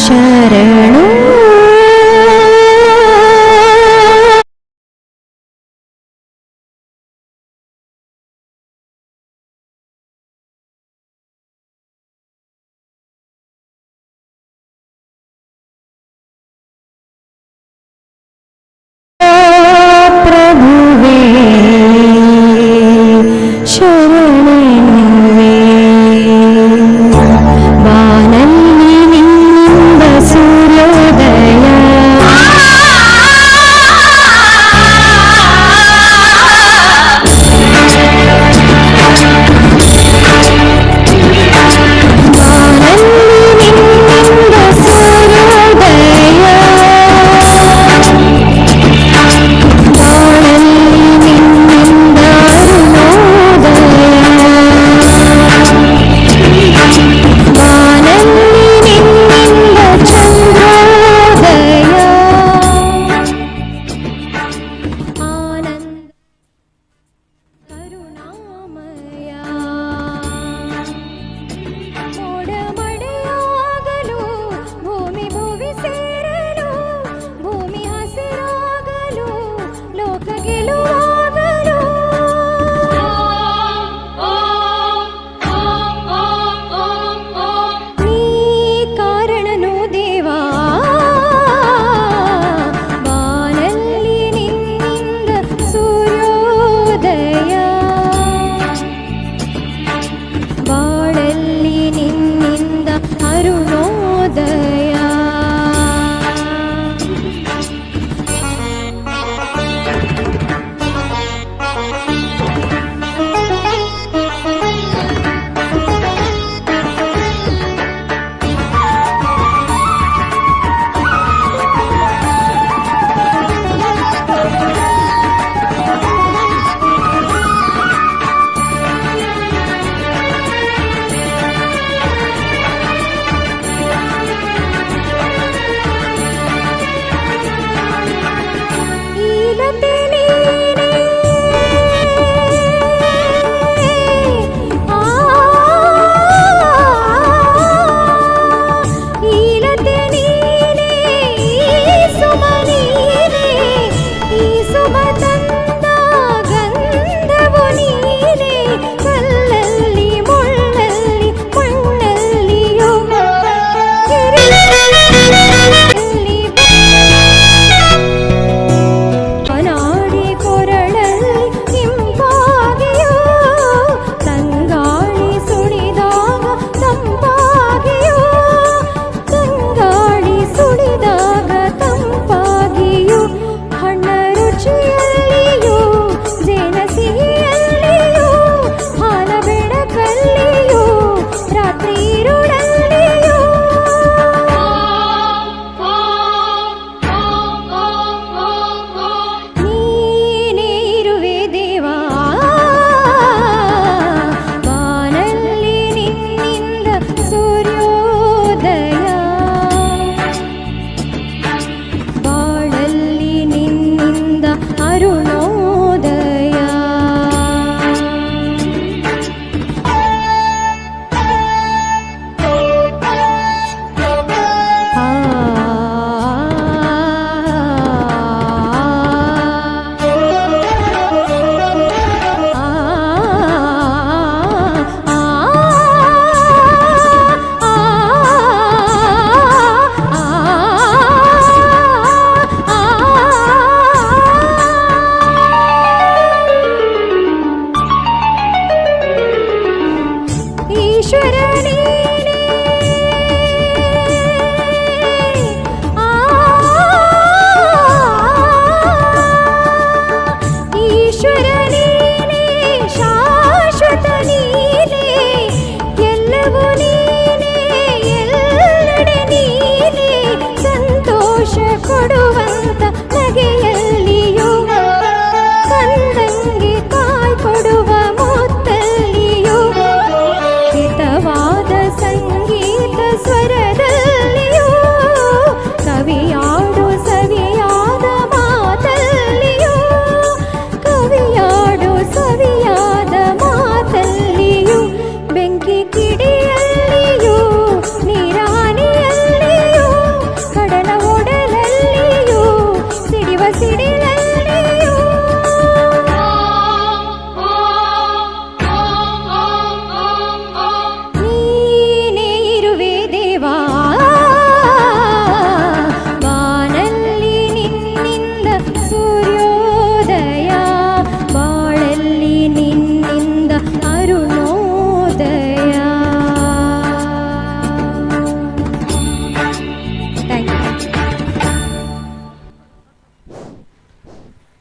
ಶರಣು ಪ್ರಭುವೇ ಶರಣೆನುವೆ. ಬಾನಲ್ಲಿ ನಿನ್ನಿಂದ ಸೂರ್ಯೋದಯವಾಗುತ್ತದೆ,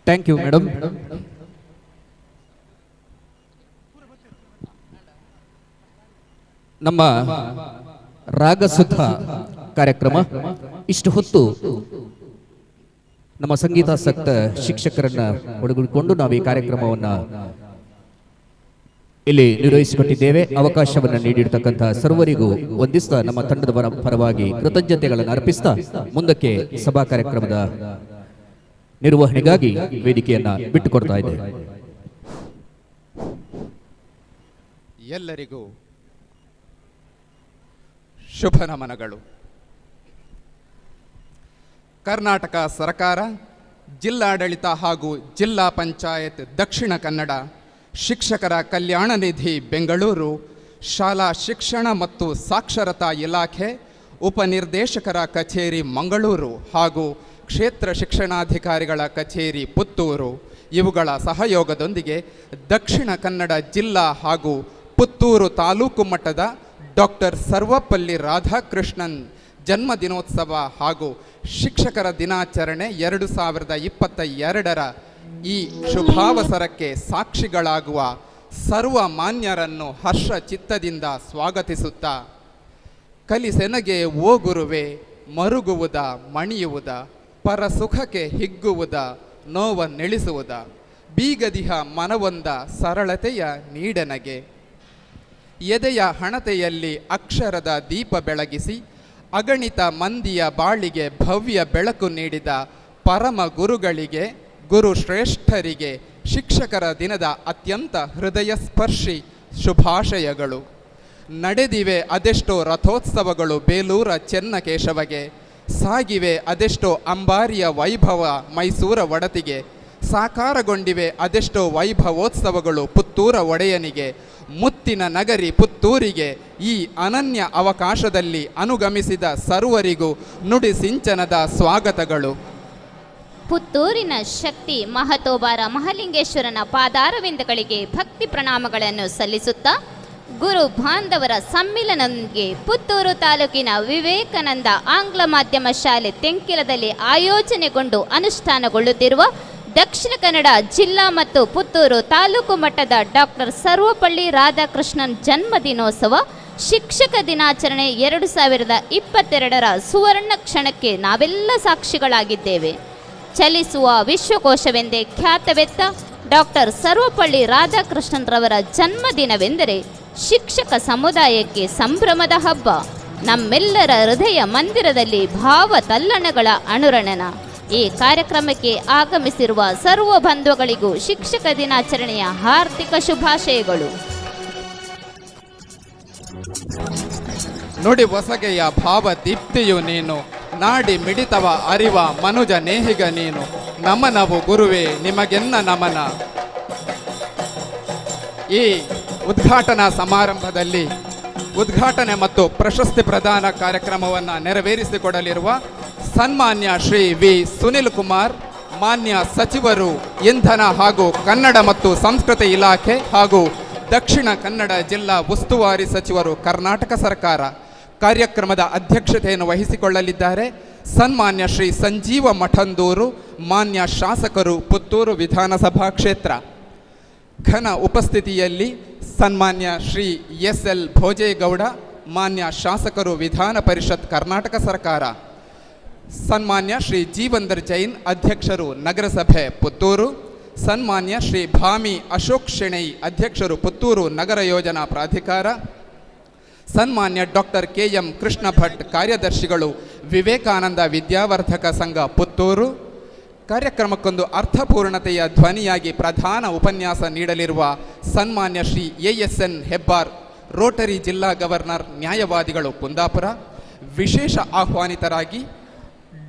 ಥ್ಯಾಂಕ್ ಯು ಮೇಡಮ್. ನಮ್ಮ ರಾಗಸುಧ ಕಾರ್ಯಕ್ರಮ ಇಷ್ಟು ಹೊತ್ತು ನಮ್ಮ ಸಂಗೀತಾಸಕ್ತ ಶಿಕ್ಷಕರನ್ನ ಒಳಗೊಂಡು ನಾವು ಈ ಕಾರ್ಯಕ್ರಮವನ್ನು ಇಲ್ಲಿ ನಿರ್ವಹಿಸಿಕೊಟ್ಟಿದ್ದೇವೆ. ಅವಕಾಶವನ್ನು ನೀಡಿರ್ತಕ್ಕಂತಹ ಸರ್ವರಿಗೂ ವಂದಿಸ್ತಾ ನಮ್ಮ ತಂಡದ ಪರವಾಗಿ ಕೃತಜ್ಞತೆಗಳನ್ನು ಅರ್ಪಿಸ್ತಾ ಮುಂದಕ್ಕೆ ಸಭಾ ಕಾರ್ಯಕ್ರಮದ ನಿರ್ವಹಣೆಗಾಗಿ ವೇದಿಕೆಯನ್ನ ಬಿಟ್ಟುಕೊಡ್ತಾ ಇದ್ದೇವೆ. ಎಲ್ಲರಿಗೂ ಶುಭ ನಮನಗಳು. ಕರ್ನಾಟಕ ಸರ್ಕಾರ, ಜಿಲ್ಲಾಡಳಿತ ಹಾಗೂ ಜಿಲ್ಲಾ ಪಂಚಾಯತ್ ದಕ್ಷಿಣ ಕನ್ನಡ, ಶಿಕ್ಷಕರ ಕಲ್ಯಾಣ ನಿಧಿ ಬೆಂಗಳೂರು, ಶಾಲಾ ಶಿಕ್ಷಣ ಮತ್ತು ಸಾಕ್ಷರತಾ ಇಲಾಖೆ, ಉಪನಿರ್ದೇಶಕರ ಕಚೇರಿ ಮಂಗಳೂರು ಹಾಗೂ ಕ್ಷೇತ್ರ ಶಿಕ್ಷಣಾಧಿಕಾರಿಗಳ ಕಚೇರಿ ಪುತ್ತೂರು ಇವುಗಳ ಸಹಯೋಗದೊಂದಿಗೆ ದಕ್ಷಿಣ ಕನ್ನಡ ಜಿಲ್ಲಾ ಹಾಗೂ ಪುತ್ತೂರು ತಾಲೂಕು ಮಟ್ಟದ ಡಾಕ್ಟರ್ ಸರ್ವಪಲ್ಲಿ ರಾಧಾಕೃಷ್ಣನ್ ಜನ್ಮದಿನೋತ್ಸವ ಹಾಗೂ ಶಿಕ್ಷಕರ ದಿನಾಚರಣೆ 2022ರ ಈ ಶುಭಾವಸರಕ್ಕೆ ಸಾಕ್ಷಿಗಳಾಗುವ ಸರ್ವ ಮಾನ್ಯರನ್ನು ಹರ್ಷ ಚಿತ್ತದಿಂದ ಸ್ವಾಗತಿಸುತ್ತಾ, ಕಲಿಸೆನಗೆ ಓ ಗುರುವೆ ಮರುಗುವುದ ಮಣಿಯುವುದ, ಪರ ಸುಖಕ್ಕೆ ಹಿಗ್ಗುವುದ ನೋವನ್ನೆಳಿಸುವುದ, ಬೀಗದಿಹ ಮನವೊಂದ ಸರಳತೆಯ ನೀಡನಗೆ, ಎದೆಯ ಹಣತೆಯಲ್ಲಿ ಅಕ್ಷರದ ದೀಪ ಬೆಳಗಿಸಿ ಅಗಣಿತ ಮಂದಿಯ ಬಾಳಿಗೆ ಭವ್ಯ ಬೆಳಕು ನೀಡಿದ ಪರಮ ಗುರುಗಳಿಗೆ, ಗುರು ಶ್ರೇಷ್ಠರಿಗೆ ಶಿಕ್ಷಕರ ದಿನದ ಅತ್ಯಂತ ಹೃದಯ ಸ್ಪರ್ಶಿ ಶುಭಾಶಯಗಳು. ನಡೆದಿವೆ ಅದೆಷ್ಟೋ ರಥೋತ್ಸವಗಳು ಬೇಲೂರ ಚೆನ್ನಕೇಶವಗೆ, ಸಾಗಿವೆ ಅದೆಷ್ಟೋ ಅಂಬಾರಿಯ ವೈಭವ ಮೈಸೂರ ಒಡತಿಗೆ, ಸಾಕಾರಗೊಂಡಿವೆ ಅದೆಷ್ಟೋ ವೈಭವೋತ್ಸವಗಳು ಪುತ್ತೂರ ಒಡೆಯನಿಗೆ, ಮುತ್ತಿನ ನಗರಿ ಪುತ್ತೂರಿಗೆ ಈ ಅನನ್ಯ ಅವಕಾಶದಲ್ಲಿ ಅನುಗಮಿಸಿದ ಸರ್ವರಿಗೂ ನುಡಿ ಸಿಂಚನದ ಸ್ವಾಗತಗಳು. ಪುತ್ತೂರಿನ ಶಕ್ತಿ ಮಹತೋಬಾರ ಮಹಾಲಿಂಗೇಶ್ವರನ ಪಾದಾರವಿಂದಗಳಿಗೆ ಭಕ್ತಿ ಪ್ರಣಾಮಗಳನ್ನು ಸಲ್ಲಿಸುತ್ತಾ, ಗುರು ಬಾಂಧವರ ಸಮ್ಮಿಲನಕ್ಕೆ ಪುತ್ತೂರು ತಾಲೂಕಿನ ವಿವೇಕಾನಂದ ಆಂಗ್ಲ ಮಾಧ್ಯಮ ಶಾಲೆ ತೆಂಕಿಲದಲ್ಲಿ ಆಯೋಜನೆಗೊಂಡು ಅನುಷ್ಠಾನಗೊಳ್ಳುತ್ತಿರುವ ದಕ್ಷಿಣ ಕನ್ನಡ ಜಿಲ್ಲಾ ಮತ್ತು ಪುತ್ತೂರು ತಾಲೂಕು ಮಟ್ಟದ ಡಾಕ್ಟರ್ ಸರ್ವಪಲ್ಲಿ ರಾಧಾಕೃಷ್ಣನ್ ಜನ್ಮದಿನೋತ್ಸವ ಶಿಕ್ಷಕ ದಿನಾಚರಣೆ 2022ರ ಸುವರ್ಣ ಕ್ಷಣಕ್ಕೆ ನಾವೆಲ್ಲ ಸಾಕ್ಷಿಗಳಾಗಿದ್ದೇವೆ. ಚಲಿಸುವ ವಿಶ್ವಕೋಶವೆಂದೇ ಖ್ಯಾತವೆತ್ತ ಡಾಕ್ಟರ್ ಸರ್ವಪಲ್ಲಿ ರಾಧಾಕೃಷ್ಣನ್ ರವರ ಜನ್ಮದಿನವೆಂದರೆ ಶಿಕ್ಷಕ ಸಮುದಾಯಕ್ಕೆ ಸಂಭ್ರಮದ ಹಬ್ಬ. ನಮ್ಮೆಲ್ಲರ ಹೃದಯ ಮಂದಿರದಲ್ಲಿ ಭಾವ ತಲ್ಲಣಗಳ ಅನುರಣನ. ಈ ಕಾರ್ಯಕ್ರಮಕ್ಕೆ ಆಗಮಿಸಿರುವ ಸರ್ವ ಬಂಧುಗಳಿಗೂ ಶಿಕ್ಷಕ ದಿನಾಚರಣೆಯ ಹಾರ್ದಿಕ ಶುಭಾಶಯಗಳು. ನುಡಿ ಹೊಸಗೆಯ ಭಾವ ದೀಪ್ತಿಯು ನೀನು, ನಾಡಿ ಮಿಡಿತವ ಅರಿವ ಮನುಜ ನೇಹಿಗ ನೀನು, ನಮನವು ಗುರುವೇ ನಿಮಗೆನ್ನ ನಮನ. ಈ ಉದ್ಘಾಟನಾ ಸಮಾರಂಭದಲ್ಲಿ ಉದ್ಘಾಟನೆ ಮತ್ತು ಪ್ರಶಸ್ತಿ ಪ್ರದಾನ ಕಾರ್ಯಕ್ರಮವನ್ನು ನೆರವೇರಿಸಿಕೊಡಲಿರುವ ಸನ್ಮಾನ್ಯ ಶ್ರೀ ವಿ ಸುನಿಲ್ ಕುಮಾರ್, ಮಾನ್ಯ ಸಚಿವರು, ಇಂಧನ ಹಾಗೂ ಕನ್ನಡ ಮತ್ತು ಸಂಸ್ಕೃತಿ ಇಲಾಖೆ ಹಾಗೂ ದಕ್ಷಿಣ ಕನ್ನಡ ಜಿಲ್ಲಾ ಉಸ್ತುವಾರಿ ಸಚಿವರು, ಕರ್ನಾಟಕ ಸರ್ಕಾರ. ಕಾರ್ಯಕ್ರಮದ ಅಧ್ಯಕ್ಷತೆಯನ್ನು ವಹಿಸಿಕೊಳ್ಳಲಿದ್ದಾರೆ ಸನ್ಮಾನ್ಯ ಶ್ರೀ ಸಂಜೀವ ಮಠಂದೂರು, ಮಾನ್ಯ ಶಾಸಕರು, ಪುತ್ತೂರು ವಿಧಾನಸಭಾ ಕ್ಷೇತ್ರ. ಘನ ಉಪಸ್ಥಿತಿಯಲ್ಲಿ ಸನ್ಮಾನ್ಯ ಶ್ರೀ ಎಸ್.ಎಲ್. ಭೋಜೇಗೌಡ, ಮಾನ್ಯ ಶಾಸಕರು, ವಿಧಾನ ಪರಿಷತ್, ಕರ್ನಾಟಕ ಸರ್ಕಾರ. ಸನ್ಮಾನ್ಯ ಶ್ರೀ ಜೀವಂದರ್ ಜೈನ್, ಅಧ್ಯಕ್ಷರು, ನಗರಸಭೆ ಪುತ್ತೂರು. ಸನ್ಮಾನ್ಯ ಶ್ರೀ ಭಾಮಿ ಅಶೋಕ್ ಶೆಣೈ, ಅಧ್ಯಕ್ಷರು, ಪುತ್ತೂರು ನಗರ ಯೋಜನಾ ಪ್ರಾಧಿಕಾರ. ಸನ್ಮಾನ್ಯ ಡಾಕ್ಟರ್ ಕೆ.ಎಂ. ಕೃಷ್ಣ ಭಟ್, ಕಾರ್ಯದರ್ಶಿಗಳು, ವಿವೇಕಾನಂದ ವಿದ್ಯಾವರ್ಧಕ ಸಂಘ ಪುತ್ತೂರು. ಕಾರ್ಯಕ್ರಮಕ್ಕೊಂದು ಅರ್ಥಪೂರ್ಣತೆಯ ಧ್ವನಿಯಾಗಿ ಪ್ರಧಾನ ಉಪನ್ಯಾಸ ನೀಡಲಿರುವ ಸನ್ಮಾನ್ಯ ಶ್ರೀ ಎ.ಎಸ್.ಎನ್. ಹೆಬ್ಬಾರ್, ರೋಟರಿ ಜಿಲ್ಲಾ ಗವರ್ನರ್, ನ್ಯಾಯವಾದಿಗಳು, ಕುಂದಾಪುರ. ವಿಶೇಷ ಆಹ್ವಾನಿತರಾಗಿ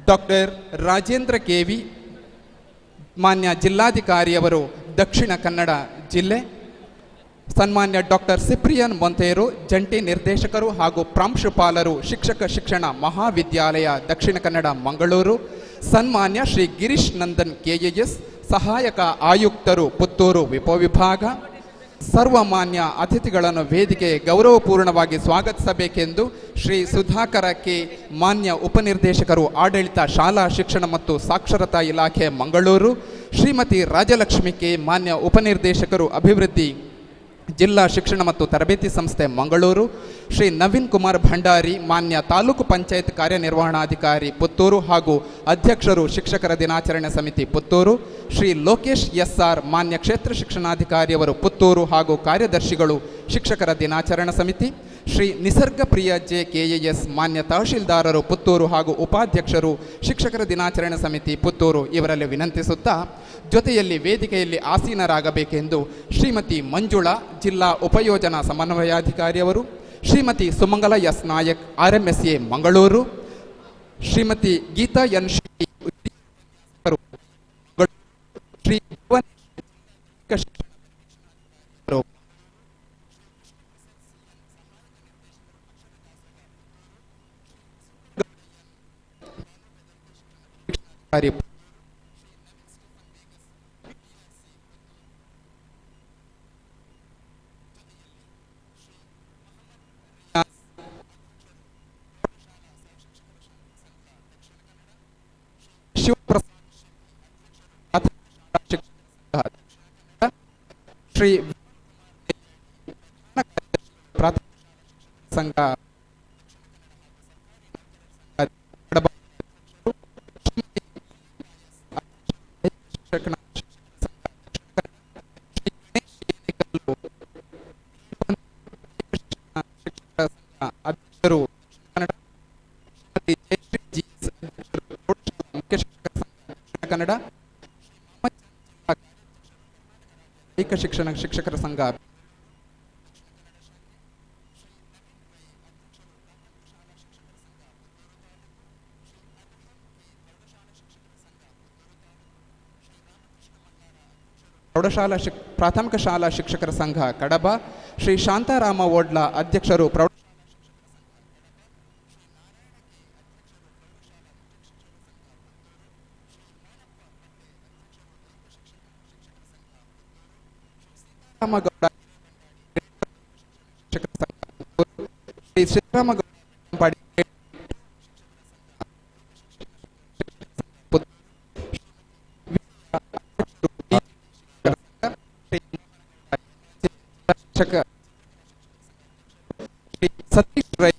ಡಾಕ್ಟರ್ ರಾಜೇಂದ್ರ ಕೆವಿ, ಮಾನ್ಯ ಜಿಲ್ಲಾಧಿಕಾರಿಯವರು, ದಕ್ಷಿಣ ಕನ್ನಡ ಜಿಲ್ಲೆ. ಸನ್ಮಾನ್ಯ ಡಾಕ್ಟರ್ ಸಿಪ್ರಿಯನ್ ಮೊಂತೇರು, ಜಂಟಿ ನಿರ್ದೇಶಕರು ಹಾಗೂ ಪ್ರಾಂಶುಪಾಲರು, ಶಿಕ್ಷಕ ಶಿಕ್ಷಣ ಮಹಾವಿದ್ಯಾಲಯ, ದಕ್ಷಿಣ ಕನ್ನಡ, ಮಂಗಳೂರು. ಸನ್ಮಾನ್ಯ ಶ್ರೀ ಗಿರೀಶ್ ನಂದನ್, ಕೆಎಎಸ್, ಸಹಾಯಕ ಆಯುಕ್ತರು, ಪುತ್ತೂರು ಉಪವಿಭಾಗ. ಸರ್ವಮಾನ್ಯ ಅತಿಥಿಗಳನ್ನು ವೇದಿಕೆ ಗೌರವಪೂರ್ಣವಾಗಿ ಸ್ವಾಗತಿಸಬೇಕೆಂದು ಶ್ರೀ ಸುಧಾಕರ ಕೆ, ಮಾನ್ಯ ಉಪನಿರ್ದೇಶಕರು, ಆಡಳಿತ, ಶಾಲಾ ಶಿಕ್ಷಣ ಮತ್ತು ಸಾಕ್ಷರತಾ ಇಲಾಖೆ ಮಂಗಳೂರು, ಶ್ರೀಮತಿ ರಾಜಲಕ್ಷ್ಮಿ ಕೆ, ಮಾನ್ಯ ಉಪನಿರ್ದೇಶಕರು, ಅಭಿವೃದ್ಧಿ, ಜಿಲ್ಲಾ ಶಿಕ್ಷಣ ಮತ್ತು ತರಬೇತಿ ಸಂಸ್ಥೆ ಮಂಗಳೂರು, ಶ್ರೀ ನವೀನ್ ಕುಮಾರ್ ಭಂಡಾರಿ, ಮಾನ್ಯ ತಾಲೂಕು ಪಂಚಾಯತ್ ಕಾರ್ಯನಿರ್ವಹಣಾಧಿಕಾರಿ ಪುತ್ತೂರು ಹಾಗೂ ಅಧ್ಯಕ್ಷರು, ಶಿಕ್ಷಕರ ದಿನಾಚರಣೆ ಸಮಿತಿ ಪುತ್ತೂರು, ಶ್ರೀ ಲೋಕೇಶ್ ಎಸ್.ಆರ್, ಮಾನ್ಯ ಕ್ಷೇತ್ರ ಶಿಕ್ಷಣಾಧಿಕಾರಿಯವರು ಪುತ್ತೂರು ಹಾಗೂ ಕಾರ್ಯದರ್ಶಿಗಳು, ಶಿಕ್ಷಕರ ದಿನಾಚರಣಾ ಸಮಿತಿ, ಶ್ರೀ ನಿಸರ್ಗ ಪ್ರಿಯ ಜೆ ಕೆಎಎಸ್, ಮಾನ್ಯ ತಹಶೀಲ್ದಾರರು ಪುತ್ತೂರು ಹಾಗೂ ಉಪಾಧ್ಯಕ್ಷರು, ಶಿಕ್ಷಕರ ದಿನಾಚರಣೆ ಸಮಿತಿ ಪುತ್ತೂರು ಇವರಲ್ಲಿ ವಿನಂತಿಸುತ್ತಾ, ಜೊತೆಯಲ್ಲಿ ವೇದಿಕೆಯಲ್ಲಿ ಆಸೀನರಾಗಬೇಕೆಂದು ಶ್ರೀಮತಿ ಮಂಜುಳಾ, ಜಿಲ್ಲಾ ಉಪಯೋಜನಾ ಸಮನ್ವಯಾಧಿಕಾರಿಯವರು, ಶ್ರೀಮತಿ ಸುಮಂಗಲ ಎಸ್ ನಾಯಕ್, RMSA ಮಂಗಳೂರು, ಶ್ರೀಮತಿ ಗೀತಾ ಎನ್ ಶ್ರೀ, ಶ್ರೀ ಶ್ರೀ ಸಂಘ ಅಧ್ಯಕ್ಷರು ಕನ್ನಡ ಶಿಕ್ಷಕರ ಸಂಘ ಪ್ರಾಥಮಿಕ ಶಾಲಾ ಶಿಕ್ಷಕರ ಸಂಘ ಕಡಬ, ಶ್ರೀ ಶಾಂತಾರಾಮ ಓಡ್ಲಾ, ಅಧ್ಯಕ್ಷರು ಶ್ರೀ ಶ್ರೀರಾಮಗೌಡ ಸತೀಶ್ ರೈ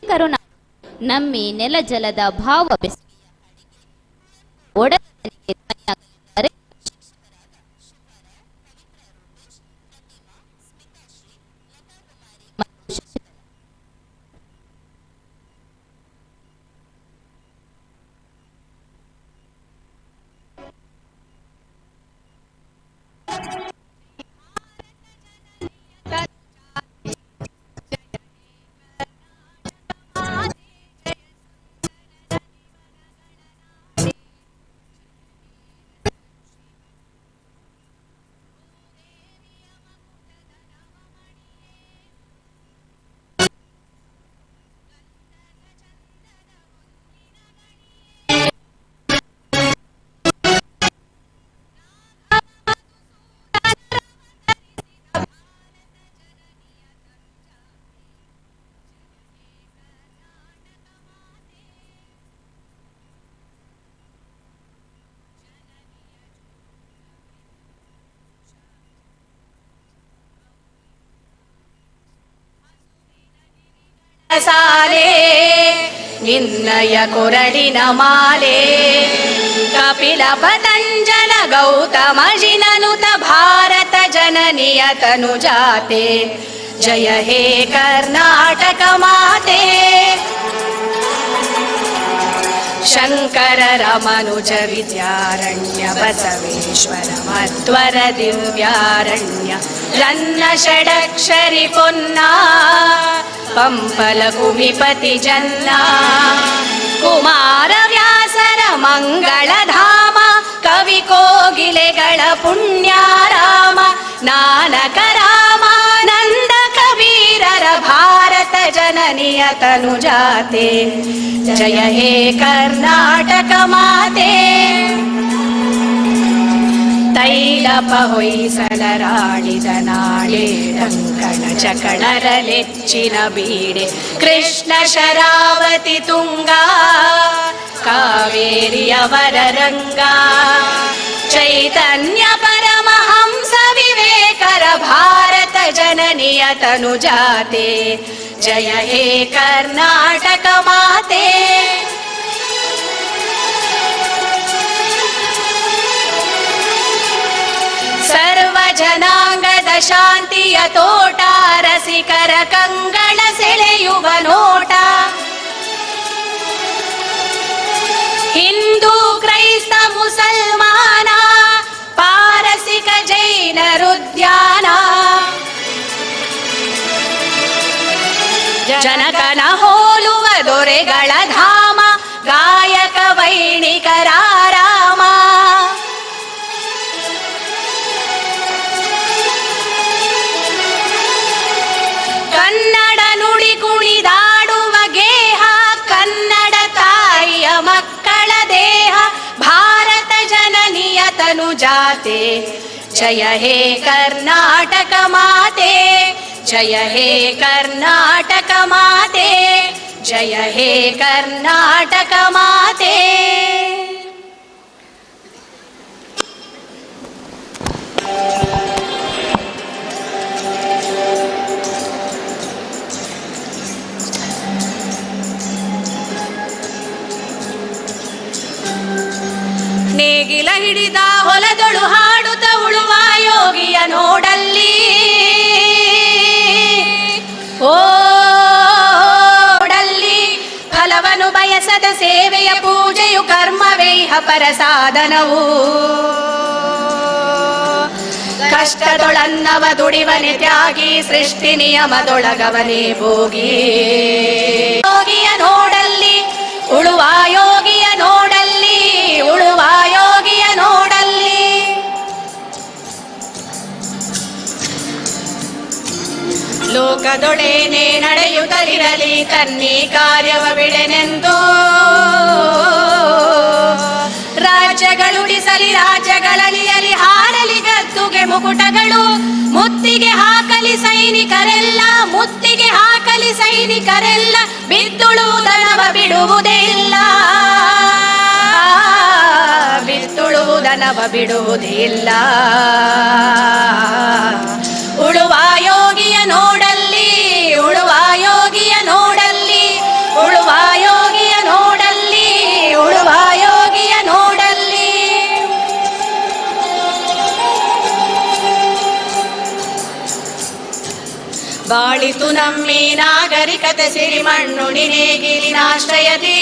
ಕರುಣ ನಮ್ಮಿ ನೆಲ ಜಲದ ಭಾವ ಸಾಲೆ ನಿನ್ನಯ ಕೊರಳಿನ ಮಾಲೆ ಕಪಿಲ ಪತಂಜಲ ಗೌತಮ ಜಿನನುತ ಭಾರತ ಜನನಿಯ ತನು ಜಾತೆ ಜಯ ಹೇ ಕರ್ನಾಟಕ ಮಾತೆ ಶಂಕರ ರಮನುಜ ವಿದ್ಯಾರಣ್ಯ ಬಸವೇಶ್ವರ ಮಧ್ವರ ದಿವ್ಯಾರಣ್ಯ ರನ್ನ ಷಡಕ್ಷರಿ ಪೊನ್ನ ಪಂಪಲ ಕುಮಿಪತಿ ಜನ್ನ ಕುಮಾರವ್ಯಾಸರ ಮಂಗಳಧಾಮ, ಕವಿ ಕೋಗಿಲೆಗಳ ಪುಣ್ಯಾರಾಮ, ನಾನಕ ರಾಮಾನಂದ ಕಬೀರರ ಭಾರತ ಜನನಿಯ ತನುಜಾತೆ, ಜಯ ಹೇ ಕರ್ನಾಟಕ ಮಾತೆ. ತೈಲಪ ಹೊಯ್ಸಲರಾಡಿದ ನಾಳೆ, ಡಂಕಣ ಚಕಣರಲೆಚ್ಚಿನ ಬೀಡೆ, ಕೃಷ್ಣ ಶರಾವತಿ ತುಂಗ, ಕಾವೇರಿಯವರ ರಂಗ, ಚೈತನ್ಯ ಪರಮಹಂಸ ವಿವೇಕರ ಭಾರತ ಜನನಿಯ ತನುಜಾತೆ, ಜಯ ಹೇ ಕರ್ನಾಟಕ ಮಾತೆ. ಸರ್ವ ಜನಾಂಗದ ಶಾಂತಿಯ ತೋಟ, ರಸಿಕರ ಕಂಗಳ ಸೆಳೆಯುವ ನೋಟ, ಹಿಂದೂ ಕ್ರೈಸ್ತ ಮುಸಲ್ಮಾನ, ಪಾರಸಿಕ ಜೈನರುದ್ಯಾನ, ಜನಕನ ಹೋಲುವ ದೊರೆಗಳ ಧಾಮ, ಗಾಯಕ ವೈಣಿಕರ ರಾಮ, ಕನ್ನಡ ನುಡಿ ಕುಣಿದಾಡುವ ಗೇಹ, ಕನ್ನಡ ತಾಯಿಯ ಮಕ್ಕಳ ದೇಹ, ಭಾರತ ಜನನಿಯ ತನುಜಾತೆ, ಜಯ ಹೇ ಕರ್ನಾಟಕ ಮಾತೆ, ಜಯ ಹೇ ಕರ್ನಾಟಕ ಮಾತೆ, ಜಯ ಹೇ ಕರ್ನಾಟಕ ಮಾತೆ. ನೇಗಿಲ ಹಿಡಿದ ಹೊಲದೊಳು ಹಾಡುತ್ತ ಉಳುವ ಯೋಗಿಯ ನೋಡಲ್ಲಿ, ಓಡಲ್ಲಿ ಫಲವನ್ನು ಬಯಸದ ಸೇವೆಯ ಪೂಜೆಯು ಕರ್ಮವೇಹ ಪರ ಸಾಧನವು, ಕಷ್ಟದೊಳನ್ನವ ದುಡಿವನೆ ತ್ಯಾಗಿ, ಸೃಷ್ಟಿ ನಿಯಮದೊಳಗವನೇ ಭೋಗಿ. ಯೋಗಿಯ ನೋಡಲ್ಲಿ ಉಳುವ ಯೋಗಿಯ ನೋಡಲ್ಲಿ, ಉಳುವ ಯೋಗಿಯ ನೋಡಲ್ಲಿ, ಲೋಕದೊಡೇನೆ ನಡೆಯುತ್ತಲಿರಲಿ ತನ್ನಿ ಕಾರ್ಯವ ಬಿಡೆನೆಂದು, ರಾಜ್ಯಗಳುಡಿಸಲಿ ರಾಜ್ಯಗಳಲಿಯಲಿ ಹಾರಲಿ ಗದ್ದುಗೆ ಮುಕುಟಗಳು, ಮುತ್ತಿಗೆ ಹಾಕಲಿ ಸೈನಿಕರೆಲ್ಲ, ಮುತ್ತಿಗೆ ಹಾಕಲಿ ಸೈನಿಕರೆಲ್ಲ, ಬಿತ್ತುಳುವುದನವ ಬಿಡುವುದೇ ಇಲ್ಲ, ಬಿತ್ತುಳುವುದನವ ಬಿಡುವುದೇ ಇಲ್ಲ. ಉಳುವ ಯೋಗಿಯ ನೋಡಲ್ಲಿ, ಉಳುವ ಯೋಗಿಯ ನೋಡಲ್ಲಿ, ಉಳುವ ಯೋಗಿಯ ನೋಡಲ್ಲಿ, ಉಳುವ ಯೋಗಿಯ ನೋಡಲ್ಲಿ. ಬಾಳಿತು ನಮ್ಮಿ ನಾಗರಿಕತೆ ಸಿರಿಮಣ್ಣುಡಿ ನೇಗಿಲಿನಾಶ್ರಯದಿ,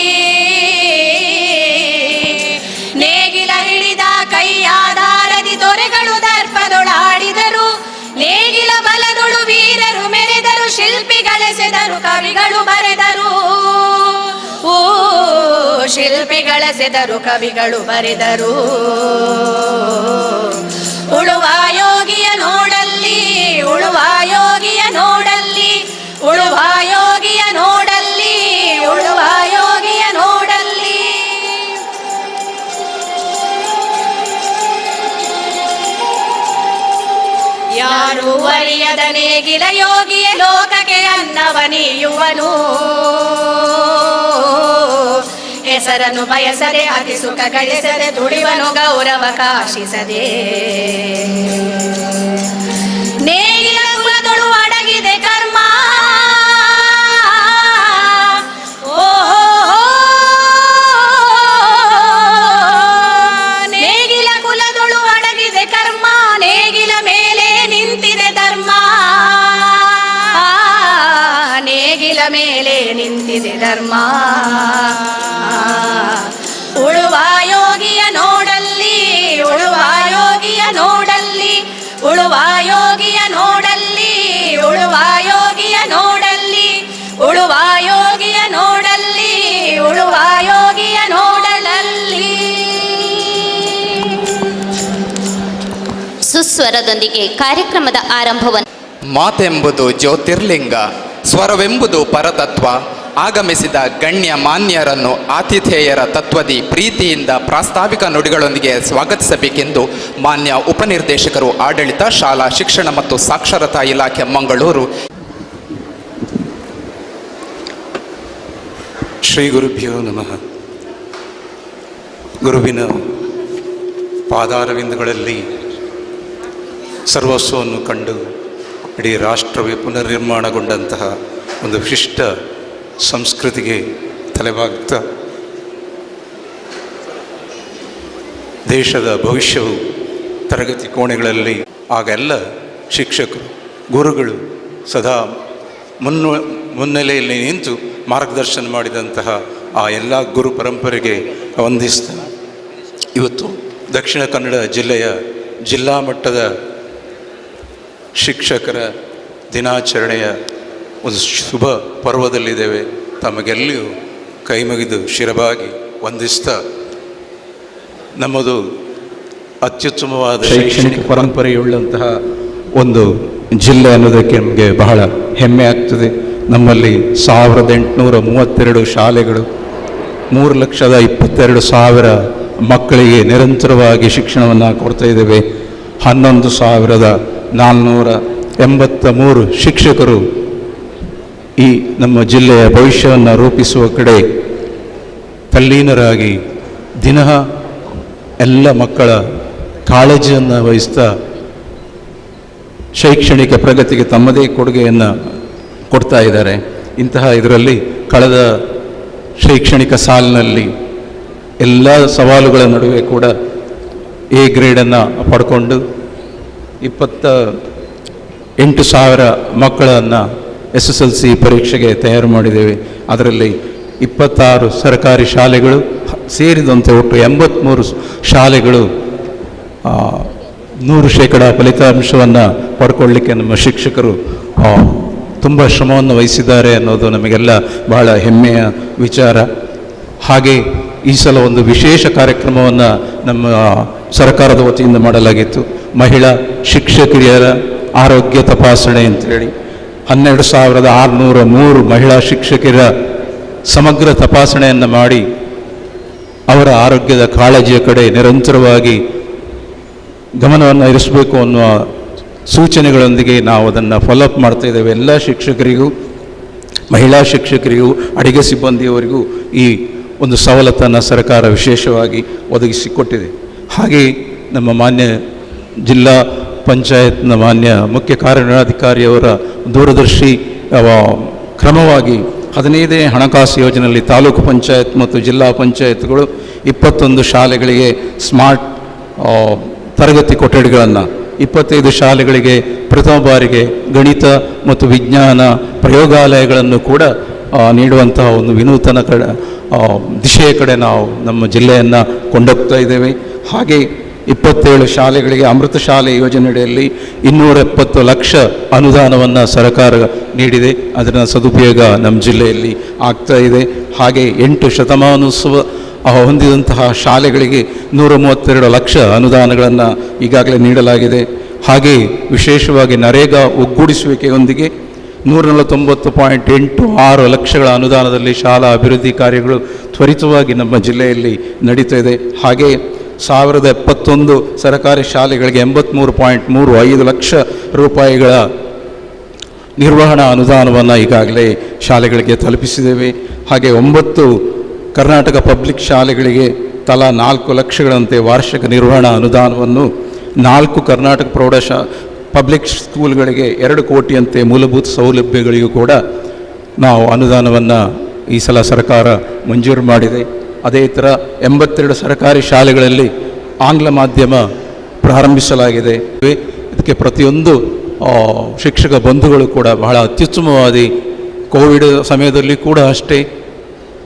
ನೇಗಿಲ ಹಿಡಿದ ಕೈಯಾಧಾರದಿ ದೊರೆಗಳು ದರ್ಪದೊಳಾಡಿದರು, ನೇಗಿಲ ಬಲದೊಳು ವೀರರು ಮೆರೆದರು, ಶಿಲ್ಪಿಗಳೆಸೆದರು ಕವಿಗಳು ಬರೆದರು, ಶಿಲ್ಪಿಗಳೆಸೆದರು ಕವಿಗಳು ಬರೆದರು. ಉಳುವ ಯೋಗಿಯ ನೋಡಲ್ಲಿ, ಉಳುವ ಯೋಗಿಯ ನೋಡಲ್ಲಿ, ಉಳುವ ಯೋಗಿಯ ನೋಡಲ್ಲಿ, ಉಳುವ ಯೋಗಿಯ ನೋಡಲ್ಲಿ. ಯಾರು ಅರಿಯದ ನೇಗಿಲ ಯೋಗಿಯ ಲೋಕಕ್ಕೆ ಅನ್ನವ ನೀಯುವನು, ಹೆಸರನ್ನು ಬಯಸದೆ ಅತಿ ಸುಖ ಗಳಿಸದೆ ದುಡಿವನು ಗೌರವ ಕಾಶಿಸದೆ. ನೇಗಿಲ ಕುಲದೊಳು ಅಡಗಿದೆ ಕರ್ಮ, ನೇಗಿಲ ಕುಲದೊಳು ಅಡಗಿದೆ ಕರ್ಮ, ನೇಗಿಲ ಮೇಲೆ ನಿಂತಿದೆ ಧರ್ಮ, ನೇಗಿಲ ಮೇಲೆ ನಿಂತಿದೆ ಧರ್ಮ. ಉಳುವ ಯೋಗಿಯ ನೋಡಲ್ಲಿ, ಉಳುವ ಯೋಗಿಯ ನೋಡಲ್ಲಿ, ಉಳುವ ಯೋಗಿಯ ನೋಡಲ್ಲಿ, ಉಳುವ ಯೋಗಿಯ ನೋಡಲ್ಲಿ, ಉಳುವ ಯೋಗಿಯ ನೋಡಲ್ಲಿ, ಉಳುವ ಬರುವ ಯೋಗಿಯ ನೋಡಲಲ್ಲಿ. ಸುಸ್ವರದೊಂದಿಗೆ ಕಾರ್ಯಕ್ರಮದ ಆರಂಭವನ್ನು. ಮಾತೆಂಬುದು ಜ್ಯೋತಿರ್ಲಿಂಗ, ಸ್ವರವೆಂಬುದು ಪರತತ್ವ. ಆಗಮಿಸಿದ ಗಣ್ಯ ಮಾನ್ಯರನ್ನು ಆತಿಥೇಯರ ತತ್ವದಿ ಪ್ರೀತಿಯಿಂದ ಪ್ರಾಸ್ತಾವಿಕ ನುಡಿಗಳೊಂದಿಗೆ ಸ್ವಾಗತಿಸಬೇಕೆಂದು ಮಾನ್ಯ ಉಪನಿರ್ದೇಶಕರು, ಆಡಳಿತ, ಶಾಲಾ ಶಿಕ್ಷಣ ಮತ್ತು ಸಾಕ್ಷರತಾ ಇಲಾಖೆ, ಮಂಗಳೂರು. ಶ್ರೀ ಗುರುಭ್ಯೋ ನಮಃ. ಗುರುವಿನ ಪಾದಾರವಿಂದಗಳಲ್ಲಿ ಸರ್ವಸ್ವವನ್ನು ಕಂಡು ಇಡೀ ರಾಷ್ಟ್ರವೇ ಪುನರ್ನಿರ್ಮಾಣಗೊಂಡಂತಹ ಒಂದು ವಿಶಿಷ್ಟ ಸಂಸ್ಕೃತಿಗೆ ತಲೆಬಾಗ್ತಾ ದೇಶದ ಭವಿಷ್ಯವು ತರಗತಿ ಕೋಣೆಗಳಲ್ಲಿ ಆಗೆಲ್ಲ ಶಿಕ್ಷಕರು, ಗುರುಗಳು ಸದಾ ಮುನ್ನೆಲೆಯಲ್ಲಿ ನಿಂತು ಮಾರ್ಗದರ್ಶನ ಮಾಡಿದಂತಹ ಆ ಎಲ್ಲ ಗುರು ಪರಂಪರೆಗೆ ವಂದಿಸ್ತಾ ಇವತ್ತು ದಕ್ಷಿಣ ಕನ್ನಡ ಜಿಲ್ಲೆಯ ಜಿಲ್ಲಾ ಮಟ್ಟದ ಶಿಕ್ಷಕರ ದಿನಾಚರಣೆಯ ಒಂದು ಶುಭ ಪರ್ವದಲ್ಲಿದ್ದೇವೆ. ತಮಗೆಲ್ಲಿಯೂ ಕೈ ಮುಗಿದು ಶಿರಬಾಗಿ ವಂದಿಸ್ತಾ, ನಮ್ಮದು ಅತ್ಯುತ್ತಮವಾದ ಶೈಕ್ಷಣಿಕ ಪರಂಪರೆಯುಳ್ಳಂತಹ ಒಂದು ಜಿಲ್ಲೆ ಅನ್ನೋದಕ್ಕೆ ನಮಗೆ ಬಹಳ ಹೆಮ್ಮೆ ಆಗ್ತದೆ. ನಮ್ಮಲ್ಲಿ 1832 ಶಾಲೆಗಳು, 3,22,000 ಮಕ್ಕಳಿಗೆ ನಿರಂತರವಾಗಿ ಶಿಕ್ಷಣವನ್ನು ಕೊಡ್ತಾ ಇದ್ದೇವೆ. 11,483 ಶಿಕ್ಷಕರು ಈ ನಮ್ಮ ಜಿಲ್ಲೆಯ ಭವಿಷ್ಯವನ್ನು ರೂಪಿಸುವ ಕಡೆ ತಲ್ಲೀನರಾಗಿ ದಿನ ಎಲ್ಲ ಮಕ್ಕಳ ಕಾಳಜಿಯನ್ನು ವಹಿಸ್ತಾ ಶೈಕ್ಷಣಿಕ ಪ್ರಗತಿಗೆ ತಮ್ಮದೇ ಕೊಡುಗೆಯನ್ನು ಕೊಡ್ತಾ ಇದ್ದಾರೆ. ಇಂತಹ ಇದರಲ್ಲಿ ಕಳೆದ ಶೈಕ್ಷಣಿಕ ಸಾಲಿನಲ್ಲಿ ಎಲ್ಲ ಸವಾಲುಗಳ ನಡುವೆ ಕೂಡ ಎ ಗ್ರೇಡನ್ನು ಪಡ್ಕೊಂಡು 28,000 ಮಕ್ಕಳನ್ನು SSLC ಪರೀಕ್ಷೆಗೆ ತಯಾರು ಮಾಡಿದ್ದೇವೆ. ಅದರಲ್ಲಿ 26 ಸರ್ಕಾರಿ ಶಾಲೆಗಳು ಸೇರಿದಂತೆ ಒಟ್ಟು 83 ಶಾಲೆಗಳು 100% ಫಲಿತಾಂಶವನ್ನು ಪಡ್ಕೊಳ್ಳಿಕ್ಕೆ ನಮ್ಮ ಶಿಕ್ಷಕರು ತುಂಬ ಶ್ರಮವನ್ನು ವಹಿಸಿದ್ದಾರೆ ಅನ್ನೋದು ನಮಗೆಲ್ಲ ಬಹಳ ಹೆಮ್ಮೆಯ ವಿಚಾರ. ಹಾಗೆ ಈ ಸಲ ಒಂದು ವಿಶೇಷ ಕಾರ್ಯಕ್ರಮವನ್ನು ನಮ್ಮ ಸರ್ಕಾರದ ವತಿಯಿಂದ ಮಾಡಲಾಗಿತ್ತು. ಮಹಿಳಾ ಶಿಕ್ಷಕಿಯರ ಆರೋಗ್ಯ ತಪಾಸಣೆ ಅಂತೇಳಿ 12,603 ಮಹಿಳಾ ಶಿಕ್ಷಕರ ಸಮಗ್ರ ತಪಾಸಣೆಯನ್ನು ಮಾಡಿ ಅವರ ಆರೋಗ್ಯದ ಕಾಳಜಿಯ ಕಡೆ ನಿರಂತರವಾಗಿ ಗಮನವನ್ನು ಹರಿಸಬೇಕು ಅನ್ನುವ ಸೂಚನೆಗಳೊಂದಿಗೆ ನಾವು ಅದನ್ನು ಫಾಲೋಅಪ್ ಮಾಡ್ತಾ ಇದ್ದೇವೆ. ಎಲ್ಲ ಶಿಕ್ಷಕರಿಗೂ, ಮಹಿಳಾ ಶಿಕ್ಷಕರಿಗೂ, ಅಡಿಗೆ ಸಿಬ್ಬಂದಿಯವರಿಗೂ ಈ ಒಂದು ಸವಲತ್ತನ್ನು ಸರ್ಕಾರ ವಿಶೇಷವಾಗಿ ಒದಗಿಸಿಕೊಟ್ಟಿದೆ. ಹಾಗೆ ನಮ್ಮ ಮಾನ್ಯ ಜಿಲ್ಲಾ ಪಂಚಾಯತ್ನ ಮಾನ್ಯ ಮುಖ್ಯ ಕಾರ್ಯನಿರ್ವಹಣಾಧಿಕಾರಿಯವರ ದೂರದರ್ಶಿ ಕ್ರಮವಾಗಿ 15ನೇ ಹಣಕಾಸು ಯೋಜನೆಯಲ್ಲಿ ತಾಲೂಕು ಪಂಚಾಯತ್ ಮತ್ತು ಜಿಲ್ಲಾ ಪಂಚಾಯತ್ಗಳು 21 ಶಾಲೆಗಳಿಗೆ ಸ್ಮಾರ್ಟ್ ತರಗತಿ ಕೊಠಡಿಗಳನ್ನು, 25 ಶಾಲೆಗಳಿಗೆ ಪ್ರಥಮ ಬಾರಿಗೆ ಗಣಿತ ಮತ್ತು ವಿಜ್ಞಾನ ಪ್ರಯೋಗಾಲಯಗಳನ್ನು ಕೂಡ ನೀಡುವಂತಹ ಒಂದು ವಿನೂತನ ದಿಶೆಯ ಕಡೆ ನಾವು ನಮ್ಮ ಜಿಲ್ಲೆಯನ್ನು ಕೊಂಡೊಗ್ತಾ ಇದ್ದೇವೆ. ಹಾಗೆ 27 ಶಾಲೆಗಳಿಗೆ ಅಮೃತ ಶಾಲೆ ಯೋಜನೆಯಡಿಯಲ್ಲಿ 270 ಲಕ್ಷ ಅನುದಾನವನ್ನು ಸರ್ಕಾರ ನೀಡಿದೆ. ಅದರ ಸದುಪಯೋಗ ನಮ್ಮ ಜಿಲ್ಲೆಯಲ್ಲಿ ಆಗ್ತಾ ಇದೆ. ಹಾಗೆ 8 ಶತಮಾನೋತ್ಸವ ಹೊಂದಿದಂತಹ ಶಾಲೆಗಳಿಗೆ 132 ಲಕ್ಷ ಅನುದಾನಗಳನ್ನು ಈಗಾಗಲೇ ನೀಡಲಾಗಿದೆ. ಹಾಗೆ ವಿಶೇಷವಾಗಿ ನರೇಗಾ ಒಗ್ಗೂಡಿಸುವಿಕೆಯೊಂದಿಗೆ 149.86 ಲಕ್ಷಗಳ ಅನುದಾನದಲ್ಲಿ ಶಾಲಾ ಅಭಿವೃದ್ಧಿ ಕಾರ್ಯಗಳು ತ್ವರಿತವಾಗಿ ನಮ್ಮ ಜಿಲ್ಲೆಯಲ್ಲಿ ನಡೀತಾ ಇದೆ. ಹಾಗೆ 1071 ಸರ್ಕಾರಿ ಶಾಲೆಗಳಿಗೆ 83.35 ಲಕ್ಷ ರೂಪಾಯಿಗಳ ನಿರ್ವಹಣಾ ಅನುದಾನವನ್ನು ಈಗಾಗಲೇ ಶಾಲೆಗಳಿಗೆ ತಲುಪಿಸಿದ್ದೇವೆ. ಹಾಗೆ 9 ಕರ್ನಾಟಕ ಪಬ್ಲಿಕ್ ಶಾಲೆಗಳಿಗೆ ತಲಾ 4 ಲಕ್ಷಗಳಂತೆ ವಾರ್ಷಿಕ ನಿರ್ವಹಣಾ ಅನುದಾನವನ್ನು, 4 ಕರ್ನಾಟಕ ಪಬ್ಲಿಕ್ ಸ್ಕೂಲ್ಗಳಿಗೆ 2 ಕೋಟಿಯಂತೆ ಮೂಲಭೂತ ಸೌಲಭ್ಯಗಳಿಗೂ ಕೂಡ ನಾವು ಅನುದಾನವನ್ನು ಈ ಸಲ ಸರ್ಕಾರ ಮಂಜೂರು ಮಾಡಿದೆ. ಅದೇ ಥರ 82 ಸರ್ಕಾರಿ ಶಾಲೆಗಳಲ್ಲಿ ಆಂಗ್ಲ ಮಾಧ್ಯಮ ಪ್ರಾರಂಭಿಸಲಾಗಿದೆ. ಇದಕ್ಕೆ ಪ್ರತಿಯೊಂದು ಶಿಕ್ಷಕ ಬಂಧುಗಳು ಕೂಡ ಬಹಳ ಅತ್ಯುತ್ತಮವಾದಿ ಕೋವಿಡ್ ಸಮಯದಲ್ಲಿ ಕೂಡ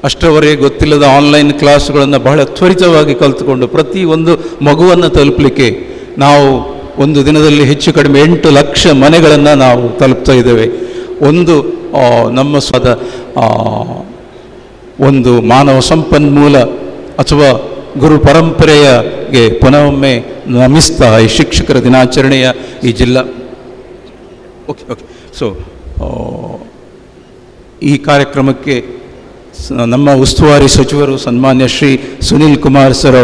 ಅಷ್ಟರವರೆಗೆ ಗೊತ್ತಿಲ್ಲದ ಆನ್ಲೈನ್ ಕ್ಲಾಸ್ಗಳನ್ನು ಬಹಳ ತ್ವರಿತವಾಗಿ ಕಲಿತುಕೊಂಡು ಪ್ರತಿಯೊಂದು ಮಗುವನ್ನು ತಲುಪಲಿಕ್ಕೆ ನಾವು ಒಂದು ದಿನದಲ್ಲಿ ಹೆಚ್ಚು ಕಡಿಮೆ 8 ಲಕ್ಷ ಮನೆಗಳನ್ನು ನಾವು ತಲುಪ್ತಾ ಇದ್ದೇವೆ. ಒಂದು ನಮ್ಮ ಒಂದು ಮಾನವ ಸಂಪನ್ಮೂಲ ಅಥವಾ ಗುರು ಪರಂಪರೆಗೆ ಪುನಃೊಮ್ಮೆ ನಮಿಸ್ತಾ ಈ ಶಿಕ್ಷಕರ ದಿನಾಚರಣೆಯ ಈ ಜಿಲ್ಲಾ ಓಕೆ ಸೊ ಈ ಕಾರ್ಯಕ್ರಮಕ್ಕೆ ನಮ್ಮ ಉಸ್ತುವಾರಿ ಸಚಿವರು ಸನ್ಮಾನ್ಯ ಶ್ರೀ ಸುನೀಲ್ ಕುಮಾರ್ ಸರ್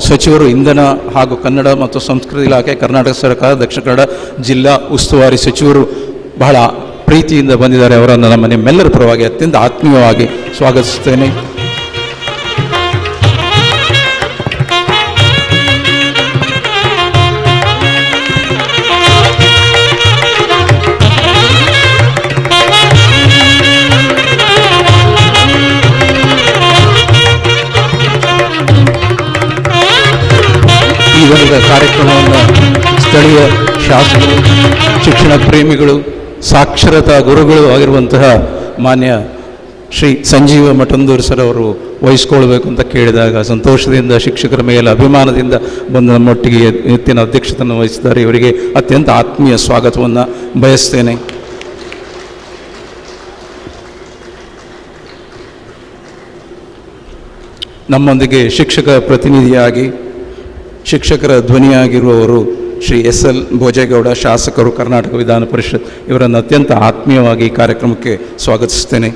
ಸಚಿವರು ಇಂಧನ ಹಾಗೂ ಕನ್ನಡ ಮತ್ತು ಸಂಸ್ಕೃತಿ ಇಲಾಖೆ ಕರ್ನಾಟಕ ಸರ್ಕಾರ ದಕ್ಷಿಣ ಕನ್ನಡ ಜಿಲ್ಲಾ ಉಸ್ತುವಾರಿ ಸಚಿವರು ಬಹಳ ಪ್ರೀತಿಯಿಂದ ಬಂದಿದ್ದಾರೆ. ಅವರನ್ನು ನಮ್ಮ ನಿಮ್ಮೆಲ್ಲರ ಪರವಾಗಿ ಅತ್ಯಂತ ಆತ್ಮೀಯವಾಗಿ ಸ್ವಾಗತಿಸುತ್ತೇನೆ. ಈ ವರ್ಗದ ಕಾರ್ಯಕ್ರಮವನ್ನು ಸ್ಥಳೀಯ ಶಾಸಕರು, ಶಿಕ್ಷಣ ಪ್ರೇಮಿಗಳು, ಸಾಕ್ಷರತಾ ಗುರುಗಳು ಆಗಿರುವಂತಹ ಮಾನ್ಯ ಶ್ರೀ ಸಂಜೀವ ಮಠಂದೂರು ಸರ್ ಅವರು ವಹಿಸ್ಕೊಳ್ಬೇಕು ಅಂತ ಕೇಳಿದಾಗ ಸಂತೋಷದಿಂದ, ಶಿಕ್ಷಕರ ಮೇಲೆ ಅಭಿಮಾನದಿಂದ ಬಂದು ನಮ್ಮೊಟ್ಟಿಗೆ ಇವತ್ತಿನ ಅಧ್ಯಕ್ಷತೆಯನ್ನು ವಹಿಸಿದ್ದಾರೆ. ಇವರಿಗೆ ಅತ್ಯಂತ ಆತ್ಮೀಯ ಸ್ವಾಗತವನ್ನು ಬಯಸ್ತೇನೆ. ನಮ್ಮೊಂದಿಗೆ ಶಿಕ್ಷಕ ಪ್ರತಿನಿಧಿಯಾಗಿ ಶಿಕ್ಷಕರ ಧ್ವನಿಯಾಗಿರುವವರು ಶ್ರೀ SL ಭೋಜೇಗೌಡ, ಶಾಸಕರು, ಕರ್ನಾಟಕ ವಿಧಾನ ಪರಿಷತ್. ಇವರನ್ನು ಅತ್ಯಂತ ಆತ್ಮೀಯವಾಗಿ ಈ ಕಾರ್ಯಕ್ರಮಕ್ಕೆ ಸ್ವಾಗತಿಸ್ತೇನೆ.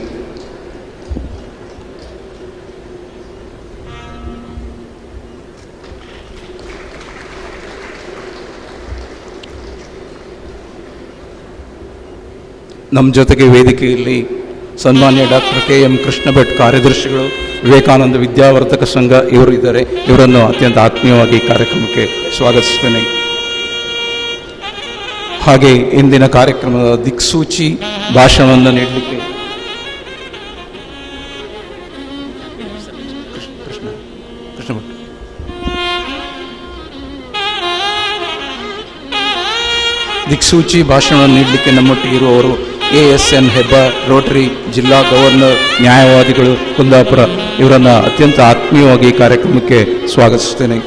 ನಮ್ಮ ಜೊತೆಗೆ ವೇದಿಕೆಯಲ್ಲಿ ಸನ್ಮಾನ್ಯ ಡಾಕ್ಟರ್ KM ಕೃಷ್ಣ ಭಟ್ ಕಾರ್ಯದರ್ಶಿಗಳು, ವಿವೇಕಾನಂದ ವಿದ್ಯಾವರ್ಧಕ ಸಂಘ ಇವರು ಇದ್ದಾರೆ. ಇವರನ್ನು ಅತ್ಯಂತ ಆತ್ಮೀಯವಾಗಿ ಈ ಕಾರ್ಯಕ್ರಮಕ್ಕೆ ಸ್ವಾಗತಿಸ್ತೇನೆ. ಹಾಗೆ ಇಂದಿನ ಕಾರ್ಯಕ್ರಮದ ದಿಕ್ಸೂಚಿ ಭಾಷಣವನ್ನು ನೀಡಲಿಕ್ಕೆ ದಿಕ್ಸೂಚಿ ಭಾಷಣವನ್ನು ನೀಡಲಿಕ್ಕೆ ನಮ್ಮೊಟ್ಟಿಗೆ ಇರುವವರು ASN ಹೆಬ್ಬಾರ್, ರೋಟರಿ ಜಿಲ್ಲಾ ಗವರ್ನರ್, ನ್ಯಾಯವಾದಿಗಳು, ಕುಂದಾಪುರ. ಇವರನ್ನು ಅತ್ಯಂತ ಆತ್ಮೀಯವಾಗಿ ಈ ಕಾರ್ಯಕ್ರಮಕ್ಕೆ ಸ್ವಾಗತಿಸುತ್ತೇನೆ.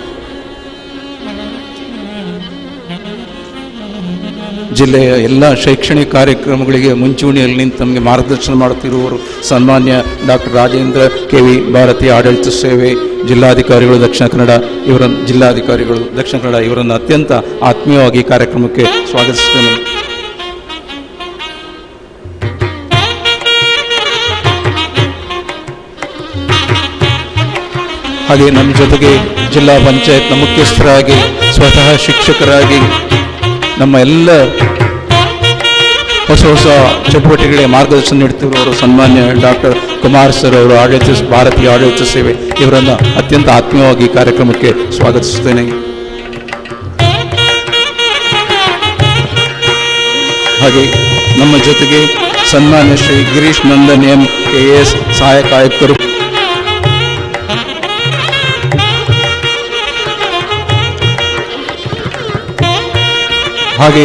ಜಿಲ್ಲೆಯ ಎಲ್ಲ ಶೈಕ್ಷಣಿಕ ಕಾರ್ಯಕ್ರಮಗಳಿಗೆ ಮುಂಚೂಣಿಯಲ್ಲಿ ನಿಂತು ನಮಗೆ ಮಾರ್ಗದರ್ಶನ ಮಾಡುತ್ತಿರುವವರು ಸನ್ಮಾನ್ಯ ಡಾಕ್ಟರ್ ರಾಜೇಂದ್ರ KV ಭಾರತೀಯ ಆಡಳಿತ ಸೇವೆ ಜಿಲ್ಲಾಧಿಕಾರಿಗಳು ದಕ್ಷಿಣ ಕನ್ನಡ ಇವರನ್ನು ಅತ್ಯಂತ ಆತ್ಮೀಯವಾಗಿ ಈ ಕಾರ್ಯಕ್ರಮಕ್ಕೆ ಸ್ವಾಗತಿಸುತ್ತೇನೆ. ಹಾಗೆ ನಮ್ಮ ಜೊತೆಗೆ ಜಿಲ್ಲಾ ಪಂಚಾಯತ್ನ ಮುಖ್ಯಸ್ಥರಾಗಿ, ಸ್ವತಃ ಶಿಕ್ಷಕರಾಗಿ ನಮ್ಮ ಎಲ್ಲ ಹೊಸ ಚಟುವಟಿಕೆಗಳಿಗೆ ಮಾರ್ಗದರ್ಶನ ನೀಡುತ್ತಿರುವವರು ಸನ್ಮಾನ್ಯ ಡಾಕ್ಟರ್ ಕುಮಾರ್ ಸರ್ ಅವರು, ಭಾರತೀಯ ಆಡಳಿತ ಸೇವೆ. ಇವರನ್ನು ಅತ್ಯಂತ ಆತ್ಮೀಯವಾಗಿ ಕಾರ್ಯಕ್ರಮಕ್ಕೆ ಸ್ವಾಗತಿಸುತ್ತೇನೆ. ಹಾಗೆ ನಮ್ಮ ಜೊತೆಗೆ ಸನ್ಮಾನ್ಯ ಶ್ರೀ ಗಿರೀಶ್ ನಂದನ್ M KS ಸಹಾಯಕ ಆಯುಕ್ತರು, ಹಾಗೆ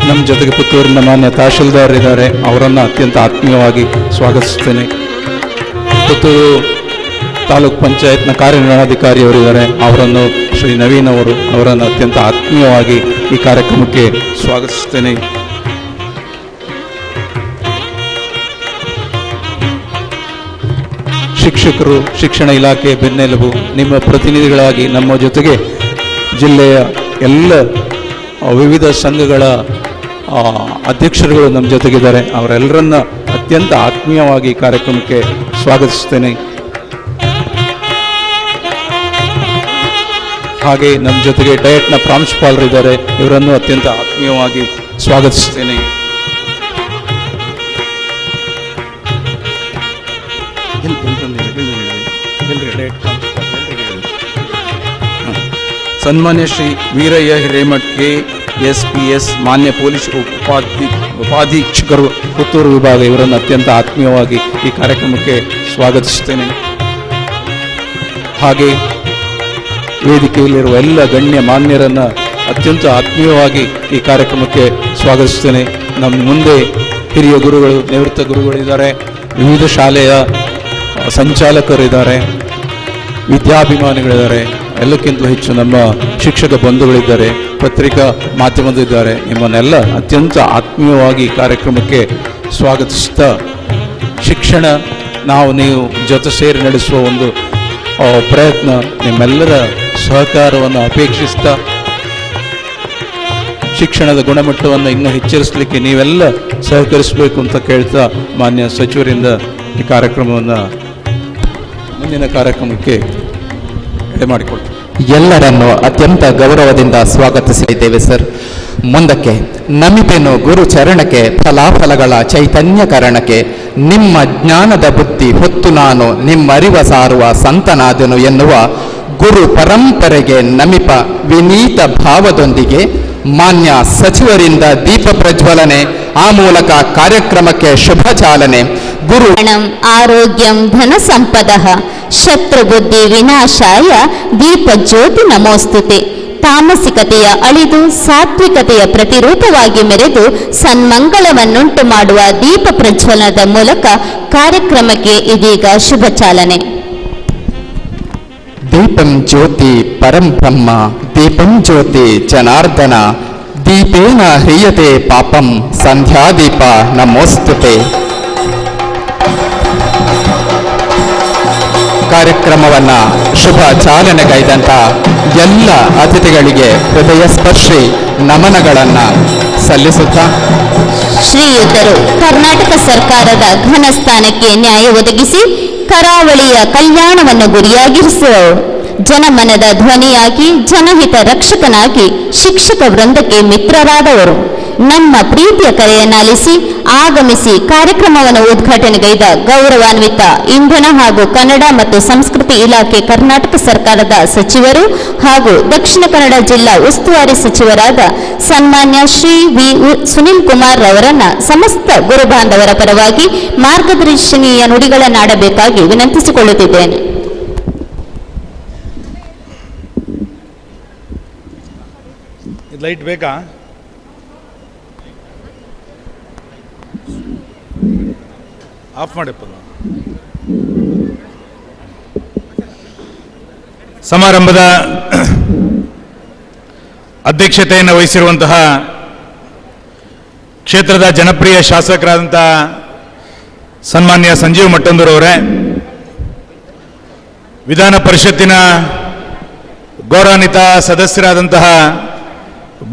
ನಮ್ಮ ಜೊತೆಗೆ ಪುತ್ತೂರಿನ ಮಾನ್ಯ ತಹಶೀಲ್ದಾರ್ ಇದ್ದಾರೆ. ಅವರನ್ನು ಅತ್ಯಂತ ಆತ್ಮೀಯವಾಗಿ ಸ್ವಾಗತಿಸುತ್ತೇನೆ. ಪುತ್ತೂರು ತಾಲೂಕ್ ಪಂಚಾಯತ್ನ ಕಾರ್ಯನಿರ್ವಹಣಾಧಿಕಾರಿಯವರಿದ್ದಾರೆ. ಅವರನ್ನು ಶ್ರೀ ನವೀನ್ ಅವರನ್ನು ಅತ್ಯಂತ ಆತ್ಮೀಯವಾಗಿ ಈ ಕಾರ್ಯಕ್ರಮಕ್ಕೆ ಸ್ವಾಗತಿಸುತ್ತೇನೆ. ಶಿಕ್ಷಕರು, ಶಿಕ್ಷಣ ಇಲಾಖೆ ಬೆನ್ನೆಲುಬು, ನಿಮ್ಮ ಪ್ರತಿನಿಧಿಗಳಾಗಿ ನಮ್ಮ ಜೊತೆಗೆ ಜಿಲ್ಲೆಯ ಎಲ್ಲ ವಿವಿಧ ಸಂಘಗಳ ಅಧ್ಯಕ್ಷರುಗಳು ನಮ್ಮ ಜೊತೆಗಿದ್ದಾರೆ. ಅವರೆಲ್ಲರನ್ನ ಅತ್ಯಂತ ಆತ್ಮೀಯವಾಗಿ ಕಾರ್ಯಕ್ರಮಕ್ಕೆ ಸ್ವಾಗತಿಸುತ್ತೇನೆ. ಹಾಗೆ ನಮ್ಮ ಜೊತೆಗೆ ಡಯಟ್ನ ಪ್ರಾಂಶುಪಾಲರಿದ್ದಾರೆ. ಇವರನ್ನು ಅತ್ಯಂತ ಆತ್ಮೀಯವಾಗಿ ಸ್ವಾಗತಿಸುತ್ತೇನೆ. ಸನ್ಮಾನ್ಯ ಶ್ರೀ ವೀರಯ್ಯ ಹಿರೇಮಠ್ KSPS ಮಾನ್ಯ ಪೊಲೀಸ್ ಉಪಾಧೀಕ್ಷಕರು, ಪುತ್ತೂರು ವಿಭಾಗ. ಇವರನ್ನು ಅತ್ಯಂತ ಆತ್ಮೀಯವಾಗಿ ಈ ಕಾರ್ಯಕ್ರಮಕ್ಕೆ ಸ್ವಾಗತಿಸುತ್ತೇನೆ. ಹಾಗೆ ವೇದಿಕೆಯಲ್ಲಿರುವ ಎಲ್ಲ ಗಣ್ಯ ಮಾನ್ಯರನ್ನು ಅತ್ಯಂತ ಆತ್ಮೀಯವಾಗಿ ಈ ಕಾರ್ಯಕ್ರಮಕ್ಕೆ ಸ್ವಾಗತಿಸುತ್ತೇನೆ. ನಮ್ಮ ಮುಂದೆ ಹಿರಿಯ ಗುರುಗಳು, ನಿವೃತ್ತ ಗುರುಗಳಿದ್ದಾರೆ, ವಿವಿಧ ಶಾಲೆಯ ಸಂಚಾಲಕರಿದ್ದಾರೆ, ವಿದ್ಯಾಭಿಮಾನಿಗಳಿದ್ದಾರೆ, ಎಲ್ಲಕ್ಕಿಂತ ಹೆಚ್ಚು ನಮ್ಮ ಶಿಕ್ಷಕ ಬಂಧುಗಳಿದ್ದಾರೆ, ಪತ್ರಿಕಾ ಮಾಧ್ಯಮದಿದ್ದಾರೆ. ನಿಮ್ಮನ್ನೆಲ್ಲ ಅತ್ಯಂತ ಆತ್ಮೀಯವಾಗಿ ಕಾರ್ಯಕ್ರಮಕ್ಕೆ ಸ್ವಾಗತಿಸುತ್ತಾ, ಶಿಕ್ಷಣ ನೀವು ಜೊತೆ ಸೇರಿ ನಡೆಸುವ ಒಂದು ಪ್ರಯತ್ನ, ನಿಮ್ಮೆಲ್ಲರ ಸಹಕಾರವನ್ನು ಅಪೇಕ್ಷಿಸ್ತಾ ಶಿಕ್ಷಣದ ಗುಣಮಟ್ಟವನ್ನು ಇನ್ನೂ ಹೆಚ್ಚಿಸಲಿಕ್ಕೆ ನೀವೆಲ್ಲ ಸಹಕರಿಸಬೇಕು ಅಂತ ಕೇಳ್ತಾ ಮಾನ್ಯ ಸಚಿವರಿಂದ ಈ ಕಾರ್ಯಕ್ರಮವನ್ನು ಮುಂದಿನ ಕಾರ್ಯಕ್ರಮಕ್ಕೆ ಎಡೆ ಮಾಡಿಕೊಡ್ತೀವಿ. ಎಲ್ಲರನ್ನು ಅತ್ಯಂತ ಗೌರವದಿಂದ ಸ್ವಾಗತಿಸಿದ್ದೇವೆ ಸರ್. ಮುಂದಕ್ಕೆ ನಮಿತೆನು ಗುರು ಚರಣಕ್ಕೆ ಫಲಾಫಲಗಳ ಚೈತನ್ಯ ಕಾರಣಕ್ಕೆ ನಿಮ್ಮ ಜ್ಞಾನದ ಬುದ್ಧಿ ಹೊತ್ತು ನಾನು ನಿಮ್ಮರಿವ ಸಾರುವ ಸಂತನಾದೆನು ಎನ್ನುವ ಗುರು ಪರಂಪರೆಗೆ ನಮಿಪ ವಿನೀತ ಭಾವದೊಂದಿಗೆ ಮಾನ್ಯ ಸಚಿವರಿಂದ ದೀಪ ಪ್ರಜ್ವಲನೆ, ಆ ಮೂಲಕ ಕಾರ್ಯಕ್ರಮಕ್ಕೆ ಶುಭ ಚಾಲನೆ. ಗುರು ಆರೋಗ್ಯಂ ಧನ ಸಂಪದಃ ಶತ್ರುಬುದ್ಧಿ ವಿನಾಶಾಯ ದೀಪ ಜ್ಯೋತಿ ನಮೋಸ್ತುತೆ. ತಾಮಸಿಕತೆಯ ಅಳಿದು ಸಾತ್ವಿಕತೆಯ ಪ್ರತಿರೂಪವಾಗಿ ಮೆರೆದು ಸನ್ಮಂಗಳವನ್ನುಂಟು ಮಾಡುವ ದೀಪ ಪ್ರಜ್ವಲನದ ಮೂಲಕ ಕಾರ್ಯಕ್ರಮಕ್ಕೆ ಇದೀಗ ಶುಭ ಚಾಲನೆ. ದೀಪಂ ಜ್ಯೋತಿ ಪರಂ ಬ್ರಹ್ಮ, ದೀಪಂ ಜ್ಯೋತಿ ಜನಾರ್ದನ, ದೀಪೇನ ಹ್ರಿಯತೆ ಪಾಪಂ, ಸಂಧ್ಯಾದೀಪ ನಮೋಸ್ತುತೆ. ಕಾರ್ಯಕ್ರಮವನ್ನು ಶುಭ ಚಾಲನೆಗೈದಂಥ ಎಲ್ಲ ಅತಿಥಿಗಳಿಗೆ ಹೃದಯ ಸ್ಪರ್ಶಿ ನಮನಗಳನ್ನು ಸಲ್ಲಿಸುತ್ತಾ, ಶ್ರೀಯುತರು ಕರ್ನಾಟಕ ಸರ್ಕಾರದ ಘನ ಸ್ಥಾನಕ್ಕೆ ನ್ಯಾಯ ಒದಗಿಸಿ ಕರಾವಳಿಯ ಕಲ್ಯಾಣವನ್ನು ಗುರಿಯಾಗಿರಿಸುವವರು, ಜನಮನದ ಧ್ವನಿಯಾಗಿ ಜನಹಿತ ರಕ್ಷಕನಾಗಿ ಶಿಕ್ಷಕ ವೃಂದಕ್ಕೆ ಮಿತ್ರರಾದವರು, ನಮ್ಮ ಪ್ರೀತಿಯ ಕರೆಯನ್ನಾಲಿಸಿ ಆಗಮಿಸಿ ಕಾರ್ಯಕ್ರಮವನ್ನು ಉದ್ಘಾಟನೆಗೈದ ಗೌರವಾನ್ವಿತ ಇಂಧನ ಹಾಗೂ ಕನ್ನಡ ಮತ್ತು ಸಂಸ್ಕೃತಿ ಇಲಾಖೆ ಕರ್ನಾಟಕ ಸರ್ಕಾರದ ಸಚಿವರು ಹಾಗೂ ದಕ್ಷಿಣ ಕನ್ನಡ ಜಿಲ್ಲಾ ಉಸ್ತುವಾರಿ ಸಚಿವರಾದ ಸನ್ಮಾನ್ಯ ಶ್ರೀ ವಿ ಸುನಿಲ್ ಕುಮಾರ್ ರವರನ್ನ ಸಮಸ್ತ ಗುರು ಬಾಂಧವರ ಪರವಾಗಿ ಮಾರ್ಗದರ್ಶನೀಯ ನುಡಿಗಳನ್ನಾಡಬೇಕಾಗಿ ವಿನಂತಿಸಿಕೊಳ್ಳುತ್ತಿದ್ದೇನೆ. ಲೈಟ್ ಬೇಕಾ? ಆಫ್ ಮಾಡಪ್ಪ. ಸಮಾರಂಭದ ಅಧ್ಯಕ್ಷತೆಯನ್ನು ವಹಿಸಿರುವಂತಹ ಕ್ಷೇತ್ರದ ಜನಪ್ರಿಯ ಶಾಸಕರಾದಂಥ ಸನ್ಮಾನ್ಯ ಸಂಜೀವ್ ಮಟ್ಟಂದೂರವರೇ, ವಿಧಾನ ಪರಿಷತ್ತಿನ ಗೌರವಾನ್ವಿತ ಸದಸ್ಯರಾದಂತಹ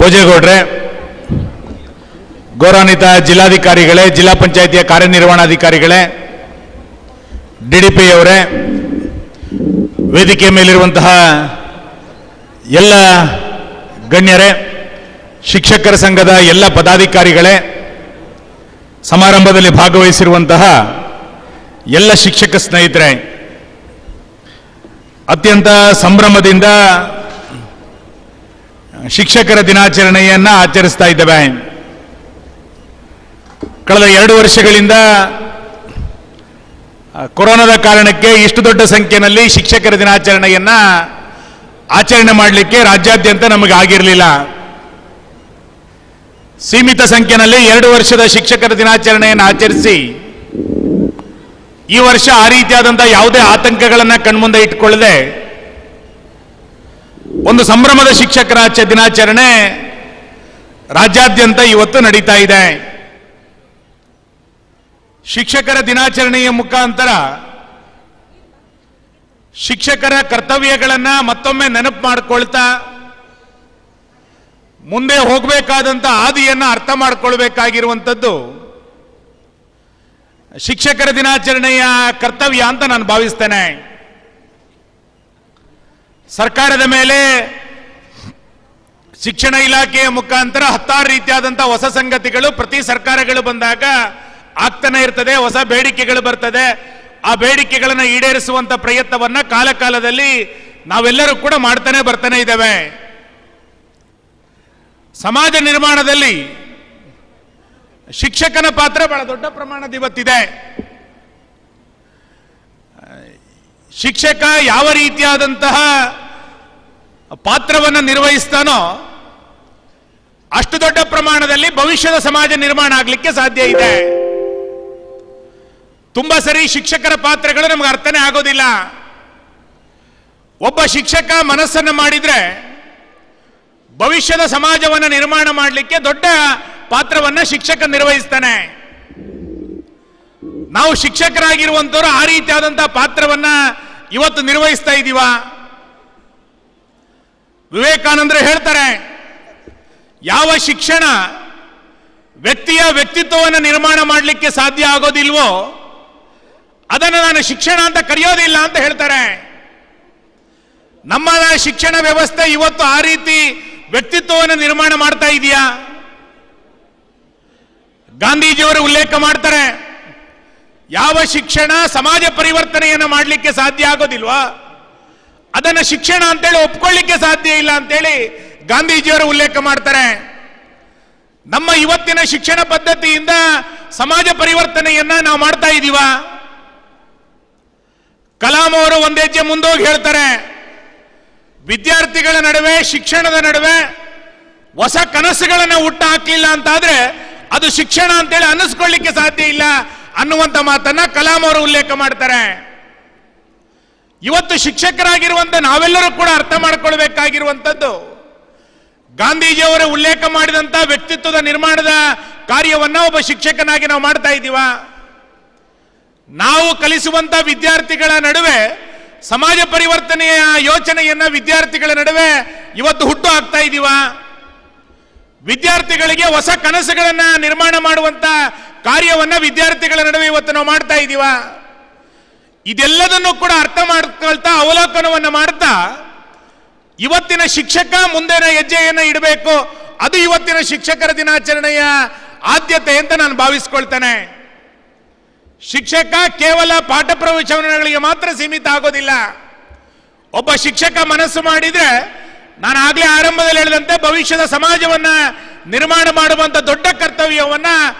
ಭೋಜೇಗೌಡ್ರೆ, ಗೌರವಾನ್ವಿತ ಜಿಲ್ಲಾಧಿಕಾರಿಗಳೇ, ಜಿಲ್ಲಾ ಪಂಚಾಯಿತಿಯ ಕಾರ್ಯನಿರ್ವಹಣಾಧಿಕಾರಿಗಳೇ, DDP ಅವರೇ, ವೇದಿಕೆ ಮೇಲಿರುವಂತಹ ಎಲ್ಲ ಗಣ್ಯರೇ, ಶಿಕ್ಷಕರ ಸಂಘದ ಎಲ್ಲ ಪದಾಧಿಕಾರಿಗಳೇ, ಸಮಾರಂಭದಲ್ಲಿ ಭಾಗವಹಿಸಿರುವಂತಹ ಎಲ್ಲ ಶಿಕ್ಷಕ ಸ್ನೇಹಿತರೆ, ಅತ್ಯಂತ ಸಂಭ್ರಮದಿಂದ ಶಿಕ್ಷಕರ ದಿನಾಚರಣೆಯನ್ನು ಆಚರಿಸ್ತಾ ಇದ್ದೇವೆ. ಕಳೆದ 2 ವರ್ಷಗಳಿಂದ ಕೊರೋನಾದ ಕಾರಣಕ್ಕೆ ಇಷ್ಟು ದೊಡ್ಡ ಸಂಖ್ಯೆಯಲ್ಲಿ ಶಿಕ್ಷಕರ ದಿನಾಚರಣೆಯನ್ನ ಆಚರಣೆ ಮಾಡಲಿಕ್ಕೆ ರಾಜ್ಯಾದ್ಯಂತ ನಮಗೆ ಆಗಿರಲಿಲ್ಲ. ಸೀಮಿತ ಸಂಖ್ಯೆಯಲ್ಲಿ 2 ವರ್ಷದ ಶಿಕ್ಷಕರ ದಿನಾಚರಣೆಯನ್ನು ಆಚರಿಸಿ ಈ ವರ್ಷ ಆ ರೀತಿಯಾದಂತಹ ಯಾವುದೇ ಆತಂಕಗಳನ್ನು ಕಣ್ಮುಂದೆ ಇಟ್ಟುಕೊಳ್ಳದೆ ಒಂದು ಸಂಭ್ರಮದ ಶಿಕ್ಷಕರ ದಿನಾಚರಣೆ ರಾಜ್ಯಾದ್ಯಂತ ಇವತ್ತು ನಡೀತಾ ಇದೆ. ಶಿಕ್ಷಕರ ದಿನಾಚರಣೆಯ ಮುಖಾಂತರ ಶಿಕ್ಷಕರ ಕರ್ತವ್ಯಗಳನ್ನು ಮತ್ತೊಮ್ಮೆ ನೆನಪು ಮಾಡಿಕೊಳ್ತಾ ಮುಂದೆ ಹೋಗಬೇಕಾದಂಥ ಹಾದಿಯನ್ನು ಅರ್ಥ ಮಾಡಿಕೊಳ್ಬೇಕಾಗಿರುವಂಥದ್ದು ಶಿಕ್ಷಕರ ದಿನಾಚರಣೆಯ ಕರ್ತವ್ಯ ಅಂತ ನಾನು ಭಾವಿಸ್ತೇನೆ. ಸರ್ಕಾರದ ಮೇಲೆ ಶಿಕ್ಷಣ ಇಲಾಖೆಯ ಮುಖಾಂತರ 16 ರೀತಿಯಾದಂಥ ಹೊಸ ಸಂಗತಿಗಳು ಪ್ರತಿ ಸರ್ಕಾರಗಳು ಬಂದಾಗ ಆಗ್ತಾನೆ ಇರ್ತದೆ, ಹೊಸ ಬೇಡಿಕೆಗಳು ಬರ್ತದೆ. ಆ ಬೇಡಿಕೆಗಳನ್ನು ಈಡೇರಿಸುವಂತ ಪ್ರಯತ್ನವನ್ನ ಕಾಲಕಾಲದಲ್ಲಿ ನಾವೆಲ್ಲರೂ ಕೂಡ ಮಾಡ್ತಾನೆ ಬರ್ತಾನೆ ಇದ್ದೇವೆ. ಸಮಾಜ ನಿರ್ಮಾಣದಲ್ಲಿ ಶಿಕ್ಷಕನ ಪಾತ್ರ ಬಹಳ ದೊಡ್ಡ ಪ್ರಮಾಣದ ಇವತ್ತಿದೆ. ಶಿಕ್ಷಕ ಯಾವ ರೀತಿಯಾದಂತಹ ಪಾತ್ರವನ್ನು ನಿರ್ವಹಿಸ್ತಾನೋ ಅಷ್ಟು ದೊಡ್ಡ ಪ್ರಮಾಣದಲ್ಲಿ ಭವಿಷ್ಯದ ಸಮಾಜ ನಿರ್ಮಾಣ ಆಗಲಿಕ್ಕೆ ಸಾಧ್ಯ ಇದೆ. ತುಂಬಾ ಸರಿ ಶಿಕ್ಷಕರ ಪಾತ್ರಗಳು ನಮಗೆ ಅರ್ಥನೇ ಆಗೋದಿಲ್ಲ. ಒಬ್ಬ ಶಿಕ್ಷಕ ಮನಸ್ಸನ್ನು ಮಾಡಿದ್ರೆ ಭವಿಷ್ಯದ ಸಮಾಜವನ್ನು ನಿರ್ಮಾಣ ಮಾಡಲಿಕ್ಕೆ ದೊಡ್ಡ ಪಾತ್ರವನ್ನ ಶಿಕ್ಷಕ ನಿರ್ವಹಿಸ್ತಾನೆ. ನಾವು ಶಿಕ್ಷಕರಾಗಿರುವಂತವರು ಆ ರೀತಿಯಾದಂತಹ ಪಾತ್ರವನ್ನ ಇವತ್ತು ನಿರ್ವಹಿಸ್ತಾ ಇದ್ದೀವ? ವಿವೇಕಾನಂದರು ಹೇಳ್ತಾರೆ, ಯಾವ ಶಿಕ್ಷಣ ವ್ಯಕ್ತಿಯ ವ್ಯಕ್ತಿತ್ವವನ್ನು ನಿರ್ಮಾಣ ಮಾಡಲಿಕ್ಕೆ ಸಾಧ್ಯ ಆಗೋದಿಲ್ವೋ ಅದನ್ನು ನಾನು ಶಿಕ್ಷಣ ಅಂತ ಕರೆಯೋದಿಲ್ಲ ಅಂತ ಹೇಳ್ತಾರೆ. ನಮ್ಮ ಶಿಕ್ಷಣ ವ್ಯವಸ್ಥೆ ಇವತ್ತು ಆ ರೀತಿ ವ್ಯಕ್ತಿತ್ವವನ್ನು ನಿರ್ಮಾಣ ಮಾಡ್ತಾ ಇದೆಯಾ? ಗಾಂಧೀಜಿಯವರು ಉಲ್ಲೇಖ ಮಾಡ್ತಾರೆ, ಯಾವ ಶಿಕ್ಷಣ ಸಮಾಜ ಪರಿವರ್ತನೆಯನ್ನು ಮಾಡಲಿಕ್ಕೆ ಸಾಧ್ಯ ಆಗೋದಿಲ್ವಾ ಅದನ್ನು ಶಿಕ್ಷಣ ಅಂತೇಳಿ ಒಪ್ಕೊಳ್ಳಿಕ್ಕೆ ಸಾಧ್ಯ ಇಲ್ಲ ಅಂತೇಳಿ ಗಾಂಧೀಜಿಯವರು ಉಲ್ಲೇಖ ಮಾಡ್ತಾರೆ. ನಮ್ಮ ಇವತ್ತಿನ ಶಿಕ್ಷಣ ಪದ್ಧತಿಯಿಂದ ಸಮಾಜ ಪರಿವರ್ತನೆಯನ್ನ ನಾವು ಮಾಡ್ತಾ ಇದ್ದೀವ? ಕಲಾಂ ಅವರು ಒಂದ್ ಹೆಜ್ಜೆ ಮುಂದೋಗಿ ಹೇಳ್ತಾರೆ, ವಿದ್ಯಾರ್ಥಿಗಳ ನಡುವೆ ಶಿಕ್ಷಣದ ನಡುವೆ ಹೊಸ ಕನಸುಗಳನ್ನು ಹುಟ್ಟು ಹಾಕಲಿಲ್ಲ ಅಂತಾದ್ರೆ ಅದು ಶಿಕ್ಷಣ ಅಂತೇಳಿ ಅನ್ನಿಸ್ಕೊಳ್ಳಿಕ್ಕೆ ಸಾಧ್ಯ ಇಲ್ಲ ಅನ್ನುವಂತ ಮಾತನ್ನ ಕಲಾಂ ಅವರು ಉಲ್ಲೇಖ ಮಾಡ್ತಾರೆ. ಇವತ್ತು ಶಿಕ್ಷಕರಾಗಿರುವಂತ ನಾವೆಲ್ಲರೂ ಕೂಡ ಅರ್ಥ ಮಾಡಿಕೊಳ್ಬೇಕಾಗಿರುವಂತದ್ದು, ಗಾಂಧೀಜಿಯವರ ಉಲ್ಲೇಖ ಮಾಡಿದಂತ ವ್ಯಕ್ತಿತ್ವದ ನಿರ್ಮಾಣದ ಕಾರ್ಯವನ್ನ ಒಬ್ಬ ಶಿಕ್ಷಕನಾಗಿ ನಾವು ಮಾಡ್ತಾ ಇದ್ದೀವ? ನಾವು ಕಲಿಸುವಂತ ವಿದ್ಯಾರ್ಥಿಗಳ ನಡುವೆ ಸಮಾಜ ಪರಿವರ್ತನೆಯ ಯೋಚನೆಯನ್ನ ವಿದ್ಯಾರ್ಥಿಗಳ ನಡುವೆ ಇವತ್ತು ಹುಟ್ಟು ಹಾಕ್ತಾ ಇದ್ದೀವ? ವಿದ್ಯಾರ್ಥಿಗಳಿಗೆ ಹೊಸ ಕನಸುಗಳನ್ನ ನಿರ್ಮಾಣ ಮಾಡುವಂತ ಕಾರ್ಯವನ್ನ ವಿದ್ಯಾರ್ಥಿಗಳ ನಡುವೆ ಇವತ್ತು ನಾವು ಮಾಡ್ತಾ ಇದ್ದೀವ? ಇದೆಲ್ಲದನ್ನು ಕೂಡ ಅರ್ಥ ಮಾಡ್ಕೊಳ್ತಾ ಅವಲೋಕನವನ್ನು ಮಾಡ್ತಾ ಇವತ್ತಿನ ಶಿಕ್ಷಕ ಮುಂದಿನ ಹೆಜ್ಜೆಯನ್ನು ಇಡಬೇಕು. ಅದು ಇವತ್ತಿನ ಶಿಕ್ಷಕರ ದಿನಾಚರಣೆಯ ಆದ್ಯತೆ ಅಂತ ನಾನು ಭಾವಿಸ್ಕೊಳ್ತೇನೆ. ಶಿಕ್ಷಕ ಕೇವಲ ಪಾಠ ಪ್ರವಚನಗಳಿಗೆ ಮಾತ್ರ ಸೀಮಿತ ಆಗೋದಿಲ್ಲ. ಒಬ್ಬ ಶಿಕ್ಷಕ ಮನಸ್ಸು ಮಾಡಿದ್ರೆ, ನಾನು ಆಗ್ಲೇ ಆರಂಭದಲ್ಲಿ ಹೇಳಿದಂತೆ, ಭವಿಷ್ಯದ ಸಮಾಜವನ್ನ ನಿರ್ಮಾಣ ಮಾಡುವಂತ ದೊಡ್ಡ ಕರ್ತವ್ಯವನ್ನ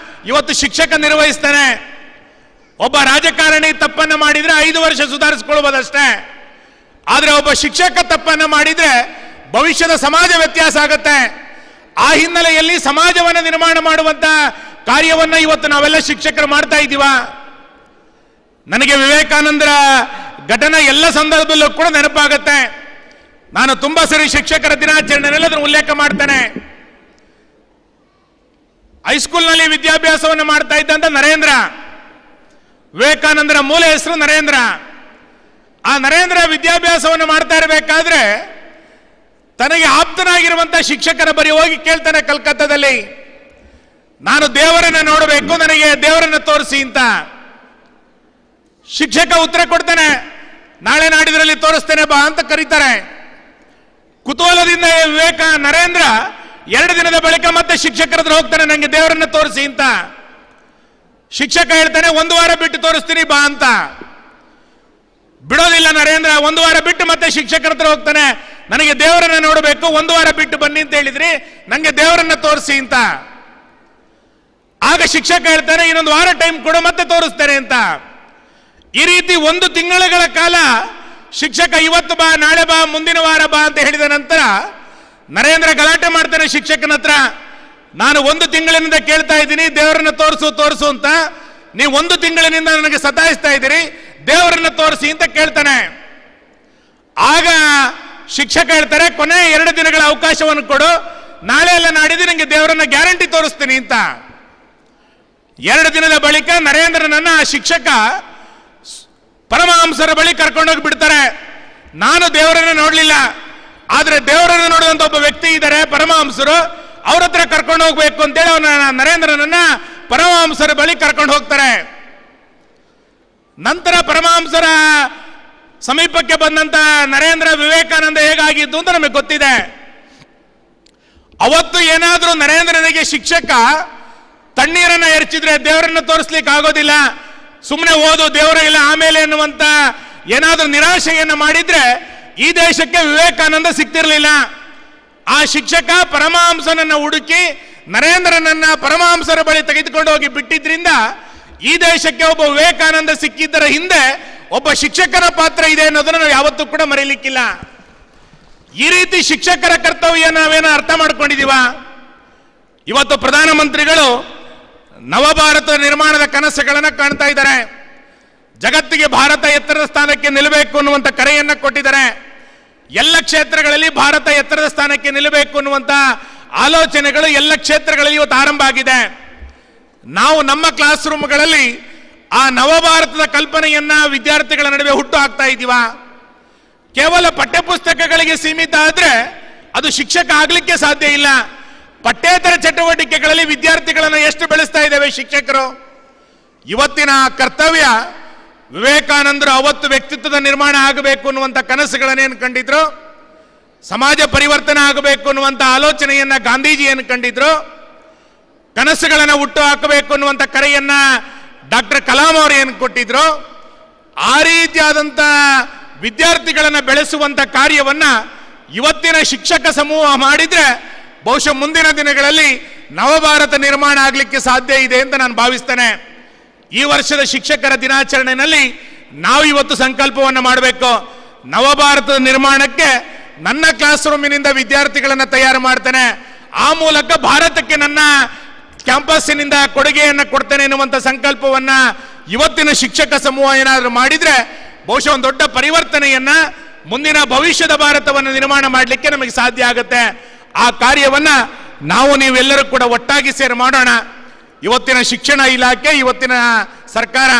ಇವತ್ತು ಶಿಕ್ಷಕ ನಿರ್ವಹಿಸ್ತಾನೆ. ಒಬ್ಬ ರಾಜಕಾರಣಿ ತಪ್ಪನ್ನ ಮಾಡಿದ್ರೆ 5 ವರ್ಷ ಸುಧಾರಿಸಿಕೊಳ್ಳಬಹುದಷ್ಟೇ. ಆದ್ರೆ ಒಬ್ಬ ಶಿಕ್ಷಕ ತಪ್ಪನ್ನ ಮಾಡಿದ್ರೆ ಭವಿಷ್ಯದ ಸಮಾಜ ವ್ಯತ್ಯಾಸ ಆಗುತ್ತೆ. ಆ ಹಿನ್ನೆಲೆಯಲ್ಲಿ ಸಮಾಜವನ್ನು ನಿರ್ಮಾಣ ಮಾಡುವಂತ ಕಾರ್ಯವನ್ನ ಇವತ್ತು ನಾವೆಲ್ಲ ಶಿಕ್ಷಕರು ಮಾಡ್ತಾ ಇದ್ದೀವ? ನನಗೆ ವಿವೇಕಾನಂದರ ಘಟನೆ ಎಲ್ಲ ಸಂದರ್ಭದಲ್ಲೂ ಕೂಡ ನೆನಪಾಗುತ್ತೆ. ನಾನು ತುಂಬಾ ಸರಿ ಶಿಕ್ಷಕರ ದಿನಾಚರಣೆಯಲ್ಲಿ ಅದನ್ನು ಉಲ್ಲೇಖ ಮಾಡ್ತೇನೆ. ಹೈಸ್ಕೂಲ್ನಲ್ಲಿ ವಿದ್ಯಾಭ್ಯಾಸವನ್ನು ಮಾಡ್ತಾ ಇದ್ದಂತ ನರೇಂದ್ರ, ವಿವೇಕಾನಂದರ ಮೂಲ ಹೆಸರು ನರೇಂದ್ರ. ಆ ನರೇಂದ್ರ ವಿದ್ಯಾಭ್ಯಾಸವನ್ನು ಮಾಡ್ತಾ ಇರಬೇಕಾದ್ರೆ ತನಗೆ ಆಪ್ತನಾಗಿರುವಂತಹ ಶಿಕ್ಷಕರ ಬಳಿ ಹೋಗಿ ಕೇಳ್ತಾನೆ ಕಲ್ಕತ್ತಾದಲ್ಲಿ, ನಾನು ದೇವರನ್ನ ನೋಡಬೇಕು, ನನಗೆ ದೇವರನ್ನ ತೋರಿಸಿ ಅಂತ. ಶಿಕ್ಷಕ ಉತ್ತರ ಕೊಡ್ತಾನೆ, ನಾಳೆ ನಾಡಿದ್ರಲ್ಲಿ ತೋರಿಸ್ತೇನೆ ಬಾ ಅಂತ ಕರೀತಾರೆ. ಕುತೂಹಲದಿಂದ ನರೇಂದ್ರ 2 ದಿನದ ಬಳಿಕ ಮತ್ತೆ ಶಿಕ್ಷಕರ ಹತ್ರ ಹೋಗ್ತಾನೆ, ನನಗೆ ದೇವರನ್ನ ತೋರಿಸಿ ಅಂತ. ಶಿಕ್ಷಕ ಹೇಳ್ತಾನೆ, 1 ವಾರ ಬಿಟ್ಟು ತೋರಿಸ್ತೀನಿ ಬಾ ಅಂತ. ಬಿಡೋದಿಲ್ಲ ನರೇಂದ್ರ. 1 ವಾರ ಬಿಟ್ಟು ಮತ್ತೆ ಶಿಕ್ಷಕರ ಹತ್ರ ಹೋಗ್ತಾನೆ, ನನಗೆ ದೇವರನ್ನ ನೋಡಬೇಕು, 1 ವಾರ ಬಿಟ್ಟು ಬನ್ನಿ ಅಂತ ಹೇಳಿದ್ರಿ, ನನಗೆ ದೇವರನ್ನ ತೋರಿಸಿ ಅಂತ. ಆಗ ಶಿಕ್ಷಕ ಹೇಳ್ತಾನೆ, ಇನ್ನೊಂದು ವಾರ ಟೈಮ್ ಕೊಡು, ಮತ್ತೆ ತೋರಿಸ್ತೇನೆ ಅಂತ. ಈ ರೀತಿ 1 ತಿಂಗಳ ಕಾಲ ಶಿಕ್ಷಕ ಇವತ್ತು ಬಾ, ನಾಳೆ ಬಾ, ಮುಂದಿನ ವಾರ ಬಾ ಅಂತ ಹೇಳಿದ ನಂತರ ನರೇಂದ್ರ ಗಲಾಟೆ ಮಾಡ್ತಾನೆ ಶಿಕ್ಷಕನ ಹತ್ರ. ನಾನು 1 ತಿಂಗಳಿನಿಂದ ಕೇಳ್ತಾ ಇದ್ದೀನಿ ದೇವರನ್ನ ತೋರಿಸು ಅಂತ, ನೀವು 1 ತಿಂಗಳಿನಿಂದ ನನಗೆ ಸತಾಯಿಸ್ತಾ ಇದ್ದೀರಿ, ದೇವರನ್ನ ತೋರಿಸಿ ಅಂತ ಕೇಳ್ತಾನೆ. ಆಗ ಶಿಕ್ಷಕ ಹೇಳ್ತಾರೆ, ಕೊನೆ 2 ದಿನಗಳ ಅವಕಾಶವನ್ನು ಕೊಡು, ನಾಳೆ ಎಲ್ಲ ನಾಡಿದ್ದು ನನಗೆ ದೇವರನ್ನ ಗ್ಯಾರಂಟಿ ತೋರಿಸ್ತೀನಿ ಅಂತ. 2 ದಿನದ ಬಳಿಕ ನರೇಂದ್ರನನ್ನ ಆ ಶಿಕ್ಷಕ ಪರಮಹಂಸರ ಬಳಿ ಕರ್ಕೊಂಡೋಗಿ ಬಿಡ್ತಾರೆ. ನಾನು ದೇವರನ್ನ ನೋಡ್ಲಿಲ್ಲ, ಆದ್ರೆ ದೇವರನ್ನ ನೋಡಿದಂತ ಒಬ್ಬ ವ್ಯಕ್ತಿ ಇದ್ದಾರೆ ಪರಮಹಂಸರು, ಅವ್ರ ಹತ್ರ ಕರ್ಕೊಂಡು ಹೋಗ್ಬೇಕು ಅಂತೇಳಿ ಅವನ ನರೇಂದ್ರನನ್ನ ಪರಮಹಂಸರ ಬಳಿ ಕರ್ಕೊಂಡು ಹೋಗ್ತಾರೆ. ನಂತರ ಪರಮಹಂಸರ ಸಮೀಪಕ್ಕೆ ಬಂದಂತ ನರೇಂದ್ರ ವಿವೇಕಾನಂದ ಹೇಗಾಗಿದ್ದು ಅಂತ ನಮಗೆ ಗೊತ್ತಿದೆ. ಅವತ್ತು ಏನಾದ್ರೂ ನರೇಂದ್ರನಿಗೆ ಶಿಕ್ಷಕ ತಣ್ಣೀರನ್ನ ಎರಚಿದ್ರೆ ದೇವರನ್ನ ತೋರಿಸ್ಲಿಕ್ಕೆ ಆಗೋದಿಲ್ಲ, ಸುಮ್ಮನೆ ಓದು ದೇವರ ಇಲ್ಲ ಆಮೇಲೆ ಎನ್ನುವಂತ ಏನಾದ್ರೂ ನಿರಾಶೆಯನ್ನು ಮಾಡಿದ್ರೆ ಈ ದೇಶಕ್ಕೆ ವಿವೇಕಾನಂದ ಸಿಗ್ತಿರ್ಲಿಲ್ಲ. ಆ ಶಿಕ್ಷಕ ಪರಮಹಂಸನನ್ನ ಹುಡುಕಿ ನರೇಂದ್ರನನ್ನ ಪರಮಹಂಸರ ಬಳಿ ತೆಗೆದುಕೊಂಡು ಹೋಗಿ ಬಿಟ್ಟಿದ್ರಿಂದ ಈ ದೇಶಕ್ಕೆ ಒಬ್ಬ ವಿವೇಕಾನಂದ ಸಿಕ್ಕಿದ್ದರ ಹಿಂದೆ ಒಬ್ಬ ಶಿಕ್ಷಕನ ಪಾತ್ರ ಇದೆ ಅನ್ನೋದನ್ನು ನಾವು ಯಾವತ್ತೂ ಕೂಡ ಮರೆಯಲಿಕ್ಕಿಲ್ಲ. ಈ ರೀತಿ ಶಿಕ್ಷಕರ ಕರ್ತವ್ಯ ನಾವೇನೋ ಅರ್ಥ ಮಾಡ್ಕೊಂಡಿದೀವ? ಇವತ್ತು ಪ್ರಧಾನಮಂತ್ರಿಗಳು ನವಭಾರತ ನಿರ್ಮಾಣದ ಕನಸುಗಳನ್ನು ಕಾಣ್ತಾ ಇದ್ದಾರೆ. ಜಗತ್ತಿಗೆ ಭಾರತ ಎತ್ತರದ ಸ್ಥಾನಕ್ಕೆ ನಿಲ್ಲಬೇಕು ಅನ್ನುವಂಥ ಕರೆಯನ್ನ ಕೊಟ್ಟಿದ್ದಾರೆ. ಎಲ್ಲ ಕ್ಷೇತ್ರಗಳಲ್ಲಿ ಭಾರತ ಎತ್ತರದ ಸ್ಥಾನಕ್ಕೆ ನಿಲ್ಲಬೇಕು ಅನ್ನುವಂಥ ಆಲೋಚನೆಗಳು ಎಲ್ಲ ಕ್ಷೇತ್ರಗಳಲ್ಲಿ ಇವತ್ತು ಆರಂಭ ಆಗಿದೆ. ನಾವು ನಮ್ಮ ಕ್ಲಾಸ್ ರೂಮ್ಗಳಲ್ಲಿ ಆ ನವಭಾರತದ ಕಲ್ಪನೆಯನ್ನ ವಿದ್ಯಾರ್ಥಿಗಳ ನಡುವೆ ಹುಟ್ಟು ಹಾಕ್ತಾ ಇದ್ದೀವಾ? ಕೇವಲ ಪಠ್ಯಪುಸ್ತಕಗಳಿಗೆ ಸೀಮಿತ ಆದ್ರೆ ಅದು ಶಿಕ್ಷಕ ಆಗ್ಲಿಕ್ಕೆ ಸಾಧ್ಯ ಇಲ್ಲ. ಪಠ್ಯೇತರ ಚಟುವಟಿಕೆಗಳಲ್ಲಿ ವಿದ್ಯಾರ್ಥಿಗಳನ್ನು ಎಷ್ಟು ಬೆಳೆಸ್ತಾ ಇದ್ದೇವೆ ಶಿಕ್ಷಕರು? ಇವತ್ತಿನ ಕರ್ತವ್ಯ, ವಿವೇಕಾನಂದರು ಅವತ್ತು ವ್ಯಕ್ತಿತ್ವದ ನಿರ್ಮಾಣ ಆಗಬೇಕು ಅನ್ನುವಂಥ ಕನಸುಗಳನ್ನೇನು ಕಂಡಿದ್ರು, ಸಮಾಜ ಪರಿವರ್ತನೆ ಆಗಬೇಕು ಅನ್ನುವಂಥ ಆಲೋಚನೆಯನ್ನ ಗಾಂಧೀಜಿಯನ್ನು ಕಂಡಿದ್ರು, ಕನಸುಗಳನ್ನು ಹುಟ್ಟು ಹಾಕಬೇಕು ಅನ್ನುವಂಥ ಕರೆಯನ್ನ ಡಾಕ್ಟರ್ ಕಲಾಂ ಅವರು ಏನು ಕೊಟ್ಟಿದ್ರು, ಆ ರೀತಿಯಾದಂಥ ವಿದ್ಯಾರ್ಥಿಗಳನ್ನು ಬೆಳೆಸುವಂಥ ಕಾರ್ಯವನ್ನ ಇವತ್ತಿನ ಶಿಕ್ಷಕ ಸಮೂಹ ಮಾಡಿದ್ರೆ ಬಹುಶಃ ಮುಂದಿನ ದಿನಗಳಲ್ಲಿ ನವಭಾರತ ನಿರ್ಮಾಣ ಆಗಲಿಕ್ಕೆ ಸಾಧ್ಯ ಇದೆ ಅಂತ ನಾನು ಭಾವಿಸ್ತೇನೆ. ಈ ವರ್ಷದ ಶಿಕ್ಷಕರ ದಿನಾಚರಣೆಯಲ್ಲಿ ನಾವು ಇವತ್ತು ಸಂಕಲ್ಪವನ್ನು ಮಾಡಬೇಕು. ನವಭಾರತದ ನಿರ್ಮಾಣಕ್ಕೆ ನನ್ನ ಕ್ಲಾಸ್ ರೂಮಿನಿಂದ ವಿದ್ಯಾರ್ಥಿಗಳನ್ನು ತಯಾರು ಮಾಡ್ತೇನೆ, ಆ ಮೂಲಕ ಭಾರತಕ್ಕೆ ನನ್ನ ಕ್ಯಾಂಪಸ್ಸಿನಿಂದ ಕೊಡುಗೆಯನ್ನು ಕೊಡ್ತೇನೆ ಎನ್ನುವಂಥ ಸಂಕಲ್ಪವನ್ನ ಇವತ್ತಿನ ಶಿಕ್ಷಕ ಸಮೂಹ ಏನಾದರೂ ಮಾಡಿದ್ರೆ ಬಹುಶಃ ಒಂದು ದೊಡ್ಡ ಪರಿವರ್ತನೆಯನ್ನ, ಮುಂದಿನ ಭವಿಷ್ಯದ ಭಾರತವನ್ನು ನಿರ್ಮಾಣ ಮಾಡಲಿಕ್ಕೆ ನಮಗೆ ಸಾಧ್ಯ ಆಗುತ್ತೆ. ಆ ಕಾರ್ಯವನ್ನ ನಾವು ನೀವೆಲ್ಲರೂ ಕೂಡ ಒಟ್ಟಾಗಿ ಸೇರಿ ಮಾಡೋಣ. ಇವತ್ತಿನ ಶಿಕ್ಷಣ ಇಲಾಖೆ, ಇವತ್ತಿನ ಸರ್ಕಾರ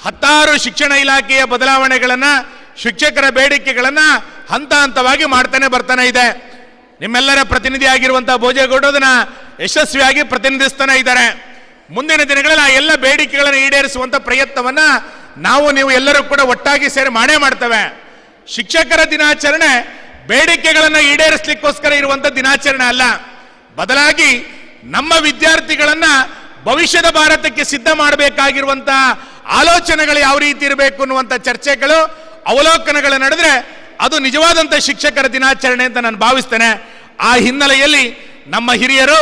ಹತ್ತಾರು ಶಿಕ್ಷಣ ಇಲಾಖೆಯ ಬದಲಾವಣೆಗಳನ್ನ, ಶಿಕ್ಷಕರ ಬೇಡಿಕೆಗಳನ್ನ ಹಂತ ಹಂತವಾಗಿ ಮಾಡ್ತಾನೆ ಬರ್ತಾನೆ ಇದೆ. ನಿಮ್ಮೆಲ್ಲರ ಪ್ರತಿನಿಧಿ ಆಗಿರುವಂತಹ ಭೋಜೇಗೌಡ ಅದನ್ನ ಯಶಸ್ವಿಯಾಗಿ ಪ್ರತಿನಿಧಿಸ್ತಾನೆ ಇದ್ದಾರೆ. ಮುಂದಿನ ದಿನಗಳಲ್ಲಿ ಆ ಎಲ್ಲ ಬೇಡಿಕೆಗಳನ್ನು ಈಡೇರಿಸುವಂತ ಪ್ರಯತ್ನವನ್ನ ನಾವು ನೀವು ಎಲ್ಲರೂ ಕೂಡ ಒಟ್ಟಾಗಿ ಸೇರಿ ಮಾಡೇ ಮಾಡ್ತೇವೆ. ಶಿಕ್ಷಕರ ದಿನಾಚರಣೆ ಬೇಡಿಕೆಗಳನ್ನು ಈಡೇರಿಸಲಿಕ್ಕೋಸ್ಕರ ಇರುವಂತ ದಿನಾಚರಣೆ ಅಲ್ಲ, ಬದಲಾಗಿ ನಮ್ಮ ವಿದ್ಯಾರ್ಥಿಗಳನ್ನ ಭವಿಷ್ಯದ ಭಾರತಕ್ಕೆ ಸಿದ್ಧ ಮಾಡಬೇಕಾಗಿರುವಂತ ಆಲೋಚನೆಗಳು ಯಾವ ರೀತಿ ಇರಬೇಕು ಅನ್ನುವಂಥ ಚರ್ಚೆಗಳು, ಅವಲೋಕನಗಳು ನಡೆದ್ರೆ ಅದು ನಿಜವಾದಂಥ ಶಿಕ್ಷಕರ ದಿನಾಚರಣೆ ಅಂತ ನಾನು ಭಾವಿಸ್ತೇನೆ. ಆ ಹಿನ್ನೆಲೆಯಲ್ಲಿ ನಮ್ಮ ಹಿರಿಯರು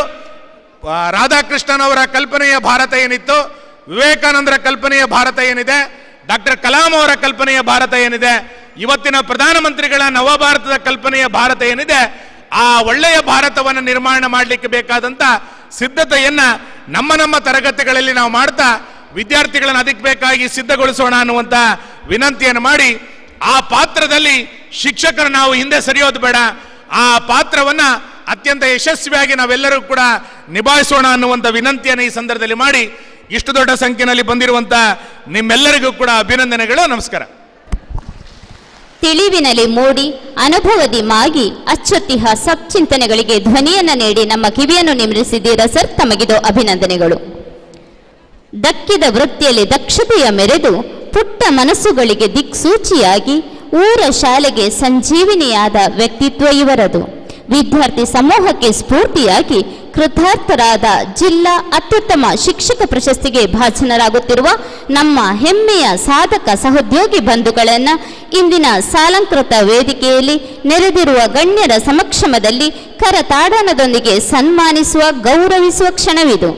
ರಾಧಾಕೃಷ್ಣನ್ ಅವರ ಕಲ್ಪನೆಯ ಭಾರತ ಏನಿತ್ತು, ವಿವೇಕಾನಂದರ ಕಲ್ಪನೆಯ ಭಾರತ ಏನಿದೆ, ಡಾಕ್ಟರ್ ಕಲಾಂ ಅವರ ಕಲ್ಪನೆಯ ಭಾರತ ಏನಿದೆ, ಇವತ್ತಿನ ಪ್ರಧಾನಮಂತ್ರಿಗಳ ನವಭಾರತದ ಕಲ್ಪನೆಯ ಭಾರತ ಏನಿದೆ, ಆ ಒಳ್ಳೆಯ ಭಾರತವನ್ನು ನಿರ್ಮಾಣ ಮಾಡಲಿಕ್ಕೆ ಬೇಕಾದಂತ ಸಿದ್ಧತೆಯನ್ನ ನಮ್ಮ ತರಗತಿಗಳಲ್ಲಿ ನಾವು ಮಾಡ್ತಾ ವಿದ್ಯಾರ್ಥಿಗಳನ್ನು ಅದಕ್ಕೆ ಬೇಕಾಗಿ ಸಿದ್ಧಗೊಳಿಸೋಣ ಅನ್ನುವಂತ ವಿನಂತಿಯನ್ನು ಮಾಡಿ, ಆ ಪಾತ್ರದಲ್ಲಿ ಶಿಕ್ಷಕರು ನಾವು ಹಿಂದೆ ಸರಿಯೋದು ಬೇಡ, ಆ ಪಾತ್ರವನ್ನ ಅತ್ಯಂತ ಯಶಸ್ವಿಯಾಗಿ ನಾವೆಲ್ಲರೂ ಕೂಡ ನಿಭಾಯಿಸೋಣ ಅನ್ನುವಂಥ ವಿನಂತಿಯನ್ನು ಈ ಸಂದರ್ಭದಲ್ಲಿ ಮಾಡಿ, ಇಷ್ಟು ದೊಡ್ಡ ಸಂಖ್ಯೆಯಲ್ಲಿ ಬಂದಿರುವಂತ ನಿಮ್ಮೆಲ್ಲರಿಗೂ ಕೂಡ ಅಭಿನಂದನೆಗಳು. ನಮಸ್ಕಾರ. ತಿಳಿವಿನಲ್ಲಿ ಮೂಡಿ ಅನುಭವದಿ ಮಾಗಿ ಅಚ್ಚೊತ್ತಿಹ ಸಚ್ಚಿಂತನೆಗಳಿಗೆ ಧ್ವನಿಯನ್ನ ನೀಡಿ ನಮ್ಮ ಕಿವಿಯನ್ನು ನಿಮರಿಸಿದ್ದೀರಾ ಸರ್, ತಮಗಿದು ಅಭಿನಂದನೆಗಳು. ದಕ್ಕಿದ ವೃತ್ತಿಯಲ್ಲಿ ದಕ್ಷತೆಯ ಮೆರೆದು ಪುಟ್ಟ ಮನಸ್ಸುಗಳಿಗೆ ದಿಕ್ಸೂಚಿಯಾಗಿ ಊರ ಶಾಲೆಗೆ ಸಂಜೀವಿನಿಯಾದ ವ್ಯಕ್ತಿತ್ವ ಇವರದು. ವಿದ್ಯಾರ್ಥಿ ಸಮೂಹಕ್ಕೆ ಸ್ಫೂರ್ತಿಯಾಗಿ ಕೃತಾರ್ಥರಾದ ಜಿಲ್ಲಾ ಅತ್ಯುತ್ತಮ ಶಿಕ್ಷಕ ಪ್ರಶಸ್ತಿಗೆ ಭಾಜನರಾಗುತ್ತಿರುವ ನಮ್ಮ ಹೆಮ್ಮೆಯ ಸಾಧಕ ಸಹೋದ್ಯೋಗಿ ಬಂಧುಗಳನ್ನು ಇಂದಿನ ಸಾಲಂಕೃತ ವೇದಿಕೆಯಲ್ಲಿ ನೆರೆದಿರುವ ಗಣ್ಯರ ಸಮಕ್ಷಮದಲ್ಲಿ ಕರತಾಡನದೊಂದಿಗೆ ಸನ್ಮಾನಿಸುವ, ಗೌರವಿಸುವ ಕ್ಷಣವಿದು.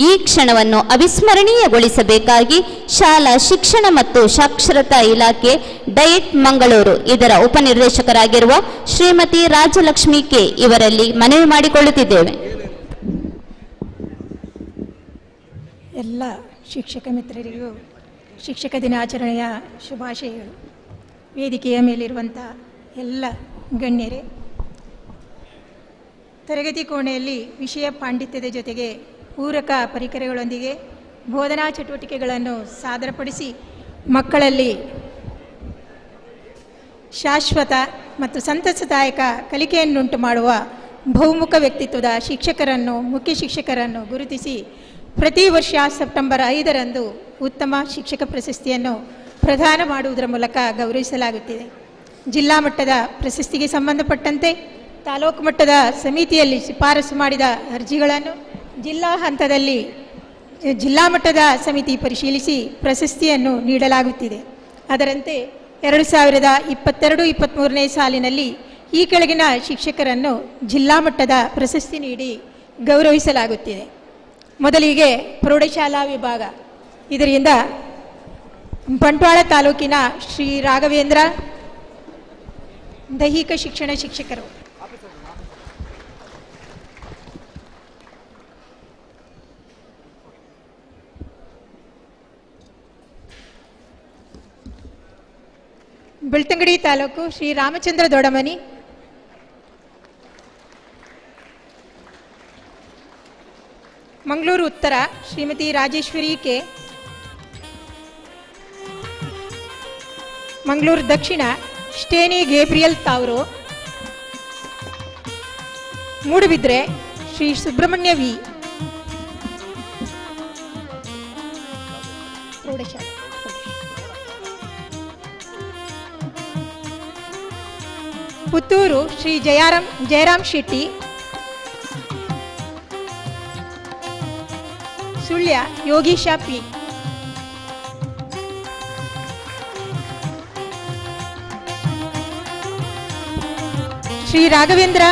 ಈ ಕ್ಷಣವನ್ನು ಅವಿಸ್ಮರಣೀಯಗೊಳಿಸಬೇಕಾಗಿ ಶಾಲಾ ಶಿಕ್ಷಣ ಮತ್ತು ಸಾಕ್ಷರತಾ ಇಲಾಖೆ ಡಯಟ್ ಮಂಗಳೂರು ಇದರ ಉಪನಿರ್ದೇಶಕರಾಗಿರುವ ಶ್ರೀಮತಿ ರಾಜಲಕ್ಷ್ಮಿ ಕೆ ಇವರಲ್ಲಿ ಮನವಿ ಮಾಡಿಕೊಳ್ಳುತ್ತಿದ್ದೇವೆ. ಎಲ್ಲ ಶಿಕ್ಷಕ ಮಿತ್ರರಿಗೂ ಶಿಕ್ಷಕ ದಿನಾಚರಣೆಯ ಶುಭಾಶಯಗಳು. ವೇದಿಕೆಯ ಮೇಲಿರುವಂಥ ಎಲ್ಲ ಗಣ್ಯರೇ, ತರಗತಿ ಕೋಣೆಯಲ್ಲಿ ವಿಷಯ ಪಾಂಡಿತ್ಯದ ಜೊತೆಗೆ ಪೂರಕ ಪರಿಕರಗಳೊಂದಿಗೆ ಬೋಧನಾ ಚಟುವಟಿಕೆಗಳನ್ನು ಸಾದರಪಡಿಸಿ ಮಕ್ಕಳಲ್ಲಿ ಶಾಶ್ವತ ಮತ್ತು ಸಂತಸದಾಯಕ ಕಲಿಕೆಯನ್ನುಂಟು ಮಾಡುವ ಬಹುಮುಖ ವ್ಯಕ್ತಿತ್ವದ ಶಿಕ್ಷಕರನ್ನು, ಮುಖ್ಯ ಶಿಕ್ಷಕರನ್ನು ಗುರುತಿಸಿ ಪ್ರತಿ ವರ್ಷ ಸೆಪ್ಟೆಂಬರ್ 5ರಂದು ಉತ್ತಮ ಶಿಕ್ಷಕ ಪ್ರಶಸ್ತಿಯನ್ನು ಪ್ರದಾನ ಮಾಡುವುದರ ಮೂಲಕ ಗೌರವಿಸಲಾಗುತ್ತಿದೆ. ಜಿಲ್ಲಾ ಮಟ್ಟದ ಪ್ರಶಸ್ತಿಗೆ ಸಂಬಂಧಪಟ್ಟಂತೆ ತಾಲೂಕು ಮಟ್ಟದ ಸಮಿತಿಯಲ್ಲಿ ಶಿಫಾರಸು ಮಾಡಿದ ಅರ್ಜಿಗಳನ್ನು ಜಿಲ್ಲಾ ಹಂತದಲ್ಲಿ ಜಿಲ್ಲಾ ಮಟ್ಟದ ಸಮಿತಿ ಪರಿಶೀಲಿಸಿ ಪ್ರಶಸ್ತಿಯನ್ನು ನೀಡಲಾಗುತ್ತಿದೆ. ಅದರಂತೆ 2022-23ನೇ ಸಾಲಿನಲ್ಲಿ ಈ ಕೆಳಗಿನ ಶಿಕ್ಷಕರನ್ನು ಜಿಲ್ಲಾ ಮಟ್ಟದ ಪ್ರಶಸ್ತಿ ನೀಡಿ ಗೌರವಿಸಲಾಗುತ್ತಿದೆ. ಮೊದಲಿಗೆ ಪ್ರೌಢಶಾಲಾ ವಿಭಾಗ, ಇದರಿಂದ ಬಂಟ್ವಾಳ ತಾಲೂಕಿನ ಶ್ರೀ ರಾಘವೇಂದ್ರ ದೈಹಿಕ ಶಿಕ್ಷಣ ಶಿಕ್ಷಕರು. ಬೆಳ್ತಂಗಡಿ ತಾಲೂಕು ಶ್ರೀ ರಾಮಚಂದ್ರ ದೊಡಮನಿ. ಮಂಗಳೂರು ಉತ್ತರ ಶ್ರೀಮತಿ ರಾಜೇಶ್ವರಿ ಕೆ. ಮಂಗಳೂರು ದಕ್ಷಿಣ ಸ್ಟೇನಿ ಗೇಬ್ರಿಯಲ್ ತಾವ್ರು. ಮೂಡುಬಿದ್ರೆ ಶ್ರೀ ಸುಬ್ರಹ್ಮಣ್ಯ ವಿ. ಪ್ರೌಢಶಾಲೆ. ಪುತ್ತೂರು ಶ್ರೀ ಜಯರಾಮ್ ಶೆಟ್ಟಿ. ಸುಳ್ಯ ಯೋಗೀಶ ಪಿ. ಶ್ರೀ ರಾಘವೇಂದ್ರ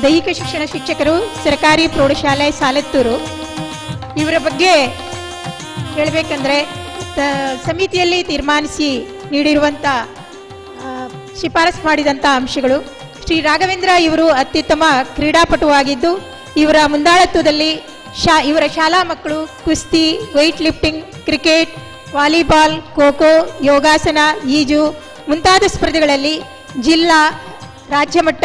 ದೈಹಿಕ ಶಿಕ್ಷಣ ಶಿಕ್ಷಕರು, ಸರ್ಕಾರಿ ಪ್ರೌಢಶಾಲೆ ಸಾಲತ್ತೂರು. ಇವರ ಬಗ್ಗೆ ಹೇಳಬೇಕಂದ್ರೆ ಸಮಿತಿಯಲ್ಲಿ ತೀರ್ಮಾನಿಸಿ ನೀಡಿರುವಂಥ ಶಿಫಾರಸು ಮಾಡಿದಂಥ ಅಂಶಗಳು. ಶ್ರೀ ರಾಘವೇಂದ್ರ ಇವರು ಅತ್ಯುತ್ತಮ ಕ್ರೀಡಾಪಟುವಾಗಿದ್ದು, ಇವರ ಮುಂದಾಳತ್ವದಲ್ಲಿ ಇವರ ಶಾಲಾ ಮಕ್ಕಳು ಕುಸ್ತಿ, weight lifting, cricket, volleyball, kho kho, ಯೋಗಾಸನ, ಈಜು ಮುಂತಾದ ಸ್ಪರ್ಧೆಗಳಲ್ಲಿ ಜಿಲ್ಲಾ, ರಾಜ್ಯ ಮಟ್ಟ,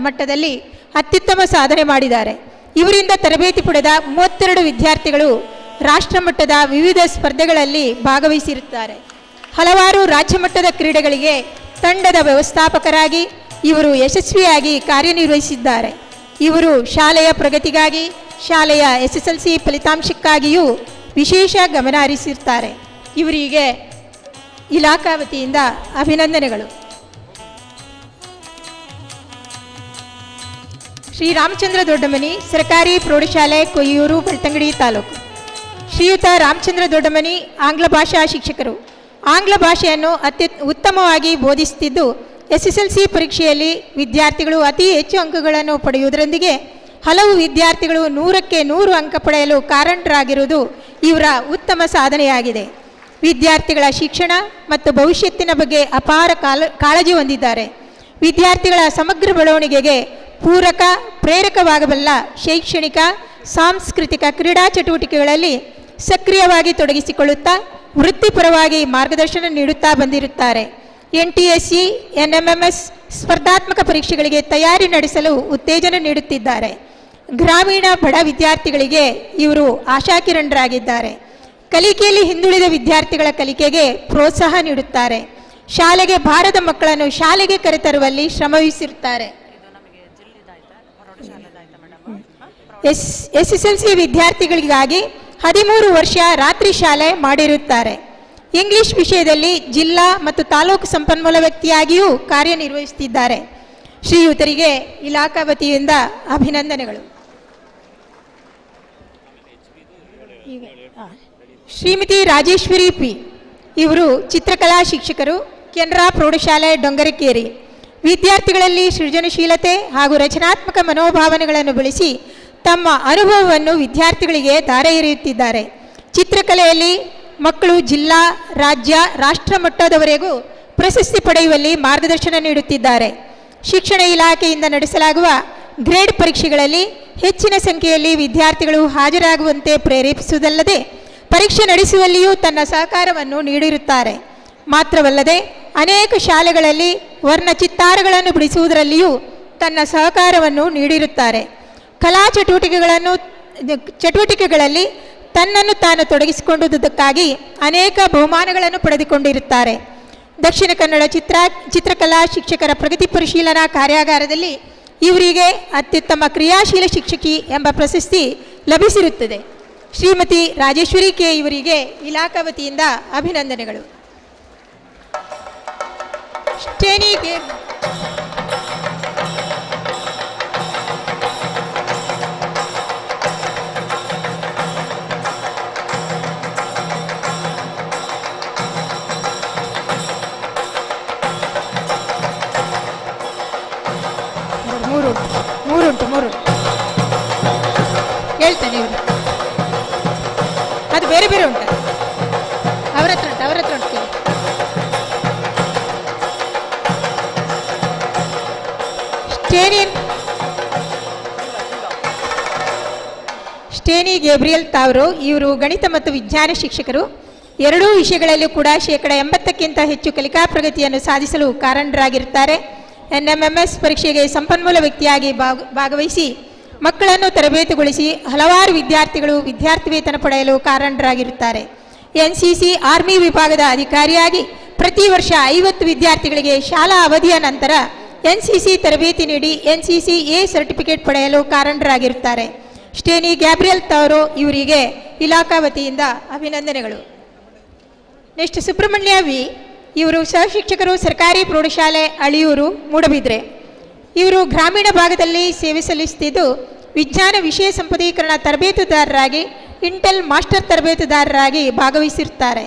ಮಟ್ಟದಲ್ಲಿ ಅತ್ಯುತ್ತಮ ಸಾಧನೆ ಮಾಡಿದ್ದಾರೆ. ಇವರಿಂದ ತರಬೇತಿ ಪಡೆದ 32 ವಿದ್ಯಾರ್ಥಿಗಳು ರಾಷ್ಟ್ರ ಮಟ್ಟದ ವಿವಿಧ ಸ್ಪರ್ಧೆಗಳಲ್ಲಿ ಭಾಗವಹಿಸಿರುತ್ತಾರೆ. ಹಲವಾರು ರಾಜ್ಯ ಮಟ್ಟದ ಕ್ರೀಡೆಗಳಿಗೆ ತಂಡದ ವ್ಯವಸ್ಥಾಪಕರಾಗಿ ಇವರು ಯಶಸ್ವಿಯಾಗಿ ಕಾರ್ಯನಿರ್ವಹಿಸಿದ್ದಾರೆ. ಇವರು ಶಾಲೆಯ ಪ್ರಗತಿಗಾಗಿ, ಶಾಲೆಯ SSLC ಫಲಿತಾಂಶಕ್ಕಾಗಿಯೂ ವಿಶೇಷ ಗಮನ ಹರಿಸಿರುತ್ತಾರೆ. ಇವರಿಗೆ ಇಲಾಖಾ ವತಿಯಿಂದ ಅಭಿನಂದನೆಗಳು. ಶ್ರೀ ರಾಮಚಂದ್ರ ದೊಡ್ಡಮನಿ, ಸರ್ಕಾರಿ ಪ್ರೌಢಶಾಲೆ ಕೊಯ್ಯೂರು, ಬೆಳ್ತಂಗಡಿ ತಾಲೂಕು. ಶ್ರೀಯುತ ರಾಮಚಂದ್ರ ದೊಡ್ಡಮನಿ ಆಂಗ್ಲ ಭಾಷಾ ಶಿಕ್ಷಕರು. ಆಂಗ್ಲ ಭಾಷೆಯನ್ನು ಉತ್ತಮವಾಗಿ ಬೋಧಿಸುತ್ತಿದ್ದು, SSLC ಪರೀಕ್ಷೆಯಲ್ಲಿ ವಿದ್ಯಾರ್ಥಿಗಳು ಅತಿ ಹೆಚ್ಚು ಅಂಕಗಳನ್ನು ಪಡೆಯುವುದರೊಂದಿಗೆ ಹಲವು ವಿದ್ಯಾರ್ಥಿಗಳು 100ಕ್ಕೆ 100 ಅಂಕ ಪಡೆಯಲು ಕಾರಣರಾಗಿರುವುದು ಇವರ ಉತ್ತಮ ಸಾಧನೆಯಾಗಿದೆ. ವಿದ್ಯಾರ್ಥಿಗಳ ಶಿಕ್ಷಣ ಮತ್ತು ಭವಿಷ್ಯತ್ತಿನ ಬಗ್ಗೆ ಅಪಾರ ಕಾಳಜಿ ಹೊಂದಿದ್ದಾರೆ. ವಿದ್ಯಾರ್ಥಿಗಳ ಸಮಗ್ರ ಬೆಳವಣಿಗೆಗೆ ಪೂರಕ, ಪ್ರೇರಕವಾಗಬಲ್ಲ ಶೈಕ್ಷಣಿಕ, ಸಾಂಸ್ಕೃತಿಕ, ಕ್ರೀಡಾ ಚಟುವಟಿಕೆಗಳಲ್ಲಿ ಸಕ್ರಿಯವಾಗಿ ತೊಡಗಿಸಿಕೊಳ್ಳುತ್ತಾ ವೃತ್ತಿಪರವಾಗಿ ಮಾರ್ಗದರ್ಶನ ನೀಡುತ್ತಾ ಬಂದಿರುತ್ತಾರೆ. NTSE, NMMS ಸ್ಪರ್ಧಾತ್ಮಕ ಪರೀಕ್ಷೆಗಳಿಗೆ ತಯಾರಿ ನಡೆಸಲು ಉತ್ತೇಜನ ನೀಡುತ್ತಿದ್ದಾರೆ. ಗ್ರಾಮೀಣ ಬಡ ವಿದ್ಯಾರ್ಥಿಗಳಿಗೆ ಇವರು ಆಶಾಕಿರಣರಾಗಿದ್ದಾರೆ. ಕಲಿಕೆಯಲ್ಲಿ ಹಿಂದುಳಿದ ವಿದ್ಯಾರ್ಥಿಗಳ ಕಲಿಕೆಗೆ ಪ್ರೋತ್ಸಾಹ ನೀಡುತ್ತಾರೆ. ಶಾಲೆಗೆ ಬಾರದ ಮಕ್ಕಳನ್ನು ಶಾಲೆಗೆ ಕರೆತರುವಲ್ಲಿ ಶ್ರಮವಹಿಸಿರುತ್ತಾರೆ. SSLC ವಿದ್ಯಾರ್ಥಿಗಳಿಗಾಗಿ 13 ವರ್ಷ ರಾತ್ರಿ ಶಾಲೆ ಮಾಡಿರುತ್ತಾರೆ. ಇಂಗ್ಲಿಷ್ ವಿಷಯದಲ್ಲಿ ಜಿಲ್ಲಾ ಮತ್ತು ತಾಲೂಕು ಸಂಪನ್ಮೂಲ ವ್ಯಕ್ತಿಯಾಗಿಯೂ ಕಾರ್ಯನಿರ್ವಹಿಸುತ್ತಿದ್ದಾರೆ. ಶ್ರೀಯುತರಿಗೆ ಇಲಾಖಾ ವತಿಯಿಂದ ಅಭಿನಂದನೆಗಳು. ಶ್ರೀಮತಿ ರಾಜೇಶ್ವರಿ ಪಿ. ಇವರು ಚಿತ್ರಕಲಾ ಶಿಕ್ಷಕರು, ಕೆನರಾ ಪ್ರೌಢಶಾಲೆ ಡೊಂಗರಕೇರಿ. ವಿದ್ಯಾರ್ಥಿಗಳಲ್ಲಿ ಸೃಜನಶೀಲತೆ ಹಾಗೂ ರಚನಾತ್ಮಕ ಮನೋಭಾವನೆಗಳನ್ನು ಬೆಳೆಸಿ ತಮ್ಮ ಅನುಭವವನ್ನು ವಿದ್ಯಾರ್ಥಿಗಳಿಗೆ ಧಾರೆ ಎರೆಯುತ್ತಿದ್ದಾರೆ. ಚಿತ್ರಕಲೆಯಲ್ಲಿ ಮಕ್ಕಳು ಜಿಲ್ಲಾ, ರಾಜ್ಯ, ರಾಷ್ಟ್ರ ಮಟ್ಟದವರೆಗೂ ಪ್ರಶಸ್ತಿ ಪಡೆಯುವಲ್ಲಿ ಮಾರ್ಗದರ್ಶನ ನೀಡುತ್ತಿದ್ದಾರೆ. ಶಿಕ್ಷಣ ಇಲಾಖೆಯಿಂದ ನಡೆಸಲಾಗುವ ಗ್ರೇಡ್ ಪರೀಕ್ಷೆಗಳಲ್ಲಿ ಹೆಚ್ಚಿನ ಸಂಖ್ಯೆಯಲ್ಲಿ ವಿದ್ಯಾರ್ಥಿಗಳು ಹಾಜರಾಗುವಂತೆ ಪ್ರೇರೇಪಿಸುವುದಲ್ಲದೆ ಪರೀಕ್ಷೆ ನಡೆಸುವಲ್ಲಿಯೂ ತನ್ನ ಸಹಕಾರವನ್ನು ನೀಡಿರುತ್ತಾರೆ. ಮಾತ್ರವಲ್ಲದೆ ಅನೇಕ ಶಾಲೆಗಳಲ್ಲಿ ವರ್ಣ ಚಿತ್ತಾರಗಳನ್ನು ಬಿಡಿಸುವುದರಲ್ಲಿಯೂ ತನ್ನ ಸಹಕಾರವನ್ನು ನೀಡಿರುತ್ತಾರೆ. ಕಲಾ ಚಟುವಟಿಕೆಗಳಲ್ಲಿ ತನ್ನನ್ನು ತಾನು ತೊಡಗಿಸಿಕೊಂಡುದಕ್ಕಾಗಿ ಅನೇಕ ಬಹುಮಾನಗಳನ್ನು ಪಡೆದುಕೊಂಡಿರುತ್ತಾರೆ. ದಕ್ಷಿಣ ಕನ್ನಡ ಚಿತ್ರಕಲಾ ಶಿಕ್ಷಕರ ಪ್ರಗತಿ ಪರಿಶೀಲನಾ ಕಾರ್ಯಾಗಾರದಲ್ಲಿ ಇವರಿಗೆ ಅತ್ಯುತ್ತಮ ಕ್ರಿಯಾಶೀಲ ಶಿಕ್ಷಕಿ ಎಂಬ ಪ್ರಶಸ್ತಿ ಲಭಿಸಿರುತ್ತದೆ. ಶ್ರೀಮತಿ ರಾಜೇಶ್ವರಿ ಕೆ. ಇವರಿಗೆ ಇಲಾಖಾ ವತಿಯಿಂದ ಅಭಿನಂದನೆಗಳು. ಸ್ಟೇನಿಗೆ ಮೂರುಂಟು ಹೇಳ್ತೇನೆ. ಇವರು ಅದು ಬೇರೆ ಬೇರೆ ಉಂಟು, ಅವರ ಹತ್ರ ಉಂಟು. ಸ್ಟೇನಿ ಗೇಬ್ರಿಯಲ್ ತಾವ್ರು ಇವರು ಗಣಿತ ಮತ್ತು ವಿಜ್ಞಾನ ಶಿಕ್ಷಕರು. ಎರಡೂ ವಿಷಯಗಳಲ್ಲೂ ಕೂಡ 80%ಕ್ಕಿಂತ ಹೆಚ್ಚು ಕಲಿಕಾ ಪ್ರಗತಿಯನ್ನು ಸಾಧಿಸಲು ಕಾರಣರಾಗಿರುತ್ತಾರೆ. NMMS ಪರೀಕ್ಷೆಗೆ ಸಂಪನ್ಮೂಲ ವ್ಯಕ್ತಿಯಾಗಿ ಭಾಗವಹಿಸಿ ಮಕ್ಕಳನ್ನು ತರಬೇತುಗೊಳಿಸಿ ಹಲವಾರು ವಿದ್ಯಾರ್ಥಿಗಳು ವಿದ್ಯಾರ್ಥಿ ವೇತನ ಪಡೆಯಲು ಕಾರಣರಾಗಿರುತ್ತಾರೆ. NCC ಆರ್ಮಿ ವಿಭಾಗದ ಅಧಿಕಾರಿಯಾಗಿ ಪ್ರತಿ ವರ್ಷ 50 ವಿದ್ಯಾರ್ಥಿಗಳಿಗೆ ಶಾಲಾ ಅವಧಿಯ ನಂತರ NCC ತರಬೇತಿ ನೀಡಿ NCC A ಸರ್ಟಿಫಿಕೇಟ್ ಪಡೆಯಲು ಕಾರಣರಾಗಿರುತ್ತಾರೆ. ಸ್ಟೇನಿ ಗ್ಯಾಬ್ರಿಯಲ್ ತವರು ಇವರಿಗೆ ಇಲಾಖಾ ವತಿಯಿಂದ ಅಭಿನಂದನೆಗಳು. ನೆಕ್ಸ್ಟ್ ಸುಬ್ರಹ್ಮಣ್ಯ ವಿ ಇವರು ಸಹಶಿಕ್ಷಕರು, ಸರ್ಕಾರಿ ಪ್ರೌಢಶಾಲೆ ಅಳಿಯೂರು, ಮೂಡಬಿದ್ರೆ. ಇವರು ಗ್ರಾಮೀಣ ಭಾಗದಲ್ಲಿ ಸೇವೆ ಸಲ್ಲಿಸುತ್ತಿದ್ದು ವಿಜ್ಞಾನ ವಿಷಯ ಸಂಪದೀಕರಣ ತರಬೇತುದಾರರಾಗಿ ಇಂಟೆಲ್ ಮಾಸ್ಟರ್ ತರಬೇತುದಾರರಾಗಿ ಭಾಗವಹಿಸಿರುತ್ತಾರೆ.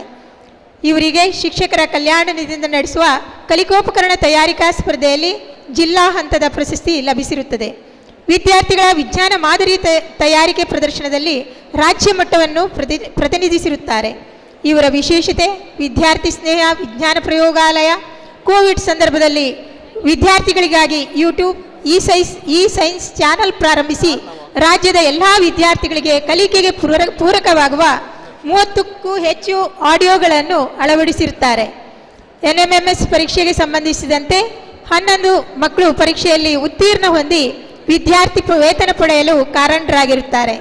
ಇವರಿಗೆ ಶಿಕ್ಷಕರ ಕಲ್ಯಾಣ ನಿಧಿಯಿಂದ ನಡೆಸುವ ಕಲಿಕೋಪಕರಣ ತಯಾರಿಕಾ ಸ್ಪರ್ಧೆಯಲ್ಲಿ ಜಿಲ್ಲಾ ಹಂತದ ಪ್ರಶಸ್ತಿ ಲಭಿಸಿರುತ್ತದೆ. ವಿದ್ಯಾರ್ಥಿಗಳ ವಿಜ್ಞಾನ ಮಾದರಿ ತಯಾರಿಕೆ ಪ್ರದರ್ಶನದಲ್ಲಿ ರಾಜ್ಯ ಮಟ್ಟವನ್ನು ಪ್ರತಿನಿಧಿಸಿರುತ್ತಾರೆ. ಇವರ ವಿಶೇಷತೆ ವಿದ್ಯಾರ್ಥಿ ಸ್ನೇಹ ವಿಜ್ಞಾನ ಪ್ರಯೋಗಾಲಯ. ಕೋವಿಡ್ ಸಂದರ್ಭದಲ್ಲಿ ವಿದ್ಯಾರ್ಥಿಗಳಿಗಾಗಿ ಯೂಟ್ಯೂಬ್ ಇ ಸೈನ್ಸ್ ಚಾನಲ್ ಪ್ರಾರಂಭಿಸಿ ರಾಜ್ಯದ ಎಲ್ಲ ವಿದ್ಯಾರ್ಥಿಗಳಿಗೆ ಕಲಿಕೆಗೆ ಪೂರಕವಾಗುವ 30ಕ್ಕೂ ಹೆಚ್ಚು ಆಡಿಯೋಗಳನ್ನು ಅಳವಡಿಸಿರುತ್ತಾರೆ. NMMS ಪರೀಕ್ಷೆಗೆ ಸಂಬಂಧಿಸಿದಂತೆ 11 ಮಕ್ಕಳು ಪರೀಕ್ಷೆಯಲ್ಲಿ ಉತ್ತೀರ್ಣ ಹೊಂದಿ ವಿದ್ಯಾರ್ಥಿ ವೇತನ ಪಡೆಯಲು ಕಾರಣರಾಗಿರುತ್ತಾರೆ.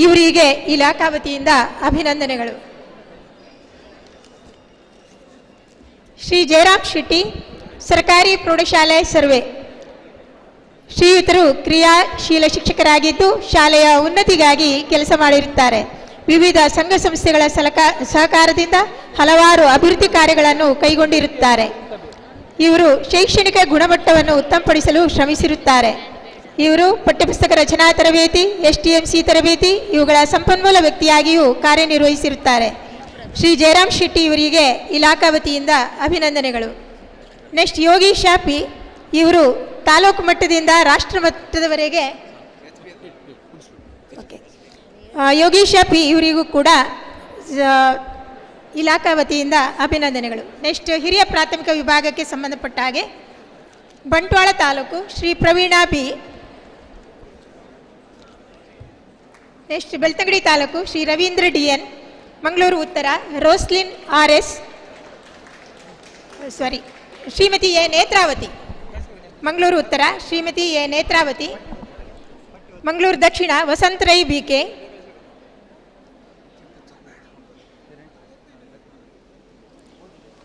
ಇವರಿಗೆ ಇಲಾಖಾ ವತಿಯಿಂದ ಅಭಿನಂದನೆಗಳು. ಶ್ರೀ ಜಯರಾಮ್ ಶೆಟ್ಟಿ, ಸರ್ಕಾರಿ ಪ್ರೌಢಶಾಲೆ ಸರ್ವೆ. ಶ್ರೀಯುತರು ಕ್ರಿಯಾಶೀಲ ಶಿಕ್ಷಕರಾಗಿದ್ದು ಶಾಲೆಯ ಉನ್ನತಿಗಾಗಿ ಕೆಲಸ ಮಾಡಿರುತ್ತಾರೆ. ವಿವಿಧ ಸಂಘ ಸಂಸ್ಥೆಗಳ ಸಹಕಾರದಿಂದ ಹಲವಾರು ಅಭಿವೃದ್ಧಿ ಕಾರ್ಯಗಳನ್ನು ಕೈಗೊಂಡಿರುತ್ತಾರೆ. ಇವರು ಶೈಕ್ಷಣಿಕ ಗುಣಮಟ್ಟವನ್ನು ಉತ್ತಮಪಡಿಸಲು ಶ್ರಮಿಸಿರುತ್ತಾರೆ. ಇವರು ಪಠ್ಯಪುಸ್ತಕ ರಚನಾ ತರಬೇತಿ, STMC ತರಬೇತಿ ಇವುಗಳ ಸಂಪನ್ಮೂಲ ವ್ಯಕ್ತಿಯಾಗಿಯೂ ಕಾರ್ಯನಿರ್ವಹಿಸಿರುತ್ತಾರೆ. ಶ್ರೀ ಜಯರಾಮ್ ಶೆಟ್ಟಿ ಇವರಿಗೆ ಇಲಾಖಾ ವತಿಯಿಂದ ಅಭಿನಂದನೆಗಳು. ನೆಕ್ಸ್ಟ್ ಯೋಗೀಶ್ ಶಾಪಿ ಇವರು ತಾಲೂಕು ಮಟ್ಟದಿಂದ ರಾಷ್ಟ್ರ ಮಟ್ಟದವರೆಗೆ ಯೋಗೀಶ್ ಶಾಪಿ ಇವರಿಗೂ ಕೂಡ ಇಲಾಖಾ ವತಿಯಿಂದ ಅಭಿನಂದನೆಗಳು. ನೆಕ್ಸ್ಟ್ ಹಿರಿಯ ಪ್ರಾಥಮಿಕ ವಿಭಾಗಕ್ಕೆ ಸಂಬಂಧಪಟ್ಟ ಹಾಗೆ Bantwal taluk Shri Praveena B. Next Belthangady taluk Shri Ravindra DN. Mangaluru ಉತ್ತರ Roslin RS. Shrimati A Netravati. Mangaluru ಉತ್ತರ ಶ್ರೀಮತಿ ಎ ನೇತ್ರಾವತಿ. ಮಂಗಳೂರು ದಕ್ಷಿಣ ವಸಂತರೈ BK.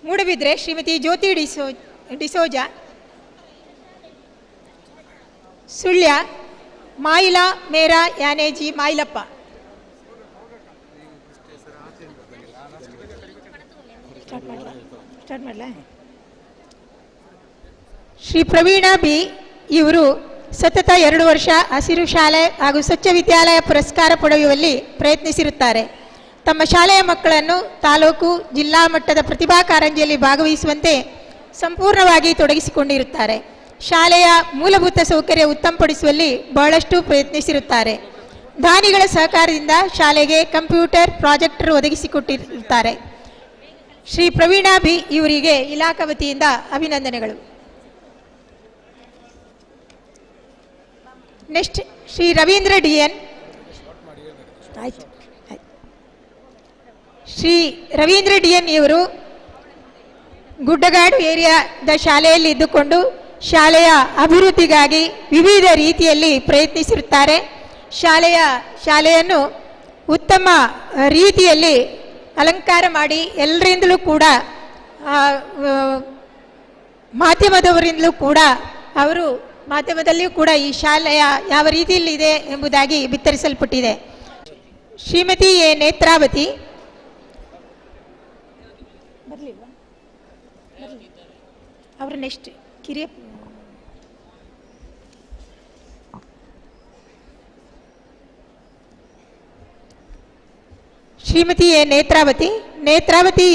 ಮೂಡಬಿದ್ರೆ ಶ್ರೀಮತಿ ಜ್ಯೋತಿ ಡಿಸೋಜ. ಸುಳ್ಯ ಮಾಯಿಲಾ ಮೇರಾ ಯಾನೇಜಿ ಮಾಯಿಲಪ್ಪ. ಶ್ರೀ ಪ್ರವೀಣಾ ಬಿ ಇವರು ಸತತ 2 ವರ್ಷ ಹಸಿರು ಶಾಲೆ ಹಾಗೂ ಸ್ವಚ್ಛ ವಿದ್ಯಾಲಯ ಪುರಸ್ಕಾರ ಪಡೆಯುವಲ್ಲಿ ಪ್ರಯತ್ನಿಸಿರುತ್ತಾರೆ. ತಮ್ಮ ಶಾಲೆಯ ಮಕ್ಕಳನ್ನು ತಾಲೂಕು ಜಿಲ್ಲಾ ಮಟ್ಟದ ಪ್ರತಿಭಾ ಕಾರಂಜಿಯಲ್ಲಿ ಭಾಗವಹಿಸುವಂತೆ ಸಂಪೂರ್ಣವಾಗಿ ತೊಡಗಿಸಿಕೊಂಡಿರುತ್ತಾರೆ. ಶಾಲೆಯ ಮೂಲಭೂತ ಸೌಕರ್ಯ ಉತ್ತಮಪಡಿಸುವಲ್ಲಿ ಬಹಳಷ್ಟು ಪ್ರಯತ್ನಿಸಿರುತ್ತಾರೆ. ದಾನಿಗಳ ಸಹಕಾರದಿಂದ ಶಾಲೆಗೆ ಕಂಪ್ಯೂಟರ್ ಪ್ರಾಜೆಕ್ಟರ್ ಒದಗಿಸಿಕೊಟ್ಟಿರುತ್ತಾರೆ. ಶ್ರೀ ಪ್ರವೀಣಾ ಬಿ ಇವರಿಗೆ ಇಲಾಖಾ ವತಿಯಿಂದ ಅಭಿನಂದನೆಗಳು. Next Shri Ravindra DN. Shri Ravindra DN ಇವರು ಗುಡ್ಡಗಾಡು ಏರಿಯಾದ ಶಾಲೆಯಲ್ಲಿ ಇದ್ದುಕೊಂಡು ಶಾಲೆಯ ಅಭಿವೃದ್ಧಿಗಾಗಿ ವಿವಿಧ ರೀತಿಯಲ್ಲಿ ಪ್ರಯತ್ನಿಸಿರುತ್ತಾರೆ. ಶಾಲೆಯನ್ನು ಉತ್ತಮ ರೀತಿಯಲ್ಲಿ ಅಲಂಕಾರ ಮಾಡಿ ಎಲ್ಲರಿಂದಲೂ ಕೂಡ ಮಾಧ್ಯಮದವರಿಂದಲೂ ಕೂಡ ಅವರು ಮಾಧ್ಯಮದಲ್ಲಿಯೂ ಕೂಡ ಈ ಶಾಲೆಯ ಯಾವ ರೀತಿಯಲ್ಲಿದೆ ಎಂಬುದಾಗಿ ಬಿತ್ತರಿಸಲ್ಪಟ್ಟಿದೆ. ಶ್ರೀಮತಿ ಎ ನೇತ್ರಾವತಿ. ಅವರು ನೆಕ್ಸ್ಟ್ ಕಿರಿಯ ಶ್ರೀಮತಿ ಎ ನೇತ್ರಾವತಿ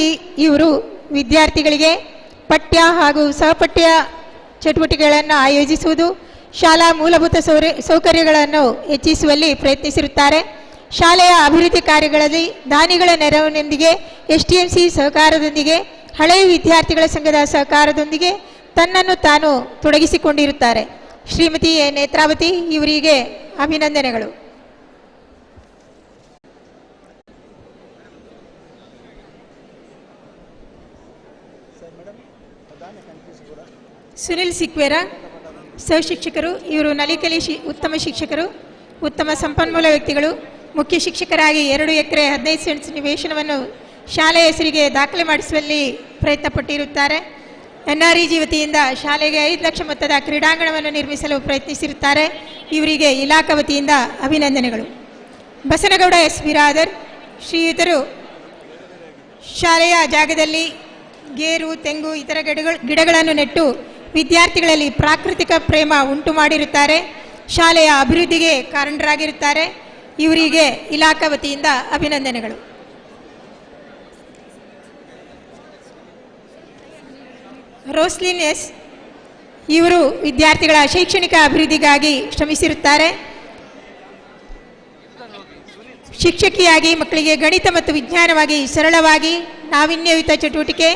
ಇವರು ವಿದ್ಯಾರ್ಥಿಗಳಿಗೆ ಪಠ್ಯ ಹಾಗೂ ಸಹಪಠ್ಯ ಚಟುವಟಿಕೆಗಳನ್ನು ಆಯೋಜಿಸುವುದು, ಶಾಲಾ ಮೂಲಭೂತ ಸೌಕರ್ಯಗಳನ್ನು ಹೆಚ್ಚಿಸುವಲ್ಲಿ ಪ್ರಯತ್ನಿಸಿರುತ್ತಾರೆ. ಶಾಲೆಯ ಅಭಿವೃದ್ಧಿ ಕಾರ್ಯಗಳಲ್ಲಿ ದಾನಿಗಳ ನೆರವಿನೊಂದಿಗೆ STMC ಸಹಕಾರದೊಂದಿಗೆ ಹಳೆಯ ವಿದ್ಯಾರ್ಥಿಗಳ ಸಂಘದ ಸಹಕಾರದೊಂದಿಗೆ ತನ್ನನ್ನು ತಾನು ತೊಡಗಿಸಿಕೊಂಡಿರುತ್ತಾರೆ. ಶ್ರೀಮತಿ ಎ ನೇತ್ರಾವತಿ ಇವರಿಗೆ ಅಭಿನಂದನೆಗಳು. ಸುನಿಲ್ ಸಿಕ್ವೇರ ಸಹಶಿಕ್ಷಕರು. ಇವರು ನಲಿಕಲಿ ಉತ್ತಮ ಶಿಕ್ಷಕರು, ಉತ್ತಮ ಸಂಪನ್ಮೂಲ ವ್ಯಕ್ತಿಗಳು. ಮುಖ್ಯ ಶಿಕ್ಷಕರಾಗಿ 2 ಎಕರೆ 15 ಸೆಂಟ್ಸ್ ನಿವೇಶನವನ್ನು ಶಾಲೆಯ ಹೆಸರಿಗೆ ದಾಖಲೆ ಮಾಡಿಸುವಲ್ಲಿ ಪ್ರಯತ್ನ ಪಟ್ಟಿರುತ್ತಾರೆ. NREG ವತಿಯಿಂದ ಶಾಲೆಗೆ 5 ಲಕ್ಷ ಮೊತ್ತದ ಕ್ರೀಡಾಂಗಣವನ್ನು ನಿರ್ಮಿಸಲು ಪ್ರಯತ್ನಿಸಿರುತ್ತಾರೆ. ಇವರಿಗೆ ಇಲಾಖಾ ವತಿಯಿಂದ ಅಭಿನಂದನೆಗಳು. ಬಸನಗೌಡ ಎಸ್ ಬಿರಾದರ್ ಶ್ರೀಯುತರು ಶಾಲೆಯ ಜಾಗದಲ್ಲಿ ಗೇರು, ತೆಂಗು ಇತರ ಗಿಡಗಳನ್ನು ನೆಟ್ಟು ವಿದ್ಯಾರ್ಥಿಗಳಲ್ಲಿ ಪ್ರಾಕೃತಿಕ ಪ್ರೇಮ ಉಂಟು ಮಾಡಿರುತ್ತಾರೆ. ಶಾಲೆಯ ಅಭಿವೃದ್ಧಿಗೆ ಕಾರಣರಾಗಿರುತ್ತಾರೆ. ಇವರಿಗೆ ಇಲಾಖಾ ವತಿಯಿಂದ ಅಭಿನಂದನೆಗಳು. ರೋಸ್ಲಿನ್ ಎಸ್ ಇವರು ವಿದ್ಯಾರ್ಥಿಗಳ ಶೈಕ್ಷಣಿಕ ಅಭಿವೃದ್ಧಿಗಾಗಿ ಶ್ರಮಿಸಿರುತ್ತಾರೆ. ಶಿಕ್ಷಕಿಯಾಗಿ ಮಕ್ಕಳಿಗೆ ಗಣಿತ ಮತ್ತು ವಿಜ್ಞಾನವಾಗಿ ಸರಳವಾಗಿ ನಾವೀನ್ಯಯುತ ಚಟುವಟಿಕೆ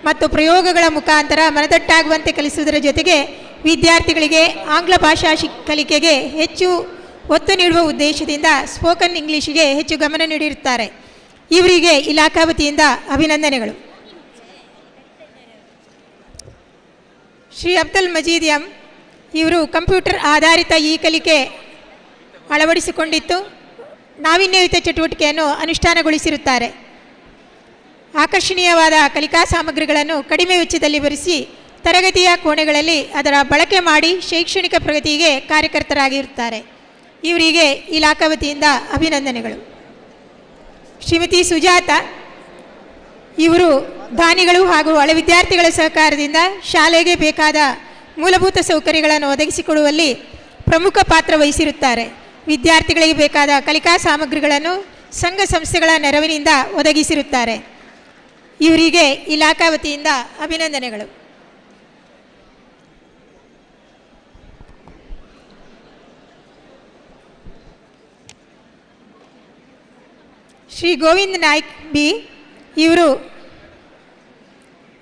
ಮತ್ತು ಪ್ರಯೋಗಗಳ ಮುಖಾಂತರ ಮನದಟ್ಟಾಗುವಂತೆ ಕಲಿಸುವುದರ ಜೊತೆಗೆ ವಿದ್ಯಾರ್ಥಿಗಳಿಗೆ ಆಂಗ್ಲ ಭಾಷಾ ಕಲಿಕೆಗೆ ಹೆಚ್ಚು ಒತ್ತು ನೀಡುವ ಉದ್ದೇಶದಿಂದ ಸ್ಪೋಕನ್ ಇಂಗ್ಲಿಷ್ಗೆ ಹೆಚ್ಚು ಗಮನ ನೀಡಿರುತ್ತಾರೆ. ಇವರಿಗೆ ಇಲಾಖಾ ವತಿಯಿಂದ ಅಭಿನಂದನೆಗಳು. ಶ್ರೀ ಅಬ್ದುಲ್ ಮಜೀದ್ ಎಂ ಇವರು ಕಂಪ್ಯೂಟರ್ ಆಧಾರಿತ ಈ ಕಲಿಕೆ ಅಳವಡಿಸಿಕೊಂಡಿದ್ದು ನಾವೀನ್ಯಯುತ ಚಟುವಟಿಕೆಯನ್ನು ಅನುಷ್ಠಾನಗೊಳಿಸಿರುತ್ತಾರೆ. ಆಕರ್ಷಣೀಯವಾದ ಕಲಿಕಾ ಸಾಮಗ್ರಿಗಳನ್ನು ಕಡಿಮೆ ವೆಚ್ಚದಲ್ಲಿ ಬರೆಸಿ ತರಗತಿಯ ಕೋಣೆಗಳಲ್ಲಿ ಅದರ ಬಳಕೆ ಮಾಡಿ ಶೈಕ್ಷಣಿಕ ಪ್ರಗತಿಗೆ ಕಾರ್ಯಕರ್ತರಾಗಿರುತ್ತಾರೆ. ಇವರಿಗೆ ಇಲಾಖಾ ವತಿಯಿಂದ ಅಭಿನಂದನೆಗಳು. ಶ್ರೀಮತಿ ಸುಜಾತ ಇವರು ದಾನಿಗಳು ಹಾಗೂ ಹಳೆ ವಿದ್ಯಾರ್ಥಿಗಳ ಸಹಕಾರದಿಂದ ಶಾಲೆಗೆ ಬೇಕಾದ ಮೂಲಭೂತ ಸೌಕರ್ಯಗಳನ್ನು ಒದಗಿಸಿಕೊಡುವಲ್ಲಿ ಪ್ರಮುಖ ಪಾತ್ರ ವಹಿಸಿರುತ್ತಾರೆ. ವಿದ್ಯಾರ್ಥಿಗಳಿಗೆ ಬೇಕಾದ ಕಲಿಕಾ ಸಾಮಗ್ರಿಗಳನ್ನು ಸಂಘ ಸಂಸ್ಥೆಗಳ ನೆರವಿನಿಂದ ಒದಗಿಸಿರುತ್ತಾರೆ. ಇವರಿಗೆ ಇಲಾಖಾ ವತಿಯಿಂದ ಅಭಿನಂದನೆಗಳು. ಶ್ರೀ ಗೋವಿಂದ್ ನಾಯ್ಕ್ ಬಿ ಇವರು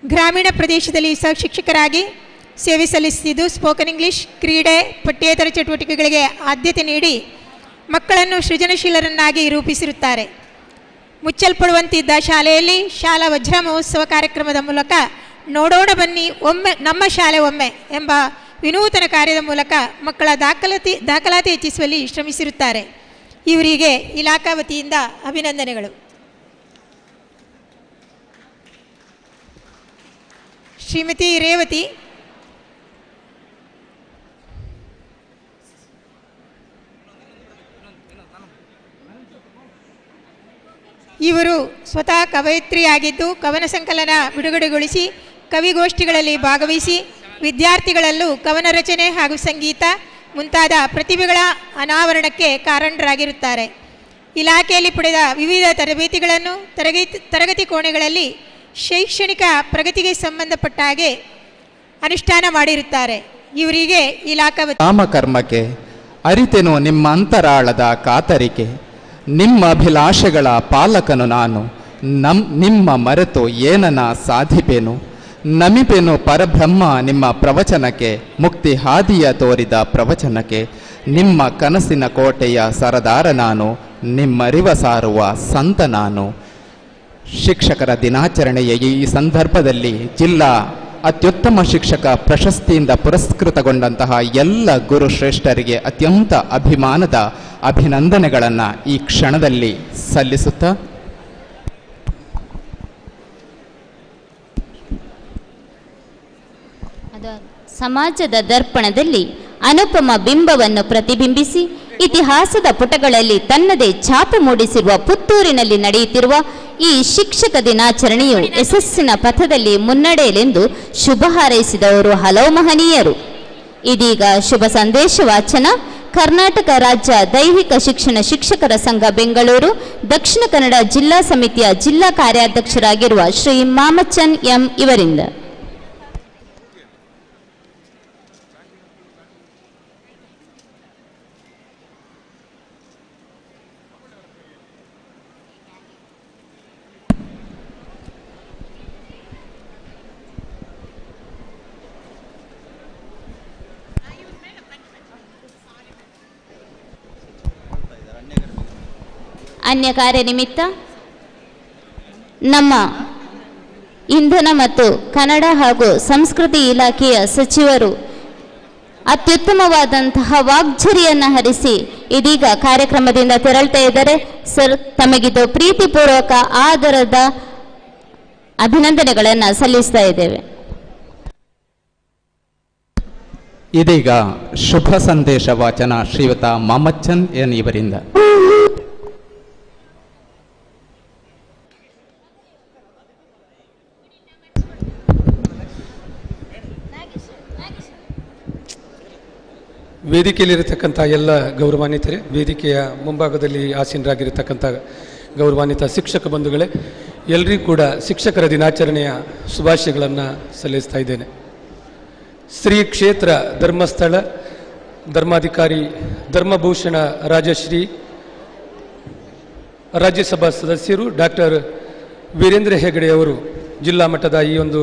ಗ್ರಾಮೀಣ ಪ್ರದೇಶದಲ್ಲಿ ಸಹ ಶಿಕ್ಷಕರಾಗಿ ಸೇವೆ ಸಲ್ಲಿಸುತ್ತಿದ್ದು ಸ್ಪೋಕನ್ ಇಂಗ್ಲಿಷ್, ಕ್ರೀಡೆ, ಪಠ್ಯೇತರ ಚಟುವಟಿಕೆಗಳಿಗೆ ಆದ್ಯತೆ ನೀಡಿ ಮಕ್ಕಳನ್ನು ಸೃಜನಶೀಲರನ್ನಾಗಿ ರೂಪಿಸಿರುತ್ತಾರೆ. ಮುಚ್ಚಲ್ಪಡುವಂತಿದ್ದ ಶಾಲೆಯಲ್ಲಿ ಶಾಲಾ ವಜ್ರ ಮಹೋತ್ಸವ ಕಾರ್ಯಕ್ರಮದ ಮೂಲಕ ನೋಡೋಣ ಬನ್ನಿ ಒಮ್ಮೆ ನಮ್ಮ ಶಾಲೆ ಒಮ್ಮೆ ಎಂಬ ವಿನೂತನ ಕಾರ್ಯದ ಮೂಲಕ ಮಕ್ಕಳ ದಾಖಲಾತಿ ಹೆಚ್ಚಿಸುವಲ್ಲಿ ಶ್ರಮಿಸಿರುತ್ತಾರೆ. ಇವರಿಗೆ ಇಲಾಖಾ ವತಿಯಿಂದ ಅಭಿನಂದನೆಗಳು. ಶ್ರೀಮತಿ ರೇವತಿ ಇವರು ಸ್ವತಃ ಕವಯಿತ್ರಿಯಾಗಿದ್ದು ಕವನ ಸಂಕಲನ ಬಿಡುಗಡೆಗೊಳಿಸಿ ಕವಿಗೋಷ್ಠಿಗಳಲ್ಲಿ ಭಾಗವಹಿಸಿ ವಿದ್ಯಾರ್ಥಿಗಳಲ್ಲೂ ಕವನ ರಚನೆ ಹಾಗೂ ಸಂಗೀತ ಮುಂತಾದ ಪ್ರತಿಭೆಗಳ ಅನಾವರಣಕ್ಕೆ ಕಾರಣರಾಗಿರುತ್ತಾರೆ. ಇಲಾಖೆಯಲ್ಲಿ ಪಡೆದ ವಿವಿಧ ತರಬೇತಿಗಳನ್ನು ತರಗತಿ ಕೋಣೆಗಳಲ್ಲಿ ಶೈಕ್ಷಣಿಕ ಪ್ರಗತಿಗೆ ಸಂಬಂಧಪಟ್ಟ ಹಾಗೆ ಅನುಷ್ಠಾನ ಮಾಡಿರುತ್ತಾರೆ. ಇವರಿಗೆ ಇಲಾಖಾ ನಾಮಕರ್ಮಕ್ಕೆ ಅರಿತೆನು ನಿಮ್ಮ ಅಂತರಾಳದ ಕಾತರಿಕೆ, ನಿಮ್ಮ ಅಭಿಲಾಷೆಗಳ ಪಾಲಕನು ನಾನು, ನಿಮ್ಮ ಮರೆತು ಏನನ ಸಾಧಿಪೇನು, ನಮಿಪೇನು ಪರಬ್ರಹ್ಮ ನಿಮ್ಮ ಪ್ರವಚನಕ್ಕೆ, ಮುಕ್ತಿ ಹಾದಿಯ ತೋರಿದ ಪ್ರವಚನಕ್ಕೆ, ನಿಮ್ಮ ಕನಸಿನ ಕೋಟೆಯ ಸರದಾರ ನಾನು, ನಿಮ್ಮರಿವ ಸಾರುವ ಸಂತ ನಾನು. ಶಿಕ್ಷಕರ ದಿನಾಚರಣೆಯ ಈ ಸಂದರ್ಭದಲ್ಲಿ ಜಿಲ್ಲಾ ಅತ್ಯುತ್ತಮ ಶಿಕ್ಷಕ ಪ್ರಶಸ್ತಿಯಿಂದ ಪುರಸ್ಕೃತಗೊಂಡಂತಹ ಎಲ್ಲ ಗುರು ಶ್ರೇಷ್ಠರಿಗೆ ಅತ್ಯಂತ ಅಭಿಮಾನದ ಅಭಿನಂದನೆಗಳನ್ನು ಈ ಕ್ಷಣದಲ್ಲಿ ಸಲ್ಲಿಸುತ್ತಾ ಸಮಾಜದ ದರ್ಪಣದಲ್ಲಿ ಅನುಪಮ ಬಿಂಬವನ್ನು ಪ್ರತಿಬಿಂಬಿಸಿ ಇತಿಹಾಸದ ಪುಟಗಳಲ್ಲಿ ತನ್ನದೇ ಛಾಪು ಮೂಡಿಸಿರುವ ಪುತ್ತೂರಿನಲ್ಲಿ ನಡೆಯುತ್ತಿರುವ ಈ ಶಿಕ್ಷಕ ದಿನಾಚರಣೆಯು ಯಶಸ್ಸಿನ ಪಥದಲ್ಲಿ ಮುನ್ನಡೆಯಲೆಂದು ಶುಭ ಹಾರೈಸಿದವರು ಹಲವು ಮಹನೀಯರು. ಇದೀಗ ಶುಭ ಸಂದೇಶ ವಾಚನ. ಕರ್ನಾಟಕ ರಾಜ್ಯ ದೈಹಿಕ ಶಿಕ್ಷಣ ಶಿಕ್ಷಕರ ಸಂಘ ಬೆಂಗಳೂರು ದಕ್ಷಿಣ ಕನ್ನಡ ಜಿಲ್ಲಾ ಸಮಿತಿಯ ಜಿಲ್ಲಾ ಕಾರ್ಯಾಧ್ಯಕ್ಷರಾಗಿರುವ ಶ್ರೀ ಮಾಮಚನ್ ಎಂ ಇವರಿಂದ. ಅನ್ಯ ಕಾರ್ಯ ನಿಮಿತ್ತ ನಮ್ಮ ಇಂಧನ ಮತ್ತು ಕನ್ನಡ ಹಾಗೂ ಸಂಸ್ಕೃತಿ ಇಲಾಖೆಯ ಸಚಿವರು ಅತ್ಯುತ್ತಮವಾದಂತಹ ವಾಗ್ಝರಿಯನ್ನು ಹರಿಸಿ ಇದೀಗ ಕಾರ್ಯಕ್ರಮದಿಂದ ತೆರಳ್ತಾ ಇದ್ದಾರೆ. ಸರ್, ತಮಗಿದು ಪ್ರೀತಿಪೂರ್ವಕ ಆದರದ ಅಭಿನಂದನೆಗಳನ್ನು ಸಲ್ಲಿಸ್ತಾ ಇದ್ದೇವೆ. ಇದೀಗ ಶುಭ ಸಂದೇಶ ವಾಚನ ಶ್ರೀಯುತ ಮಾಮಚ್ಚನ್ ಎನ್ ಇವರಿಂದ. ವೇದಿಕೆಯಲ್ಲಿರತಕ್ಕಂಥ ಎಲ್ಲ ಗೌರವಾನ್ವಿತರೆ, ವೇದಿಕೆಯ ಮುಂಭಾಗದಲ್ಲಿ ಆಸೀನರಾಗಿರತಕ್ಕಂಥ ಗೌರವಾನ್ವಿತ ಶಿಕ್ಷಕ ಬಂಧುಗಳೇ, ಎಲ್ಲರಿಗೂ ಕೂಡ ಶಿಕ್ಷಕರ ದಿನಾಚರಣೆಯ ಶುಭಾಶಯಗಳನ್ನು ಸಲ್ಲಿಸ್ತಾ ಇದ್ದೇನೆ. ಶ್ರೀ ಕ್ಷೇತ್ರ ಧರ್ಮಸ್ಥಳ ಧರ್ಮಾಧಿಕಾರಿ ಧರ್ಮಭೂಷಣ ರಾಜಶ್ರೀ ರಾಜ್ಯಸಭಾ ಸದಸ್ಯರು ಡಾಕ್ಟರ್ ವೀರೇಂದ್ರ ಹೆಗಡೆ ಅವರು ಜಿಲ್ಲಾ ಮಟ್ಟದ ಈ ಒಂದು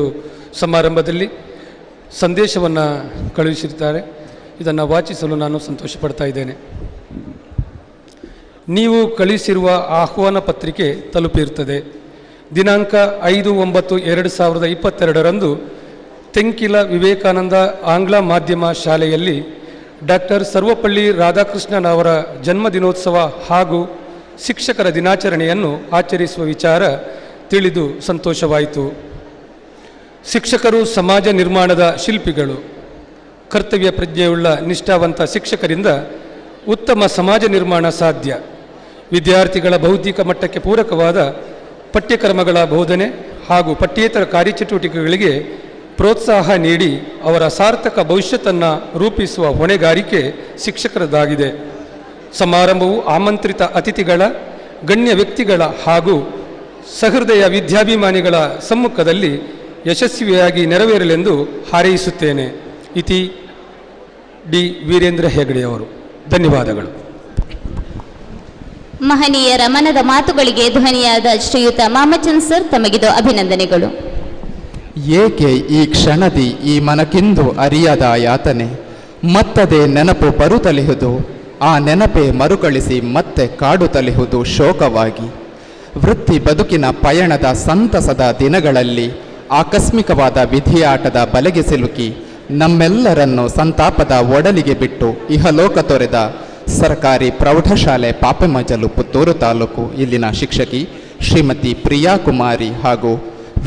ಸಮಾರಂಭದಲ್ಲಿ ಸಂದೇಶವನ್ನು ಕಳುಹಿಸಿರ್ತಾರೆ. ಇದನ್ನು ವಾಚಿಸಲು ನಾನು ಸಂತೋಷ ಪಡ್ತಾ ಇದ್ದೇನೆ. ನೀವು ಕಳುಹಿಸಿರುವ ಆಹ್ವಾನ ಪತ್ರಿಕೆ ತಲುಪಿರುತ್ತದೆ. ದಿನಾಂಕ 5/9/2022 ತೆಂಕಿಲ ವಿವೇಕಾನಂದ ಆಂಗ್ಲ ಮಾಧ್ಯಮ ಶಾಲೆಯಲ್ಲಿ ಡಾಕ್ಟರ್ ಸರ್ವಪಳ್ಳಿ ರಾಧಾಕೃಷ್ಣನ್ ಅವರ ಜನ್ಮದಿನೋತ್ಸವ ಹಾಗೂ ಶಿಕ್ಷಕರ ದಿನಾಚರಣೆಯನ್ನು ಆಚರಿಸುವ ವಿಚಾರ ತಿಳಿದು ಸಂತೋಷವಾಯಿತು. ಶಿಕ್ಷಕರು ಸಮಾಜ ನಿರ್ಮಾಣದ ಶಿಲ್ಪಿಗಳು. ಕರ್ತವ್ಯ ಪ್ರಜ್ಞೆಯುಳ್ಳ ನಿಷ್ಠಾವಂತ ಶಿಕ್ಷಕರಿಂದ ಉತ್ತಮ ಸಮಾಜ ನಿರ್ಮಾಣ ಸಾಧ್ಯ. ವಿದ್ಯಾರ್ಥಿಗಳ ಬೌದ್ಧಿಕ ಮಟ್ಟಕ್ಕೆ ಪೂರಕವಾದ ಪಠ್ಯಕ್ರಮಗಳ ಬೋಧನೆ ಹಾಗೂ ಪಠ್ಯೇತರ ಕಾರ್ಯಚಟುವಟಿಕೆಗಳಿಗೆ ಪ್ರೋತ್ಸಾಹ ನೀಡಿ ಅವರ ಸಾರ್ಥಕ ಭವಿಷ್ಯತನ್ನು ರೂಪಿಸುವ ಹೊಣೆಗಾರಿಕೆ ಶಿಕ್ಷಕರದಾಗಿದೆ. ಸಮಾರಂಭವು ಆಮಂತ್ರಿತ ಅತಿಥಿಗಳ, ಗಣ್ಯ ವ್ಯಕ್ತಿಗಳ ಹಾಗೂ ಸಹೃದಯ ವಿದ್ಯಾಭಿಮಾನಿಗಳ ಸಮ್ಮುಖದಲ್ಲಿ ಯಶಸ್ವಿಯಾಗಿ ನೆರವೇರಲೆಂದು ಹಾರೈಸುತ್ತೇನೆ. ಇತಿ ಡಿ ವೀರೇಂದ್ರ ಹೆಗಡೆ ಅವರು. ಧನ್ಯವಾದಗಳು. ಮಹನೀಯರ ಮನದ ಮಾತುಗಳಿಗೆ ಧ್ವನಿಯಾದ ಶ್ರೀಯುತ ಮಾಮಚಂದ್ ಸರ್, ತಮಗಿದು ಅಭಿನಂದನೆಗಳು. ಏಕೆ ಈ ಕ್ಷಣದಿ ಈ ಮನಕ್ಕಿಂದು ಅರಿಯದ ಯಾತನೆ, ಮತ್ತದೇ ನೆನಪು ಬರುತ್ತಲಿಹುದು, ಆ ನೆನಪೇ ಮರುಕಳಿಸಿ ಮತ್ತೆ ಕಾಡುತ್ತಲಿಹುದು ಶೋಕವಾಗಿ. ವೃತ್ತಿ ಬದುಕಿನ ಪಯಣದ ಸಂತಸದ ದಿನಗಳಲ್ಲಿ ಆಕಸ್ಮಿಕವಾದ ವಿಧಿಯಾಟದ ಬಲೆಗೆ ಸಿಲುಕಿ ನಮ್ಮೆಲ್ಲರನ್ನು ಸಂತಾಪದ ಒಡಲಿಗೆ ಬಿಟ್ಟು ಇಹಲೋಕ ತೊರೆದ ಸರ್ಕಾರಿ ಪ್ರೌಢಶಾಲೆ ಪಾಪೆಮಜಲು ಪುತ್ತೂರು ತಾಲೂಕು ಇಲ್ಲಿನ ಶಿಕ್ಷಕಿ ಶ್ರೀಮತಿ ಪ್ರಿಯಾ ಕುಮಾರಿ ಹಾಗೂ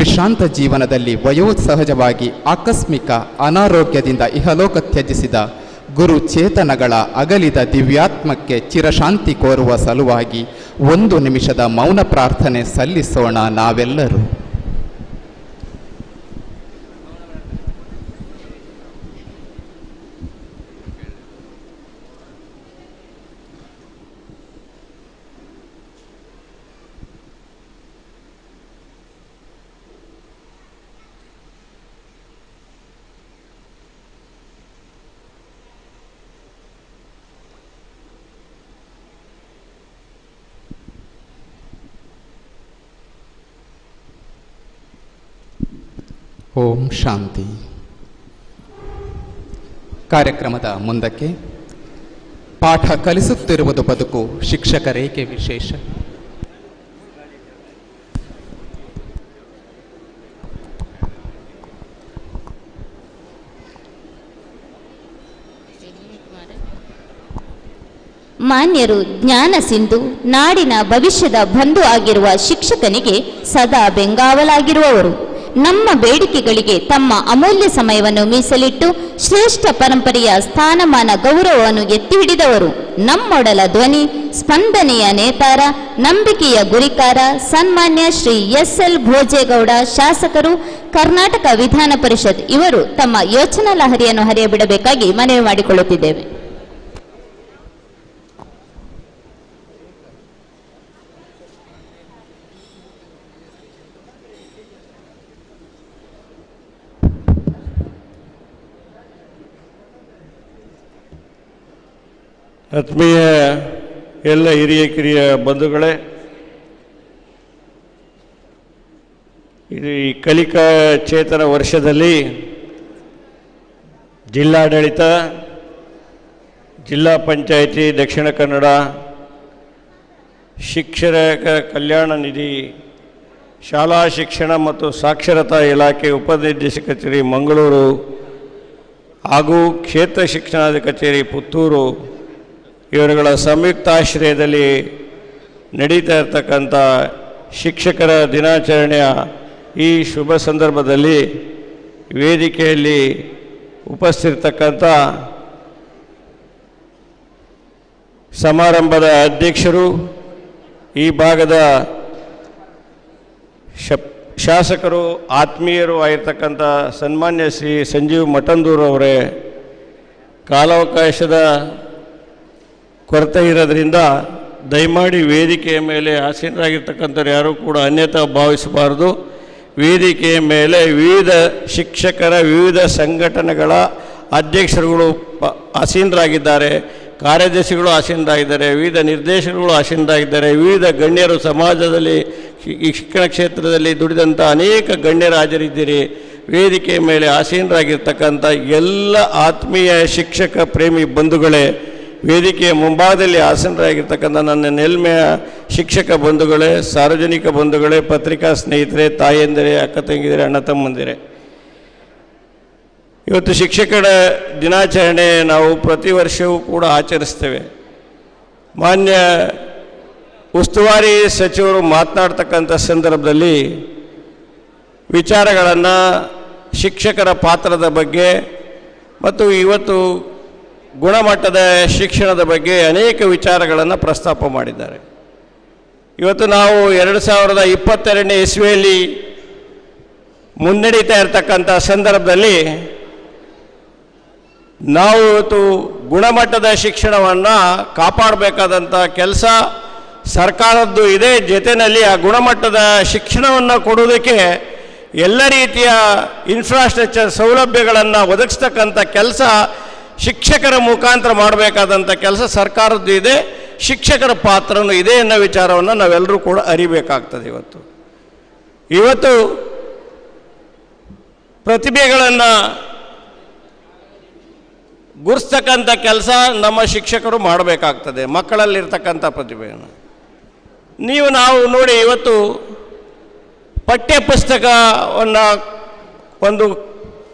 ವಿಶ್ರಾಂತ ಜೀವನದಲ್ಲಿ ವಯೋಸಹಜವಾಗಿ ಆಕಸ್ಮಿಕ ಅನಾರೋಗ್ಯದಿಂದ ಇಹಲೋಕ ತ್ಯಜಿಸಿದ ಗುರು ಚೇತನಗಳ ಅಗಲಿದ ದಿವ್ಯಾತ್ಮಕ್ಕೆ ಚಿರಶಾಂತಿ ಕೋರುವ ಸಲುವಾಗಿ 1 ನಿಮಿಷದ ಮೌನ ಪ್ರಾರ್ಥನೆ ಸಲ್ಲಿಸೋಣ ನಾವೆಲ್ಲರೂ. ಓಂ ಶಾಂತಿ. ಕಾರ್ಯಕ್ರಮದ ಮುಂದಕ್ಕೆ ಪಾಠ ಕಲಿಸುತ್ತಿರುವುದು ಬದುಕು, ಶಿಕ್ಷಕರೇಕೆ ವಿಶೇಷ. ಮಾನ್ಯರು, ಜ್ಞಾನ ಸಿಂಧು, ನಾಡಿನ ಭವಿಷ್ಯದ ಬಂಧು ಆಗಿರುವ ಶಿಕ್ಷಕನಿಗೆ ಸದಾ ಬೆಂಗಾವಲಾಗಿರುವವರು. ನಮ್ಮ ಬೇಡಿಕೆಗಳಿಗೆ ತಮ್ಮ ಅಮೂಲ್ಯ ಸಮಯವನ್ನು ಮೀಸಲಿಟ್ಟು ಶ್ರೇಷ್ಠ ಪರಂಪರೆಯ ಸ್ಥಾನಮಾನ ಗೌರವವನ್ನು ಎತ್ತಿ ಹಿಡಿದವರು. ನಮ್ಮೊಡಲ ಧ್ವನಿ, ಸ್ಪಂದನೆಯ ನೇತಾರ, ನಂಬಿಕೆಯ ಗುರಿಕಾರ ಸನ್ಮಾನ್ಯ ಶ್ರೀ ಎಸ್.ಎಲ್. ಭೋಜೇಗೌಡ ಶಾಸಕರು, ಕರ್ನಾಟಕ ವಿಧಾನ ಪರಿಷತ್ ಇವರು ತಮ್ಮ ಯೋಚನಾ ಲಹರಿಯನ್ನು ಹರಿಯಬಿಡಬೇಕಾಗಿ ಮನವಿ ಮಾಡಿಕೊಳ್ಳುತ್ತಿದ್ದೇವೆ. ಆತ್ಮೀಯ ಎಲ್ಲ ಹಿರಿಯ ಕಿರಿಯ ಬಂಧುಗಳೇ, ಇದು ಈ ಕಲಿಕಾ ಚೇತನ ವರ್ಷದಲ್ಲಿ ಜಿಲ್ಲಾಡಳಿತ, ಜಿಲ್ಲಾ ಪಂಚಾಯಿತಿ ದಕ್ಷಿಣ ಕನ್ನಡ, ಶಿಕ್ಷಕ ಕಲ್ಯಾಣ ನಿಧಿ, ಶಾಲಾ ಶಿಕ್ಷಣ ಮತ್ತು ಸಾಕ್ಷರತಾ ಇಲಾಖೆ ಉಪನಿರ್ದೇಶಕ ಕಚೇರಿ ಮಂಗಳೂರು ಹಾಗೂ ಕ್ಷೇತ್ರ ಶಿಕ್ಷಣಾಧಿಕಾರಿ ಕಚೇರಿ ಪುತ್ತೂರು ಇವರುಗಳ ಸಂಯುಕ್ತಾಶ್ರಯದಲ್ಲಿ ನಡೀತಾ ಇರತಕ್ಕಂಥ ಶಿಕ್ಷಕರ ದಿನಾಚರಣೆಯ ಈ ಶುಭ ಸಂದರ್ಭದಲ್ಲಿ ವೇದಿಕೆಯಲ್ಲಿ ಉಪಸ್ಥಿತಕ್ಕಂಥ ಸಮಾರಂಭದ ಅಧ್ಯಕ್ಷರು, ಈ ಭಾಗದ ಶಾಸಕರು, ಆತ್ಮೀಯರು ಆಗಿರ್ತಕ್ಕಂಥ ಸನ್ಮಾನ್ಯ ಶ್ರೀ ಸಂಜೀವ್ ಮಠಂದೂರು ಅವರೇ, ಕಾಲಾವಕಾಶದ ಕೊರತೆ ಇರೋದ್ರಿಂದ ದಯಮಾಡಿ ವೇದಿಕೆಯ ಮೇಲೆ ಆಸೀನರಾಗಿರ್ತಕ್ಕಂಥವ್ರು ಯಾರೂ ಕೂಡ ಅನ್ಯತಾ ಭಾವಿಸಬಾರ್ದು. ವೇದಿಕೆಯ ಮೇಲೆ ವಿವಿಧ ಶಿಕ್ಷಕರ ವಿವಿಧ ಸಂಘಟನೆಗಳ ಅಧ್ಯಕ್ಷರುಗಳು ಆಸೀನರಾಗಿದ್ದಾರೆ, ಕಾರ್ಯದರ್ಶಿಗಳು ಆಸೀನರಾಗಿದ್ದಾರೆ, ವಿವಿಧ ನಿರ್ದೇಶಕರುಗಳು ಆಸೀನರಾಗಿದ್ದಾರೆ, ವಿವಿಧ ಗಣ್ಯರು ಸಮಾಜದಲ್ಲಿ ಈ ಶಿಕ್ಷಣ ಕ್ಷೇತ್ರದಲ್ಲಿ ದುಡಿದಂಥ ಅನೇಕ ಗಣ್ಯರು ಹಾಜರಿದ್ದೀರಿ. ವೇದಿಕೆಯ ಮೇಲೆ ಆಸೀನರಾಗಿರ್ತಕ್ಕಂಥ ಎಲ್ಲ ಆತ್ಮೀಯ ಶಿಕ್ಷಕ ಪ್ರೇಮಿ ಬಂಧುಗಳೇ, ವೇದಿಕೆಯ ಮುಂಭಾಗದಲ್ಲಿ ಆಸೀನರಾಗಿರ್ತಕ್ಕಂಥ ನನ್ನ ನೆಲ್ಮೆಯ ಶಿಕ್ಷಕ ಬಂಧುಗಳೇ, ಸಾರ್ವಜನಿಕ ಬಂಧುಗಳೇ, ಪತ್ರಿಕಾ ಸ್ನೇಹಿತರೆ, ತಾಯಂದಿರೇ, ಅಕ್ಕ ತಂಗಿದಿರೇ, ಅಣ್ಣ ತಮ್ಮಂದಿರೇ, ಇವತ್ತು ಶಿಕ್ಷಕರ ದಿನಾಚರಣೆ ನಾವು ಪ್ರತಿ ವರ್ಷವೂ ಕೂಡ ಆಚರಿಸ್ತೇವೆ. ಮಾನ್ಯ ಉಸ್ತುವಾರಿ ಸಚಿವರು ಮಾತನಾಡ್ತಕ್ಕಂಥ ಸಂದರ್ಭದಲ್ಲಿ ವಿಚಾರಗಳನ್ನು ಶಿಕ್ಷಕರ ಪಾತ್ರದ ಬಗ್ಗೆ ಮತ್ತು ಇವತ್ತು ಗುಣಮಟ್ಟದ ಶಿಕ್ಷಣದ ಬಗ್ಗೆ ಅನೇಕ ವಿಚಾರಗಳನ್ನು ಪ್ರಸ್ತಾಪ ಮಾಡಿದ್ದಾರೆ. ಇವತ್ತು ನಾವು 2022ನೇ ಇಸ್ವಿಯಲ್ಲಿ ಮುನ್ನಡೀತಾ ಇರತಕ್ಕಂಥ ಸಂದರ್ಭದಲ್ಲಿ ನಾವು ಇವತ್ತು ಗುಣಮಟ್ಟದ ಶಿಕ್ಷಣವನ್ನು ಕಾಪಾಡಬೇಕಾದಂಥ ಕೆಲಸ ಸರ್ಕಾರದ್ದು ಇದೆ. ಜೊತೆಯಲ್ಲಿ ಆ ಗುಣಮಟ್ಟದ ಶಿಕ್ಷಣವನ್ನು ಕೊಡುವುದಕ್ಕೆ ಎಲ್ಲ ರೀತಿಯ ಇನ್ಫ್ರಾಸ್ಟ್ರಕ್ಚರ್ ಸೌಲಭ್ಯಗಳನ್ನು ಒದಗಿಸ್ತಕ್ಕಂಥ ಕೆಲಸ ಶಿಕ್ಷಕರ ಮುಖಾಂತರ ಮಾಡಬೇಕಾದಂಥ ಕೆಲಸ ಸರ್ಕಾರದ್ದು ಇದೆ, ಶಿಕ್ಷಕರ ಪಾತ್ರನೂ ಇದೆ ಅನ್ನೋ ವಿಚಾರವನ್ನು ನಾವೆಲ್ಲರೂ ಕೂಡ ಅರಿಬೇಕಾಗ್ತದೆ. ಇವತ್ತು ಪ್ರತಿಭೆಗಳನ್ನು ಗುರುಸ್ತಕ್ಕಂಥ ಕೆಲಸ ನಮ್ಮ ಶಿಕ್ಷಕರು ಮಾಡಬೇಕಾಗ್ತದೆ. ಮಕ್ಕಳಲ್ಲಿರ್ತಕ್ಕಂಥ ಪ್ರತಿಭೆಯನ್ನು ನಾವು ನೋಡಿ, ಇವತ್ತು ಪಠ್ಯ ಪುಸ್ತಕವನ್ನು ಒಂದು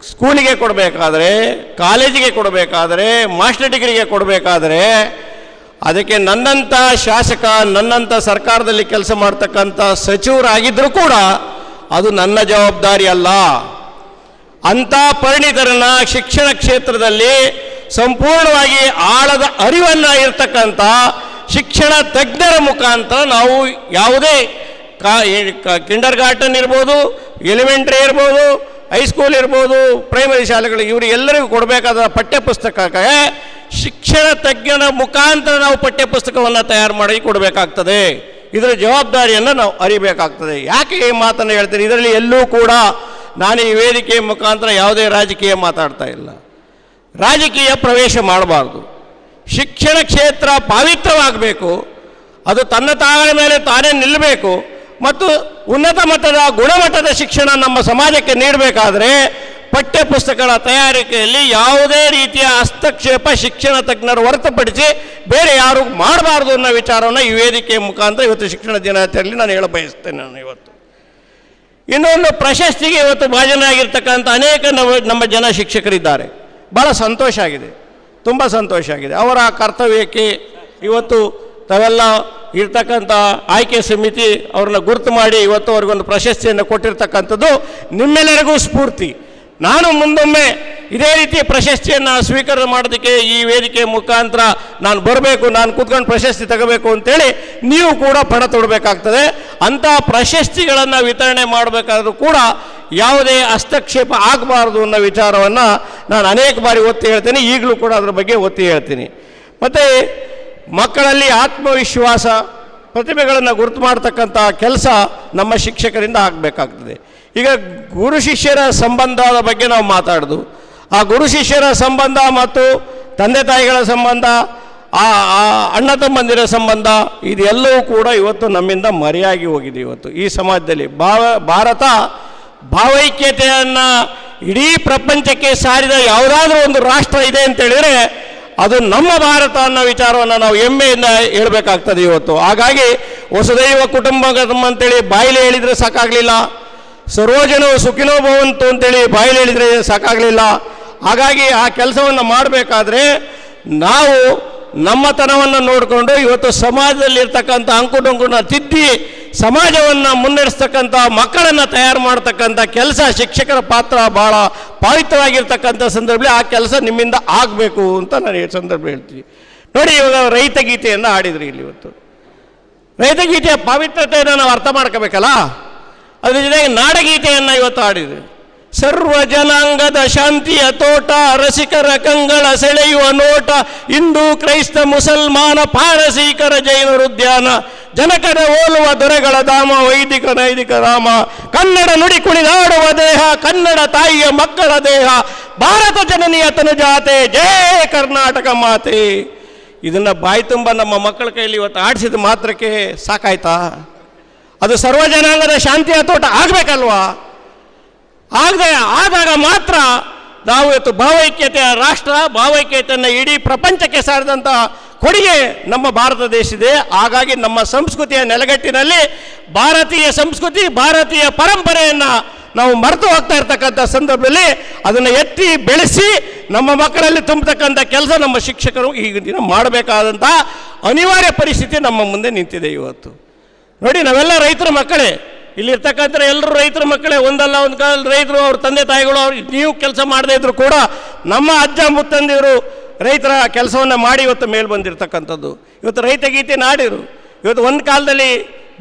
ಸ್ಕೂಲಿಗೆ ಕೊಡಬೇಕಾದ್ರೆ, ಕಾಲೇಜಿಗೆ ಕೊಡಬೇಕಾದ್ರೆ, ಮಾಸ್ಟರ್ ಡಿಗ್ರಿಗೆ ಕೊಡಬೇಕಾದ್ರೆ ಅದಕ್ಕೆ ನನ್ನಂಥ ಶಾಸಕ, ನನ್ನಂಥ ಸರ್ಕಾರದಲ್ಲಿ ಕೆಲಸ ಮಾಡ್ತಕ್ಕಂಥ ಸಚಿವರಾಗಿದ್ದರೂ ಕೂಡ ಅದು ನನ್ನ ಜವಾಬ್ದಾರಿ ಅಲ್ಲ. ಅಂಥ ಪರಿಣಿತರನ್ನ ಶಿಕ್ಷಣ ಕ್ಷೇತ್ರದಲ್ಲಿ ಸಂಪೂರ್ಣವಾಗಿ ಆಳದ ಅರಿವನ್ನು ಇರ್ತಕ್ಕಂಥ ಶಿಕ್ಷಣ ತಜ್ಞರ ಮುಖಾಂತರ ನಾವು ಯಾವುದೇ ಕಿಂಡರ್ ಗಾರ್ಟನ್ ಇರ್ಬೋದು, ಎಲಿಮೆಂಟ್ರಿ ಇರ್ಬೋದು, ಹೈಸ್ಕೂಲ್ ಇರ್ಬೋದು, ಪ್ರೈಮರಿ ಶಾಲೆಗಳು, ಇವರು ಎಲ್ಲರಿಗೂ ಕೊಡಬೇಕಾದ ಪಠ್ಯಪುಸ್ತಕಕ್ಕೆ ಶಿಕ್ಷಣ ತಜ್ಞರ ಮುಖಾಂತರ ನಾವು ಪಠ್ಯಪುಸ್ತಕವನ್ನು ತಯಾರು ಮಾಡಿ ಕೊಡಬೇಕಾಗ್ತದೆ. ಇದರ ಜವಾಬ್ದಾರಿಯನ್ನು ನಾವು ಅರಿಬೇಕಾಗ್ತದೆ. ಯಾಕೆ ಈ ಮಾತನ್ನು ಹೇಳ್ತೀನಿ? ಇದರಲ್ಲಿ ಎಲ್ಲೂ ಕೂಡ ನಾನು ಈ ವೇದಿಕೆಯ ಮುಖಾಂತರ ಯಾವುದೇ ರಾಜಕೀಯ ಮಾತಾಡ್ತಾ ಇಲ್ಲ. ರಾಜಕೀಯ ಪ್ರವೇಶ ಮಾಡಬಾರ್ದು. ಶಿಕ್ಷಣ ಕ್ಷೇತ್ರ ಪಾವಿತ್ರವಾಗಬೇಕು, ಅದು ತನ್ನ ತಾಳ ಮೇಲೆ ತಾನೇ ನಿಲ್ಲಬೇಕು ಮತ್ತು ಉನ್ನತ ಮಟ್ಟದ ಗುಣಮಟ್ಟದ ಶಿಕ್ಷಣ ನಮ್ಮ ಸಮಾಜಕ್ಕೆ ನೀಡಬೇಕಾದ್ರೆ ಪಠ್ಯಪುಸ್ತಕಗಳ ತಯಾರಿಕೆಯಲ್ಲಿ ಯಾವುದೇ ರೀತಿಯ ಹಸ್ತಕ್ಷೇಪ ಶಿಕ್ಷಣ ತಜ್ಞರು ಹೊರತುಪಡಿಸಿ ಬೇರೆ ಯಾರು ಮಾಡಬಾರ್ದು ಅನ್ನೋ ವಿಚಾರವನ್ನು ಈ ವೇದಿಕೆಯ ಮುಖಾಂತರ ಇವತ್ತು ಶಿಕ್ಷಣ ದಿನಾಚರಣೆಯಲ್ಲಿ ನಾನು ಹೇಳ ಬಯಸ್ತೇನೆ. ಇವತ್ತು ಇನ್ನೊಂದು ಪ್ರಶಸ್ತಿಗೆ ಇವತ್ತು ಭಾಜನರಾಗಿರ್ತಕ್ಕಂಥ ಅನೇಕ ನಮ್ಮ ಜನ ಶಿಕ್ಷಕರಿದ್ದಾರೆ. ಭಾಳ ಸಂತೋಷ ಆಗಿದೆ, ತುಂಬ ಸಂತೋಷ ಆಗಿದೆ. ಅವರ ಕರ್ತವ್ಯಕ್ಕೆ ಇವತ್ತು ತಾವೆಲ್ಲ ಇರ್ತಕ್ಕಂಥ ಆಯ್ಕೆ ಸಮಿತಿ ಅವ್ರನ್ನ ಗುರುತು ಮಾಡಿ ಇವತ್ತು ಅವ್ರಿಗೊಂದು ಪ್ರಶಸ್ತಿಯನ್ನು ಕೊಟ್ಟಿರ್ತಕ್ಕಂಥದ್ದು ನಿಮ್ಮೆಲ್ಲರಿಗೂ ಸ್ಫೂರ್ತಿ. ನಾನು ಮುಂದೊಮ್ಮೆ ಇದೇ ರೀತಿಯ ಪ್ರಶಸ್ತಿಯನ್ನು ಸ್ವೀಕಾರ ಮಾಡೋದಕ್ಕೆ ಈ ವೇದಿಕೆ ಮುಖಾಂತರ ನಾನು ಬರಬೇಕು, ನಾನು ಕೂತ್ಕೊಂಡು ಪ್ರಶಸ್ತಿ ತಗೋಬೇಕು ಅಂತೇಳಿ ನೀವು ಕೂಡ ಪಣ ತೊಡಬೇಕಾಗ್ತದೆ. ಅಂಥ ಪ್ರಶಸ್ತಿಗಳನ್ನು ವಿತರಣೆ ಮಾಡಬೇಕಾದ್ರೂ ಕೂಡ ಯಾವುದೇ ಹಸ್ತಕ್ಷೇಪ ಆಗಬಾರ್ದು ಅನ್ನೋ ವಿಚಾರವನ್ನು ನಾನು ಅನೇಕ ಬಾರಿ ಒತ್ತಿ ಹೇಳ್ತೀನಿ, ಈಗಲೂ ಕೂಡ ಅದರ ಬಗ್ಗೆ ಒತ್ತಿ ಹೇಳ್ತೀನಿ. ಮತ್ತು ಮಕ್ಕಳಲ್ಲಿ ಆತ್ಮವಿಶ್ವಾಸ, ಪ್ರತಿಭೆಗಳನ್ನು ಗುರುತು ಮಾಡ್ತಕ್ಕಂಥ ಕೆಲಸ ನಮ್ಮ ಶಿಕ್ಷಕರಿಂದ ಆಗಬೇಕಾಗ್ತದೆ. ಈಗ ಗುರು ಶಿಷ್ಯರ ಸಂಬಂಧದ ಬಗ್ಗೆ ನಾವು ಮಾತಾಡೋದು, ಆ ಗುರು ಶಿಷ್ಯರ ಸಂಬಂಧ ಮತ್ತು ತಂದೆ ತಾಯಿಗಳ ಸಂಬಂಧ, ಆ ಅಣ್ಣ ತಮ್ಮಂದಿರ ಸಂಬಂಧ, ಇದೆಲ್ಲವೂ ಕೂಡ ಇವತ್ತು ನಮ್ಮಿಂದ ಮರೆಯಾಗಿ ಹೋಗಿದೆ. ಇವತ್ತು ಈ ಸಮಾಜದಲ್ಲಿ ಭಾರತ ಭಾವೈಕ್ಯತೆಯನ್ನು ಇಡೀ ಪ್ರಪಂಚಕ್ಕೆ ಸಾರಿದ ಯಾವುದಾದ್ರೂ ಒಂದು ರಾಷ್ಟ್ರ ಇದೆ ಅಂತೇಳಿದರೆ ಅದು ನಮ್ಮ ಭಾರತ ಅನ್ನೋ ವಿಚಾರವನ್ನು ನಾವು ಹೆಮ್ಮೆಯಿಂದ ಹೇಳಬೇಕಾಗ್ತದೆ ಇವತ್ತು. ಹಾಗಾಗಿ ವಸುದೈವ ಕುಟುಂಬಕಂ ಅಂತೇಳಿ ಬಾಯಿಲೆ ಹೇಳಿದರೆ ಸಾಕಾಗಲಿಲ್ಲ, ಸರ್ವಜನೋ ಸುಖಿನೋ ಭವಂತು ಅಂತೇಳಿ ಬಾಯಿಲೆ ಹೇಳಿದರೆ ಸಾಕಾಗಲಿಲ್ಲ. ಹಾಗಾಗಿ ಆ ಕೆಲಸವನ್ನು ಮಾಡಬೇಕಾದ್ರೆ ನಾವು ನಮ್ಮತನವನ್ನು ನೋಡಿಕೊಂಡು ಇವತ್ತು ಸಮಾಜದಲ್ಲಿರ್ತಕ್ಕಂಥ ಅಂಕುಡೊಂಕುನ ತಿದ್ದಿ ಸಮಾಜವನ್ನು ಮುನ್ನಡೆಸ್ತಕ್ಕಂಥ ಮಕ್ಕಳನ್ನು ತಯಾರು ಮಾಡ್ತಕ್ಕಂಥ ಕೆಲಸ ಶಿಕ್ಷಕರ ಪಾತ್ರ ಭಾಳ ಪವಿತ್ರವಾಗಿರ್ತಕ್ಕಂಥ ಸಂದರ್ಭದಲ್ಲಿ ಆ ಕೆಲಸ ನಿಮ್ಮಿಂದ ಆಗಬೇಕು ಅಂತ ನಾನು ಈ ಸಂದರ್ಭ ಹೇಳ್ತೀನಿ. ನೋಡಿ, ಇವಾಗ ರೈತ ಗೀತೆಯನ್ನು ಆಡಿದ್ರಿ ಇಲ್ಲಿ ಇವತ್ತು. ರೈತ ಗೀತೆಯ ಪವಿತ್ರತೆಯನ್ನು ನಾವು ಅರ್ಥ ಮಾಡ್ಕೋಬೇಕಲ್ಲ. ಅದ್ರ ಜೊತೆಗೆ ನಾಡಗೀತೆಯನ್ನು ಇವತ್ತು ಆಡಿದ್ರಿ. ಸರ್ವ ಜನಾಂಗದ ಶಾಂತಿಯ ತೋಟ, ರಸಿಕರ ಕಂಗಳ ಸೆಳೆಯುವ ನೋಟ, ಹಿಂದೂ ಕ್ರೈಸ್ತ ಮುಸಲ್ಮಾನ ಪಾರಸೀಕರ ಜೈನರ ಉದ್ಯಾನ, ಜನಕರ ಓಲುವ ದೊರೆಗಳ ಧಾಮ, ವೈದಿಕ ನೈದಿಕ ರಾಮ, ಕನ್ನಡ ನುಡಿ ಕುಣಿದಾಡುವ ದೇಹ, ಕನ್ನಡ ತಾಯಿಯ ಮಕ್ಕಳ ದೇಹ, ಭಾರತ ಜನನಿಯ ತನುಜಾತೆ, ಜಯ ಕರ್ನಾಟಕ ಮಾತೆ. ಇದನ್ನು ಬಾಯಿ ತುಂಬ ನಮ್ಮ ಮಕ್ಕಳ ಕೈಯಲ್ಲಿ ಇವತ್ತು ಆಡಿಸಿದ ಮಾತ್ರಕ್ಕೆ ಸಾಕಾಯ್ತಾ? ಅದು ಸರ್ವ ಜನಾಂಗದ ಶಾಂತಿಯ ತೋಟ ಆಗಬೇಕಲ್ವಾ? ಆದಾಗ ಮಾತ್ರ ನಾವು ಇವತ್ತು ಭಾವೈಕ್ಯತೆಯ ರಾಷ್ಟ್ರ, ಭಾವೈಕ್ಯತೆಯನ್ನು ಇಡೀ ಪ್ರಪಂಚಕ್ಕೆ ಸಾರಿದಂಥ ಕೊಡುಗೆ ನಮ್ಮ ಭಾರತ ದೇಶ ಇದೆ. ಹಾಗಾಗಿ ನಮ್ಮ ಸಂಸ್ಕೃತಿಯ ನೆಲೆಗಟ್ಟಿನಲ್ಲಿ ಭಾರತೀಯ ಸಂಸ್ಕೃತಿ, ಭಾರತೀಯ ಪರಂಪರೆಯನ್ನು ನಾವು ಮರೆತು ಹೋಗ್ತಾ ಇರ್ತಕ್ಕಂಥ ಸಂದರ್ಭದಲ್ಲಿ ಅದನ್ನು ಎತ್ತಿ ಬೆಳೆಸಿ ನಮ್ಮ ಮಕ್ಕಳಲ್ಲಿ ತುಂಬತಕ್ಕಂಥ ಕೆಲಸ ನಮ್ಮ ಶಿಕ್ಷಕರು ಈಗ ದಿನ ಮಾಡಬೇಕಾದಂಥ ಅನಿವಾರ್ಯ ಪರಿಸ್ಥಿತಿ ನಮ್ಮ ಮುಂದೆ ನಿಂತಿದೆ ಇವತ್ತು. ನೋಡಿ, ನಾವೆಲ್ಲ ರೈತರ ಮಕ್ಕಳೇ, ಇಲ್ಲಿರ್ತಕ್ಕಂಥ ಎಲ್ಲರೂ ರೈತರ ಮಕ್ಕಳೇ. ಒಂದಲ್ಲ ಒಂದು ಕಾಲ ರೈತರು, ಅವ್ರ ತಂದೆ ತಾಯಿಗಳು, ಅವ್ರು ನೀವು ಕೆಲಸ ಮಾಡದೇ ಇದ್ರು ಕೂಡ ನಮ್ಮ ಅಜ್ಜ ಮುತ್ತಂದಿರು ರೈತರ ಕೆಲಸವನ್ನು ಮಾಡಿ ಇವತ್ತು ಮೇಲೆ ಬಂದಿರತಕ್ಕಂಥದ್ದು. ಇವತ್ತು ರೈತ ಗೀತೆ ನಾಡಿರು. ಇವತ್ತು ಒಂದು ಕಾಲದಲ್ಲಿ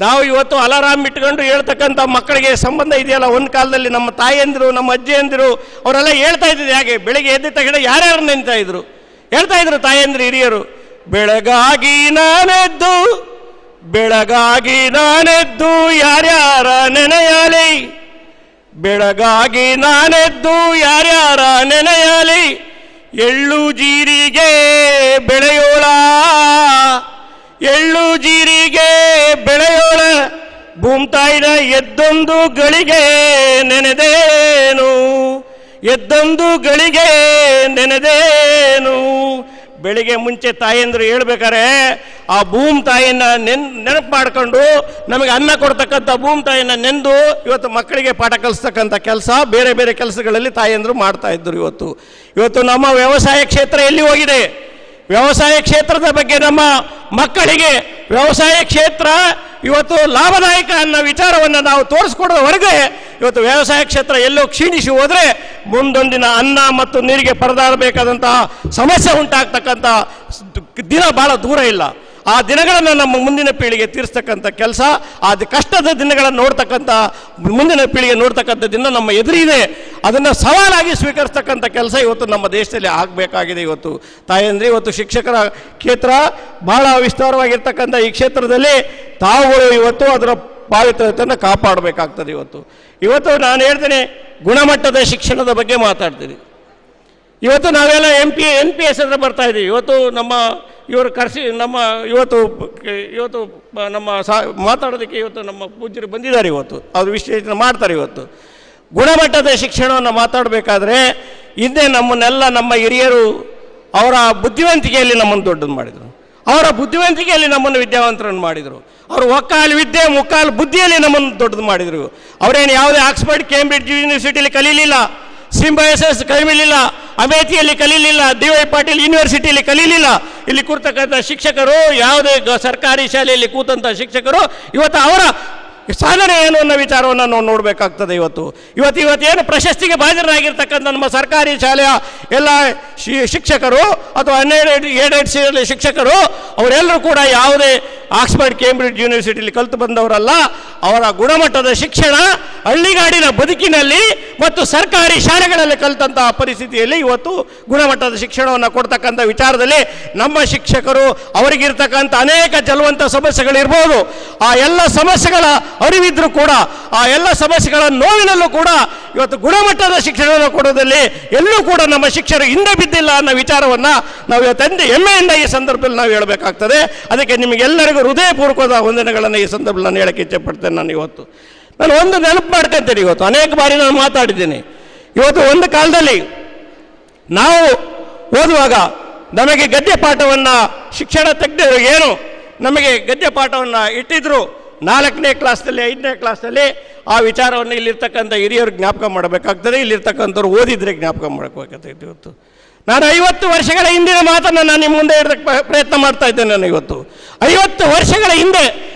ನಾವು ಇವತ್ತು ಅಲಾರಾಮ್ ಇಟ್ಕೊಂಡು ಹೇಳ್ತಕ್ಕಂಥ ಮಕ್ಕಳಿಗೆ ಸಂಬಂಧ ಇದೆಯಲ್ಲ, ಒಂದು ಕಾಲದಲ್ಲಿ ನಮ್ಮ ತಾಯಿಯಂದಿರು, ನಮ್ಮ ಅಜ್ಜಿಯಂದಿರು ಅವರೆಲ್ಲ ಹೇಳ್ತಾ ಇದ್ದಿದ್ದು ಹೇಗೆ? ಬೆಳಿಗ್ಗೆ ಎದ್ದ ತಕ್ಷಣ ಯಾರ್ಯಾರು ನೆನ್ತಾ ಇದ್ರು? ಹೇಳ್ತಾ ಇದ್ರು ತಾಯಂದಿರು, ಹಿರಿಯರು, ಬೆಳಗಾಗಿ ನಾನೆದ್ದು ಬೆಳಗಾಗಿ ನಾನೆದ್ದು ಯಾರ್ಯಾರ ನೆನೆಯಲಿ, ಬೆಳಗಾಗಿ ನಾನೆದ್ದು ಯಾರ್ಯಾರ ನೆನೆಯಲಿ, ಎಳ್ಳು ಜೀರಿಗೆ ಬೆಳೆಯೋಳ, ಎಳ್ಳು ಜೀರಿಗೆ ಬೆಳೆಯೋಳ, ಭೂಮ್ತಾಯಿನ ಎದ್ದೊಂದು ಗಳಿಗೆ ನೆನೆದೇನು, ಎದ್ದೊಂದು ಗಳಿಗೆ ನೆನೆದೇನು. ಬೆಳಿಗ್ಗೆ ಮುಂಚೆ ತಾಯಂದ್ರು ಹೇಳ್ಬೇಕಾರೆ ಆ ಭೂಮಿ ತಾಯಿಯನ್ನ ನೆನಪು ಮಾಡಿಕೊಂಡು ನಮಗೆ ಅನ್ನ ಕೊಡ್ತಕ್ಕಂಥ ಭೂಮಿ ತಾಯಿಯನ್ನ ನೆಂದು ಇವತ್ತು ಮಕ್ಕಳಿಗೆ ಪಾಠ ಕಲಿಸ್ತಕ್ಕಂಥ ಕೆಲಸ ಬೇರೆ ಬೇರೆ ಕೆಲಸಗಳಲ್ಲಿ ತಾಯಂದ್ರು ಮಾಡ್ತಾ ಇದ್ರು. ಇವತ್ತು ನಮ್ಮ ವ್ಯವಸಾಯ ಕ್ಷೇತ್ರ ಎಲ್ಲಿ ಹೋಗಿದೆ? ವ್ಯವಸಾಯ ಕ್ಷೇತ್ರದ ಬಗ್ಗೆ ನಮ್ಮ ಮಕ್ಕಳಿಗೆ ವ್ಯವಸಾಯ ಕ್ಷೇತ್ರ ಇವತ್ತು ಲಾಭದಾಯಕ ಅನ್ನೋ ವಿಚಾರವನ್ನು ನಾವು ತೋರಿಸ್ಕೊಡೋವರೆಗೆ ಇವತ್ತು ವ್ಯವಸಾಯ ಕ್ಷೇತ್ರ ಎಲ್ಲೋ ಕ್ಷೀಣಿಸಿ ಹೋದರೆ ಮುಂದೊಂದಿನ ಅನ್ನ ಮತ್ತು ನೀರಿಗೆ ಪರದಾಡಬೇಕಾದಂತಹ ಸಮಸ್ಯೆ ಉಂಟಾಗ್ತಕ್ಕಂಥ ದಿನ ಭಾಳ ದೂರ ಇಲ್ಲ. ಆ ದಿನಗಳನ್ನು ನಮ್ಮ ಮುಂದಿನ ಪೀಳಿಗೆ ತೀರಿಸ್ತಕ್ಕಂಥ ಕೆಲಸ, ಆ ಕಷ್ಟದ ದಿನಗಳನ್ನು ನೋಡ್ತಕ್ಕಂಥ ಮುಂದಿನ ಪೀಳಿಗೆ ನೋಡ್ತಕ್ಕಂಥ ದಿನ ನಮ್ಮ ಎದುರಿದೆ. ಅದನ್ನು ಸವಾಲಾಗಿ ಸ್ವೀಕರಿಸ್ತಕ್ಕಂಥ ಕೆಲಸ ಇವತ್ತು ನಮ್ಮ ದೇಶದಲ್ಲಿ ಆಗಬೇಕಾಗಿದೆ. ಇವತ್ತು ತಾಯಂದ್ರೆ, ಇವತ್ತು ಶಿಕ್ಷಕರ ಕ್ಷೇತ್ರ ಬಹಳ ವಿಸ್ತಾರವಾಗಿರ್ತಕ್ಕಂಥ ಈ ಕ್ಷೇತ್ರದಲ್ಲಿ ತಾವುಗಳು ಇವತ್ತು ಅದರ ಪಾವಿತ್ರತೆಯನ್ನು ಕಾಪಾಡಬೇಕಾಗ್ತದೆ. ಇವತ್ತು ನಾನು ಹೇಳ್ತೇನೆ, ಗುಣಮಟ್ಟದ ಶಿಕ್ಷಣದ ಬಗ್ಗೆ ಮಾತಾಡ್ತೀನಿ. ಇವತ್ತು ನಾವೆಲ್ಲ NPS ಹತ್ರ ಬರ್ತಾ ಇದ್ದೀವಿ. ಇವತ್ತು ನಮ್ಮ ಇವರು ಕರೆಸಿ ಇವತ್ತು ನಮ್ಮ ಮಾತಾಡೋದಕ್ಕೆ ಇವತ್ತು ನಮ್ಮ ಪೂಜ್ಯರು ಬಂದಿದ್ದಾರೆ. ಇವತ್ತು ಅವರು ವಿಶ್ಲೇಷಣೆ ಮಾಡ್ತಾರೆ. ಇವತ್ತು ಗುಣಮಟ್ಟದ ಶಿಕ್ಷಣವನ್ನು ಮಾತಾಡಬೇಕಾದ್ರೆ ಹಿಂದೆ ನಮ್ಮನ್ನೆಲ್ಲ ನಮ್ಮ ಹಿರಿಯರು ಅವರ ಬುದ್ಧಿವಂತಿಕೆಯಲ್ಲಿ ನಮ್ಮನ್ನು ದೊಡ್ಡದು ಮಾಡಿದರು. ಅವರ ಬುದ್ಧಿವಂತಿಕೆಯಲ್ಲಿ ನಮ್ಮನ್ನು ವಿದ್ಯಾವಂತರನ್ನು ಮಾಡಿದರು. ಅವರು ಒಕ್ಕಾಲು ವಿದ್ಯೆ ಮುಕ್ಕಾಲು ಬುದ್ಧಿಯಲ್ಲಿ ನಮ್ಮನ್ನು ದೊಡ್ಡದು ಮಾಡಿದರು. ಅವರೇನು ಯಾವುದೇ Oxford Cambridge ಯೂನಿವರ್ಸಿಟಿಯಲ್ಲಿ ಕಲೀಲಿಲ್ಲ, Symbiosis ಕಲಿಯಲಿಲ್ಲ, ಅಮೇಥಿಯಲ್ಲಿ ಕಲೀಲಿಲ್ಲ, DY Patil ಯೂನಿವರ್ಸಿಟಿಯಲ್ಲಿ ಕಲೀಲಿಲ್ಲ. ಇಲ್ಲಿ ಕೂರ್ತಕ್ಕಂಥ ಶಿಕ್ಷಕರು, ಯಾವುದೇ ಸರ್ಕಾರಿ ಶಾಲೆಯಲ್ಲಿ ಕೂತಂಥ ಶಿಕ್ಷಕರು ಇವತ್ತು ಅವರ ಸಾಧನೆ ಏನು ಅನ್ನೋ ವಿಚಾರವನ್ನು ನಾವು ನೋಡಬೇಕಾಗ್ತದೆ. ಇವತ್ತೇನು ಪ್ರಶಸ್ತಿಗೆ ಭಾಜನರಾಗಿರ್ತಕ್ಕಂಥ ನಮ್ಮ ಸರ್ಕಾರಿ ಶಾಲೆಯ ಎಲ್ಲ ಶಿಕ್ಷಕರು ಅಥವಾ ಏಡೆಡ್ ಶಿಕ್ಷಕರು ಅವರೆಲ್ಲರೂ ಕೂಡ ಯಾವುದೇ ಆಕ್ಸ್ಫರ್ಡ್ ಕೇಂಬ್ರಿಡ್ಜ್ ಯೂನಿವರ್ಸಿಟಿಯಲ್ಲಿ ಕಲಿತು ಬಂದವರಲ್ಲ. ಅವರ ಗುಣಮಟ್ಟದ ಶಿಕ್ಷಣ ಹಳ್ಳಿಗಾಡಿನ ಬದುಕಿನಲ್ಲಿ ಮತ್ತು ಸರ್ಕಾರಿ ಶಾಲೆಗಳಲ್ಲಿ ಕಲಿತಂತಹ ಪರಿಸ್ಥಿತಿಯಲ್ಲಿ ಇವತ್ತು ಗುಣಮಟ್ಟದ ಶಿಕ್ಷಣವನ್ನು ಕೊಡ್ತಕ್ಕಂಥ ವಿಚಾರದಲ್ಲಿ ನಮ್ಮ ಶಿಕ್ಷಕರು ಅವರಿಗಿರ್ತಕ್ಕಂಥ ಅನೇಕ ಜಲವಂತ ಸಮಸ್ಯೆಗಳಿರ್ಬೋದು. ಆ ಎಲ್ಲ ಸಮಸ್ಯೆಗಳ ಅರಿವಿದ್ರೂ ಕೂಡ, ಆ ಎಲ್ಲ ಸಮಸ್ಯೆಗಳ ನೋವಿನಲ್ಲೂ ಕೂಡ ಇವತ್ತು ಗುಣಮಟ್ಟದ ಶಿಕ್ಷಣವನ್ನು ಕೊಡೋದಲ್ಲಿ ಎಲ್ಲೂ ಕೂಡ ನಮ್ಮ ಶಿಕ್ಷಕರು ಹಿಂದೆ ಬಿದ್ದಿಲ್ಲ ಅನ್ನೋ ವಿಚಾರವನ್ನು ನಾವು ಇವತ್ತು ಹೆಮ್ಮೆಯಿಂದ ಈ ಸಂದರ್ಭದಲ್ಲಿ ನಾವು ಹೇಳಬೇಕಾಗ್ತದೆ. ಅದಕ್ಕೆ ನಿಮಗೆಲ್ಲರಿಗೂ ಹೃದಯಪೂರ್ವಕವಾದ ವಂದನೆಗಳನ್ನು ಈ ಸಂದರ್ಭದಲ್ಲಿ ನಾನು ಹೇಳಕ್ಕೆ ಇಚ್ಛೆಪಡ್ತೇನೆ. ನಾನು ಒಂದು ನೆನಪು ಮಾಡ್ಕೊಳ್ತೇನೆ. ಅನೇಕ ಬಾರಿ ನಾನು ಮಾತಾಡಿದ್ದೇನೆ. ಒಂದು ಕಾಲದಲ್ಲಿ ನಾವು ಓದುವಾಗ ನಮಗೆ ಗದ್ಯ ಪಾಠವನ್ನು ಶಿಕ್ಷಣ ತಜ್ಞರು ಏನು ನಮಗೆ ಗದ್ಯ ಪಾಠವನ್ನು ಇಟ್ಟಿದ್ರು 4ನೇ ಕ್ಲಾಸ್ನಲ್ಲಿ 5ನೇ ಕ್ಲಾಸ್ನಲ್ಲಿ ಆ ವಿಚಾರವನ್ನು ಇಲ್ಲಿರ್ತಕ್ಕಂಥ ಹಿರಿಯರು ಜ್ಞಾಪಕ ಮಾಡಬೇಕಾಗ್ತದೆ. ಇಲ್ಲಿರ್ತಕ್ಕಂಥವ್ರು ಓದಿದ್ರೆ ಜ್ಞಾಪಕ ಮಾಡಬೇಕಾಗ್ತದೆ. ನಾನು 50 ವರ್ಷಗಳ ಹಿಂದಿನ ಮಾತನ್ನು ನಾನು ನಿಮ್ಮ ಮುಂದೆ ಇಡೋಕ್ಕೆ ಪ್ರಯತ್ನ ಮಾಡ್ತಾ ಇದ್ದೇನೆ. ನಾನು 50 ವರ್ಷಗಳ ಹಿಂದೆ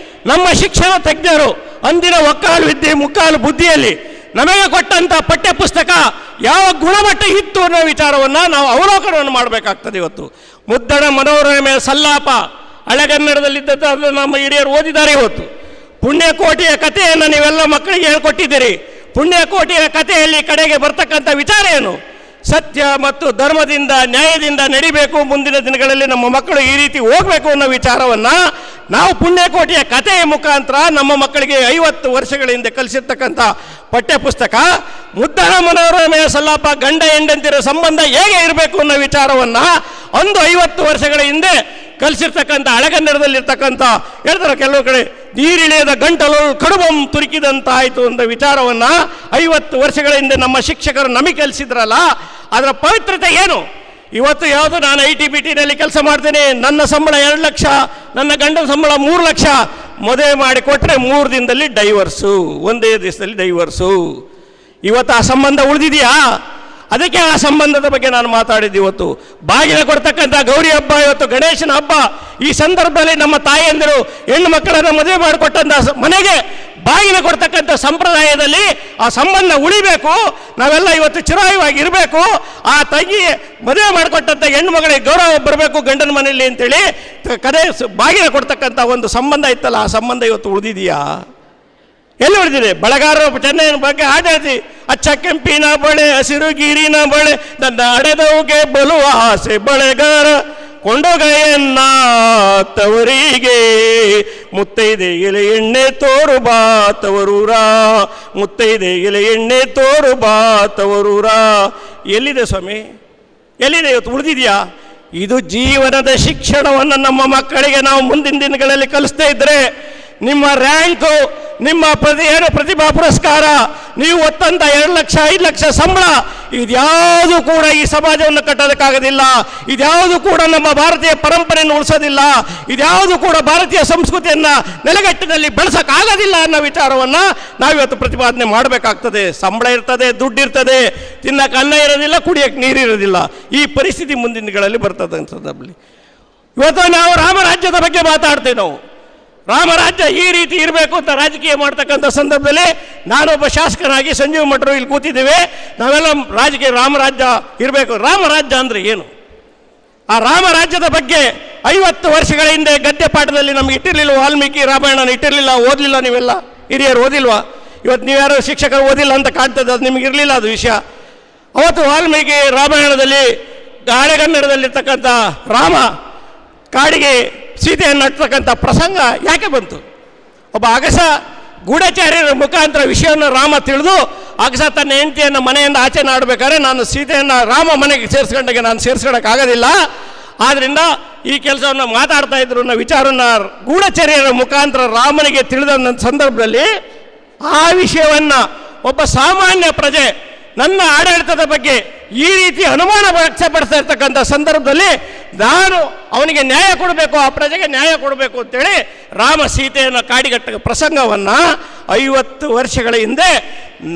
ನಮ್ಮ ಶಿಕ್ಷಣ ತಜ್ಞರು ಅಂದಿನ ಒಕ್ಕಾಲು ವಿದ್ಯೆ ಮುಕ್ಕಾಲು ಬುದ್ಧಿಯಲ್ಲಿ ನಮಗೆ ಕೊಟ್ಟಂಥ ಪಠ್ಯಪುಸ್ತಕ ಯಾವ ಗುಣಮಟ್ಟ ಇತ್ತು ಅನ್ನೋ ವಿಚಾರವನ್ನು ನಾವು ಅವಲೋಕನವನ್ನು ಮಾಡಬೇಕಾಗ್ತದೆ. ಇವತ್ತು ಮುದ್ದಣ ಮನೋರಮೆ ಸಲ್ಲಾಪ ಹಳೆಗನ್ನಡದಲ್ಲಿದ್ದ ನಮ್ಮ ಹಿರಿಯರು ಓದಿದ್ದಾರೆ. ಇವತ್ತು ಪುಣ್ಯಕೋಟಿಯ ಕಥೆಯನ್ನು ನೀವೆಲ್ಲ ಮಕ್ಕಳಿಗೆ ಹೇಳ್ಕೊಟ್ಟಿದ್ದೀರಿ. ಪುಣ್ಯಕೋಟಿಯ ಕಥೆಯಲ್ಲಿ ಕಡೆಗೆ ಬರ್ತಕ್ಕಂಥ ವಿಚಾರ ಏನು? ಸತ್ಯ ಮತ್ತು ಧರ್ಮದಿಂದ ನ್ಯಾಯದಿಂದ ನಡಿಬೇಕು, ಮುಂದಿನ ದಿನಗಳಲ್ಲಿ ನಮ್ಮ ಮಕ್ಕಳು ಈ ರೀತಿ ಹೋಗಬೇಕು ಅನ್ನೋ ವಿಚಾರವನ್ನು ನಾವು ಪುಣ್ಯಕೋಟಿಯ ಕಥೆಯ ಮುಖಾಂತರ ನಮ್ಮ ಮಕ್ಕಳಿಗೆ 50 ವರ್ಷಗಳ ಹಿಂದೆ ಕಲಿಸಿರ್ತಕ್ಕಂಥ ಪಠ್ಯಪುಸ್ತಕ ಮುದ್ದಣ ಮನೋರಮೆಯ ಸಲ್ಲಾಪ ಗಂಡ ಹೆಂಡಂತಿರ ಸಂಬಂಧ ಹೇಗೆ ಇರಬೇಕು ಅನ್ನೋ ವಿಚಾರವನ್ನು ಒಂದು 50 ವರ್ಷಗಳ ಹಿಂದೆ ಕಲಿಸಿರ್ತಕ್ಕಂಥ ಹಳೆಗನ್ನಡದಲ್ಲಿರ್ತಕ್ಕಂಥ ಹೇಳ್ತಾರೆ ಕೆಲವು ಕಡೆ ನೀರಿಳಿಯದ ಗಂಟಲು ಕಡುಬಂ ತುರುಕಿದಂತಾಯಿತು ಅಂತ ವಿಚಾರವನ್ನು 50 ವರ್ಷಗಳ ಹಿಂದೆ ನಮ್ಮ ಶಿಕ್ಷಕರು ನಮಗೆ ಕಲಿಸಿದ್ರಲ್ಲ, ಅದರ ಪವಿತ್ರತೆ ಏನು? ಇವತ್ತು ಯಾವುದು ನಾನು ITBTನಲ್ಲಿ ಕೆಲಸ ಮಾಡ್ತೇನೆ, ನನ್ನ ಸಂಬಳ 2 ಲಕ್ಷ, ನನ್ನ ಗಂಡನ ಸಂಬಳ 3 ಲಕ್ಷ, ಮದುವೆ ಮಾಡಿ ಕೊಟ್ಟರೆ 3 ದಿನದಲ್ಲಿ ಡೈವರ್ಸು, ಒಂದೇ ದಿವಸದಲ್ಲಿ ಡೈವರ್ಸು. ಇವತ್ತು ಆ ಸಂಬಂಧ ಉಳಿದಿದೆಯಾ? ಅದಕ್ಕೆ ಆ ಸಂಬಂಧದ ಬಗ್ಗೆ ನಾನು ಮಾತಾಡಿದ್ದು. ಇವತ್ತು ಬಾಗಿನ ಕೊಡ್ತಕ್ಕಂಥ ಗೌರಿ ಹಬ್ಬ, ಇವತ್ತು ಗಣೇಶನ ಹಬ್ಬ, ಈ ಸಂದರ್ಭದಲ್ಲಿ ನಮ್ಮ ತಾಯಿಯಂದಿರು ಹೆಣ್ಣು ಮಕ್ಕಳನ್ನು ಮದುವೆ ಮಾಡಿಕೊಟ್ಟಂಥ ಮನೆಗೆ ಬಾಗಿನ ಕೊಡ್ತಕ್ಕಂಥ ಸಂಪ್ರದಾಯದಲ್ಲಿ ಆ ಸಂಬಂಧ ಉಳಿಬೇಕು. ನಾವೆಲ್ಲ ಇವತ್ತು ಚಿರಾಯುವಾಗಿ ಇರಬೇಕು. ಆ ತಂಗಿ ಮದುವೆ ಮಾಡಿಕೊಟ್ಟಂಥ ಹೆಣ್ಣು ಮಗಳಿಗೆ ಗೌರವ ಬರಬೇಕು ಗಂಡನ ಮನೆಯಲ್ಲಿ ಅಂತೇಳಿ ಕಡೆ ಬಾಗಿನ ಕೊಡ್ತಕ್ಕಂಥ ಒಂದು ಸಂಬಂಧ ಇತ್ತಲ್ಲ, ಆ ಸಂಬಂಧ ಇವತ್ತು ಉಳಿದಿದೆಯಾ? ಎಲ್ಲಿ ಉಳಿದಿದೆ? ಬಳಗಾರರು ಚೆನ್ನೈನ ಬಗ್ಗೆ ಹಾಡಾಡಿ ಅಚ್ಚ ಕೆಂಪಿನ ಬಳೆ ಹಸಿರು ಗೀರಿನ ಬಳೆ ನನ್ನ ಅಡೆದವುಗೆ ಬಲುವ ಆಸೆ ಬಳೆಗಾರ ಕೊಂಡೊಗೆಯನ್ನ ತವರಿಗೆ ಮುತ್ತೈದೆ ಎಲೆ ಎಣ್ಣೆ ತೋರು ಬಾ ತವರೂರ, ಮುತ್ತೈದೆ ಎಲೆ ಎಣ್ಣೆ ತೋರು ಬಾ ತವರೂರ. ಎಲ್ಲಿದೆ ಸ್ವಾಮಿ? ಎಲ್ಲಿದೆ? ಇವತ್ತು ಉಳಿದಿದೆಯಾ? ಇದು ಜೀವನದ ಶಿಕ್ಷಣವನ್ನು ನಮ್ಮ ಮಕ್ಕಳಿಗೆ ನಾವು ಮುಂದಿನ ದಿನಗಳಲ್ಲಿ ಕಲಿಸ್ತಾ ಇದ್ರೆ ನಿಮ್ಮ ರ್ಯಾಂಕು, ನಿಮ್ಮ ಪ್ರತಿಭಾ ಪುರಸ್ಕಾರ, ನೀವು ಒತ್ತಂತ 2 ಲಕ್ಷ 5 ಲಕ್ಷ ಸಂಬಳ, ಇದ್ಯಾವುದು ಕೂಡ ಈ ಸಮಾಜವನ್ನು ಕಟ್ಟೋದಕ್ಕಾಗೋದಿಲ್ಲ. ಇದ್ಯಾವುದು ಕೂಡ ನಮ್ಮ ಭಾರತೀಯ ಪರಂಪರೆಯನ್ನು ಉಳಿಸೋದಿಲ್ಲ. ಇದ್ಯಾವುದು ಕೂಡ ಭಾರತೀಯ ಸಂಸ್ಕೃತಿಯನ್ನು ನೆಲೆಗಟ್ಟಿನಲ್ಲಿ ಬೆಳೆಸೋಕ್ಕಾಗೋದಿಲ್ಲ ಅನ್ನೋ ವಿಚಾರವನ್ನು ನಾವಿವತ್ತು ಪ್ರತಿಪಾದನೆ ಮಾಡಬೇಕಾಗ್ತದೆ. ಸಂಬಳ ಇರ್ತದೆ, ದುಡ್ಡಿರ್ತದೆ, ತಿನ್ನಕ್ಕೆ ಅನ್ನ ಇರೋದಿಲ್ಲ, ಕುಡಿಯೋಕ್ಕೆ ನೀರಿರೋದಿಲ್ಲ. ಈ ಪರಿಸ್ಥಿತಿ ಮುಂದಿನ ದಿನಗಳಲ್ಲಿ ಬರ್ತದೆ ಅಂತ ಸಂದರ್ಭದಲ್ಲಿ ಇವತ್ತು ನಾವು ರಾಮರಾಜ್ಯದ ಬಗ್ಗೆ ಮಾತಾಡ್ತೇವೆ. ನಾವು ರಾಮರಾಜ್ಯ ಈ ರೀತಿ ಇರಬೇಕು ಅಂತ ರಾಜಕೀಯ ಮಾಡ್ತಕ್ಕಂಥ ಸಂದರ್ಭದಲ್ಲಿ ನಾನೊಬ್ಬ ಶಾಸಕನಾಗಿ ಸಂಜೀವ್ ಮಠರು ಇಲ್ಲಿ ಕೂತಿದ್ದೇವೆ. ನಾವೆಲ್ಲ ರಾಜಕೀಯ ರಾಮರಾಜ್ಯ ಇರಬೇಕು. ರಾಮರಾಜ್ಯ ಅಂದರೆ ಏನು? ಆ ರಾಮರಾಜ್ಯದ ಬಗ್ಗೆ 50 ವರ್ಷಗಳ ಹಿಂದೆ ಗದ್ಯ ಪಾಠದಲ್ಲಿ ನಮ್ಗೆ ಇಟ್ಟಿರಲಿಲ್ಲ. ವಾಲ್ಮೀಕಿ ರಾಮಾಯಣ ಇಟ್ಟಿರಲಿಲ್ಲ, ಓದಲಿಲ್ಲ. ನೀವೆಲ್ಲ ಹಿರಿಯರು ಓದಿಲ್ವಾ? ಇವತ್ತು ನೀವ್ಯಾರು ಶಿಕ್ಷಕರು ಓದಿಲ್ಲ ಅಂತ ಕಾಣ್ತದೆ, ಅದು ನಿಮ್ಗೆ ಇರಲಿಲ್ಲ ಅದು ವಿಷಯ. ಅವತ್ತು ವಾಲ್ಮೀಕಿ ರಾಮಾಯಣದಲ್ಲಿ ಹಳೆಗನ್ನಡದಲ್ಲಿರ್ತಕ್ಕಂಥ ರಾಮ ಕಾಡಿಗೆ ಸೀತೆಯನ್ನು ಹಟ್ಟತಕ್ಕಂಥ ಪ್ರಸಂಗ ಯಾಕೆ ಬಂತು? ಒಬ್ಬ ಅಗಸ ಗೂಢಚಾರ್ಯರ ಮುಖಾಂತರ ವಿಷಯವನ್ನು ರಾಮ ತಿಳಿದು ಅಗಸ ತನ್ನ ಹೆಂಡತಿಯನ್ನು ಮನೆಯಿಂದ ಆಚೆ ಆಡಬೇಕಾದ್ರೆ ನಾನು ಸೀತೆಯನ್ನು ರಾಮ ಮನೆಗೆ ಸೇರಿಸ್ಕೊಂಡಾಗ ನಾನು ಸೇರಿಸ್ಕೊಳಕ್ಕಾಗೋದಿಲ್ಲ, ಆದ್ದರಿಂದ ಈ ಕೆಲಸವನ್ನು ಮಾತಾಡ್ತಾ ಇದ್ರು ಅನ್ನೋ ವಿಚಾರವನ್ನು ಗೂಢಚರ್ಯರ ಮುಖಾಂತರ ರಾಮನಿಗೆ ತಿಳಿದ ಸಂದರ್ಭದಲ್ಲಿ ಆ ವಿಷಯವನ್ನು ಒಬ್ಬ ಸಾಮಾನ್ಯ ಪ್ರಜೆ ನನ್ನ ಆಡಳಿತದ ಬಗ್ಗೆ ಈ ರೀತಿ ಅನುಮಾನ ವ್ಯಕ್ತಪಡಿಸ್ತಾ ಇರ್ತಕ್ಕಂಥ ಸಂದರ್ಭದಲ್ಲಿ ನಾನು ಅವನಿಗೆ ನ್ಯಾಯ ಕೊಡಬೇಕು, ಆ ಪ್ರಜೆಗೆ ನ್ಯಾಯ ಕೊಡಬೇಕು ಅಂತೇಳಿ ರಾಮ ಸೀತೆಯನ್ನು ಕಾಡಿಗಟ್ಟ ಪ್ರಸಂಗವನ್ನು 50 ವರ್ಷಗಳ ಹಿಂದೆ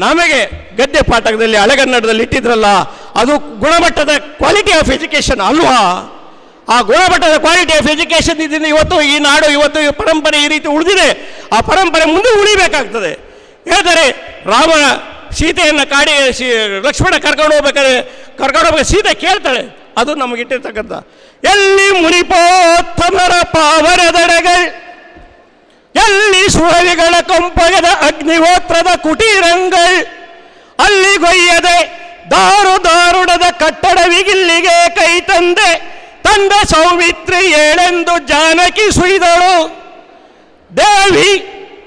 ನಮಗೆ ಗದ್ಯ ಪಾಠದಲ್ಲಿ ಹಳೆಗನ್ನಡದಲ್ಲಿ ಇಟ್ಟಿದ್ರಲ್ಲ, ಅದು ಗುಣಮಟ್ಟದ ಕ್ವಾಲಿಟಿ ಆಫ್ ಎಜುಕೇಷನ್ ಅಲ್ವಾ? ಆ ಗುಣಮಟ್ಟದ ಕ್ವಾಲಿಟಿ ಆಫ್ ಎಜುಕೇಷನ್ ಇದರಿಂದ ಇವತ್ತು ಈ ನಾಡು, ಇವತ್ತು ಈ ಪರಂಪರೆ ಈ ರೀತಿ ಉಳಿದಿದೆ. ಆ ಪರಂಪರೆ ಮುಂದೆ ಉಳಿಬೇಕಾಗ್ತದೆ. ಹೇಳ್ತಾರೆ ರಾಮ ಸೀತೆಯನ್ನು ಕಾಡಿಗೆ ಲಕ್ಷ್ಮಣ ಕರ್ಕೊಂಡು ಹೋಗ್ಬೇಕಾದ್ರೆ ಸೀತೆ ಕೇಳ್ತಾಳೆ, ಅದು ನಮಗಿಟ್ಟಿರ್ತಕ್ಕಂಥ ಎಲ್ಲಿ ಮುನಿಪೋತ್ತಮರ ಪಾವರದಡೆಗಳು, ಎಲ್ಲಿ ಸುರವಿಗಳ ಕೊಂಪಗದ ಅಗ್ನಿಹೋತ್ರದ ಕುಟೀರಂಗಳು, ಅಲ್ಲಿ ಗೊಯ್ಯದೆ ದಾರುಡದ ಕಟ್ಟಡವಿಗಿಲ್ಲಿಗೆ ಕೈ ತಂದೆ ಸೌಮಿತ್ರಿ ಏಳೆಂದು ಜಾನಕಿ ಸುಯ್ದಳು. ದೇವಿ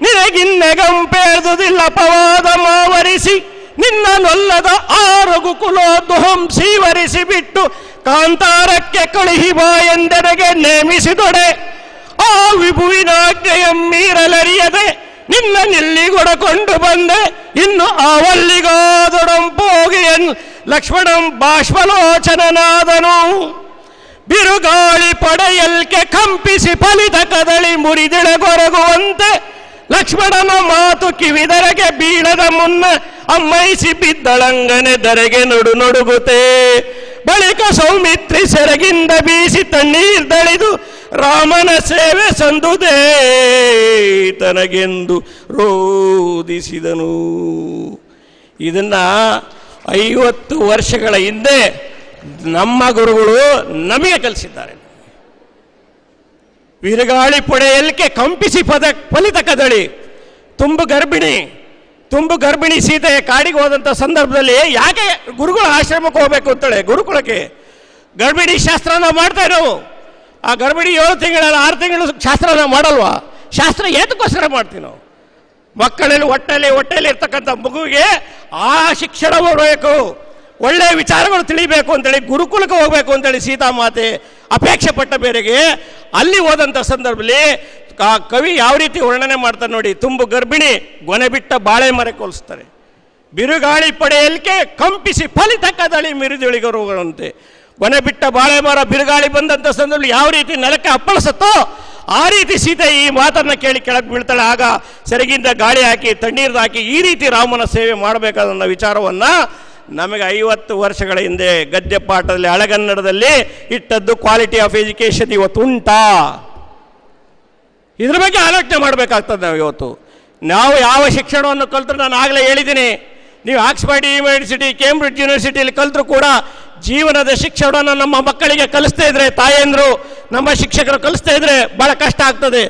ನಿನಗಿನ್ನೆಗಂಪೇರ್ದುದಿಲ್ಲ ಪವಾದ ಮಾವರಿಸಿ ನಿನ್ನ ನೊಲ್ಲದ 6 ಕುಲೋದ್ದುಹಂ ಸೀವರಿಸಿ ಬಿಟ್ಟು ಕಾಂತಾರಕ್ಕೆ ಕಳುಹಿ ಬಾ ಎಂದೆಡೆಗೆ ನೇಮಿಸಿದೊಡೆ. ಆ ವಿಭುವಿನಾಜ್ಞೆಯ ಮೀರಲರಿಯದೆ ನಿನ್ನ ನಿಲ್ಲಿಗೊಡಕೊಂಡು ಬಂದೆ, ಇನ್ನು ಆವಲ್ಲಿಗಾದೊಡಂಪೋಗಿ ಲಕ್ಷ್ಮಣಂ ಬಾಷ್ಪಲೋಚನನಾದನು. ಬಿರುಗಾಳಿ ಪಡೆಯಲ್ಕೆ ಕಂಪಿಸಿ ಫಲಿತ ಕದಳಿ ಮುರಿದಿಳಗೊರಗುವಂತೆ ಲಕ್ಷ್ಮಣನ ಮಾತು ಕಿವಿದರೆಗೆ ಬೀಳದ ಮುನ್ನ ಅಮ್ಮೈಸಿ ಬಿದ್ದಳಂಗನೆ ದರೆಗೆ ನಡುಗುತ್ತೆ. ಬಳಿಕ ಸೌಮಿತ್ರಿ ಸೆರಗಿಂದ ಬೀಸಿ ತಣ್ಣೀರ್ದಳಿದು ರಾಮನ ಸೇವೆ ಸಂದುದೇ ತನಗೆಂದು ರೋಧಿಸಿದನು. ಇದನ್ನ 50 ವರ್ಷಗಳ ಹಿಂದೆ ನಮ್ಮ ಗುರುಗಳು ನಮಗೆ ಕಲಿಸಿದ್ದಾರೆ. ಬಿರುಗಾಳಿ ಪೊಡೆಯಲಿಕ್ಕೆ ಕಂಪಿಸಿ ಫಲಿತ ಕದಳಿ, ತುಂಬು ಗರ್ಭಿಣಿ ಸೀತೆ ಕಾಡಿಗೆ ಹೋದಂಥ ಸಂದರ್ಭದಲ್ಲಿ ಯಾಕೆ ಗುರುಗಳ ಆಶ್ರಮಕ್ಕೆ ಹೋಗ್ಬೇಕು ಅಂತೇಳಿ ಗುರುಕುಲಕ್ಕೆ ಗರ್ಭಿಣಿ ಶಾಸ್ತ್ರನ ಮಾಡ್ತಾ ನಾವು. ಆ ಗರ್ಭಿಣಿ 7 ತಿಂಗಳ 6 ತಿಂಗಳು ಶಾಸ್ತ್ರನ ಮಾಡಲ್ವಾ? ಶಾಸ್ತ್ರ ಏತಕ್ಕೋಸ್ಕರ ಮಾಡ್ತೀವಿ ನಾವು? ಮಕ್ಕಳಲ್ಲಿ ಹೊಟ್ಟೆಯಲ್ಲಿ ಇರ್ತಕ್ಕಂಥ ಮಗುವಿಗೆ ಆ ಶಿಕ್ಷಣ ಬರಬೇಕು, ಒಳ್ಳೆಯ ವಿಚಾರಗಳು ತಿಳಿಬೇಕು ಅಂತೇಳಿ ಗುರುಕುಲಕ್ಕೆ ಹೋಗ್ಬೇಕು ಅಂತೇಳಿ ಸೀತಾಮಾತೆ ಅಪೇಕ್ಷೆ ಪಟ್ಟ ಬೇರೆಗೆ ಅಲ್ಲಿ ಹೋದಂಥ ಸಂದರ್ಭದಲ್ಲಿ ಕವಿ ಯಾವ ರೀತಿ ವರ್ಣನೆ ಮಾಡ್ತಾರೆ ನೋಡಿ. ತುಂಬು ಗರ್ಭಿಣಿ ಗೊನೆ ಬಿಟ್ಟ ಬಾಳೆ ಮರಕ್ಕೆ ಹೋಲಿಸ್ತಾರೆ. ಬಿರುಗಾಳಿ ಪಡೆಯಲಿಕ್ಕೆ ಕಂಪಿಸಿ ಫಲಿತ ಕದಳಿ ಮಿರಿದುಳಿಗರುಗಳಂತೆ. ಗೊನೆ ಬಿಟ್ಟ ಬಾಳೆ ಮರ ಬಿರುಗಾಳಿ ಬಂದಂಥ ಸಂದರ್ಭದಲ್ಲಿ ಯಾವ ರೀತಿ ನೆಲಕ್ಕೆ ಅಪ್ಪಳಿಸುತ್ತೋ ಆ ರೀತಿ ಸೀತೆ ಈ ಮಾತನ್ನು ಕೇಳಿ ಕೆಳಗೆ ಬೀಳ್ತಾಳೆ. ಆಗ ಸೆರಗಿಂದ ಗಾಳಿ ಹಾಕಿ ತಣ್ಣೀರು ಹಾಕಿ ಈ ರೀತಿ ರಾಮನ ಸೇವೆ ಮಾಡಬೇಕಾದ ವಿಚಾರವನ್ನು ನಮಗೆ 50 ವರ್ಷಗಳ ಹಿಂದೆ ಗದ್ಯ ಪಾಠದಲ್ಲಿ ಹಳೆಗನ್ನಡದಲ್ಲಿ ಇಟ್ಟದ್ದು ಕ್ವಾಲಿಟಿ ಆಫ್ ಎಜುಕೇಷನ್ ಇವತ್ತು ಉಂಟಾ? ಇದ್ರ ಬಗ್ಗೆ ಆಲೋಚನೆ ಮಾಡಬೇಕಾಗ್ತದೆ ನಾವು ಇವತ್ತು. ನಾವು ಯಾವ ಶಿಕ್ಷಣವನ್ನು ಕಲಿತರು, ನಾನು ಆಗಲೇ ಹೇಳಿದ್ದೀನಿ, ನೀವು ಆಕ್ಸ್ಫರ್ಡ್ ಯೂನಿವರ್ಸಿಟಿ, ಕೇಂಬ್ರಿಡ್ಜ್ ಯೂನಿವರ್ಸಿಟಿಯಲ್ಲಿ ಕಲಿತರು ಕೂಡ ಜೀವನದ ಶಿಕ್ಷಣವನ್ನು ನಮ್ಮ ಮಕ್ಕಳಿಗೆ ಕಲಿಸ್ತಾ ಇದ್ರೆ, ತಾಯಂದರು ನಮ್ಮ ಶಿಕ್ಷಕರು ಕಲಿಸ್ತಾ ಇದ್ರೆ ಭಾಳ ಕಷ್ಟ ಆಗ್ತದೆ.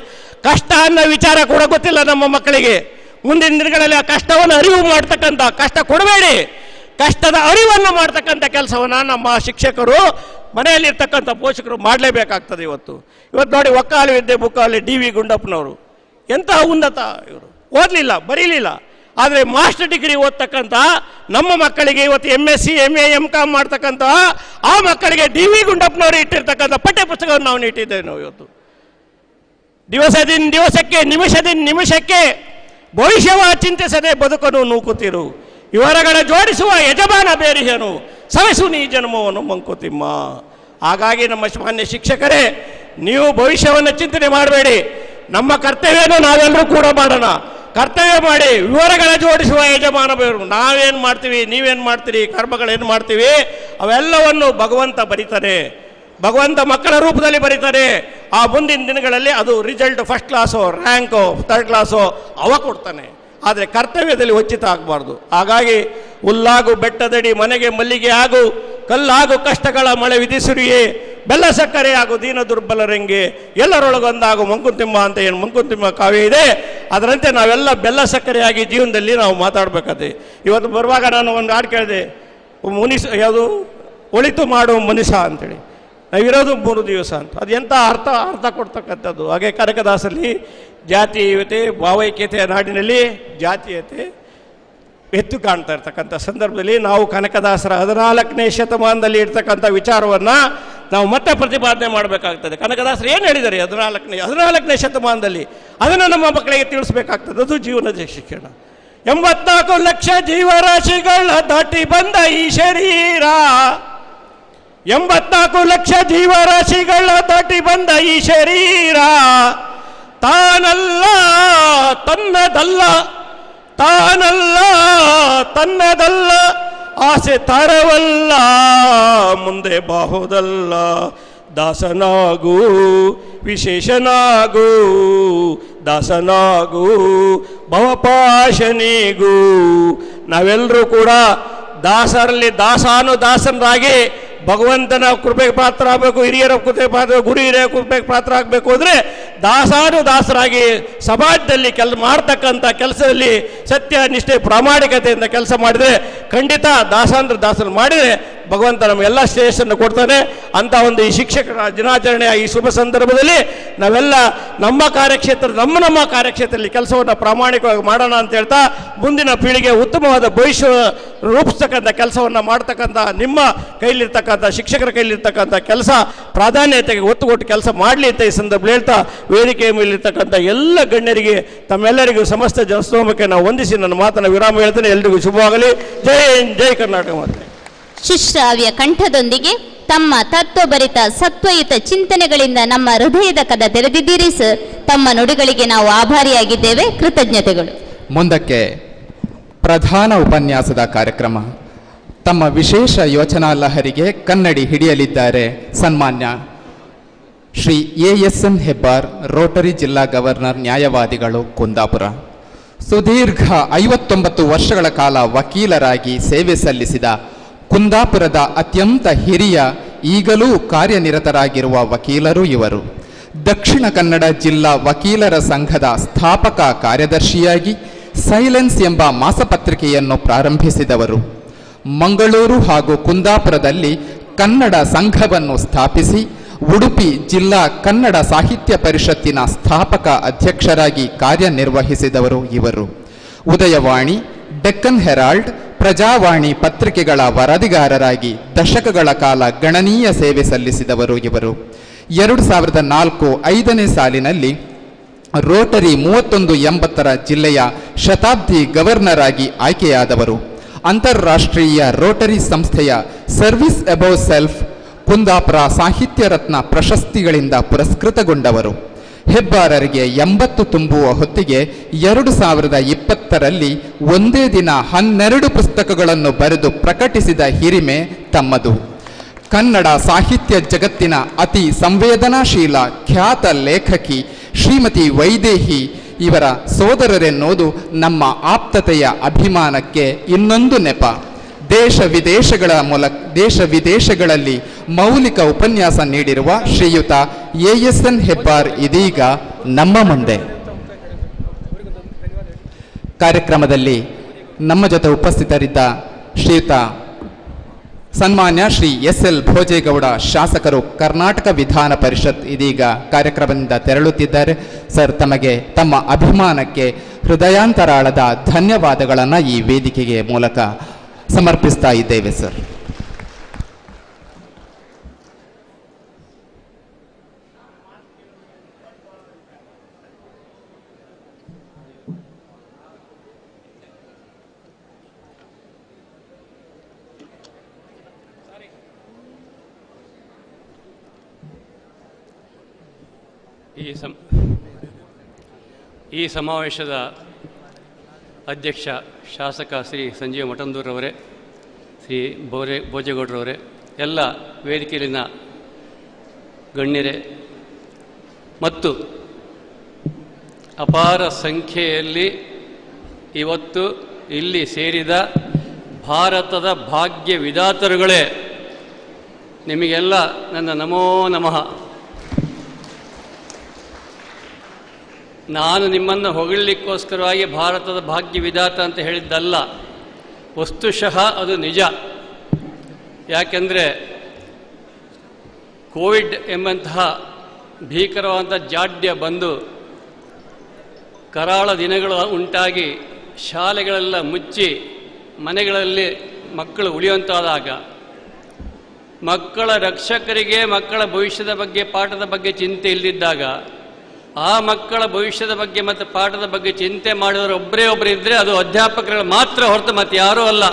ಕಷ್ಟ ಅನ್ನೋ ವಿಚಾರ ಕೂಡ ಗೊತ್ತಿಲ್ಲ ನಮ್ಮ ಮಕ್ಕಳಿಗೆ. ಮುಂದಿನ ದಿನಗಳಲ್ಲಿ ಆ ಕಷ್ಟವನ್ನು ಅರಿವು ಮಾಡ್ತಕ್ಕಂಥ, ಕಷ್ಟ ಕೊಡಬೇಡಿ, ಕಷ್ಟದ ಅರಿವನ್ನು ಮಾಡ್ತಕ್ಕಂಥ ಕೆಲಸವನ್ನು ನಮ್ಮ ಶಿಕ್ಷಕರು ಮನೆಯಲ್ಲಿರ್ತಕ್ಕಂಥ ಪೋಷಕರು ಮಾಡಲೇಬೇಕಾಗ್ತದೆ. ಇವತ್ತು ನೋಡಿ, ಒಕ್ಕಾಲು ವಿದ್ಯೆ ಬುಕ್ಕಾಲಿ DV ಗುಂಡಪ್ಪನವರು ಎಂತಹ ಉನ್ನತ ಇವರು, ಓದಲಿಲ್ಲ ಬರೀಲಿಲ್ಲ, ಆದರೆ ಮಾಸ್ಟರ್ ಡಿಗ್ರಿ ಓದ್ತಕ್ಕಂಥ ನಮ್ಮ ಮಕ್ಕಳಿಗೆ ಇವತ್ತು MSc MA MCom ಮಾಡ್ತಕ್ಕಂಥ ಆ ಮಕ್ಕಳಿಗೆ DV ಗುಂಡಪ್ಪನವರು ಇಟ್ಟಿರ್ತಕ್ಕಂಥ ಪಠ್ಯ ಪುಸ್ತಕವನ್ನು ನಾವು ಇಟ್ಟಿದ್ದೇವೆ. ನಾವು ಇವತ್ತು ದಿವಸಕ್ಕೆ ನಿಮಿಷಕ್ಕೆ ಭವಿಷ್ಯವ ಚಿಂತಿಸದೆ ಬದುಕನ್ನು ನೂಕುತ್ತಿರು, ಇವರಗಳ ಜೋಡಿಸುವ ಯಜಮಾನ ಬೇರಿಹನು, ಸವೆಸು ನೀ ಜನ್ಮವನ್ನು ಮಂಕುತಿಮ್ಮ. ಹಾಗಾಗಿ ನಮ್ಮ ಮಾನ್ಯ ಶಿಕ್ಷಕರೇ, ನೀವು ಭವಿಷ್ಯವನ್ನು ಚಿಂತನೆ ಮಾಡಬೇಡಿ, ನಮ್ಮ ಕರ್ತವ್ಯವನ್ನು ನಾವೆಲ್ಲರೂ ಕೂಡ ಮಾಡೋಣ. ಕರ್ತವ್ಯ ಮಾಡಿ ವಿವರಗಳ ಜೋಡಿಸುವ ಯಜಮಾನ ಬೇರು. ನಾವೇನು ಮಾಡ್ತೀವಿ, ನೀವೇನು ಮಾಡ್ತೀರಿ, ಕರ್ಮಗಳೇನು ಮಾಡ್ತೀವಿ, ಅವೆಲ್ಲವನ್ನು ಭಗವಂತ ಬರೀತಾನೆ. ಭಗವಂತ ಮಕ್ಕಳ ರೂಪದಲ್ಲಿ ಬರೀತಾನೆ. ಆ ಮುಂದಿನ ದಿನಗಳಲ್ಲಿ ಅದು ರಿಸಲ್ಟ್ ಫಸ್ಟ್ ಕ್ಲಾಸೋ ರ್ಯಾಂಕೋ 3rd ಕ್ಲಾಸೋ ಅವ ಕೊಡ್ತಾನೆ. ಆದರೆ ಕರ್ತವ್ಯದಲ್ಲಿ ವಂಚಿತ ಆಗಬಾರ್ದು. ಹಾಗಾಗಿ ಹುಲ್ಲಾಗು ಬೆಟ್ಟದಡಿ ಮನೆಗೆ ಮಲ್ಲಿಗೆ ಆಗು, ಕಲ್ಲಾಗು ಕಷ್ಟಗಳ ಮಳೆ ವಿಧಿಸುರಿಯೇ, ಬೆಲ್ಲ ಸಕ್ಕರೆ ಆಗು ದೀನ ದುರ್ಬಲರಂಗೆ, ಎಲ್ಲರೊಳಗೊಂದಾಗು ಮಂಕುತಿಮ್ಮ ಅಂತ ಏನು ಮಂಕುತಿಮ್ಮ ಕಾವ್ಯ ಇದೆ, ಅದರಂತೆ ನಾವೆಲ್ಲ ಬೆಲ್ಲ ಸಕ್ಕರೆಯಾಗಿ ಜೀವನದಲ್ಲಿ ನಾವು ಮಾತಾಡಬೇಕಾದ್ರೆ. ಇವತ್ತು ಬರುವಾಗ ನಾನು ಒಂದು ಹಾಡು ಕೇಳಿದೆ, ಯಾವುದು ಒಳಿತು ಮಾಡು ಮನುಷ್ಯ ಅಂತೇಳಿ. ನಾವಿರೋದು 3 ದಿವಸ ಅಂತ, ಅದು ಎಂಥ ಅರ್ಥ ಕೊಡ್ತಕ್ಕಂಥದ್ದು. ಹಾಗೆ ಕನಕದಾಸರಲ್ಲಿ ಜಾತೀಯತೆ ಭಾವೈಕ್ಯತೆಯ ನಾಡಿನಲ್ಲಿ ಜಾತೀಯತೆ ಎತ್ತು ಕಾಣ್ತಾ ಇರ್ತಕ್ಕಂಥ ಸಂದರ್ಭದಲ್ಲಿ ನಾವು ಕನಕದಾಸರ 14ನೇ ಶತಮಾನದಲ್ಲಿ ಇರ್ತಕ್ಕಂಥ ವಿಚಾರವನ್ನು ನಾವು ಮತ್ತೆ ಪ್ರತಿಪಾದನೆ ಮಾಡಬೇಕಾಗ್ತದೆ. ಕನಕದಾಸರು ಏನು ಹೇಳಿದ್ದಾರೆ 14ನೇ ಶತಮಾನದಲ್ಲಿ, ಅದನ್ನು ನಮ್ಮ ಮಕ್ಕಳಿಗೆ ತಿಳಿಸ್ಬೇಕಾಗ್ತದೆ. ಅದು ಜೀವನದ ಶಿಕ್ಷಣ. 84 ಲಕ್ಷ ಜೀವರಾಶಿಗಳ ದಾಟಿ ಬಂದ ಈ ಶರೀರ, 84 ಲಕ್ಷ ಜೀವರಾಶಿಗಳ ದಾಟಿ ಬಂದ ಈ ಶರೀರ, ತಾನಲ್ಲ ತನ್ನದಲ್ಲ, ತಾನಲ್ಲ ತನ್ನದಲ್ಲ, ಆಸೆ ತರವಲ್ಲ ಮುಂದೆ ಬಾಹುದಲ್ಲ, ದಾಸನಾಗೂ ವಿಶೇಷನಾಗೂ, ದಾಸನಾಗೂ ಭವಪಾಶನಿಗೂ. ನಾವೆಲ್ಲರೂ ಕೂಡ ದಾಸರಲ್ಲಿ ದಾಸನರಾಗಿ ಭಗವಂತನ ಕೃಪೆಗೆ ಪಾತ್ರ ಆಗಬೇಕು, ಹಿರಿಯರ ಕೃಪೆ ಪಾತ್ರ, ಗುರು ಹಿರಿಯರ ಕೃಪೆಗೆ ಪಾತ್ರ ಆಗಬೇಕು ಅಂದರೆ ದಾಸರಾಗಿ ಸಮಾಜದಲ್ಲಿ ಮಾಡ್ತಕ್ಕಂಥ ಕೆಲಸದಲ್ಲಿ ಸತ್ಯ ನಿಷ್ಠೆ ಪ್ರಾಮಾಣಿಕತೆಯಿಂದ ಕೆಲಸ ಮಾಡಿದರೆ ಖಂಡಿತ ದಾಸರು ಮಾಡಿದರೆ ಭಗವಂತ ನಮಗೆಲ್ಲ ಶ್ರೇಯಸ್ಸನ್ನು ಕೊಡ್ತಾನೆ. ಅಂಥ ಒಂದು ಈ ಶಿಕ್ಷಕರ ದಿನಾಚರಣೆಯ ಈ ಶುಭ ಸಂದರ್ಭದಲ್ಲಿ ನಾವೆಲ್ಲ ನಮ್ಮ ಕಾರ್ಯಕ್ಷೇತ್ರದಲ್ಲಿ ಕೆಲಸವನ್ನು ಪ್ರಾಮಾಣಿಕವಾಗಿ ಮಾಡೋಣ ಅಂತ ಹೇಳ್ತಾ, ಮುಂದಿನ ಪೀಳಿಗೆ ಉತ್ತಮವಾದ ಭವಿಷ್ಯ ರೂಪಿಸ್ತಕ್ಕಂಥ ಕೆಲಸವನ್ನು ಮಾಡ್ತಕ್ಕಂಥ ನಿಮ್ಮ ಕೈಲಿರ್ತಕ್ಕಂಥ ಶಿಕ್ಷಕರ ಕೈಲಿರ್ತಕ್ಕಂಥ ಕೆಲಸ ಪ್ರಾಧಾನ್ಯತೆಗೆ ಒತ್ತು ಕೊಟ್ಟು ಕೆಲಸ ಮಾಡಲಿ ಅಂತ ಈ ಸಂದರ್ಭದಲ್ಲಿ ಹೇಳ್ತಾ, ವೇದಿಕೆಯ ಮೇಲಿರ್ತಕ್ಕಂಥ ಎಲ್ಲ ಗಣ್ಯರಿಗೆ ತಮ್ಮೆಲ್ಲರಿಗೂ ಸಮಸ್ತ ಜನಸ್ತೋಮಕ್ಕೆ ನಾವು ವಂದಿಸಿ ನನ್ನ ಮಾತನ್ನು ವಿರಾಮ ಹೇಳ್ತೇನೆ. ಎಲ್ರಿಗೂ ಶುಭವಾಗಲಿ. ಜೈ ಹಿಂದ್, ಜೈ ಕರ್ನಾಟಕ ಮಾತೆ. ಶಿಶ್ರಾವ್ಯ ಕಂಠದೊಂದಿಗೆ ತಮ್ಮ ತತ್ವಭರಿತ ಸತ್ವಯುತ ಚಿಂತನೆಗಳಿಂದ ನಮ್ಮ ಹೃದಯದ ಕದ ತೆರೆದಿದ್ದೀರಿ ಸರ್. ತಮ್ಮ ನುಡಿಗಳಿಗೆ ನಾವು ಆಭಾರಿಯಾಗಿದ್ದೇವೆ. ಕೃತಜ್ಞತೆಗಳು. ಮುಂದಕ್ಕೆ ಪ್ರಧಾನ ಉಪನ್ಯಾಸದ ಕಾರ್ಯಕ್ರಮ. ತಮ್ಮ ವಿಶೇಷ ಯೋಚನಾ ಲಹರಿಗೆ ಕನ್ನಡಿ ಹಿಡಿಯಲಿದ್ದಾರೆ ಸನ್ಮಾನ್ಯ ಶ್ರೀ ASN ಹೆಬ್ಬಾರ್, ರೋಟರಿ ಜಿಲ್ಲಾ ಗವರ್ನರ್, ನ್ಯಾಯವಾದಿಗಳು, ಕುಂದಾಪುರ. ಸುದೀರ್ಘ 59 ವರ್ಷಗಳ ಕಾಲ ವಕೀಲರಾಗಿ ಸೇವೆ ಸಲ್ಲಿಸಿದ ಕುಂದಾಪುರದ ಅತ್ಯಂತ ಹಿರಿಯ, ಈಗಲೂ ಕಾರ್ಯನಿರತರಾಗಿರುವ ವಕೀಲರು ಇವರು. ದಕ್ಷಿಣ ಕನ್ನಡ ಜಿಲ್ಲಾ ವಕೀಲರ ಸಂಘದ ಸ್ಥಾಪಕ ಕಾರ್ಯದರ್ಶಿಯಾಗಿ ಸೈಲೆನ್ಸ್ ಎಂಬ ಮಾಸಪತ್ರಿಕೆಯನ್ನು ಪ್ರಾರಂಭಿಸಿದವರು. ಮಂಗಳೂರು ಹಾಗೂ ಕುಂದಾಪುರದಲ್ಲಿ ಕನ್ನಡ ಸಂಘವನ್ನು ಸ್ಥಾಪಿಸಿ ಉಡುಪಿ ಜಿಲ್ಲಾ ಕನ್ನಡ ಸಾಹಿತ್ಯ ಪರಿಷತ್ತಿನ ಸ್ಥಾಪಕ ಅಧ್ಯಕ್ಷರಾಗಿ ಕಾರ್ಯನಿರ್ವಹಿಸಿದವರು ಇವರು. ಉದಯವಾಣಿ, ಡೆಕ್ಕನ್ ಹೆರಾಲ್ಡ್, ಪ್ರಜಾವಾಣಿ ಪತ್ರಿಕೆಗಳ ವರದಿಗಾರರಾಗಿ ದಶಕಗಳ ಕಾಲ ಗಣನೀಯ ಸೇವೆ ಸಲ್ಲಿಸಿದವರು ಇವರು. 2004-05ನೇ ಸಾಲಿನಲ್ಲಿ ರೋಟರಿ 3180ರ ಜಿಲ್ಲೆಯ ಶತಾಬ್ದಿ ಗವರ್ನರ್ ಆಗಿ ಆಯ್ಕೆಯಾದವರು. ಅಂತಾರಾಷ್ಟ್ರೀಯ ರೋಟರಿ ಸಂಸ್ಥೆಯ ಸರ್ವಿಸ್ ಅಬೌವ್ ಸೆಲ್ಫ್, ಕುಂದಾಪುರ ಸಾಹಿತ್ಯ ರತ್ನ ಪ್ರಶಸ್ತಿಗಳಿಂದ ಪುರಸ್ಕೃತಗೊಂಡವರು. ಹೆಬ್ಬಾರರಿಗೆ 80 ತುಂಬುವ ಹೊತ್ತಿಗೆ 2020ರಲ್ಲಿ ಒಂದೇ ದಿನ 12 ಪುಸ್ತಕಗಳನ್ನು ಬರೆದು ಪ್ರಕಟಿಸಿದ ಹಿರಿಮೆ ತಮ್ಮದು. ಕನ್ನಡ ಸಾಹಿತ್ಯ ಜಗತ್ತಿನ ಅತಿ ಸಂವೇದನಾಶೀಲ ಖ್ಯಾತ ಲೇಖಕಿ ಶ್ರೀಮತಿ ವೈದೇಹಿ ಇವರ ಸೋದರರೆನ್ನುವುದು ನಮ್ಮ ಆಪ್ತತೆಯ ಅಭಿಮಾನಕ್ಕೆ ಇನ್ನೊಂದು ನೆಪ. ದೇಶ ವಿದೇಶಗಳಲ್ಲಿ ಮೌಲಿಕ ಉಪನ್ಯಾಸ ನೀಡಿರುವ ಶ್ರೀಯುತ ASN ಹೆಬ್ಬಾರ್ ಇದೀಗ ನಮ್ಮ ಮುಂದೆ. ಕಾರ್ಯಕ್ರಮದಲ್ಲಿ ನಮ್ಮ ಜೊತೆ ಉಪಸ್ಥಿತರಿದ್ದ ಶ್ರೀಯುತ ಸನ್ಮಾನ್ಯ ಶ್ರೀ SL ಭೋಜೇಗೌಡ ಶಾಸಕರು, ಕರ್ನಾಟಕ ವಿಧಾನ ಪರಿಷತ್ ಇದೀಗ ಕಾರ್ಯಕ್ರಮದಿಂದ ತೆರಳುತ್ತಿದ್ದಾರೆ. ಸರ್, ತಮಗೆ ತಮ್ಮ ಅಭಿಮಾನಕ್ಕೆ ಹೃದಯಾಂತರಾಳದ ಧನ್ಯವಾದಗಳನ್ನು ಈ ವೇದಿಕೆಗೆ ಮೂಲಕ ಸಮರ್ಪಿಸ್ತಾ ಇದ್ದೇವೆ ಸರ್. ಈ ಸಮಾವೇಶದ ಅಧ್ಯಕ್ಷ ಶಾಸಕ ಶ್ರೀ ಸಂಜೀವ ಮಠಂದೂರವರೇ, ಶ್ರೀ ಭೋಜೇಗೌಡರವರೇ, ಎಲ್ಲ ವೇದಿಕೆಯಲ್ಲಿನ ಗಣ್ಯರೇ ಮತ್ತು ಅಪಾರ ಸಂಖ್ಯೆಯಲ್ಲಿ ಇವತ್ತು ಇಲ್ಲಿ ಸೇರಿದ ಭಾರತದ ಭಾಗ್ಯ ವಿಧಾತರುಗಳೇ, ನಿಮಗೆಲ್ಲ ನನ್ನ ನಮೋ ನಮಃ. ನಾನು ನಿಮ್ಮನ್ನು ಹೊಗಳಲಿಕ್ಕೋಸ್ಕರವಾಗಿ ಭಾರತದ ಭಾಗ್ಯ ವಿಧಾತ ಅಂತ ಹೇಳಿದ್ದಲ್ಲ, ವಸ್ತುಶಃ ಅದು ನಿಜ. ಯಾಕೆಂದರೆ ಕೋವಿಡ್ ಎಂಬಂತಹ ಭೀಕರವಾದ ಜಾಡ್ಯ ಬಂದು ಕರಾಳ ದಿನಗಳು ಉಂಟಾಗಿ ಶಾಲೆಗಳೆಲ್ಲ ಮುಚ್ಚಿ ಮನೆಗಳಲ್ಲಿ ಮಕ್ಕಳು ಉಳಿಯುವಂತಾದಾಗ ಮಕ್ಕಳ ರಕ್ಷಕರಿಗೆ ಮಕ್ಕಳ ಭವಿಷ್ಯದ ಬಗ್ಗೆ, ಪಾಠದ ಬಗ್ಗೆ ಚಿಂತೆ ಇಲ್ಲದಿದ್ದಾಗ ಆ ಮಕ್ಕಳ ಭವಿಷ್ಯದ ಬಗ್ಗೆ ಮತ್ತು ಪಾಠದ ಬಗ್ಗೆ ಚಿಂತೆ ಮಾಡಿದವರು ಒಬ್ಬರೇ ಇದ್ದರೆ ಅದು ಅಧ್ಯಾಪಕರು ಮಾತ್ರ ಹೊರತು ಮತ್ತೆ ಯಾರೂ ಅಲ್ಲ.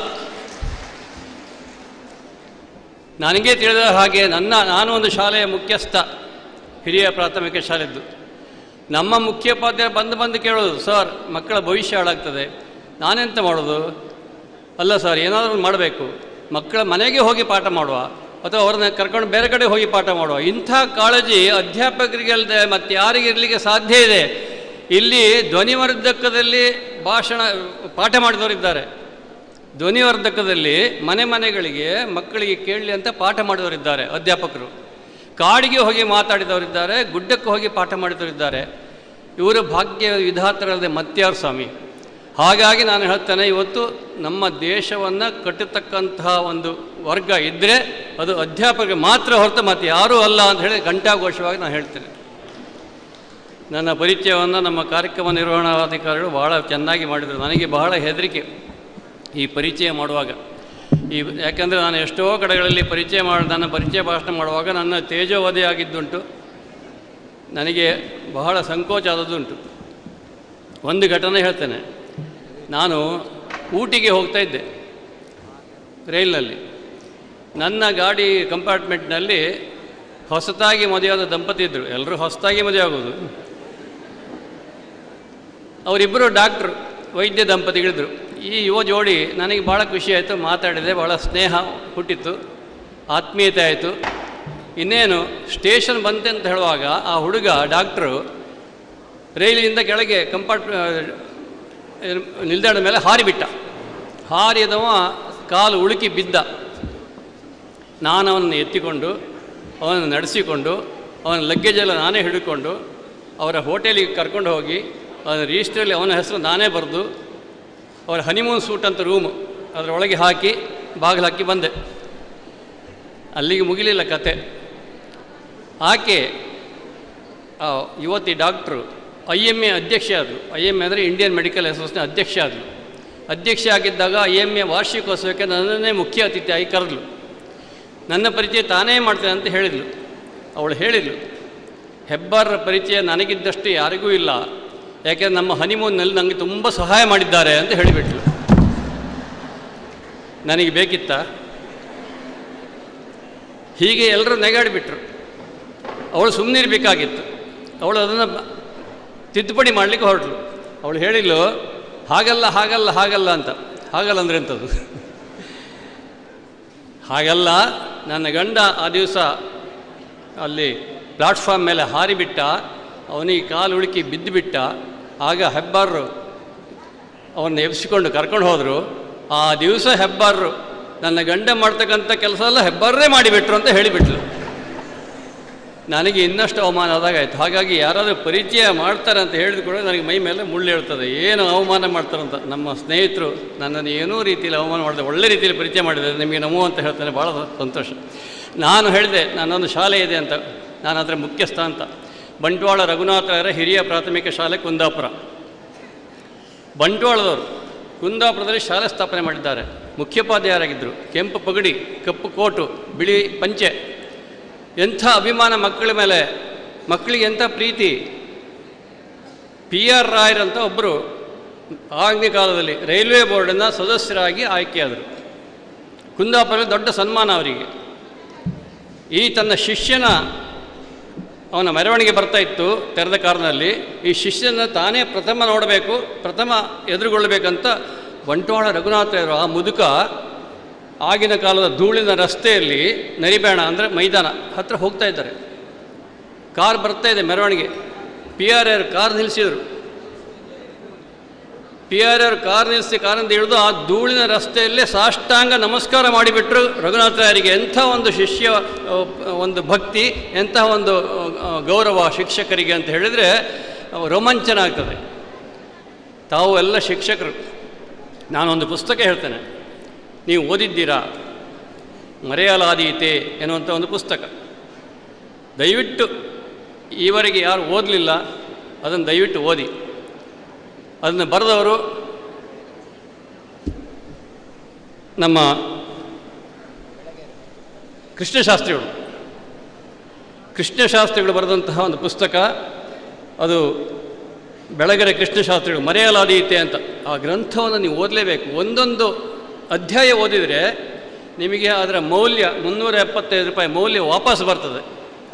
ನನಗೆ ತಿಳಿದ ಹಾಗೆ ನಾನು ಒಂದು ಶಾಲೆಯ ಮುಖ್ಯಸ್ಥ, ಹಿರಿಯ ಪ್ರಾಥಮಿಕ ಶಾಲೆದ್ದು. ನಮ್ಮ ಮುಖ್ಯೋಪಾಧ್ಯಾಯರು ಬಂದು ಕೇಳೋದು, ಸರ್ ಮಕ್ಕಳ ಭವಿಷ್ಯ ಹಾಳಾಗ್ತದೆ, ನಾನೆಂತ ಮಾಡೋದು? ಅಲ್ಲ ಸರ್, ಏನಾದರೂ ಮಾಡಬೇಕು, ಮಕ್ಕಳ ಮನೆಗೆ ಹೋಗಿ ಪಾಠ ಮಾಡುವ ಅಥವಾ ಅವ್ರನ್ನ ಕರ್ಕೊಂಡು ಬೇರೆ ಕಡೆ ಹೋಗಿ ಪಾಠ ಮಾಡುವ. ಇಂಥ ಕಾಳಜಿ ಅಧ್ಯಾಪಕರಿಗೆ ಅಲ್ಲದೆ ಮತ್ತು ಯಾರಿಗೆ ಇರಲಿಕ್ಕೆ ಸಾಧ್ಯ ಇದೆ? ಇಲ್ಲಿ ಧ್ವನಿವರ್ಧಕದಲ್ಲಿ ಪಾಠ ಮಾಡಿದವರಿದ್ದಾರೆ. ಧ್ವನಿವರ್ಧಕದಲ್ಲಿ ಮನೆಗಳಿಗೆ ಮಕ್ಕಳಿಗೆ ಕೇಳಲಿ ಅಂತ ಪಾಠ ಮಾಡಿದವರಿದ್ದಾರೆ ಅಧ್ಯಾಪಕರು. ಕಾಡಿಗೆ ಹೋಗಿ ಮಾತಾಡಿದವರಿದ್ದಾರೆ, ಗುಡ್ಡಕ್ಕೆ ಹೋಗಿ ಪಾಠ ಮಾಡಿದವರಿದ್ದಾರೆ. ಇವರು ಭಾಗ್ಯ ವಿಧಾತರಲ್ಲದೆ ಮತ್ಯಾರು ಸ್ವಾಮಿ? ಹಾಗಾಗಿ ನಾನು ಹೇಳ್ತೇನೆ, ಇವತ್ತು ನಮ್ಮ ದೇಶವನ್ನು ಕಟ್ಟತಕ್ಕಂತಹ ಒಂದು ವರ್ಗ ಇದ್ದರೆ ಅದು ಅಧ್ಯಾಪಕರಿಗೆ ಮಾತ್ರ ಹೊರತು ಮತ್ತು ಯಾರೂ ಅಲ್ಲ ಅಂತ ಹೇಳಿ ಘಂಟಾಘೋಷವಾಗಿ ನಾನು ಹೇಳ್ತೇನೆ. ನನ್ನ ಪರಿಚಯವನ್ನು ನಮ್ಮ ಕಾರ್ಯಕ್ರಮ ನಿರ್ವಹಣಾಧಿಕಾರಿಗಳು ಭಾಳ ಚೆನ್ನಾಗಿ ಮಾಡಿದರು. ನನಗೆ ಬಹಳ ಹೆದರಿಕೆ ಈ ಪರಿಚಯ ಮಾಡುವಾಗ. ಯಾಕೆಂದರೆ ನಾನು ಎಷ್ಟೋ ಕಡೆಗಳಲ್ಲಿ ನನ್ನ ಪರಿಚಯ ಭಾಷಣ ಮಾಡುವಾಗ ನನ್ನ ತೇಜೋವಧೆ ಆಗಿದ್ದುಂಟು, ನನಗೆ ಬಹಳ ಸಂಕೋಚ ಆದದ್ದುಂಟು. ಒಂದು ಘಟನೆ ಹೇಳ್ತೇನೆ. ನಾನು ಊಟಿಗೆ ಹೋಗ್ತಾ ಇದ್ದೆ ರೈಲಿನಲ್ಲಿ. ನನ್ನ ಗಾಡಿ ಕಂಪಾರ್ಟ್ಮೆಂಟ್ನಲ್ಲಿ ಹೊಸತಾಗಿ ಮದುವೆಯಾದ ದಂಪತಿ ಇದ್ದರು. ಎಲ್ಲರೂ ಹೊಸತಾಗಿ ಮದುವೆ ಆಗೋದು. ಅವರಿಬ್ಬರು ಡಾಕ್ಟ್ರು, ವೈದ್ಯ ದಂಪತಿಗಳಿದ್ದರು. ಈ ಯುವ ಜೋಡಿ ನನಗೆ ಭಾಳ ಖುಷಿ ಆಯಿತು, ಮಾತಾಡಿದೆ, ಭಾಳ ಸ್ನೇಹ ಹುಟ್ಟಿತ್ತು, ಆತ್ಮೀಯತೆ ಆಯಿತು. ಇನ್ನೇನು ಸ್ಟೇಷನ್ ಬಂತೆ ಅಂತ ಹೇಳುವಾಗ ಆ ಹುಡುಗ ಡಾಕ್ಟ್ರು ರೈಲಿನಿಂದ ಕೆಳಗೆ ನಿಲ್ದಾಣದ ಮೇಲೆ ಹಾರಿಬಿಟ್ಟ. ಹಾರಿದವ ಕಾಲು ಉಳುಕಿ ಬಿದ್ದ. ನಾನು ಅವನನ್ನು ಎತ್ತಿಕೊಂಡು ಅವನನ್ನು ನಡೆಸಿಕೊಂಡು ಅವನ ಲಗ್ಗೇಜೆಲ್ಲ ನಾನೇ ಹಿಡ್ಕೊಂಡು ಅವರ ಹೋಟೆಲಿಗೆ ಕರ್ಕೊಂಡು ಹೋಗಿ ಅವನ ರಿಜಿಸ್ಟ್ರಲ್ಲಿ ಅವನ ಹೆಸರು ನಾನೇ ಬರೆದು ಅವರ ಹನಿಮೂನ್ ಸೂಟ್ ಅಂತ ರೂಮು ಅದರೊಳಗೆ ಹಾಕಿ ಬಾಗಿಲು ಹಾಕಿ ಬಂದೆ. ಅಲ್ಲಿಗೆ ಮುಗಿಲಿಲ್ಲ ಕತೆ. ಆಕೆ ಯುವತಿ ಡಾಕ್ಟ್ರು IMA ಅಧ್ಯಕ್ಷೆ ಆದರು. IMA ಅಂದರೆ ಇಂಡಿಯನ್ ಮೆಡಿಕಲ್ ಅಸೋಸಿಯೇಷನ್ ಅಧ್ಯಕ್ಷೆ ಆದರು. ಅಧ್ಯಕ್ಷೆ ಆಗಿದ್ದಾಗ IMA ವಾರ್ಷಿಕೋತ್ಸವಕ್ಕೆ ನನ್ನನ್ನೇ ಮುಖ್ಯ ಅತಿಥಿಯಾಗಿ ಕರೆದಳು. ನನ್ನ ಪರಿಚಯ ತಾನೇ ಮಾಡ್ತೇನೆ ಅಂತ ಹೇಳಿದಳು. ಅವಳು ಹೇಳಿದಳು, ಹೆಬ್ಬಾರರ ಪರಿಚಯ ನನಗಿದ್ದಷ್ಟು ಯಾರಿಗೂ ಇಲ್ಲ, ಯಾಕೆಂದರೆ ನಮ್ಮ ಹನಿಮೂನ್ನಲ್ಲಿ ನನಗೆ ತುಂಬ ಸಹಾಯ ಮಾಡಿದ್ದಾರೆ ಅಂತ ಹೇಳಿಬಿಟ್ಲು. ನನಗೆ ಬೇಕಿತ್ತ? ಹೀಗೆ ಎಲ್ಲರೂ ನೆಗಾಡಿಬಿಟ್ರು. ಅವಳು ಸುಮ್ಮನಿರಬೇಕಾಗಿತ್ತು. ಅವಳು ಅದನ್ನು ತಿದ್ದುಪಡಿ ಮಾಡಲಿಕ್ಕೆ ಹೊರಟಳು. ಅವಳು ಹೇಳಿದ್ಲು, ಹಾಗಲ್ಲ ಹಾಗಲ್ಲ ಹಾಗಲ್ಲ ಅಂತ. ಹಾಗಲ್ಲ ಅಂದರೆ ಎಂಥದ್ದು? ಹಾಗಲ್ಲ, ನನ್ನ ಗಂಡ ಆ ದಿವಸ ಅಲ್ಲಿ ಪ್ಲಾಟ್ಫಾರ್ಮ್ ಮೇಲೆ ಹಾರಿಬಿಟ್ಟ, ಅವನಿಗೆ ಕಾಲು ಉಳುಕಿ ಬಿದ್ದುಬಿಟ್ಟ. ಆಗ ಹೆಬ್ಬಾರರು ಅವನ್ನ ಎಬ್ಸಿಕೊಂಡು ಕರ್ಕೊಂಡು ಹೋದರು. ಆ ದಿವಸ ಹೆಬ್ಬಾರರು ನನ್ನ ಗಂಡ ಮಾಡ್ತಕ್ಕಂಥ ಕೆಲಸ ಎಲ್ಲ ಹೆಬ್ಬಾರರೇ ಮಾಡಿಬಿಟ್ರು ಅಂತ ಹೇಳಿಬಿಟ್ಲು. ನನಗೆ ಇನ್ನಷ್ಟು ಅವಮಾನ ಆದಾಗಾಯ್ತು. ಹಾಗಾಗಿ ಯಾರಾದರೂ ಪರಿಚಯ ಮಾಡ್ತಾರೆ ಅಂತ ಹೇಳಿದ ಕೂಡ ನನಗೆ ಮೈ ಮೇಲೆ ಮುಳ್ಳು ಹೇಳ್ತದೆ. ಏನು ಅವಮಾನ ಮಾಡ್ತಾರಂತ. ನಮ್ಮ ಸ್ನೇಹಿತರು ನನ್ನನ್ನು ಏನೂ ರೀತಿಯಲ್ಲಿ ಅವಮಾನ ಮಾಡಿದೆ, ಒಳ್ಳೆ ರೀತಿಯಲ್ಲಿ ಪರಿಚಯ ಮಾಡಿದ್ದಾರೆ, ನಿಮಗೆ ನಮೋ ಅಂತ ಹೇಳ್ತಾನೆ, ಭಾಳ ಸಂತೋಷ. ನಾನು ಹೇಳಿದೆ ನನ್ನೊಂದು ಶಾಲೆ ಇದೆ ಅಂತ, ನಾನು ಅದರ ಮುಖ್ಯಸ್ಥ ಅಂತ. ಬಂಟ್ವಾಳ ರಘುನಾಥರ ಹಿರಿಯ ಪ್ರಾಥಮಿಕ ಶಾಲೆ ಕುಂದಾಪುರ. ಬಂಟ್ವಾಳದವರು ಕುಂದಾಪುರದಲ್ಲಿ ಶಾಲೆ ಸ್ಥಾಪನೆ ಮಾಡಿದ್ದಾರೆ. ಮುಖ್ಯೋಪಾಧ್ಯಾಯರಾಗಿದ್ದರು. ಕೆಂಪು ಪಗಡಿ, ಕಪ್ಪು ಕೋಟು, ಬಿಳಿ ಪಂಚೆ. ಎಂಥ ಅಭಿಮಾನ ಮಕ್ಕಳ ಮೇಲೆ, ಮಕ್ಕಳಿಗೆ ಎಂಥ ಪ್ರೀತಿ. PR ರಾಯರಂತ ಒಬ್ಬರು ಆಗಿನ ಕಾಲದಲ್ಲಿ ರೈಲ್ವೆ ಬೋರ್ಡಿನ ಸದಸ್ಯರಾಗಿ ಆಯ್ಕೆಯಾದರು. ಕುಂದಾಪುರದಲ್ಲಿ ದೊಡ್ಡ ಸನ್ಮಾನ ಅವರಿಗೆ. ಈ ತನ್ನ ಶಿಷ್ಯನ ಅವನ ಮೆರವಣಿಗೆ ಬರ್ತಾ ಇತ್ತು ತೆರೆದ ಕಾರಿನಲ್ಲಿ. ಈ ಶಿಷ್ಯನ ತಾನೇ ಪ್ರಥಮ ನೋಡಬೇಕು, ಪ್ರಥಮ ಎದುರುಗೊಳ್ಳಬೇಕಂತ ಬಂಟ್ವಾಳ ರಘುನಾಥರು ಆ ಮುದುಕ ಆಗಿನ ಕಾಲದ ಧೂಳಿನ ರಸ್ತೆಯಲ್ಲಿ ನರಿಬೇಣ ಅಂದರೆ ಮೈದಾನ ಹತ್ರ ಹೋಗ್ತಾ ಇದ್ದಾರೆ. ಕಾರ್ ಬರ್ತಾ ಇದೆ ಮೆರವಣಿಗೆ. PRR ಕಾರ್ ನಿಲ್ಲಿಸಿದರು. PRR ಕಾರ್ ನಿಲ್ಲಿಸಿ ಕಾರಿಂದ ಇಳಿದು ಆ ಧೂಳಿನ ರಸ್ತೆಯಲ್ಲೇ ಸಾಷ್ಟಾಂಗ ನಮಸ್ಕಾರ ಮಾಡಿಬಿಟ್ರು ರಘುನಾಥರಾಯರಿಗೆ. ಎಂಥ ಒಂದು ಶಿಷ್ಯ, ಒಂದು ಭಕ್ತಿ, ಎಂಥ ಒಂದು ಗೌರವ ಶಿಕ್ಷಕರಿಗೆ ಅಂತ ಹೇಳಿದರೆ ರೋಮಾಂಚನ ಆಗ್ತದೆ. ತಾವು ಎಲ್ಲ ಶಿಕ್ಷಕರು. ನಾನೊಂದು ಪುಸ್ತಕ ಹೇಳ್ತೇನೆ, ನೀವು ಓದಿದ್ದೀರಾ? ಮರೆಯಲಾದೀತೆ ಎನ್ನುವಂಥ ಒಂದು ಪುಸ್ತಕ. ದಯವಿಟ್ಟು ಈವರೆಗೆ ಯಾರು ಓದಲಿಲ್ಲ ಅದನ್ನು ದಯವಿಟ್ಟು ಓದಿ. ಅದನ್ನು ಬರೆದವರು ನಮ್ಮ ಕೃಷ್ಣಶಾಸ್ತ್ರಿಗಳು ಬರೆದಂತಹ ಒಂದು ಪುಸ್ತಕ ಅದು. ಬೆಳಗೆರೆ ಕೃಷ್ಣಶಾಸ್ತ್ರಿಗಳು ಮರೆಯಲಾದೀತೆ ಅಂತ. ಆ ಗ್ರಂಥವನ್ನು ನೀವು ಓದಲೇಬೇಕು. ಒಂದೊಂದು ಅಧ್ಯಾಯ ಓದಿದರೆ ನಿಮಗೆ ಅದರ ಮೌಲ್ಯ ₹375 ಮೌಲ್ಯ ವಾಪಸ್ ಬರ್ತದೆ.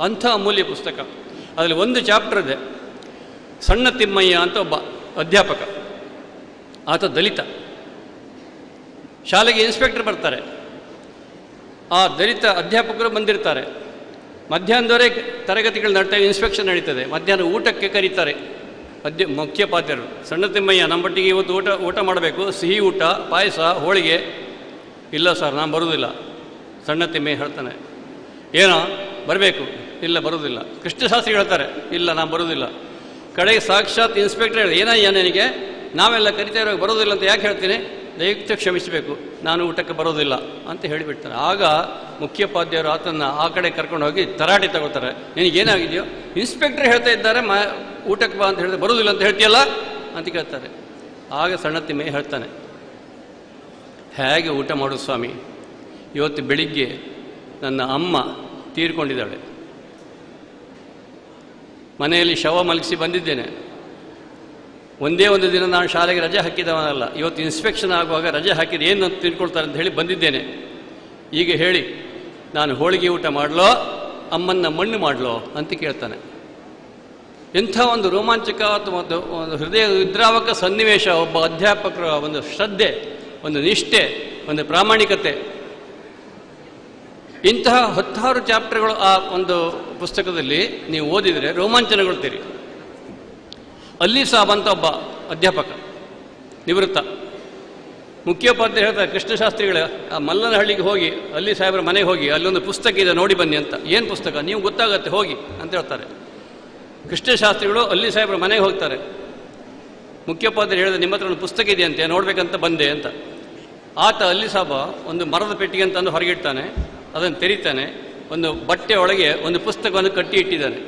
ಅಂಥ ಅಮೂಲ್ಯ ಪುಸ್ತಕ. ಅದರಲ್ಲಿ ಒಂದು ಚಾಪ್ಟರ್ ಇದೆ. ಸಣ್ಣ ತಿಮ್ಮಯ್ಯ ಅಂತ ಒಬ್ಬ ಅಧ್ಯಾಪಕ, ಆತ ದಲಿತ. ಶಾಲೆಗೆ ಇನ್ಸ್ಪೆಕ್ಟರ್ ಬರ್ತಾರೆ. ಆ ದಲಿತ ಅಧ್ಯಾಪಕರು ಬಂದಿರ್ತಾರೆ. ಮಧ್ಯಾಹ್ನದವರೆಗೆ ತರಗತಿಗಳು ನಡ್ತವೆ, ಇನ್ಸ್ಪೆಕ್ಷನ್ ನಡೀತದೆ. ಮಧ್ಯಾಹ್ನ ಊಟಕ್ಕೆ ಕರೀತಾರೆ ಮುಖ್ಯೋಪಾಧ್ಯಾಯರು. ಸಣ್ಣ ತಿಮ್ಮಯ್ಯ, ನಮ್ಮ ಮಟ್ಟಿಗೆ ಇವತ್ತು ಊಟ ಮಾಡಬೇಕು, ಸಿಹಿ ಊಟ, ಪಾಯಸ, ಹೋಳಿಗೆ. ಇಲ್ಲ ಸರ್, ನಾನು ಬರೋದಿಲ್ಲ. ಸಣ್ಣ ತಿಮ್ಮಯ್ಯ ಹೇಳ್ತಾನೆ, ಏನೋ ಬರಬೇಕು? ಇಲ್ಲ ಬರೋದಿಲ್ಲ. ಕೃಷ್ಣಶಾಸ್ತ್ರಿ ಹೇಳ್ತಾರೆ, ಇಲ್ಲ ನಾನು ಬರೋದಿಲ್ಲ. ಕಡೆಗೆ ಸಾಕ್ಷಾತ್ ಇನ್ಸ್ಪೆಕ್ಟರ್ ಹೇಳಿ, ಏನಯ್ಯ ನನಗೆ ನಾವೆಲ್ಲ ಕರಿತಾ ಇರೋ ಬರೋದಿಲ್ಲ ಅಂತ ಯಾಕೆ ಹೇಳ್ತೀನಿ? ದಯವಿಟ್ಟು ಕ್ಷಮಿಸಬೇಕು, ನಾನು ಊಟಕ್ಕೆ ಬರೋದಿಲ್ಲ ಅಂತ ಹೇಳಿಬಿಡ್ತಾರೆ. ಆಗ ಮುಖ್ಯೋಪಾಧ್ಯಾಯರು ಆತನ್ನು ಆ ಕಡೆ ಕರ್ಕೊಂಡು ಹೋಗಿ ತರಾಟೆ ತಗೋತಾರೆ. ನಿನಗೇನಾಗಿದೆಯೋ? ಇನ್ಸ್ಪೆಕ್ಟರ್ ಹೇಳ್ತಾ ಇದ್ದಾರೆ ಊಟಕ್ಕೆ ಬಾ ಅಂತ ಹೇಳಿದ್ರೆ ಬರೋದಿಲ್ಲ ಅಂತ ಹೇಳ್ತೀಯಲ್ಲ ಅಂತ ಕೇಳ್ತಾರೆ. ಆಗ ಸಣ್ಣ ತಿಮ್ಮಯ್ಯ ಹೇಳ್ತಾನೆ, ಹೇಗೆ ಊಟ ಮಾಡೋದು ಸ್ವಾಮಿ? ಇವತ್ತು ಬೆಳಿಗ್ಗೆ ನನ್ನ ಅಮ್ಮ ತೀರ್ಕೊಂಡಿದ್ದಾಳೆ. ಮನೆಯಲ್ಲಿ ಶವ ಮಲಗಿಸಿ ಬಂದಿದ್ದೇನೆ. ಒಂದೇ ಒಂದು ದಿನ ನಾನು ಶಾಲೆಗೆ ರಜೆ ಹಾಕಿದವನಲ್ಲ. ಇವತ್ತು ಇನ್ಸ್ಪೆಕ್ಷನ್ ಆಗುವಾಗ ರಜೆ ಹಾಕಿದ್ದು ಏನು ಅಂತ ತಿಳ್ಕೊಳ್ತಾರೆ ಅಂತ ಹೇಳಿ ಬಂದಿದ್ದೇನೆ. ಈಗ ಹೇಳಿ, ನಾನು ಹೋಳಿಗೆ ಊಟ ಮಾಡಲೋ ಅಮ್ಮನ್ನ ಮಣ್ಣು ಮಾಡಲೋ ಅಂತ ಕೇಳ್ತಾನೆ. ಎಂಥ ಒಂದು ರೋಮಾಂಚಕ ಅಥವಾ ಒಂದು ಹೃದಯ ವಿದ್ರಾವಕ ಸನ್ನಿವೇಶ. ಒಬ್ಬ ಅಧ್ಯಾಪಕರ ಒಂದು ಶ್ರದ್ಧೆ, ಒಂದು ನಿಷ್ಠೆ, ಒಂದು ಪ್ರಾಮಾಣಿಕತೆ. ಇಂತಹ 10 ಚಾಪ್ಟರ್ಗಳು ಆ ಒಂದು ಪುಸ್ತಕದಲ್ಲಿ ನೀವು ಓದಿದರೆ ರೋಮಾಂಚನಗೊಳ್ತೀರಿ. ಅಲ್ಲಿ ಸಾಬ್ ಅಂತ ಒಬ್ಬ ಅಧ್ಯಾಪಕ, ನಿವೃತ್ತ ಮುಖ್ಯೋಪಾಧ್ಯಾಯ ಹೇಳ್ತಾರೆ, ಕೃಷ್ಣಶಾಸ್ತ್ರಿಗಳ ಆ ಮಲ್ಲನಹಳ್ಳಿಗೆ ಹೋಗಿ ಅಲ್ಲಿ ಸಾಹೇಬರ ಮನೆಗೆ ಹೋಗಿ ಅಲ್ಲೊಂದು ಪುಸ್ತಕ ಇದೆ ನೋಡಿ ಬನ್ನಿ ಅಂತ. ಏನು ಪುಸ್ತಕ? ನೀವು ಗೊತ್ತಾಗತ್ತೆ ಹೋಗಿ ಅಂತ ಹೇಳ್ತಾರೆ. ಕೃಷ್ಣಶಾಸ್ತ್ರಿಗಳು ಅಲ್ಲಿ ಸಾಹೇಬರ ಮನೆಗೆ ಹೋಗ್ತಾರೆ. ಮುಖ್ಯೋಪಾಧ್ಯಾಯ ಹೇಳಿದ್ರೆ ನಿಮ್ಮ ಹತ್ರ ಒಂದು ಪುಸ್ತಕ ಇದೆಯಂತೆ ನೋಡ್ಬೇಕಂತ ಬಂದೆ ಅಂತ. ಆತ ಅಲ್ಲಿ ಸಾಬ ಒಂದು ಮರದ ಪೆಟ್ಟಿಗೆ ಅಂತಂದು ಹೊರಗಿಡ್ತಾನೆ, ಅದನ್ನು ತೆರೀತಾನೆ, ಒಂದು ಬಟ್ಟೆ ಒಳಗೆ ಒಂದು ಪುಸ್ತಕವನ್ನು ಕಟ್ಟಿ ಇಟ್ಟಿದ್ದಾನೆ.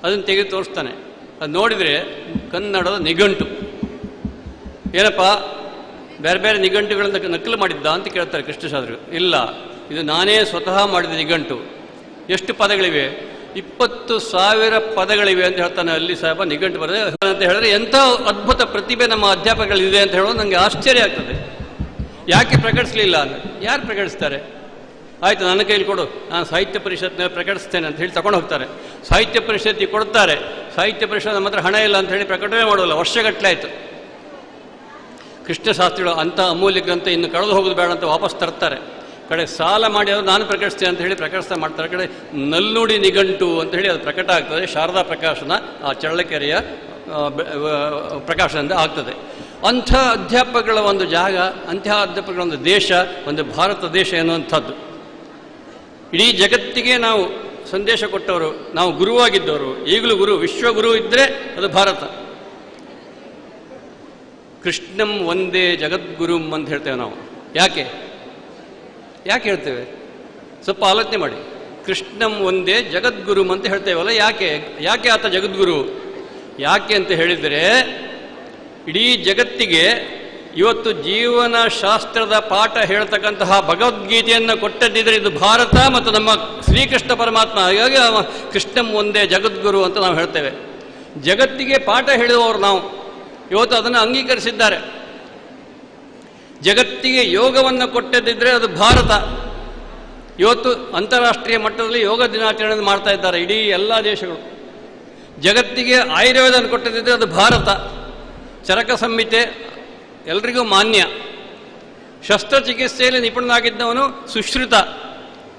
ಅದನ್ನು ತೆಗೆದು ತೋರಿಸ್ತಾನೆ. ಅದು ನೋಡಿದರೆ ಕನ್ನಡದ ನಿಘಂಟು. ಏನಪ್ಪ ಬೇರೆ ಬೇರೆ ನಿಘಂಟುಗಳಿಂದ ನಕಲು ಮಾಡಿದ್ದ ಅಂತ ಕೇಳ್ತಾರೆ ಕೃಷ್ಣಶಾಸ್ತ್ರಿಗಳು. ಇಲ್ಲ, ಇದು ನಾನೇ ಸ್ವತಃ ಮಾಡಿದ ನಿಘಂಟು. ಎಷ್ಟು ಪದಗಳಿವೆ? 20,000 ಪದಗಳಿವೆ ಅಂತ ಹೇಳ್ತಾನೆ ಅಲ್ಲಿ ಸಾಹೇಬ. ನಿಘಂಟು ಬರದೆ ಅಂತ ಹೇಳಿದ್ರೆ ಎಂಥ ಅದ್ಭುತ ಪ್ರತಿಭೆ ನಮ್ಮ ಅಧ್ಯಾಪಕಗಳಿದೆ ಅಂತ ಹೇಳೋದು ನನಗೆ ಆಶ್ಚರ್ಯ ಆಗ್ತದೆ. ಯಾಕೆ ಪ್ರಕಟಿಸಲಿಲ್ಲ ಅಂದರೆ, ಯಾರು ಪ್ರಕಟಿಸ್ತಾರೆ? ಆಯಿತು ನನ್ನ ಕೈಲಿ ಕೊಡು, ನಾನು ಸಾಹಿತ್ಯ ಪರಿಷತ್ನ ಪ್ರಕಟಿಸ್ತೇನೆ ಅಂತ ಹೇಳಿ ತಗೊಂಡು ಹೋಗ್ತಾರೆ. ಸಾಹಿತ್ಯ ಪರಿಷತ್ತಿಗೆ ಕೊಡ್ತಾರೆ. ಸಾಹಿತ್ಯ ಪರಿಷತ್ ನಮ್ಮ ಹತ್ರ ಹಣ ಇಲ್ಲ ಅಂತ ಹೇಳಿ ಪ್ರಕಟಣೆ ಮಾಡೋಲ್ಲ. ವರ್ಷಗಟ್ಟಲೆ ಆಯಿತು. ಕೃಷ್ಣಶಾಸ್ತ್ರಿಗಳು ಅಂಥ ಅಮೂಲ್ಯ ಗ್ರಂಥ ಇನ್ನು ಕಳೆದು ಹೋಗೋದು ಬೇಡ ಅಂತ ವಾಪಸ್ ತರ್ತಾರೆ. ಕಡೆ ಸಾಲ ಮಾಡಿ ಅದು ನಾನು ಪ್ರಕಟಿಸ್ತೇನೆ ಅಂತ ಹೇಳಿ ಪ್ರಕಟಿಸ್ತಾ ಮಾಡ್ತಾರೆ. ಕಡೆ ನಲ್ನುಡಿ ನಿಘಂಟು ಅಂತ ಹೇಳಿ ಅದು ಪ್ರಕಟ ಆಗ್ತದೆ. ಶಾರದಾ ಪ್ರಕಾಶನ ಆ ಚಳ್ಳಕೆರೆಯ ಪ್ರಕಾಶನದಿಂದ ಆಗ್ತದೆ. ಅಂಥ ಅಧ್ಯಾಪಕಗಳ ಒಂದು ಜಾಗ, ಅಂಥ ಅಧ್ಯಾಪಕಗಳ ಒಂದು ದೇಶ, ಒಂದು ಭಾರತ ದೇಶ ಎನ್ನುವಂಥದ್ದು. ಇಡೀ ಜಗತ್ತಿಗೆ ನಾವು ಸಂದೇಶ ಕೊಟ್ಟವರು, ನಾವು ಗುರುವಾಗಿದ್ದವರು, ಈಗಲೂ ಗುರು, ವಿಶ್ವಗುರು ಇದ್ದರೆ ಅದು ಭಾರತ. ಕೃಷ್ಣಂ ಒಂದೇ ಜಗದ್ಗುರುಂ ಅಂತ ಹೇಳ್ತೇವೆ ನಾವು. ಯಾಕೆ ಹೇಳ್ತೇವೆ? ಸ್ವಲ್ಪ ಆಲೋಚನೆ ಮಾಡಿ. ಕೃಷ್ಣಂ ಒಂದೇ ಜಗದ್ಗುರುಂ ಅಂತ ಹೇಳ್ತೇವಲ್ಲ, ಯಾಕೆ ಆತ ಜಗದ್ಗುರು? ಯಾಕೆ ಅಂತ ಹೇಳಿದರೆ, ಇಡೀ ಜಗತ್ತಿಗೆ ಇವತ್ತು ಜೀವನ ಶಾಸ್ತ್ರದ ಪಾಠ ಹೇಳ್ತಕ್ಕಂತಹ ಭಗವದ್ಗೀತೆಯನ್ನು ಕೊಟ್ಟದ್ದಿದ್ರೆ ಇದು ಭಾರತ ಮತ್ತು ನಮ್ಮ ಶ್ರೀಕೃಷ್ಣ ಪರಮಾತ್ಮ. ಹಾಗಾಗಿ ಕೃಷ್ಣಂ ಒಂದೇ ಜಗದ್ಗುರು ಅಂತ ನಾವು ಹೇಳ್ತೇವೆ. ಜಗತ್ತಿಗೆ ಪಾಠ ಹೇಳಿದವರು ನಾವು. ಇವತ್ತು ಅದನ್ನು ಅಂಗೀಕರಿಸಿದ್ದಾರೆ. ಜಗತ್ತಿಗೆ ಯೋಗವನ್ನು ಕೊಟ್ಟದ್ದಿದ್ರೆ ಅದು ಭಾರತ. ಇವತ್ತು ಅಂತಾರಾಷ್ಟ್ರೀಯ ಮಟ್ಟದಲ್ಲಿ ಯೋಗ ದಿನಾಚರಣೆ ಮಾಡ್ತಾ ಇದ್ದಾರೆ ಇಡೀ ಎಲ್ಲ ದೇಶಗಳು. ಜಗತ್ತಿಗೆ ಆಯುರ್ವೇದವನ್ನು ಕೊಟ್ಟದಿದ್ದರೆ ಅದು ಭಾರತ. ಚರಕ ಸಂಹಿತೆ ಎಲ್ರಿಗೂ ಮಾನ್ಯ. ಶಸ್ತ್ರಚಿಕಿತ್ಸೆಯಲ್ಲಿ ನಿಪುಣನಾಗಿದ್ದವನು ಸುಶ್ರುತ.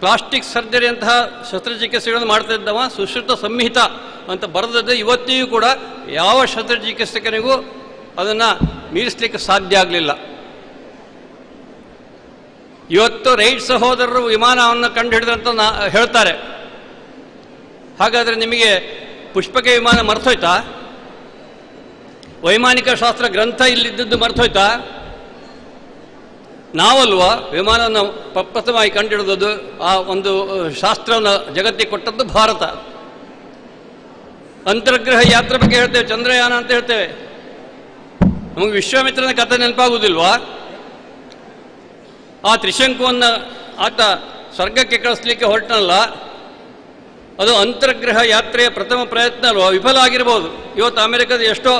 ಪ್ಲಾಸ್ಟಿಕ್ ಸರ್ಜರಿ ಅಂತಹ ಶಸ್ತ್ರಚಿಕಿತ್ಸೆಗಳನ್ನು ಮಾಡ್ತಾ ಇದ್ದವ ಸುಶ್ರುತ ಸಂಹಿತ ಅಂತ ಬರೆದದ್ದು ಇವತ್ತಿಗೂ ಕೂಡ ಯಾವ ಶಸ್ತ್ರಚಿಕಿತ್ಸಕನಿಗೂ ಅದನ್ನು ಮೀರಿಸಲಿಕ್ಕೆ ಸಾಧ್ಯ ಆಗಲಿಲ್ಲ. ಇವತ್ತು ರೈಟ್ ಸಹೋದರರು ವಿಮಾನವನ್ನು ಕಂಡು ಹಿಡಿದಂತ ಹೇಳ್ತಾರೆ. ಹಾಗಾದರೆ ನಿಮಗೆ ಪುಷ್ಪಕ ವಿಮಾನ ಮರ್ತೋಯ್ತಾ? ವೈಮಾನಿಕ ಶಾಸ್ತ್ರ ಗ್ರಂಥ ಇಲ್ಲಿದ್ದದ್ದು ಮರ್ತೋಯ್ತಾ? ನಾವಲ್ವಾ ವಿಮಾನವನ್ನು ಪ್ರಪ್ರಥಮವಾಗಿ ಕಂಡುಹಿಡಿದದ್ದು? ಆ ಒಂದು ಶಾಸ್ತ್ರವನ್ನು ಜಗತ್ತಿಗೆ ಕೊಟ್ಟದ್ದು ಭಾರತ. ಅಂತರ್ಗ್ರಹ ಯಾತ್ರೆ ಬಗ್ಗೆ ಹೇಳ್ತೇವೆ, ಚಂದ್ರಯಾನ ಅಂತ ಹೇಳ್ತೇವೆ. ನಮಗೆ ವಿಶ್ವಾಮಿತ್ರನ ಕಥೆ ನೆನಪಾಗುವುದಿಲ್ವಾ? ಆ ತ್ರಿಶಂಕುವನ್ನು ಆತ ಸ್ವರ್ಗಕ್ಕೆ ಕಳಿಸ್ಲಿಕ್ಕೆ ಹೊರಟನಲ್ಲ, ಅದು ಅಂತರ್ಗ್ರಹ ಯಾತ್ರೆಯ ಪ್ರಥಮ ಪ್ರಯತ್ನ ಅಲ್ವಾ? ವಿಫಲ ಆಗಿರ್ಬೋದು. ಇವತ್ತು ಅಮೆರಿಕದ ಎಷ್ಟೋ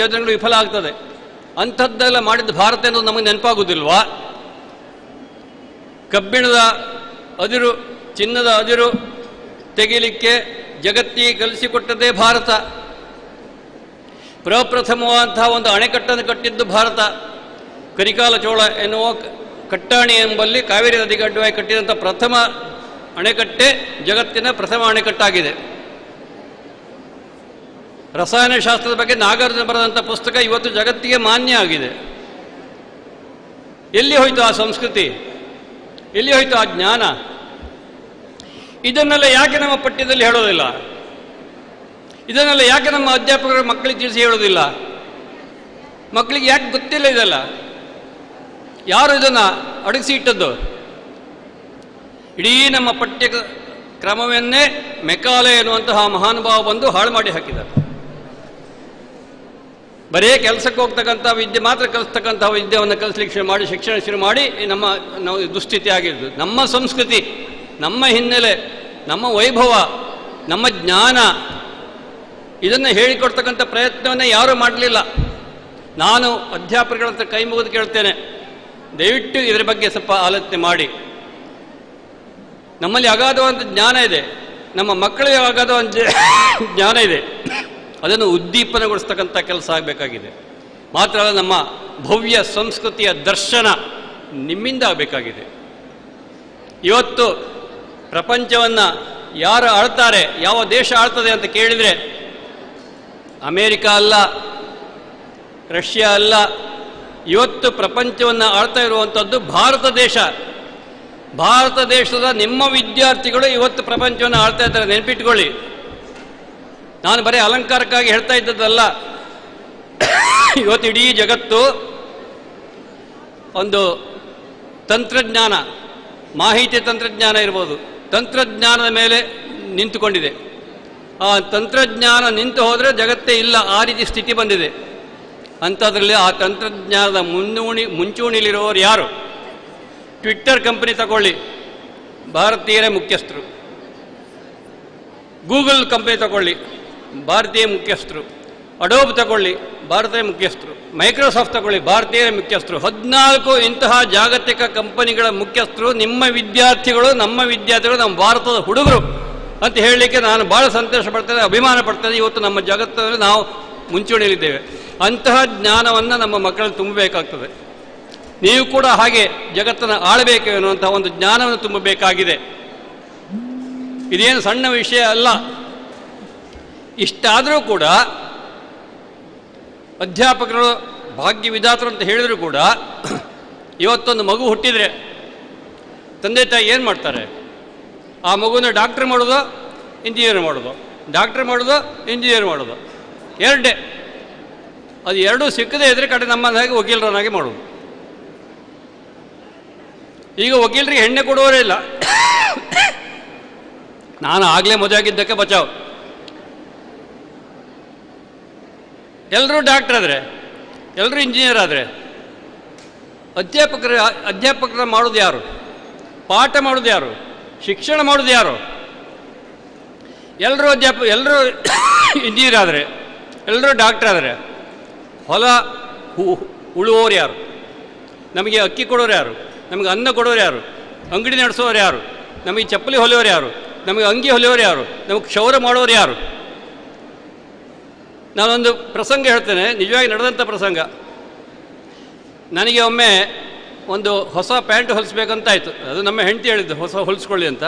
ಯೋಜನೆಗಳು ವಿಫಲ ಆಗ್ತದೆ. ಅಂಥದ್ದೆಲ್ಲ ಮಾಡಿದ್ದು ಭಾರತ ಅನ್ನೋದು ನಮಗೆ ನೆನಪಾಗುವುದಿಲ್ವಾ? ಕಬ್ಬಿಣದ ಅದಿರು, ಚಿನ್ನದ ಅದಿರು ತೆಗೀಲಿಕ್ಕೆ ಜಗತ್ತಿಗೆ ಕಲಿಸಿಕೊಟ್ಟದ್ದೇ ಭಾರತ. ಪ್ರಪ್ರಥಮವಾದಂತಹ ಒಂದು ಅಣೆಕಟ್ಟನ್ನು ಕಟ್ಟಿದ್ದು ಭಾರತ. ಕರಿಕಾಲ ಚೋಳ ಎನ್ನುವ ಕಟ್ಟಾಣಿ ಎಂಬಲ್ಲಿ ಕಾವೇರಿ ನದಿಗೆ ಅಡ್ಡವಾಗಿ ಕಟ್ಟಿದಂಥ ಪ್ರಥಮ ಅಣೆಕಟ್ಟೆ ಜಗತ್ತಿನ ಪ್ರಥಮ ಅಣೆಕಟ್ಟಾಗಿದೆ. ರಸಾಯನಶಾಸ್ತ್ರದ ಬಗ್ಗೆ ನಾಗಾರ್ಜುನ ಬರೆದಂಥ ಪುಸ್ತಕ ಇವತ್ತು ಜಗತ್ತಿಗೆ ಮಾನ್ಯ ಆಗಿದೆ. ಎಲ್ಲಿ ಹೋಯಿತು ಆ ಸಂಸ್ಕೃತಿ? ಎಲ್ಲಿ ಹೋಯಿತು ಆ ಜ್ಞಾನ? ಇದನ್ನೆಲ್ಲ ಯಾಕೆ ನಮ್ಮ ಪಠ್ಯದಲ್ಲಿ ಹೇಳೋದಿಲ್ಲ? ಇದನ್ನೆಲ್ಲ ಯಾಕೆ ನಮ್ಮ ಅಧ್ಯಾಪಕರು ಮಕ್ಕಳಿಗೆ ತಿಳಿಸಿ ಹೇಳೋದಿಲ್ಲ? ಮಕ್ಕಳಿಗೆ ಯಾಕೆ ಗೊತ್ತಿಲ್ಲ ಇದೆಲ್ಲ? ಯಾರು ಇದನ್ನು ಅಡಗಿಸಿ ಇಟ್ಟದ್ದು? ಇಡೀ ನಮ್ಮ ಪಠ್ಯ ಕ್ರಮವನ್ನೇ ಮೆಕಾಲೆ ಎನ್ನುವಂತಹ ಮಹಾನುಭಾವ ಬಂದು ಹಾಳು ಮಾಡಿ ಹಾಕಿದ್ದಾರೆ. ಬರೇ ಕೆಲಸಕ್ಕೆ ಹೋಗ್ತಕ್ಕಂಥ ವಿದ್ಯೆ ಮಾತ್ರ ಕಲಿಸ್ತಕ್ಕಂಥ ವಿದ್ಯೆಯನ್ನು ಕಲಿಸ್ಲಿಕ್ಕೆ ಶುರು ಮಾಡಿ, ಶಿಕ್ಷಣ ಶುರು ಮಾಡಿ ನಮ್ಮ ದುಸ್ಥಿತಿ ಆಗಿದ್ದು. ನಮ್ಮ ಸಂಸ್ಕೃತಿ, ನಮ್ಮ ಹಿನ್ನೆಲೆ, ನಮ್ಮ ವೈಭವ, ನಮ್ಮ ಜ್ಞಾನ, ಇದನ್ನು ಹೇಳಿಕೊಡ್ತಕ್ಕಂಥ ಪ್ರಯತ್ನವನ್ನೇ ಯಾರೂ ಮಾಡಲಿಲ್ಲ. ನಾನು ಅಧ್ಯಾಪಕರ ಹತ್ರ ಕೈ ಮುಗಿದು ಕೇಳ್ತೇನೆ, ದಯವಿಟ್ಟು ಇದರ ಬಗ್ಗೆ ಸ್ವಲ್ಪ ಆಲೋಚನೆ ಮಾಡಿ. ನಮ್ಮಲ್ಲಿ ಅಗಾಧವಾದ ಜ್ಞಾನ ಇದೆ, ನಮ್ಮ ಮಕ್ಕಳಿಗೆ ಅಗಾಧವಾದ ಜ್ಞಾನ ಇದೆ. ಅದನ್ನು ಉದ್ದೀಪನಗೊಳಿಸ್ತಕ್ಕಂಥ ಕೆಲಸ ಆಗಬೇಕಾಗಿದೆ. ಮಾತ್ರ ಅಲ್ಲ, ನಮ್ಮ ಭವ್ಯ ಸಂಸ್ಕೃತಿಯ ದರ್ಶನ ನಿಮ್ಮಿಂದ ಆಗಬೇಕಾಗಿದೆ. ಇವತ್ತು ಪ್ರಪಂಚವನ್ನು ಯಾರು ಆಳ್ತಾರೆ, ಯಾವ ದೇಶ ಆಳ್ತದೆ ಅಂತ ಕೇಳಿದರೆ ಅಮೇರಿಕಾ ಅಲ್ಲ, ರಷ್ಯಾ ಅಲ್ಲ, ಇವತ್ತು ಪ್ರಪಂಚವನ್ನು ಆಳ್ತಾ ಇರುವಂಥದ್ದು ಭಾರತ ದೇಶ. ಭಾರತ ದೇಶದ ನಿಮ್ಮ ವಿದ್ಯಾರ್ಥಿಗಳು ಇವತ್ತು ಪ್ರಪಂಚವನ್ನು ಆಳ್ತಾ ಇದ್ದಾರೆ, ನೆನಪಿಟ್ಕೊಳ್ಳಿ. ನಾನು ಬರೀ ಅಲಂಕಾರಕ್ಕಾಗಿ ಹೇಳ್ತಾ ಇದ್ದದ್ದಲ್ಲ. ಇವತ್ತು ಇಡೀ ಜಗತ್ತು ಒಂದು ತಂತ್ರಜ್ಞಾನ, ಮಾಹಿತಿ ತಂತ್ರಜ್ಞಾನ ಇರ್ಬೋದು, ತಂತ್ರಜ್ಞಾನದ ಮೇಲೆ ನಿಂತುಕೊಂಡಿದೆ. ಆ ತಂತ್ರಜ್ಞಾನ ನಿಂತು ಹೋದರೆ ಜಗತ್ತೇ ಇಲ್ಲ, ಆ ರೀತಿ ಸ್ಥಿತಿ ಬಂದಿದೆ. ಅಂಥದ್ರಲ್ಲಿ ಆ ತಂತ್ರಜ್ಞಾನದ ಮುಂಚೂಣಿಲಿರುವವರು ಯಾರು? ಟ್ವಿಟ್ಟರ್ ಕಂಪನಿ ತಗೊಳ್ಳಿ, ಭಾರತೀಯರೇ ಮುಖ್ಯಸ್ಥರು. ಗೂಗಲ್ ಕಂಪನಿ ತಗೊಳ್ಳಿ, ಭಾರತೀಯ ಮುಖ್ಯಸ್ಥರು. ಅಡೋಬ್ ತಗೊಳ್ಳಿ, ಭಾರತೀಯ ಮುಖ್ಯಸ್ಥರು. ಮೈಕ್ರೋಸಾಫ್ಟ್ ತಗೊಳ್ಳಿ, ಭಾರತೀಯರೇ ಮುಖ್ಯಸ್ಥರು. 14 ಇಂತಹ ಜಾಗತಿಕ ಕಂಪನಿಗಳ ಮುಖ್ಯಸ್ಥರು ನಿಮ್ಮ ವಿದ್ಯಾರ್ಥಿಗಳು, ನಮ್ಮ ಭಾರತದ ಹುಡುಗರು ಅಂತ ಹೇಳಲಿಕ್ಕೆ ನಾನು ಭಾಳ ಸಂತೋಷ ಪಡ್ತೇನೆ, ಅಭಿಮಾನ ಪಡ್ತೇನೆ. ಇವತ್ತು ನಮ್ಮ ಜಗತ್ತಿನಲ್ಲಿ ನಾವು ಮುಂಚೂಣಿಯಲ್ಲಿದ್ದೇವೆ. ಅಂತಹ ಜ್ಞಾನವನ್ನು ನಮ್ಮ ಮಕ್ಕಳಲ್ಲಿ ತುಂಬಬೇಕಾಗ್ತದೆ. ನೀವು ಕೂಡ ಹಾಗೆ ಜಗತ್ತನ್ನು ಆಳಬೇಕು ಎನ್ನುವಂಥ ಒಂದು ಜ್ಞಾನವನ್ನು ತುಂಬಬೇಕಾಗಿದೆ. ಇದೇನು ಸಣ್ಣ ವಿಷಯ ಅಲ್ಲ. ಇಷ್ಟಾದರೂ ಕೂಡ ಅಧ್ಯಾಪಕರು ಭಾಗ್ಯ ವಿಧಾತರು ಅಂತ ಹೇಳಿದರೂ ಕೂಡ ಇವತ್ತೊಂದು ಮಗು ಹುಟ್ಟಿದರೆ ತಂದೆ ತಾಯಿ ಏನು ಮಾಡ್ತಾರೆ? ಆ ಮಗುನ ಡಾಕ್ಟ್ರ್ ಮಾಡೋದು, ಇಂಜಿನಿಯರ್ ಮಾಡೋದು, ಡಾಕ್ಟ್ರ್ ಮಾಡೋದು, ಇಂಜಿನಿಯರ್ ಮಾಡೋದು, ಎರಡೇ. ಅದು ಎರಡೂ ಸಿಕ್ಕದೇ ಇದ್ರೆ ಕಡೆ ನಮ್ಮದಾಗಿ ವಕೀಲರನ್ನಾಗಿ ಮಾಡೋದು. ಈಗ ವಕೀಲರಿಗೆ ಹೆಣ್ಣೆ ಕೊಡುವವರೇ ಇಲ್ಲ. ನಾನು ಆಗಲೇ ಮದುವೆಯಾಗಿದ್ದಕ್ಕೆ ಬಚಾವ್. ಎಲ್ಲರೂ ಡಾಕ್ಟರ್ ಆದರೆ, ಎಲ್ಲರೂ ಇಂಜಿನಿಯರ್ ಆದರೆ ಅಧ್ಯಾಪಕರ ಮಾಡೋದು ಯಾರು? ಪಾಠ ಮಾಡೋದು ಯಾರು? ಶಿಕ್ಷಣ ಮಾಡೋದು ಯಾರು? ಎಲ್ಲರೂ ಎಲ್ಲರೂ ಇಂಜಿನಿಯರ್ ಆದರೆ, ಎಲ್ಲರೂ ಡಾಕ್ಟರ್ ಆದರೆ ಹೊಲ ಉಳುವವರು ಯಾರು? ನಮಗೆ ಅಕ್ಕಿ ಕೊಡೋರು ಯಾರು? ನಮಗೆ ಅನ್ನ ಕೊಡೋರು ಯಾರು? ಅಂಗಡಿ ನಡೆಸೋರು ಯಾರು? ನಮಗೆ ಚಪ್ಪಲಿ ಹೊಲಿಯೋರು ಯಾರು? ನಮಗೆ ಅಂಗಿ ಹೊಲಿಯೋರು ಯಾರು? ನಮಗೆ ಕ್ಷೌರ ಮಾಡೋರು ಯಾರು? ನಾನೊಂದು ಪ್ರಸಂಗ ಹೇಳ್ತೇನೆ, ನಿಜವಾಗಿ ನಡೆದಂಥ ಪ್ರಸಂಗ. ನನಗೆ ಒಮ್ಮೆ ಒಂದು ಹೊಸ ಪ್ಯಾಂಟ್ ಹೊಲಿಸ್ಬೇಕಂತಾಯಿತು. ಅದು ನಮ್ಮ ಹೆಂಡತಿ ಹೇಳಿದ್ದು ಹೊಸ ಹೊಲಿಸ್ಕೊಳ್ಳಿ ಅಂತ.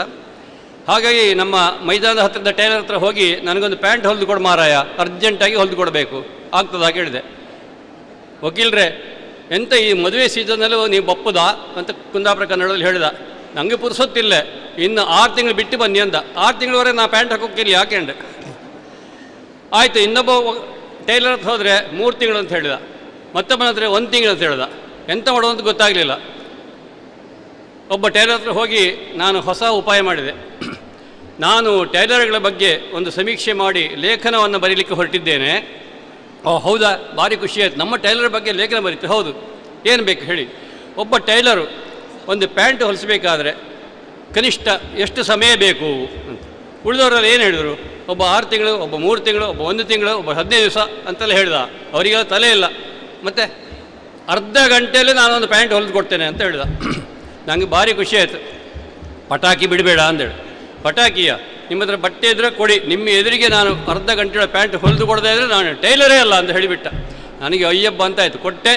ಹಾಗಾಗಿ ನಮ್ಮ ಮೈದಾನದ ಹತ್ತಿರದ ಟೈಲರ್ ಹತ್ರ ಹೋಗಿ ನನಗೊಂದು ಪ್ಯಾಂಟ್ ಹೊಲಿದು ಕೊಡು ಮಾರಾಯ, ಅರ್ಜೆಂಟಾಗಿ ಹೊಲಿದು ಕೊಡಬೇಕು, ಆಗ್ತದಾ ಕೇಳಿದೆ. ವಕೀಲರೇ, ಎಂತ ಈ ಮದುವೆ ಸೀಸನ್ನಲ್ಲೂ ನೀವು ಬಪ್ಪುದಾ ಅಂತ ಕುಂದಾಪುರ ಕನ್ನಡದಲ್ಲಿ ಹೇಳಿದ. ನನಗೆ ಪುರ್ಸೊತ್ತಿಲ್ಲ, ಇನ್ನು 6 ತಿಂಗಳು ಬಿಟ್ಟು ಬನ್ನಿ ಅಂದ. 6 ತಿಂಗಳವರೆಗೆ ನಾ ಪ್ಯಾಂಟ್ ಹಾಕೋಕ್ಕಿಲ್ಲ, ಯಾಕೆಂಡೆ ಆಯಿತು. ಇನ್ನೊಬ್ಬ ಟೈಲರ್ ಹತ್ರ ಹೋದರೆ 3 ತಿಂಗಳು ಅಂತ ಹೇಳಿದ, ಮತ್ತೊಬ್ಬನ ಹತ್ರ 1 ತಿಂಗಳು ಅಂತ ಹೇಳಿದ. ಎಂತ ಮಾಡೋದು ಅಂತ ಗೊತ್ತಾಗಲಿಲ್ಲ. ಒಬ್ಬ ಟೈಲರ್ ಹತ್ರ ಹೋಗಿ ನಾನು ಹೊಸ ಉಪಾಯ ಮಾಡಿದೆ. ನಾನು ಟೈಲರ್ಗಳ ಬಗ್ಗೆ ಒಂದು ಸಮೀಕ್ಷೆ ಮಾಡಿ ಲೇಖನವನ್ನು ಬರೀಲಿಕ್ಕೆ ಹೊರಟಿದ್ದೇನೆ. ಓ ಹೌದಾ, ಭಾರಿ ಖುಷಿ ಆಯಿತು. ನಮ್ಮ ಟೈಲರ್ ಬಗ್ಗೆ ಲೇಖನ ಬರೀತು. ಹೌದು, ಏನು ಬೇಕು ಹೇಳಿ. ಒಬ್ಬ ಟೈಲರು ಒಂದು ಪ್ಯಾಂಟ್ ಹೊಲಿಸಬೇಕಾದ್ರೆ ಕನಿಷ್ಠ ಎಷ್ಟು ಸಮಯ ಬೇಕು ಅಂತ. ಉಳಿದವರಲ್ಲಿ ಏನು ಹೇಳಿದರು? ಒಬ್ಬ 6 ತಿಂಗಳು, ಒಬ್ಬ 3 ತಿಂಗಳು, ಒಬ್ಬ 1 ತಿಂಗಳು, ಒಬ್ಬ 15 ದಿವಸ ಅಂತೆಲ್ಲ ಹೇಳ್ದ. ಅವರಿಗೆಲ್ಲ ತಲೆ ಇಲ್ಲ. ಮತ್ತು ಅರ್ಧ ಗಂಟೆಯಲ್ಲಿ ನಾನೊಂದು ಪ್ಯಾಂಟ್ ಹೊಲಿದು ಕೊಡ್ತೇನೆ ಅಂತ ಹೇಳ್ದ. ನನಗೆ ಭಾರಿ ಖುಷಿ ಆಯಿತು. ಪಟಾಕಿ ಬಿಡಬೇಡ ಅಂದೇಳಿ. ಪಟಾಕಿಯ ನಿಮ್ಮ ಹತ್ರ ಬಟ್ಟೆ ಇದ್ದರೆ ಕೊಡಿ, ನಿಮ್ಮ ಎದುರಿಗೆ ನಾನು ಅರ್ಧ ಗಂಟೆ ಪ್ಯಾಂಟ್ ಹೊಲಿದು ಕೊಡದೇ ಇದ್ದರೆ ನಾನು ಟೈಲರೇ ಅಲ್ಲ ಅಂತ ಹೇಳಿಬಿಟ್ಟ. ನನಗೆ ಅಯ್ಯಬ್ಬ ಅಂತಾಯಿತು. ಕೊಟ್ಟೆ,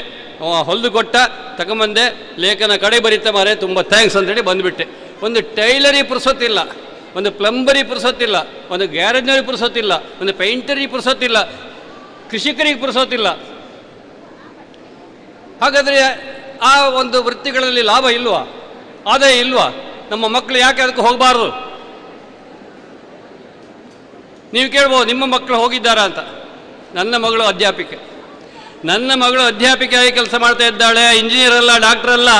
ಹೊಲಿದು ಕೊಟ್ಟ, ತಗೊಂಬಂದೆ, ಲೇಖನ ಕಡೆ ಬರೀತಾ ಮಾರೆ, ತುಂಬ ಥ್ಯಾಂಕ್ಸ್ ಅಂತೇಳಿ ಬಂದುಬಿಟ್ಟೆ. ಒಂದು ಟೈಲರಿ ಪುರ್ಸೊತ್ತಿಲ್ಲ, ಒಂದು ಪ್ಲಂಬರಿ ಪುರ್ಸೊತ್ತಿಲ್ಲ, ಒಂದು ಗ್ಯಾರೇಜ್ನರಿ ಪುರ್ಸೊತ್ತಿಲ್ಲ, ಒಂದು ಪೇಂಟರಿಗೆ ಪುರ್ಸೊತ್ತಿಲ್ಲ, ಕೃಷಿಕರಿಗೆ ಪುರ್ಸೊತ್ತಿಲ್ಲ. ಹಾಗಾದರೆ ಆ ಒಂದು ವೃತ್ತಿಗಳಲ್ಲಿ ಲಾಭ ಇಲ್ವಾ? ಆದಾಯ ಇಲ್ವಾ? ನಮ್ಮ ಮಕ್ಕಳು ಯಾಕೆ ಅದಕ್ಕೆ ಹೋಗಬಾರ್ದು? ನೀವು ಕೇಳ್ಬೋದು, ನಿಮ್ಮ ಮಕ್ಕಳು ಹೋಗಿದ್ದಾರಾ ಅಂತ. ನನ್ನ ಮಗಳು ಅಧ್ಯಾಪಿಕೆ. ನನ್ನ ಮಗಳು ಅಧ್ಯಾಪಿಕೆಯಾಗಿ ಕೆಲಸ ಮಾಡ್ತಾ ಇದ್ದಾಳೆ, ಇಂಜಿನಿಯರ್ ಅಲ್ಲ, ಡಾಕ್ಟರ್ ಅಲ್ಲ.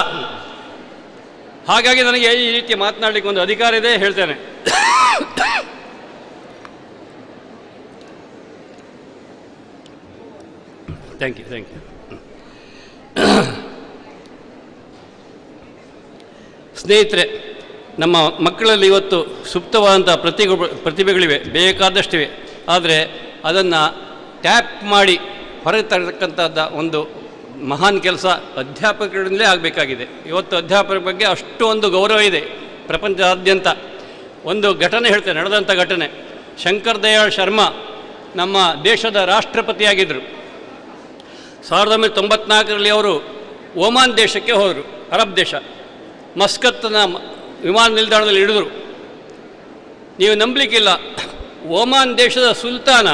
ಹಾಗಾಗಿ ನನಗೆ ಈ ರೀತಿ ಮಾತನಾಡಲಿಕ್ಕೆ ಒಂದು ಅಧಿಕಾರ ಇದೆ, ಹೇಳ್ತೇನೆ. Thank you. ಸ್ನೇಹಿತರೆ, ನಮ್ಮ ಮಕ್ಕಳಲ್ಲಿ ಇವತ್ತು ಸುಪ್ತವಾದಂಥ ಪ್ರತಿಭೆಗಳಿವೆ, ಬೇಕಾದಷ್ಟಿವೆ. ಆದರೆ ಅದನ್ನು ಟ್ಯಾಪ್ ಮಾಡಿ ಹೊರಗೆ ತರತಕ್ಕಂಥದ್ದು ಒಂದು ಮಹಾನ್ ಕೆಲಸ ಅಧ್ಯಾಪಕರಿಂದಲೇ ಆಗಬೇಕಾಗಿದೆ. ಇವತ್ತು ಅಧ್ಯಾಪಕರ ಬಗ್ಗೆ ಅಷ್ಟೊಂದು ಗೌರವ ಇದೆ ಪ್ರಪಂಚದಾದ್ಯಂತ. ಒಂದು ಘಟನೆ ಹೇಳ್ತೇನೆ, ನಡೆದಂಥ ಘಟನೆ. ಶಂಕರ್ ದಯಾಳ್ ಶರ್ಮಾ ನಮ್ಮ ದೇಶದ ರಾಷ್ಟ್ರಪತಿಯಾಗಿದ್ದರು. 1994ರಲ್ಲಿ ಅವರು ಒಮಾನ್ ದೇಶಕ್ಕೆ ಹೋದರು, ಅರಬ್ ದೇಶ. ಮಸ್ಕತ್ನ ವಿಮಾನ ನಿಲ್ದಾಣದಲ್ಲಿ ಇಳಿದರು. ನೀವು ನಂಬಲಿಕ್ಕಿಲ್ಲ, ಒಮಾನ್ ದೇಶದ ಸುಲ್ತಾನ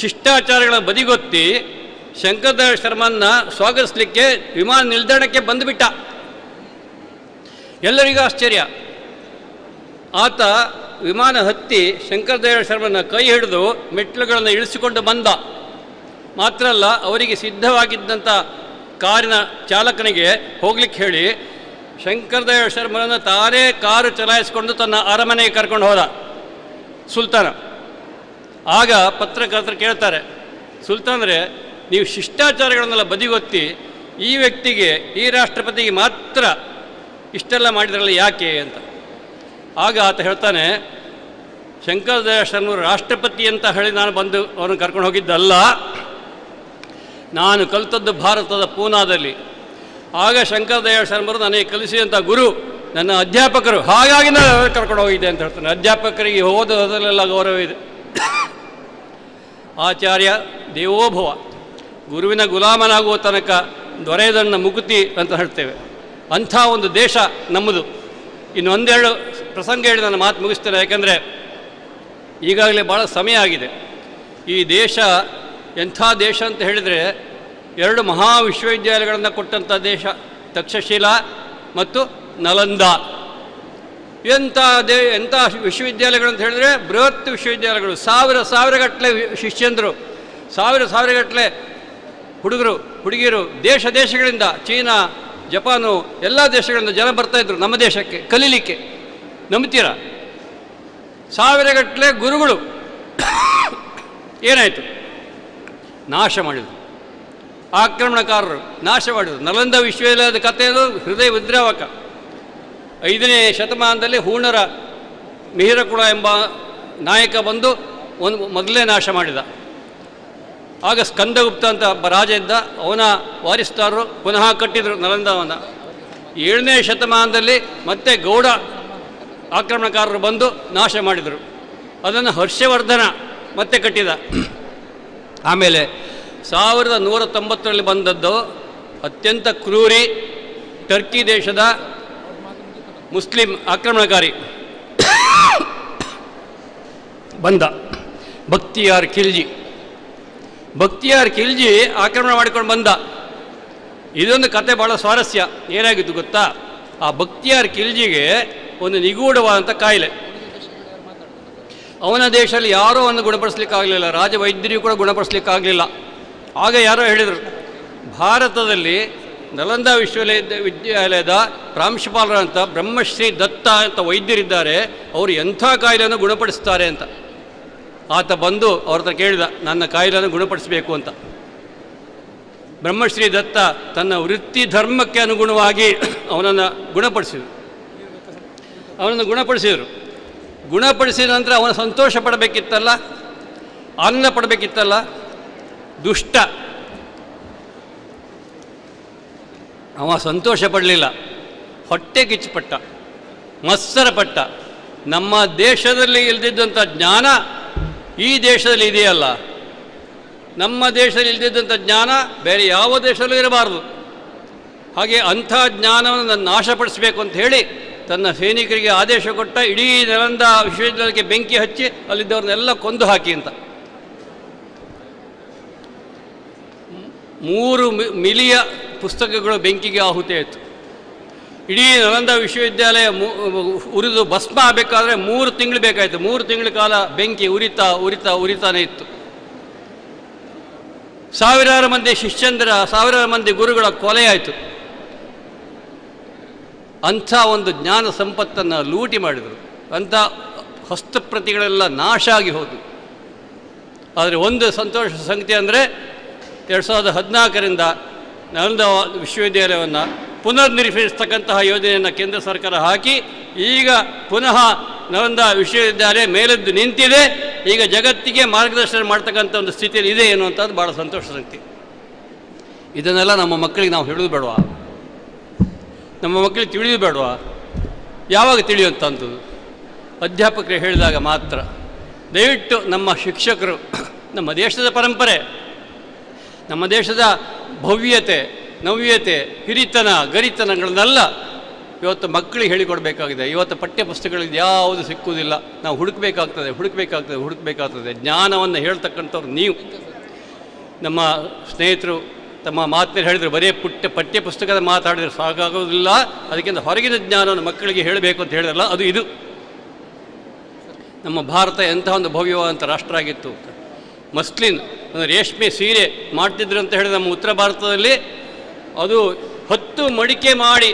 ಶಿಷ್ಟಾಚಾರಗಳ ಬದಿಗೊತ್ತಿ ಶಂಕರದಯಾಳ್ ಶರ್ಮನ್ನ ಸ್ವಾಗತಿಸಲಿಕ್ಕೆ ವಿಮಾನ ನಿಲ್ದಾಣಕ್ಕೆ ಬಂದುಬಿಟ್ಟ. ಎಲ್ಲರಿಗೂ ಆಶ್ಚರ್ಯ. ಆತ ವಿಮಾನ ಹತ್ತಿ ಶಂಕರದಯಾಳ್ ಶರ್ಮನ ಕೈ ಹಿಡಿದು ಮೆಟ್ಟಿಲುಗಳನ್ನು ಇಳಿಸಿಕೊಂಡು ಬಂದ. ಮಾತ್ರ ಅಲ್ಲ, ಅವರಿಗೆ ಸಿದ್ಧವಾಗಿದ್ದಂಥ ಕಾರಿನ ಚಾಲಕನಿಗೆ ಹೋಗ್ಲಿಕ್ಕೆ ಹೇಳಿ ಶಂಕರದಯಾಳ್ ಶರ್ಮನನ್ನು ತಾನೇ ಕಾರು ಚಲಾಯಿಸಿಕೊಂಡು ತನ್ನ ಅರಮನೆಗೆ ಕರ್ಕೊಂಡು ಹೋದ ಸುಲ್ತಾನ. ಆಗ ಪತ್ರಕರ್ತರು ಕೇಳ್ತಾರೆ, ಸುಲ್ತಾನರೇ, ನೀವು ಶಿಷ್ಟಾಚಾರಗಳನ್ನೆಲ್ಲ ಬದಿಗೊತ್ತಿ ಈ ವ್ಯಕ್ತಿಗೆ, ಈ ರಾಷ್ಟ್ರಪತಿಗೆ ಮಾತ್ರ ಇಷ್ಟೆಲ್ಲ ಮಾಡಿದ್ರಲ್ಲ ಯಾಕೆ ಅಂತ. ಆಗ ಆತ ಹೇಳ್ತಾನೆ, ಶಂಕರದಯಾಳ್ ಶರ್ಮರು ರಾಷ್ಟ್ರಪತಿ ಅಂತ ಹೇಳಿ ನಾನು ಬಂದು ಅವರನ್ನು ಕರ್ಕೊಂಡು ಹೋಗಿದ್ದಲ್ಲ, ನಾನು ಕಲಿತದ್ದು ಭಾರತದ ಪೂನಾದಲ್ಲಿ. ಆಗ ಶಂಕರದಯಾಳ್ ಶರ್ಮರು ನನಗೆ ಕಲಿಸಿದಂಥ ಗುರು, ನನ್ನ ಅಧ್ಯಾಪಕರು, ಹಾಗಾಗಿ ನಾನು ಕರ್ಕೊಂಡು ಹೋಗಿದ್ದೆ ಅಂತ ಹೇಳ್ತಾನೆ. ಅಧ್ಯಾಪಕರಿಗೆ ಓದೋದರಲ್ಲೆಲ್ಲ ಗೌರವ ಇದೆ. ಆಚಾರ್ಯ ದೇವೋಭವ, ಗುರುವಿನ ಗುಲಾಮನಾಗುವ ತನಕ ದೊರೆಯದನ್ನ ಮುಕುತಿ ಅಂತ ಹೇಳ್ತೇವೆ. ಅಂಥ ಒಂದು ದೇಶ ನಮ್ಮದು. ಇನ್ನು ಒಂದೆರಡು ಪ್ರಸಂಗ ಹೇಳಿ ನಾನು ಮಾತು ಮುಗಿಸ್ತೇನೆ, ಯಾಕೆಂದರೆ ಈಗಾಗಲೇ ಭಾಳ ಸಮಯ ಆಗಿದೆ. ಈ ದೇಶ ಎಂಥ ದೇಶ ಅಂತ ಹೇಳಿದರೆ, 2 ಮಹಾ ವಿಶ್ವವಿದ್ಯಾಲಯಗಳನ್ನು ಕೊಟ್ಟಂಥ ದೇಶ, ತಕ್ಷಶಿಲಾ ಮತ್ತು ನಲಂದ. ಎಂಥ ವಿಶ್ವವಿದ್ಯಾಲಯಗಳಂತ ಹೇಳಿದ್ರೆ ಬೃಹತ್ ವಿಶ್ವವಿದ್ಯಾಲಯಗಳು, ಸಾವಿರಗಟ್ಟಲೆ ಶಿಷ್ಯಂದರು, ಸಾವಿರಗಟ್ಟಲೆ ಹುಡುಗರು ಹುಡುಗಿಯರು, ದೇಶಗಳಿಂದ, ಚೀನಾ, ಜಪಾನು, ಎಲ್ಲ ದೇಶಗಳಿಂದ ಜನ ಬರ್ತಾಯಿದ್ರು ನಮ್ಮ ದೇಶಕ್ಕೆ ಕಲೀಲಿಕ್ಕೆ. ನಂಬ್ತೀರಾ? ಸಾವಿರಗಟ್ಟಲೆ ಗುರುಗಳು ಏನಾಯಿತು? ನಾಶ ಮಾಡಿದರು. ಆಕ್ರಮಣಕಾರರು ನಾಶ ಮಾಡಿದರು. ನಲಂದ ವಿಶ್ವವಿದ್ಯಾಲಯದ ಕಥೆಯದು ಹೃದಯ ವಿದ್ರಾವಕ. 5ನೇ ಶತಮಾನದಲ್ಲಿ ಹೂಣರ ಮಿಹಿರಕುಳ ಎಂಬ ನಾಯಕ ಬಂದು ಮೊದಲೇ ನಾಶ ಮಾಡಿದ. ಆಗ ಸ್ಕಂದಗುಪ್ತ ಅಂತ ಒಬ್ಬ ರಾಜ ಇದ್ದ, ಅವನ ವಾರಿಸ್ತಾರರು ಪುನಃ ಕಟ್ಟಿದರು ನಲಂದವನ್ನು. 7ನೇ ಶತಮಾನದಲ್ಲಿ ಮತ್ತೆ ಗೌಡ ಆಕ್ರಮಣಕಾರರು ಬಂದು ನಾಶ ಮಾಡಿದರು. ಅದನ್ನು ಹರ್ಷವರ್ಧನ ಮತ್ತೆ ಕಟ್ಟಿದ. ಆಮೇಲೆ 1190ರಲ್ಲಿ ಬಂದದ್ದು ಅತ್ಯಂತ ಕ್ರೂರಿ ಟರ್ಕಿ ದೇಶದ ಮುಸ್ಲಿಂ ಆಕ್ರಮಣಕಾರಿ ಬಂದ, ಬಕ್ತಿಯಾರ್ ಖಿಲ್ಜಿ ಆಕ್ರಮಣ ಮಾಡಿಕೊಂಡು ಬಂದ. ಇದೊಂದು ಕತೆ ಭಾಳ ಸ್ವಾರಸ್ಯ. ಏನಾಗಿತ್ತು ಗೊತ್ತಾ? ಆ ಬಕ್ತಿಯಾರ್ ಖಿಲ್ಜಿಗೆ ಒಂದು ನಿಗೂಢವಾದಂಥ ಕಾಯಿಲೆ. ಅವನ ದೇಶದಲ್ಲಿ ಯಾರೋ ಅವನ್ನು ಗುಣಪಡಿಸ್ಲಿಕ್ಕಾಗಲಿಲ್ಲ, ರಾಜವೈದ್ಯರಿಗೂ ಕೂಡ ಗುಣಪಡಿಸ್ಲಿಕ್ಕಾಗಲಿಲ್ಲ. ಆಗ ಯಾರೋ ಹೇಳಿದರು, ಭಾರತದಲ್ಲಿ ನಲಂದ ವಿಶ್ವವಿದ್ಯಾಲಯದ ಪ್ರಾಂಶುಪಾಲರಂತ ಬ್ರಹ್ಮಶ್ರೀ ದತ್ತ ಅಂತ ವೈದ್ಯರಿದ್ದಾರೆ, ಅವರು ಎಂಥ ಕಾಯಿಲೆಯನ್ನು ಗುಣಪಡಿಸ್ತಾರೆ ಅಂತ. ಆತ ಬಂದು ಅವ್ರ ಹತ್ರ ಕೇಳಿದ, ನನ್ನ ಕಾಯಿಲೆಯನ್ನು ಗುಣಪಡಿಸಬೇಕು ಅಂತ. ಬ್ರಹ್ಮಶ್ರೀ ದತ್ತ ತನ್ನ ವೃತ್ತಿ ಧರ್ಮಕ್ಕೆ ಅನುಗುಣವಾಗಿ ಅವನನ್ನು ಗುಣಪಡಿಸಿದರು. ಗುಣಪಡಿಸಿದ ನಂತರ ಅವನು ಸಂತೋಷ ಪಡಬೇಕಿತ್ತಲ್ಲ, ಆನಂದ ಪಡಬೇಕಿತ್ತಲ್ಲ. ದುಷ್ಟ ಅವ ಸಂತೋಷ ಪಡಲಿಲ್ಲ, ಹೊಟ್ಟೆ ಕಿಚ್ಚುಪಟ್ಟ, ಮತ್ಸರಪಟ್ಟ. ನಮ್ಮ ದೇಶದಲ್ಲಿ ಇಲ್ದಿದ್ದಂಥ ಜ್ಞಾನ ಈ ದೇಶದಲ್ಲಿ ಇದೆಯಲ್ಲ, ನಮ್ಮ ದೇಶದಲ್ಲಿ ಇಲ್ದಿದ್ದಂಥ ಜ್ಞಾನ ಬೇರೆ ಯಾವ ದೇಶದಲ್ಲೂ ಇರಬಾರ್ದು. ಹಾಗೆ ಅಂಥ ಜ್ಞಾನವನ್ನು ನಾನು ನಾಶಪಡಿಸಬೇಕು ಅಂತ ಹೇಳಿ ತನ್ನ ಸೈನಿಕರಿಗೆ ಆದೇಶ ಕೊಟ್ಟ, ಇಡೀ ನಲಂದ ವಿಶ್ವವಿದ್ಯಾಲಯಕ್ಕೆ ಬೆಂಕಿ ಹಚ್ಚಿ ಅಲ್ಲಿದ್ದವ್ರನ್ನೆಲ್ಲ ಕೊಂದು ಹಾಕಿ ಅಂತ. 3 ಮಿಲಿಯ ಪುಸ್ತಕಗಳು ಬೆಂಕಿಗೆ ಆಹುತಿ ಆಯಿತು. ಇಡೀ ನಲಂದ ವಿಶ್ವವಿದ್ಯಾಲಯ ಉರಿದು ಭಸ್ಮ ಆಗಬೇಕಾದ್ರೆ 3 ತಿಂಗಳು ಬೇಕಾಯಿತು. 3 ತಿಂಗಳ ಕಾಲ ಬೆಂಕಿ ಉರಿತಾನೇ ಇತ್ತು. ಸಾವಿರಾರು ಮಂದಿ ಶಿಷ್ಯಂದರ, ಸಾವಿರಾರು ಮಂದಿ ಗುರುಗಳ ಕೊಲೆಯಾಯಿತು. ಅಂಥ ಒಂದು ಜ್ಞಾನ ಸಂಪತ್ತನ್ನು ಲೂಟಿ ಮಾಡಿದರು. ಅಂಥ ಹಸ್ತಪ್ರತಿಗಳೆಲ್ಲ ನಾಶ ಆಗಿ ಹೋದವು. ಆದರೆ ಒಂದು ಸಂತೋಷ ಸಂಗತಿ ಅಂದರೆ 2014ರಿಂದ ನಲಂದ ವಿಶ್ವವಿದ್ಯಾಲಯವನ್ನು ಪುನರ್ನಿರ್ಮಿಸ್ತಕ್ಕಂತಹ ಯೋಜನೆಯನ್ನು ಕೇಂದ್ರ ಸರ್ಕಾರ ಹಾಕಿ ಈಗ ಪುನಃ ನಲಂದ ವಿಶ್ವವಿದ್ಯಾಲಯ ಮೇಲೆದ್ದು ನಿಂತಿದೆ. ಈಗ ಜಗತ್ತಿಗೆ ಮಾರ್ಗದರ್ಶನ ಮಾಡ್ತಕ್ಕಂಥ ಒಂದು ಸ್ಥಿತಿಯಲ್ಲಿ ಇದೆ ಎನ್ನುವಂಥದ್ದು ಭಾಳ ಸಂತೋಷ ಸಂಗತಿ. ಇದನ್ನೆಲ್ಲ ನಮ್ಮ ಮಕ್ಕಳಿಗೆ ನಾವು ಹೇಳೋದು ಬೇಡವಾ? ನಮ್ಮ ಮಕ್ಕಳಿಗೆ ತಿಳಿಯೋದು ಬೇಡವಾ? ಯಾವಾಗ ತಿಳಿಯುವಂಥದ್ದು? ಅಧ್ಯಾಪಕರು ಹೇಳಿದಾಗ ಮಾತ್ರ. ದಯವಿಟ್ಟು ನಮ್ಮ ಶಿಕ್ಷಕರು, ನಮ್ಮ ದೇಶದ ಪರಂಪರೆ, ನಮ್ಮ ದೇಶದ ಭವ್ಯತೆ, ನವ್ಯತೆ, ಹಿರಿತನ, ಗರಿತನಗಳನ್ನೆಲ್ಲ ಇವತ್ತು ಮಕ್ಕಳಿಗೆ ಹೇಳಿಕೊಡ್ಬೇಕಾಗಿದೆ. ಇವತ್ತು ಪಠ್ಯ ಪುಸ್ತಕಗಳಿಗೆ ಯಾವುದು ಸಿಕ್ಕುವುದಿಲ್ಲ, ನಾವು ಹುಡುಕಬೇಕಾಗ್ತದೆ. ಜ್ಞಾನವನ್ನು ಹೇಳ್ತಕ್ಕಂಥವ್ರು ನೀವು. ನಮ್ಮ ಸ್ನೇಹಿತರು ತಮ್ಮ ಮಾತಿನಲ್ಲಿ ಹೇಳಿದರು, ಬರೀ ಪಠ್ಯ ಪುಸ್ತಕದ ಮಾತಾಡಿದ್ರೆ ಸಾಕಾಗೋದಿಲ್ಲ, ಅದಕ್ಕಿಂತ ಹೊರಗಿನ ಜ್ಞಾನವನ್ನು ಮಕ್ಕಳಿಗೆ ಹೇಳಬೇಕು ಅಂತ ಹೇಳಿದ್ರಲ್ಲ, ಅದು ಇದು. ನಮ್ಮ ಭಾರತ ಎಂಥ ಒಂದು ಭವ್ಯವಾದಂಥ ರಾಷ್ಟ್ರ ಆಗಿತ್ತು. ಮಸ್ಲಿನ್ ರೇಷ್ಮೆ ಸೀರೆ ಮಾಡ್ತಿದ್ರು ಅಂತ ಹೇಳಿದ್ರೆ ನಮ್ಮ ಉತ್ತರ ಭಾರತದಲ್ಲಿ ಅದು 10 ಮಡಿಕೆ ಮಾಡಿ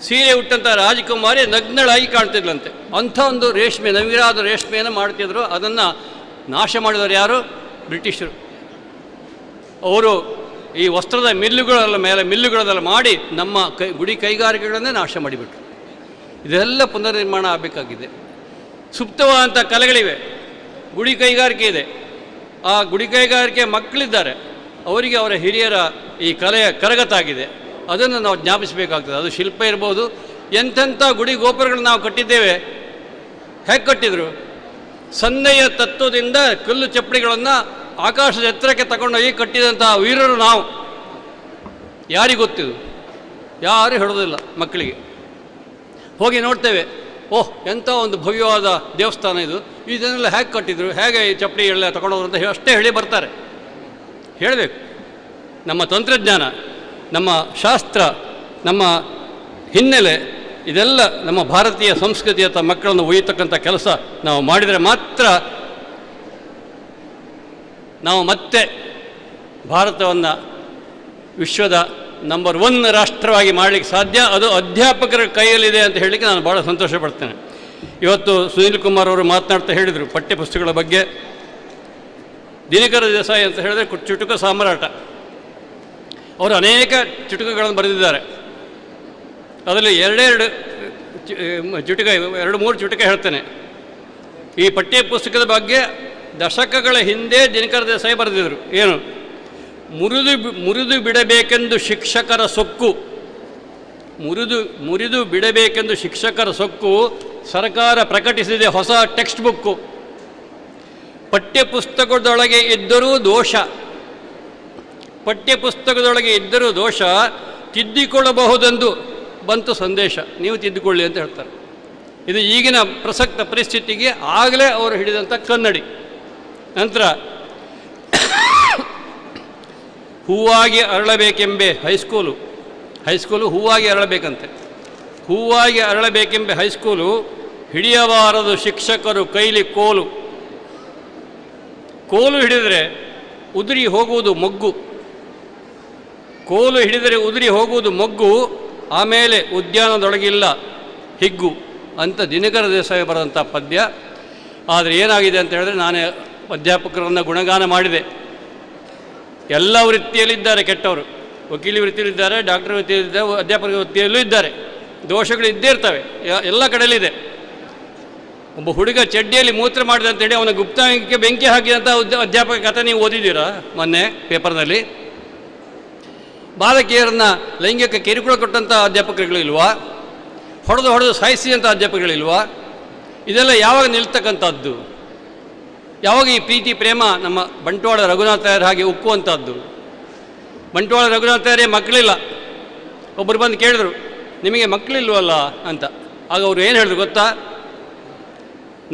ಸೀರೆ ಉಟ್ಟಂಥ ರಾಜಕುಮಾರಿ ನಗ್ನಳಾಗಿ ಕಾಣ್ತಿದ್ಲಂತೆ. ಅಂಥ ಒಂದು ರೇಷ್ಮೆ, ನವಿರಾದ ರೇಷ್ಮೆಯನ್ನು ಮಾಡ್ತಿದ್ರು. ಅದನ್ನು ನಾಶ ಮಾಡಿದವರು ಯಾರು? ಬ್ರಿಟಿಷರು. ಅವರು ಈ ವಸ್ತ್ರದ ಮಿಲ್ಲುಗಳೆಲ್ಲ ಮಾಡಿ ನಮ್ಮ ಗುಡಿ ಕೈಗಾರಿಕೆಗಳನ್ನೇ ನಾಶ ಮಾಡಿಬಿಟ್ರು. ಇದೆಲ್ಲ ಪುನರ್ನಿರ್ಮಾಣ ಆಗಬೇಕಾಗಿದೆ. ಸುಪ್ತವಾದಂಥ ಕಲೆಗಳಿವೆ, ಗುಡಿ ಕೈಗಾರಿಕೆ ಇದೆ. ಆ ಗುಡಿ ಕೈಗಾರಿಕೆ ಮಕ್ಕಳಿದ್ದಾರೆ, ಅವರಿಗೆ ಅವರ ಹಿರಿಯರ ಈ ಕಲೆಯ ಕರಗತಾಗಿದೆ, ಅದನ್ನು ನಾವು ಜ್ಞಾಪಿಸಬೇಕಾಗ್ತದೆ. ಅದು ಶಿಲ್ಪ ಇರ್ಬೋದು. ಎಂತೆಂಥ ಗುಡಿ ಗೋಪುರಗಳನ್ನ ನಾವು ಕಟ್ಟಿದ್ದೇವೆ. ಹೇಗೆ ಕಟ್ಟಿದರು? ಸನ್ನೆಯ ತತ್ವದಿಂದ ಕಲ್ಲು ಚಪ್ಪಡಿಗಳನ್ನು ಆಕಾಶದ ಎತ್ತರಕ್ಕೆ ತಗೊಂಡೋಗಿ ಕಟ್ಟಿದಂಥ ವೀರರು ನಾವು. ಯಾರಿಗೆ ಗೊತ್ತಿದು? ಯಾರು ಹೇಳೋದಿಲ್ಲ. ಮಕ್ಕಳಿಗೆ ಹೋಗಿ ನೋಡ್ತೇವೆ, ಓಹ್ ಎಂಥ ಒಂದು ಭವ್ಯವಾದ ದೇವಸ್ಥಾನ ಇದು, ಇದನ್ನೆಲ್ಲ ಹೇಗೆ ಕಟ್ಟಿದ್ರು, ಹೇಗೆ ಈ ಚಪ್ಪಡಿ ಎಲ್ಲ ತಗೊಂಡೋದ್ರು ಅಂತ ಅಷ್ಟೇ ಹೇಳಿ ಬರ್ತಾರೆ. ಹೇಳಬೇಕು. ನಮ್ಮ ತಂತ್ರಜ್ಞಾನ, ನಮ್ಮ ಶಾಸ್ತ್ರ, ನಮ್ಮ ಹಿನ್ನೆಲೆ, ಇದೆಲ್ಲ ನಮ್ಮ ಭಾರತೀಯ ಸಂಸ್ಕೃತಿಯತ್ತ ಮಕ್ಕಳನ್ನು ಒಯ್ಯತಕ್ಕಂಥ ಕೆಲಸ ನಾವು ಮಾಡಿದರೆ ಮಾತ್ರ ನಾವು ಮತ್ತೆ ಭಾರತವನ್ನು ವಿಶ್ವದ ನಂಬರ್ 1 ರಾಷ್ಟ್ರವಾಗಿ ಮಾಡಲಿಕ್ಕೆ ಸಾಧ್ಯ. ಅದು ಅಧ್ಯಾಪಕರ ಕೈಯಲ್ಲಿದೆ ಅಂತ ಹೇಳಲಿಕ್ಕೆ ನಾನು ಭಾಳ ಸಂತೋಷ ಪಡ್ತೇನೆ. ಇವತ್ತು ಸುನೀಲ್ ಕುಮಾರ್ ಅವರು ಮಾತನಾಡ್ತಾ ಹೇಳಿದರು ಪಠ್ಯಪುಸ್ತಕಗಳ ಬಗ್ಗೆ. ದಿನಕರ ದೇಸಾಯಿ ಅಂತ ಹೇಳಿದ್ರೆ ಚುಟುಕು ಸಾಮ್ರಾಟ. ಅವರು ಅನೇಕ ಚುಟುಕುಗಳನ್ನು ಬರೆದಿದ್ದಾರೆ. ಅದರಲ್ಲಿ 2-3 ಚುಟುಕ ಹೇಳ್ತೇನೆ. ಈ ಪಠ್ಯ ಪುಸ್ತಕದ ಬಗ್ಗೆ ದಶಕಗಳ ಹಿಂದೆ ದಿನಕರ ದೇಸಾಯಿ ಬರೆದಿದ್ದರು. ಏನು? ಮುರಿದು ಬಿಡಬೇಕೆಂದು ಶಿಕ್ಷಕರ ಸೊಕ್ಕು, ಮುರಿದು ಬಿಡಬೇಕೆಂದು ಶಿಕ್ಷಕರ ಸೊಕ್ಕು, ಸರ್ಕಾರ ಪ್ರಕಟಿಸಿದೆ ಹೊಸ ಟೆಕ್ಸ್ಟ್ ಬುಕ್ಕು. ಪಠ್ಯಪುಸ್ತಕದೊಳಗೆ ಇದ್ದರೂ ದೋಷ, ಪಠ್ಯಪುಸ್ತಕದೊಳಗೆ ಇದ್ದರೂ ದೋಷ, ತಿದ್ದಿಕೊಳ್ಳಬಹುದೆಂದು ಬಂತು ಸಂದೇಶ, ನೀವು ತಿದ್ದುಕೊಳ್ಳಿ ಅಂತ ಹೇಳ್ತಾರೆ. ಇದು ಈಗಿನ ಪ್ರಸಕ್ತ ಪರಿಸ್ಥಿತಿಗೆ ಆಗಲೇ ಅವರು ಹಿಡಿದಂಥ ಕನ್ನಡಿ. ನಂತರ ಹೂವಾಗಿ ಅರಳಬೇಕೆಂಬೆ ಹೈಸ್ಕೂಲು ಹೂವಾಗಿ ಅರಳಬೇಕಂತೆ. ಹೂವಾಗಿ ಅರಳಬೇಕೆಂಬೆ ಹೈಸ್ಕೂಲು, ಹಿಡಿಯಬಾರದು ಶಿಕ್ಷಕರು ಕೈಲಿ ಕೋಲು. ಕೋಲು ಹಿಡಿದರೆ ಉದುರಿ ಹೋಗುವುದು ಮೊಗ್ಗು, ಕೋಲು ಹಿಡಿದರೆ ಉದುರಿ ಹೋಗುವುದು ಮೊಗ್ಗು, ಆಮೇಲೆ ಉದ್ಯಾನದೊಳಗಿಲ್ಲ ಹಿಗ್ಗು ಅಂತ ದಿನಕರ ದೇಸಾಯಿ ಬರೆದಂಥ ಪದ್ಯ. ಆದರೆ ಏನಾಗಿದೆ ಅಂತ ಹೇಳಿದ್ರೆ, ನಾನೇ ಅಧ್ಯಾಪಕರನ್ನು ಗುಣಗಾನ ಮಾಡಿದೆ. ಎಲ್ಲ ವೃತ್ತಿಯಲ್ಲಿದ್ದಾರೆ ಕೆಟ್ಟವರು. ವಕೀಲಿ ವೃತ್ತಿಯಲ್ಲಿದ್ದಾರೆ, ಡಾಕ್ಟರ್ ವೃತ್ತಿಯಲ್ಲಿದ್ದಾರೆ, ಅಧ್ಯಾಪಕ ವೃತ್ತಿಯಲ್ಲೂ ಇದ್ದಾರೆ. ದೋಷಗಳು ಇದ್ದೇ ಇರ್ತವೆ, ಎಲ್ಲ ಕಡೆಯಲ್ಲಿದೆ. ಒಬ್ಬ ಹುಡುಗ ಚಡ್ಡಿಯಲ್ಲಿ ಮೂತ್ರ ಮಾಡಿದೆ ಅಂತೇಳಿ ಅವನ ಗುಪ್ತಾಂಗಕ್ಕೆ ಬೆಂಕಿ ಹಾಕಿದಂಥ ಅಧ್ಯಾಪಕ ಕಥೆ ನೀವು ಓದಿದ್ದೀರಾ ಮೊನ್ನೆ ಪೇಪರ್ನಲ್ಲಿ? ಬಾಲಕಿಯರನ್ನು ಲೈಂಗಿಕ ಕಿರುಕುಳ ಕೊಟ್ಟಂಥ ಅಧ್ಯಾಪಕರುಗಳಿಲ್ವಾ? ಹೊಡೆದು ಸಾಯಿಸಿದಂಥ ಅಧ್ಯಾಪಕರುಗಳಿಲ್ವಾ? ಇದೆಲ್ಲ ಯಾವಾಗ ನಿಲ್ತಕ್ಕಂಥದ್ದು? ಯಾವಾಗ ಈ ಪ್ರೀತಿ ಪ್ರೇಮ ನಮ್ಮ ಬಂಟ್ವಾಳ ರಘುನಾಥಾಯರ್ ಹಾಗೆ ಉಕ್ಕುವಂಥದ್ದು? ಬಂಟ್ವಾಳ ರಘುನಾಥಾಯರೇ ಮಕ್ಕಳಿಲ್ಲ. ಒಬ್ಬರು ಬಂದು ಕೇಳಿದ್ರು, ನಿಮಗೆ ಮಕ್ಕಳಿಲ್ವಲ್ಲ ಅಂತ. ಆಗ ಅವರು ಏನು ಹೇಳಿದ್ರು ಗೊತ್ತಾ?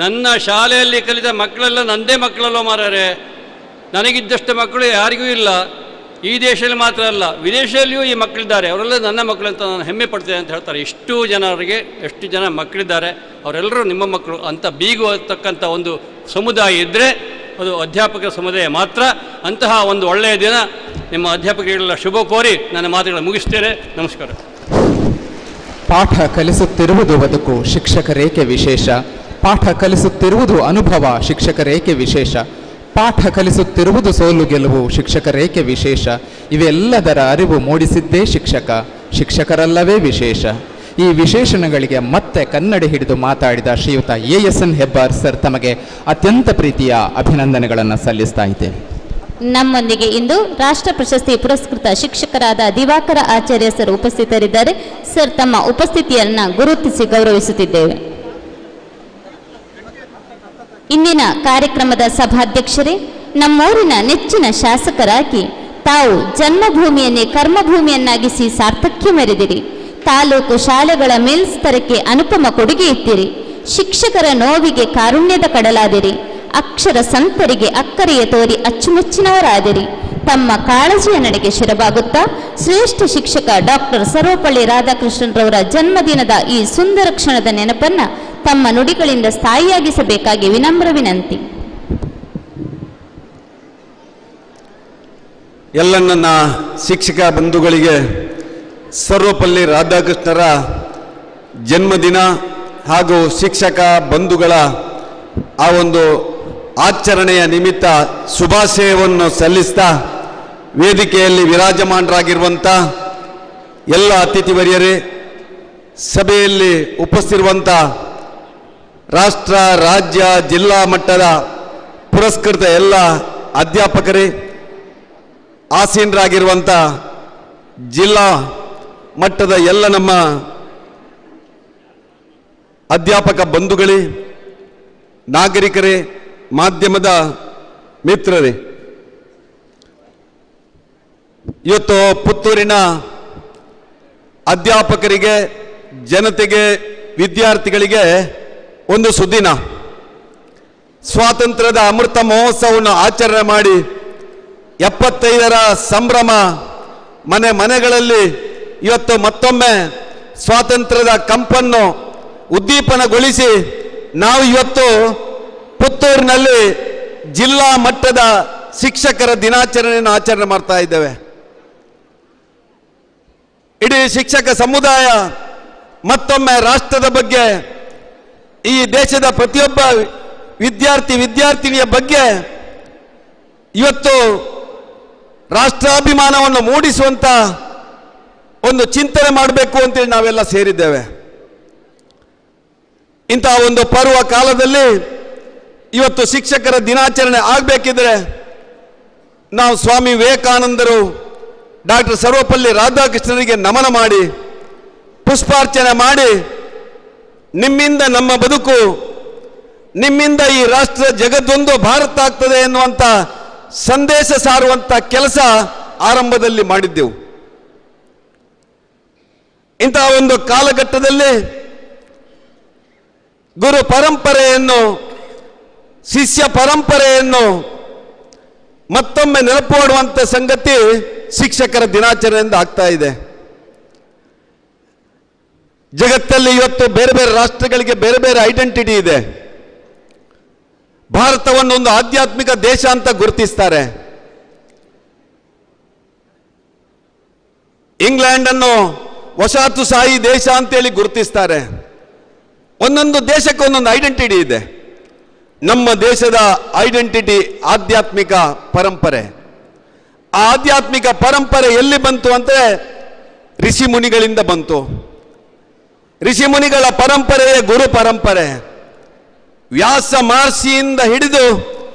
ನನ್ನ ಶಾಲೆಯಲ್ಲಿ ಕಲಿತ ಮಕ್ಕಳೆಲ್ಲ ನನ್ನದೇ ಮಕ್ಕಳಲ್ಲೋ ಮಾರಾರೆ, ನನಗಿದ್ದಷ್ಟು ಮಕ್ಕಳು ಯಾರಿಗೂ ಇಲ್ಲ. ಈ ದೇಶದಲ್ಲಿ ಮಾತ್ರ ಅಲ್ಲ, ವಿದೇಶದಲ್ಲಿಯೂ ಈ ಮಕ್ಕಳಿದ್ದಾರೆ, ಅವರೆಲ್ಲ ನನ್ನ ಮಕ್ಕಳು ಅಂತ ನಾನು ಹೆಮ್ಮೆ ಪಡ್ತೇನೆ ಅಂತ ಹೇಳ್ತಾರೆ. ಎಷ್ಟು ಜನ ಮಕ್ಕಳಿದ್ದಾರೆ, ಅವರೆಲ್ಲರೂ ನಿಮ್ಮ ಮಕ್ಕಳು ಅಂತ ಬೀಗುವತಕ್ಕಂಥ ಒಂದು ಸಮುದಾಯ ಇದ್ದರೆ ಅದು ಅಧ್ಯಾಪಕರ ಸಮುದಾಯ ಮಾತ್ರ. ಅಂತಹ ಒಂದು ಒಳ್ಳೆಯ ದಿನ ನಿಮ್ಮ ಅಧ್ಯಾಪಕರಿಗೆಲ್ಲ ಶುಭ ಕೋರಿ ನನ್ನ ಮಾತುಗಳನ್ನು ಮುಗಿಸ್ತೇನೆ. ನಮಸ್ಕಾರ. ಪಾಠ ಕಲಿಸುತ್ತಿರುವುದು ಬದುಕು, ಶಿಕ್ಷಕರೇಕೆ ವಿಶೇಷ. ಪಾಠ ಕಲಿಸುತ್ತಿರುವುದು ಅನುಭವ, ಶಿಕ್ಷಕರೇಕೆ ವಿಶೇಷ. ಪಾಠ ಕಲಿಸುತ್ತಿರುವುದು ಸೋಲು ಗೆಲುವು, ಶಿಕ್ಷಕರೇಕೆ ವಿಶೇಷ. ಇವೆಲ್ಲದರ ಅರಿವು ಮೂಡಿಸಿದ್ದೇ ಶಿಕ್ಷಕ, ಶಿಕ್ಷಕರಲ್ಲವೇ ವಿಶೇಷ. ಈ ವಿಶೇಷಣಗಳಿಗೆ ಮತ್ತೆ ಕನ್ನಡಿ ಹಿಡಿದು ಮಾತಾಡಿದ ಶ್ರೀಯುತ ASN ಹೆಬ್ಬಾರ್ ಸರ್ ತಮಗೆ ಅತ್ಯಂತ ಪ್ರೀತಿಯ ಅಭಿನಂದನೆಗಳನ್ನು ಸಲ್ಲಿಸ್ತಾ ಇದ್ದೇವೆ. ನಮ್ಮೊಂದಿಗೆ ಇಂದು ರಾಷ್ಟ್ರ ಪ್ರಶಸ್ತಿ ಪುರಸ್ಕೃತ ಶಿಕ್ಷಕರಾದ ದಿವಾಕರ ಆಚಾರ್ಯ ಸರ್ ಉಪಸ್ಥಿತರಿದ್ದಾರೆ. ಸರ್ ತಮ್ಮ ಉಪಸ್ಥಿತಿಯನ್ನು ಗುರುತಿಸಿ ಗೌರವಿಸುತ್ತಿದ್ದೇವೆ. ಇಂದಿನ ಕಾರ್ಯಕ್ರಮದ ಸಭಾಧ್ಯಕ್ಷರೇ, ನಮ್ಮೂರಿನ ನೆಚ್ಚಿನ ಶಾಸಕರಾಗಿ ತಾವು ಜನ್ಮಭೂಮಿಯನ್ನೇ ಕರ್ಮಭೂಮಿಯನ್ನಾಗಿಸಿ ಸಾರ್ಥಕ್ಯ ಮೆರೆದಿರಿ. ತಾಲೂಕು ಶಾಲೆಗಳ ಮೇಲ್ಸ್ತರಕ್ಕೆ ಅನುಪಮ ಕೊಡುಗೆ ಇತ್ತಿರಿ. ಶಿಕ್ಷಕರ ನೋವಿಗೆ ಕಾರುಣ್ಯದ ಕಡಲಾದಿರಿ. ಅಕ್ಷರ ಸಂತರಿಗೆ ಅಕ್ಕರೆಯ ತೋರಿ ಅಚ್ಚುಮೆಚ್ಚಿನವರಾದಿರಿ. ತಮ್ಮ ಕಾಳಜಿಯ ನಡೆಗೆ ಶಿರಬಾಗುತ್ತಾ ಶ್ರೇಷ್ಠ ಶಿಕ್ಷಕ ಡಾಕ್ಟರ್ ಸರ್ವಪಳ್ಳಿ ರಾಧಾಕೃಷ್ಣನ್ರವರ ಜನ್ಮದಿನದ ಈ ಸುಂದರ ಕ್ಷಣದ ನೆನಪನ್ನ ತಮ್ಮ ನುಡಿಗಳಿಂದ ಸ್ಥಾಯಿಯಾಗಿಸಬೇಕಾಗಿ ವಿನಮ್ರ ವಿನಂತಿ. ಎಲ್ಲ ನನ್ನ ಶಿಕ್ಷಕ ಬಂಧುಗಳಿಗೆ ಸರ್ವಪಳ್ಳಿ ರಾಧಾಕೃಷ್ಣರ ಜನ್ಮದಿನ ಹಾಗೂ ಶಿಕ್ಷಕ ಬಂಧುಗಳ ಆ ಒಂದು ಆಚರಣೆಯ ನಿಮಿತ್ತ ಶುಭಾಶಯವನ್ನು ಸಲ್ಲಿಸ್ತಾ ವೇದಿಕೆಯಲ್ಲಿ ವಿರಾಜಮಾನರಾಗಿರುವಂಥ ಎಲ್ಲ ಅತಿಥಿವರ್ಯರೇ, ಸಭೆಯಲ್ಲಿ ಉಪಸ್ಥಿತಿರುವಂಥ ರಾಷ್ಟ್ರ, ರಾಜ್ಯ, ಜಿಲ್ಲಾ ಮಟ್ಟದ ಪುರಸ್ಕೃತ ಎಲ್ಲ ಅಧ್ಯಾಪಕರೇ, ಆಸೀನರಾಗಿರುವಂಥ ಜಿಲ್ಲಾ ಮಟ್ಟದ ಎಲ್ಲ ನಮ್ಮ ಅಧ್ಯಾಪಕ ಬಂಧುಗಳೇ, ನಾಗರಿಕರೇ, ಮಾಧ್ಯಮದ ಮಿತ್ರರೇ, ಇವತ್ತು ಪುತ್ತೂರಿನ ಅಧ್ಯಾಪಕರಿಗೆ, ಜನತೆಗೆ, ವಿದ್ಯಾರ್ಥಿಗಳಿಗೆ ಒಂದು ಸುದಿನ. ಸ್ವಾತಂತ್ರ್ಯದ ಅಮೃತ ಮಹೋತ್ಸವವನ್ನು ಆಚರಣೆ ಮಾಡಿ 75ರ ಸಂಭ್ರಮ ಮನೆ ಮನೆಗಳಲ್ಲಿ ಇವತ್ತು ಮತ್ತೊಮ್ಮೆ ಸ್ವಾತಂತ್ರ್ಯದ ಕಂಪನ್ನು ಉದ್ದೀಪನಗೊಳಿಸಿ ನಾವು ಇವತ್ತು ಪುತ್ತೂರಿನಲ್ಲಿ ಜಿಲ್ಲಾ ಮಟ್ಟದ ಶಿಕ್ಷಕರ ದಿನಾಚರಣೆಯನ್ನು ಆಚರಣೆ ಮಾಡ್ತಾ ಇದ್ದೇವೆ. ಇಡೀ ಶಿಕ್ಷಕ ಸಮುದಾಯ ಮತ್ತೊಮ್ಮೆ ರಾಷ್ಟ್ರದ ಬಗ್ಗೆ, ಈ ದೇಶದ ಪ್ರತಿಯೊಬ್ಬ ವಿದ್ಯಾರ್ಥಿನಿಯ ಬಗ್ಗೆ ಇವತ್ತು ರಾಷ್ಟ್ರಾಭಿಮಾನವನ್ನು ಮೂಡಿಸುವಂತ ಒಂದು ಚಿಂತನೆ ಮಾಡಬೇಕು ಅಂತೇಳಿ ನಾವೆಲ್ಲ ಸೇರಿದ್ದೇವೆ. ಇಂತಹ ಒಂದು ಪರ್ವ ಕಾಲದಲ್ಲಿ ಇವತ್ತು ಶಿಕ್ಷಕರ ದಿನಾಚರಣೆ ಆಗಬೇಕಿದ್ರೆ ನಾವು ಸ್ವಾಮಿ ವಿವೇಕಾನಂದರು, ಡಾಕ್ಟರ್ ಸರ್ವಪಳ್ಳಿ ರಾಧಾಕೃಷ್ಣರಿಗೆ ನಮನ ಮಾಡಿ, ಪುಷ್ಪಾರ್ಚನೆ ಮಾಡಿ, ನಿಮ್ಮಿಂದ ನಮ್ಮ ಬದುಕು, ನಿಮ್ಮಿಂದ ಈ ರಾಷ್ಟ್ರ ಜಗತ್ತೊಂದು ಭಾರತ ಆಗ್ತದೆ ಎನ್ನುವಂಥ ಸಂದೇಶ ಸಾರುವಂಥ ಕೆಲಸ ಆರಂಭದಲ್ಲಿ ಮಾಡಿದ್ದೆವು. ಇಂತಹ ಒಂದು ಕಾಲಘಟ್ಟದಲ್ಲಿ ಗುರು ಪರಂಪರೆಯನ್ನು, ಶಿಷ್ಯ ಪರಂಪರೆಯನ್ನು ಮತ್ತೊಮ್ಮೆ ನೆನಪು ಮಾಡುವಂಥ ಸಂಗತಿ ಶಿಕ್ಷಕರ ದಿನಾಚರಣೆಯಿಂದ ಆಗ್ತಾ ಇದೆ. ಜಗತ್ತಲ್ಲಿ ಇವತ್ತು ಬೇರೆ ಬೇರೆ ರಾಷ್ಟ್ರಗಳಿಗೆ ಬೇರೆ ಬೇರೆ ಐಡೆಂಟಿಟಿ ಇದೆ. ಭಾರತವನ್ನು ಒಂದು ಆಧ್ಯಾತ್ಮಿಕ ದೇಶ ಅಂತ ಗುರುತಿಸ್ತಾರೆ. ಇಂಗ್ಲೆಂಡ್ ಅನ್ನು ವಸಾಹತುಶಾಹಿ ದೇಶ ಅಂತೇಳಿ ಗುರುತಿಸ್ತಾರೆ. ಒಂದೊಂದು ದೇಶಕ್ಕೆ ಒಂದೊಂದು ಐಡೆಂಟಿಟಿ ಇದೆ. ನಮ್ಮ ದೇಶದ ಐಡೆಂಟಿಟಿ ಆಧ್ಯಾತ್ಮಿಕ ಪರಂಪರೆ. ಆ ಆಧ್ಯಾತ್ಮಿಕ ಪರಂಪರೆ ಎಲ್ಲಿ ಬಂತು ಅಂದರೆ ಋಷಿ ಮುನಿಗಳಿಂದ ಬಂತು. ಋಷಿ ಮುನಿಗಳ ಪರಂಪರೆಯೇ ಗುರು ಪರಂಪರೆ. ವ್ಯಾಸ ಮಹರ್ಷಿಯಿಂದ ಹಿಡಿದು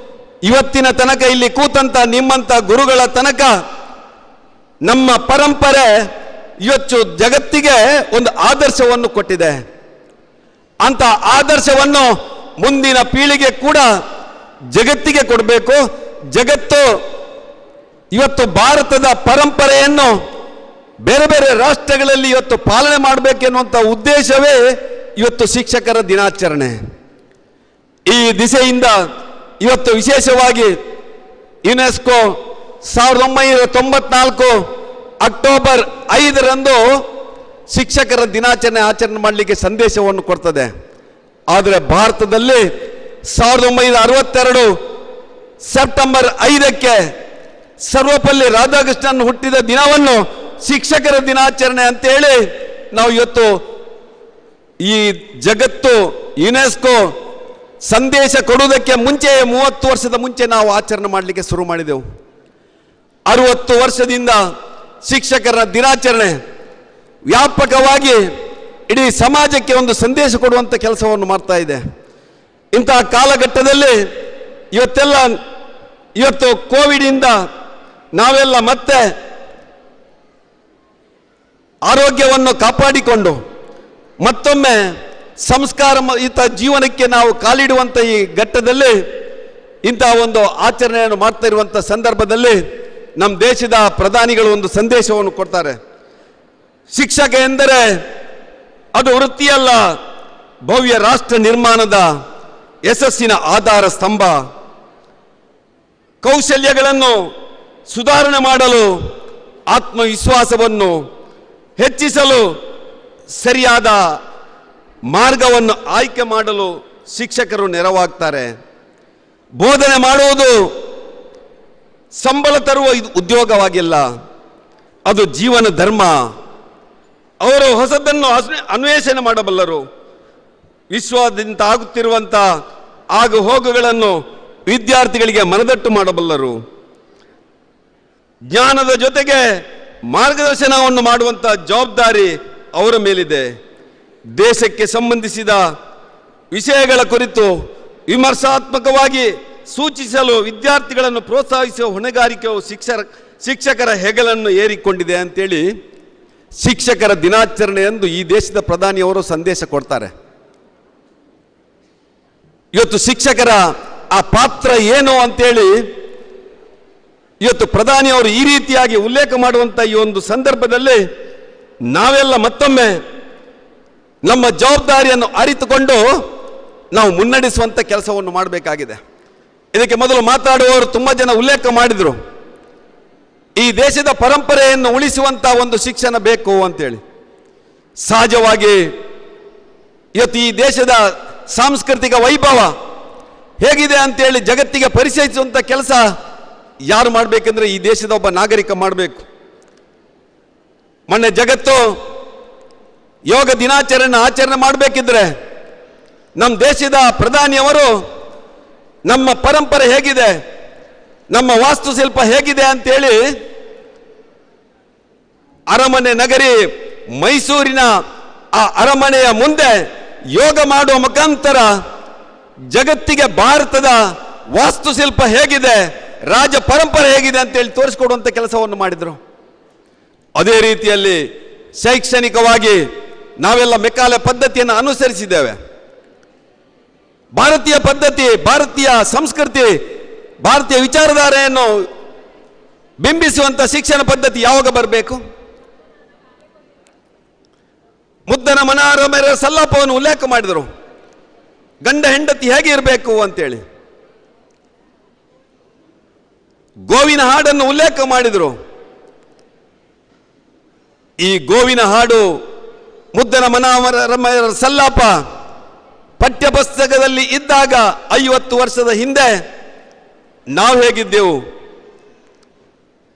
ಇವತ್ತಿನ ತನಕ ಇಲ್ಲಿ ಕೂತಂತ ನಿಮ್ಮಂತ ಗುರುಗಳ ತನಕ ನಮ್ಮ ಪರಂಪರೆ ಇವತ್ತು ಜಗತ್ತಿಗೆ ಒಂದು ಆದರ್ಶವನ್ನು ಕೊಟ್ಟಿದೆ. ಅಂತ ಆದರ್ಶವನ್ನು ಮುಂದಿನ ಪೀಳಿಗೆ ಕೂಡ ಜಗತ್ತಿಗೆ ಕೊಡಬೇಕು. ಜಗತ್ತು ಇವತ್ತು ಭಾರತದ ಪರಂಪರೆಯನ್ನು ಬೇರೆ ಬೇರೆ ರಾಷ್ಟ್ರಗಳಲ್ಲಿ ಇವತ್ತು ಪಾಲನೆ ಮಾಡಬೇಕೆನ್ನುವಂಥ ಉದ್ದೇಶವೇ ಇವತ್ತು ಶಿಕ್ಷಕರ ದಿನಾಚರಣೆ. ಈ ದಿಸೆಯಿಂದ ಇವತ್ತು ವಿಶೇಷವಾಗಿ ಯುನೆಸ್ಕೋ 1994 ಅಕ್ಟೋಬರ್ 5ರಂದು ಶಿಕ್ಷಕರ ದಿನಾಚರಣೆ ಆಚರಣೆ ಮಾಡಲಿಕ್ಕೆ ಸಂದೇಶವನ್ನು ಕೊಡ್ತದೆ. ಆದರೆ ಭಾರತದಲ್ಲಿ 1962 ಸೆಪ್ಟೆಂಬರ್ 5ಕ್ಕೆ ಸರ್ವಪಳ್ಳಿ ರಾಧಾಕೃಷ್ಣನ್ ಹುಟ್ಟಿದ ದಿನವನ್ನು ಶಿಕ್ಷಕರ ದಿನಾಚರಣೆ ಅಂತೇಳಿ ನಾವು ಇವತ್ತು ಈ ಜಗತ್ತು ಯುನೆಸ್ಕೋ ಸಂದೇಶ ಕೊಡುವುದಕ್ಕೆ ಮುಂಚೆ 30 ವರ್ಷದ ಮುಂಚೆ ನಾವು ಆಚರಣೆ ಮಾಡಲಿಕ್ಕೆ ಶುರು ಮಾಡಿದೆವು. 60 ವರ್ಷದಿಂದ ಶಿಕ್ಷಕರ ದಿನಾಚರಣೆ ವ್ಯಾಪಕವಾಗಿ ಇಡೀ ಸಮಾಜಕ್ಕೆ ಒಂದು ಸಂದೇಶ ಕೊಡುವಂಥ ಕೆಲಸವನ್ನು ಮಾಡ್ತಾ ಇದೆ. ಇಂತಹ ಕಾಲಘಟ್ಟದಲ್ಲಿ ಇವತ್ತು ಕೋವಿಡಿಂದ ನಾವೆಲ್ಲ ಮತ್ತೆ ಆರೋಗ್ಯವನ್ನು ಕಾಪಾಡಿಕೊಂಡು ಮತ್ತೊಮ್ಮೆ ಸಂಸ್ಕಾರಯುತ ಜೀವನಕ್ಕೆ ನಾವು ಕಾಲಿಡುವಂಥ ಈ ಘಟ್ಟದಲ್ಲಿ ಇಂತಹ ಒಂದು ಆಚರಣೆಯನ್ನು ಮಾಡ್ತಾ ಇರುವಂಥ ಸಂದರ್ಭದಲ್ಲಿ ನಮ್ಮ ದೇಶದ ಪ್ರಧಾನಿಗಳು ಒಂದು ಸಂದೇಶವನ್ನು ಕೊಡ್ತಾರೆ. ಶಿಕ್ಷಕ ಎಂದರೆ ಅದು ವೃತ್ತಿಯಲ್ಲ, ಭವ್ಯ ರಾಷ್ಟ್ರ ನಿರ್ಮಾಣದ ಯಶಸ್ಸಿನ ಆಧಾರ ಸ್ತಂಭ. ಕೌಶಲ್ಯಗಳನ್ನು ಸುಧಾರಣೆ ಮಾಡಲು, ಆತ್ಮವಿಶ್ವಾಸವನ್ನು ಹೆಚ್ಚಿಸಲು, ಸರಿಯಾದ ಮಾರ್ಗವನ್ನು ಆಯ್ಕೆ ಮಾಡಲು ಶಿಕ್ಷಕರು ನೆರವಾಗ್ತಾರೆ. ಬೋಧನೆ ಮಾಡುವುದು ಸಂಬಳ ತರುವ ಉದ್ಯೋಗವಾಗಿಲ್ಲ, ಅದು ಜೀವನ ಧರ್ಮ. ಅವರು ಹೊಸದನ್ನು ಅನ್ವೇಷಣೆ ಮಾಡಬಲ್ಲರು. ವಿಶ್ವದಿಂದ ಆಗುತ್ತಿರುವಂಥ ಆಗು ಹೋಗುಗಳನ್ನು ವಿದ್ಯಾರ್ಥಿಗಳಿಗೆ ಮನದಟ್ಟು ಮಾಡಬಲ್ಲರು. ಜ್ಞಾನದ ಜೊತೆಗೆ ಮಾರ್ಗದರ್ಶನವನ್ನು ಮಾಡುವಂಥ ಜವಾಬ್ದಾರಿ ಅವರ ಮೇಲಿದೆ. ದೇಶಕ್ಕೆ ಸಂಬಂಧಿಸಿದ ವಿಷಯಗಳ ಕುರಿತು ವಿಮರ್ಶಾತ್ಮಕವಾಗಿ ಸೂಚಿಸಲು ವಿದ್ಯಾರ್ಥಿಗಳನ್ನು ಪ್ರೋತ್ಸಾಹಿಸುವ ಹೊಣೆಗಾರಿಕೆಯು ಶಿಕ್ಷಕರ ಹೆಗಲನ್ನು ಏರಿಕೊಂಡಿದೆ ಅಂತೇಳಿ ಶಿಕ್ಷಕರ ದಿನಾಚರಣೆ ಎಂದು ಈ ದೇಶದ ಪ್ರಧಾನಿಯವರು ಸಂದೇಶ ಕೊಡ್ತಾರೆ. ಇವತ್ತು ಶಿಕ್ಷಕರ ಆ ಪಾತ್ರ ಏನು ಅಂತೇಳಿ ಇವತ್ತು ಪ್ರಧಾನಿಯವರು ಈ ರೀತಿಯಾಗಿ ಉಲ್ಲೇಖ ಮಾಡುವಂಥ ಈ ಒಂದು ಸಂದರ್ಭದಲ್ಲಿ ನಾವೆಲ್ಲ ಮತ್ತೊಮ್ಮೆ ನಮ್ಮ ಜವಾಬ್ದಾರಿಯನ್ನು ಅರಿತುಕೊಂಡು ನಾವು ಮುನ್ನಡೆಸುವಂಥ ಕೆಲಸವನ್ನು ಮಾಡಬೇಕಾಗಿದೆ. ಇದಕ್ಕೆ ಮೊದಲು ಮಾತಾಡುವವರು ತುಂಬ ಜನ ಉಲ್ಲೇಖ ಮಾಡಿದರು, ಈ ದೇಶದ ಪರಂಪರೆಯನ್ನು ಉಳಿಸುವಂಥ ಒಂದು ಶಿಕ್ಷಣ ಬೇಕು ಅಂತೇಳಿ. ಸಹಜವಾಗಿ ಇವತ್ತು ಈ ದೇಶದ ಸಾಂಸ್ಕೃತಿಕ ವೈಭವ ಹೇಗಿದೆ ಅಂತೇಳಿ ಜಗತ್ತಿಗೆ ಪರಿಚಯಿಸುವಂಥ ಕೆಲಸ ಯಾರು ಮಾಡಬೇಕೆಂದ್ರೆ ಈ ದೇಶದ ಒಬ್ಬ ನಾಗರಿಕ ಮಾಡಬೇಕು. ಮೊನ್ನೆ ಜಗತ್ತು ಯೋಗ ಆಚರಣೆ ಮಾಡಬೇಕಿದ್ರೆ ನಮ್ಮ ದೇಶದ ಪ್ರಧಾನಿಯವರು ನಮ್ಮ ಪರಂಪರೆ ಹೇಗಿದೆ, ನಮ್ಮ ವಾಸ್ತುಶಿಲ್ಪ ಹೇಗಿದೆ ಅಂತೇಳಿ ಅರಮನೆ ನಗರಿ ಮೈಸೂರಿನ ಆ ಅರಮನೆಯ ಮುಂದೆ ಯೋಗ ಮಾಡುವ ಮುಖಾಂತರ ಜಗತ್ತಿಗೆ ಭಾರತದ ವಾಸ್ತುಶಿಲ್ಪ ಹೇಗಿದೆ, ರಾಜ ಪರಂಪರೆ ಹೇಗಿದೆ ಅಂತೇಳಿ ತೋರಿಸಿಕೊಡುವಂಥ ಕೆಲಸವನ್ನು ಮಾಡಿದರು. ಅದೇ ರೀತಿಯಲ್ಲಿ ಶೈಕ್ಷಣಿಕವಾಗಿ ನಾವೆಲ್ಲ ಮೆಕ್ಕಾಲೆ ಪದ್ಧತಿಯನ್ನು ಅನುಸರಿಸಿದ್ದೇವೆ. ಭಾರತೀಯ ಪದ್ಧತಿ, ಭಾರತೀಯ ಸಂಸ್ಕೃತಿ, ಭಾರತೀಯ ವಿಚಾರಧಾರೆಯನ್ನು ಬಿಂಬಿಸುವಂಥ ಶಿಕ್ಷಣ ಪದ್ಧತಿ ಯಾವಾಗ ಬರಬೇಕು? ಮುದ್ದನ ಮನೋರಮೆರ ಸಲ್ಲಾಪವನ್ನು ಉಲ್ಲೇಖ ಮಾಡಿದರು, ಗಂಡ ಹೆಂಡತಿ ಹೇಗೆ ಇರಬೇಕು ಅಂತೇಳಿ. ಗೋವಿನ ಹಾಡನ್ನು ಉಲ್ಲೇಖ ಮಾಡಿದರು. ಈ ಗೋವಿನ ಹಾಡು, ಮುದ್ದನ ಮನೋರಮೆರ ಸಲ್ಲಾಪ ಪಠ್ಯಪುಸ್ತಕದಲ್ಲಿ ಇದ್ದಾಗ 50 ವರ್ಷದ ಹಿಂದೆ ನಾವು ಹೇಗಿದ್ದೆವು,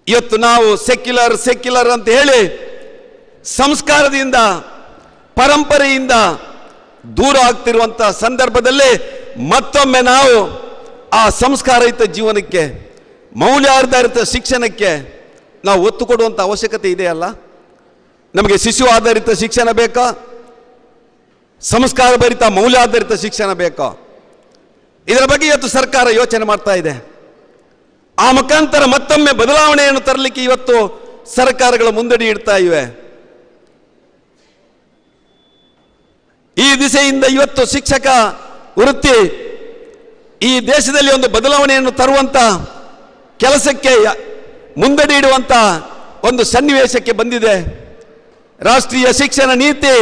ಇವತ್ತು ನಾವು ಸೆಕ್ಯುಲರ್ ಅಂತ ಹೇಳಿ ಸಂಸ್ಕಾರದಿಂದ ಪರಂಪರೆಯಿಂದ ದೂರ ಆಗ್ತಿರುವಂಥ ಸಂದರ್ಭದಲ್ಲಿ ಮತ್ತೊಮ್ಮೆ ನಾವು ಆ ಸಂಸ್ಕಾರಯುತ ಜೀವನಕ್ಕೆ, ಮೌಲ್ಯಾಧಾರಿತ ಶಿಕ್ಷಣಕ್ಕೆ ನಾವು ಒತ್ತು ಕೊಡುವಂಥ ಅವಶ್ಯಕತೆ ಇದೆಯಲ್ಲ. ನಮಗೆ ಶಿಶು ಆಧಾರಿತ ಶಿಕ್ಷಣ ಬೇಕಾ, ಸಂಸ್ಕಾರ ಭರಿತ ಮೌಲ್ಯಾಧಾರಿತ ಶಿಕ್ಷಣ ಬೇಕಾ? ಇದರ ಬಗ್ಗೆ ಇವತ್ತು ಸರ್ಕಾರ ಯೋಚನೆ ಮಾಡ್ತಾ ಇದೆ. ಆ ಮುಖಾಂತರ ಮತ್ತೊಮ್ಮೆ ಬದಲಾವಣೆಯನ್ನು ತರಲಿಕ್ಕೆ ಇವತ್ತು ಸರ್ಕಾರಗಳು ಮುಂದಡಿ ಇಡ್ತಾ ಇವೆ. ಈ ದಿಸೆಯಿಂದ ಇವತ್ತು ಶಿಕ್ಷಕ ವೃತ್ತಿ ಈ ದೇಶದಲ್ಲಿ ಒಂದು ಬದಲಾವಣೆಯನ್ನು ತರುವಂತ ಕೆಲಸಕ್ಕೆ ಮುಂದಡಿ ಇಡುವಂತ ಒಂದು ಸನ್ನಿವೇಶಕ್ಕೆ ಬಂದಿದೆ. ರಾಷ್ಟ್ರೀಯ ಶಿಕ್ಷಣ ನೀತಿ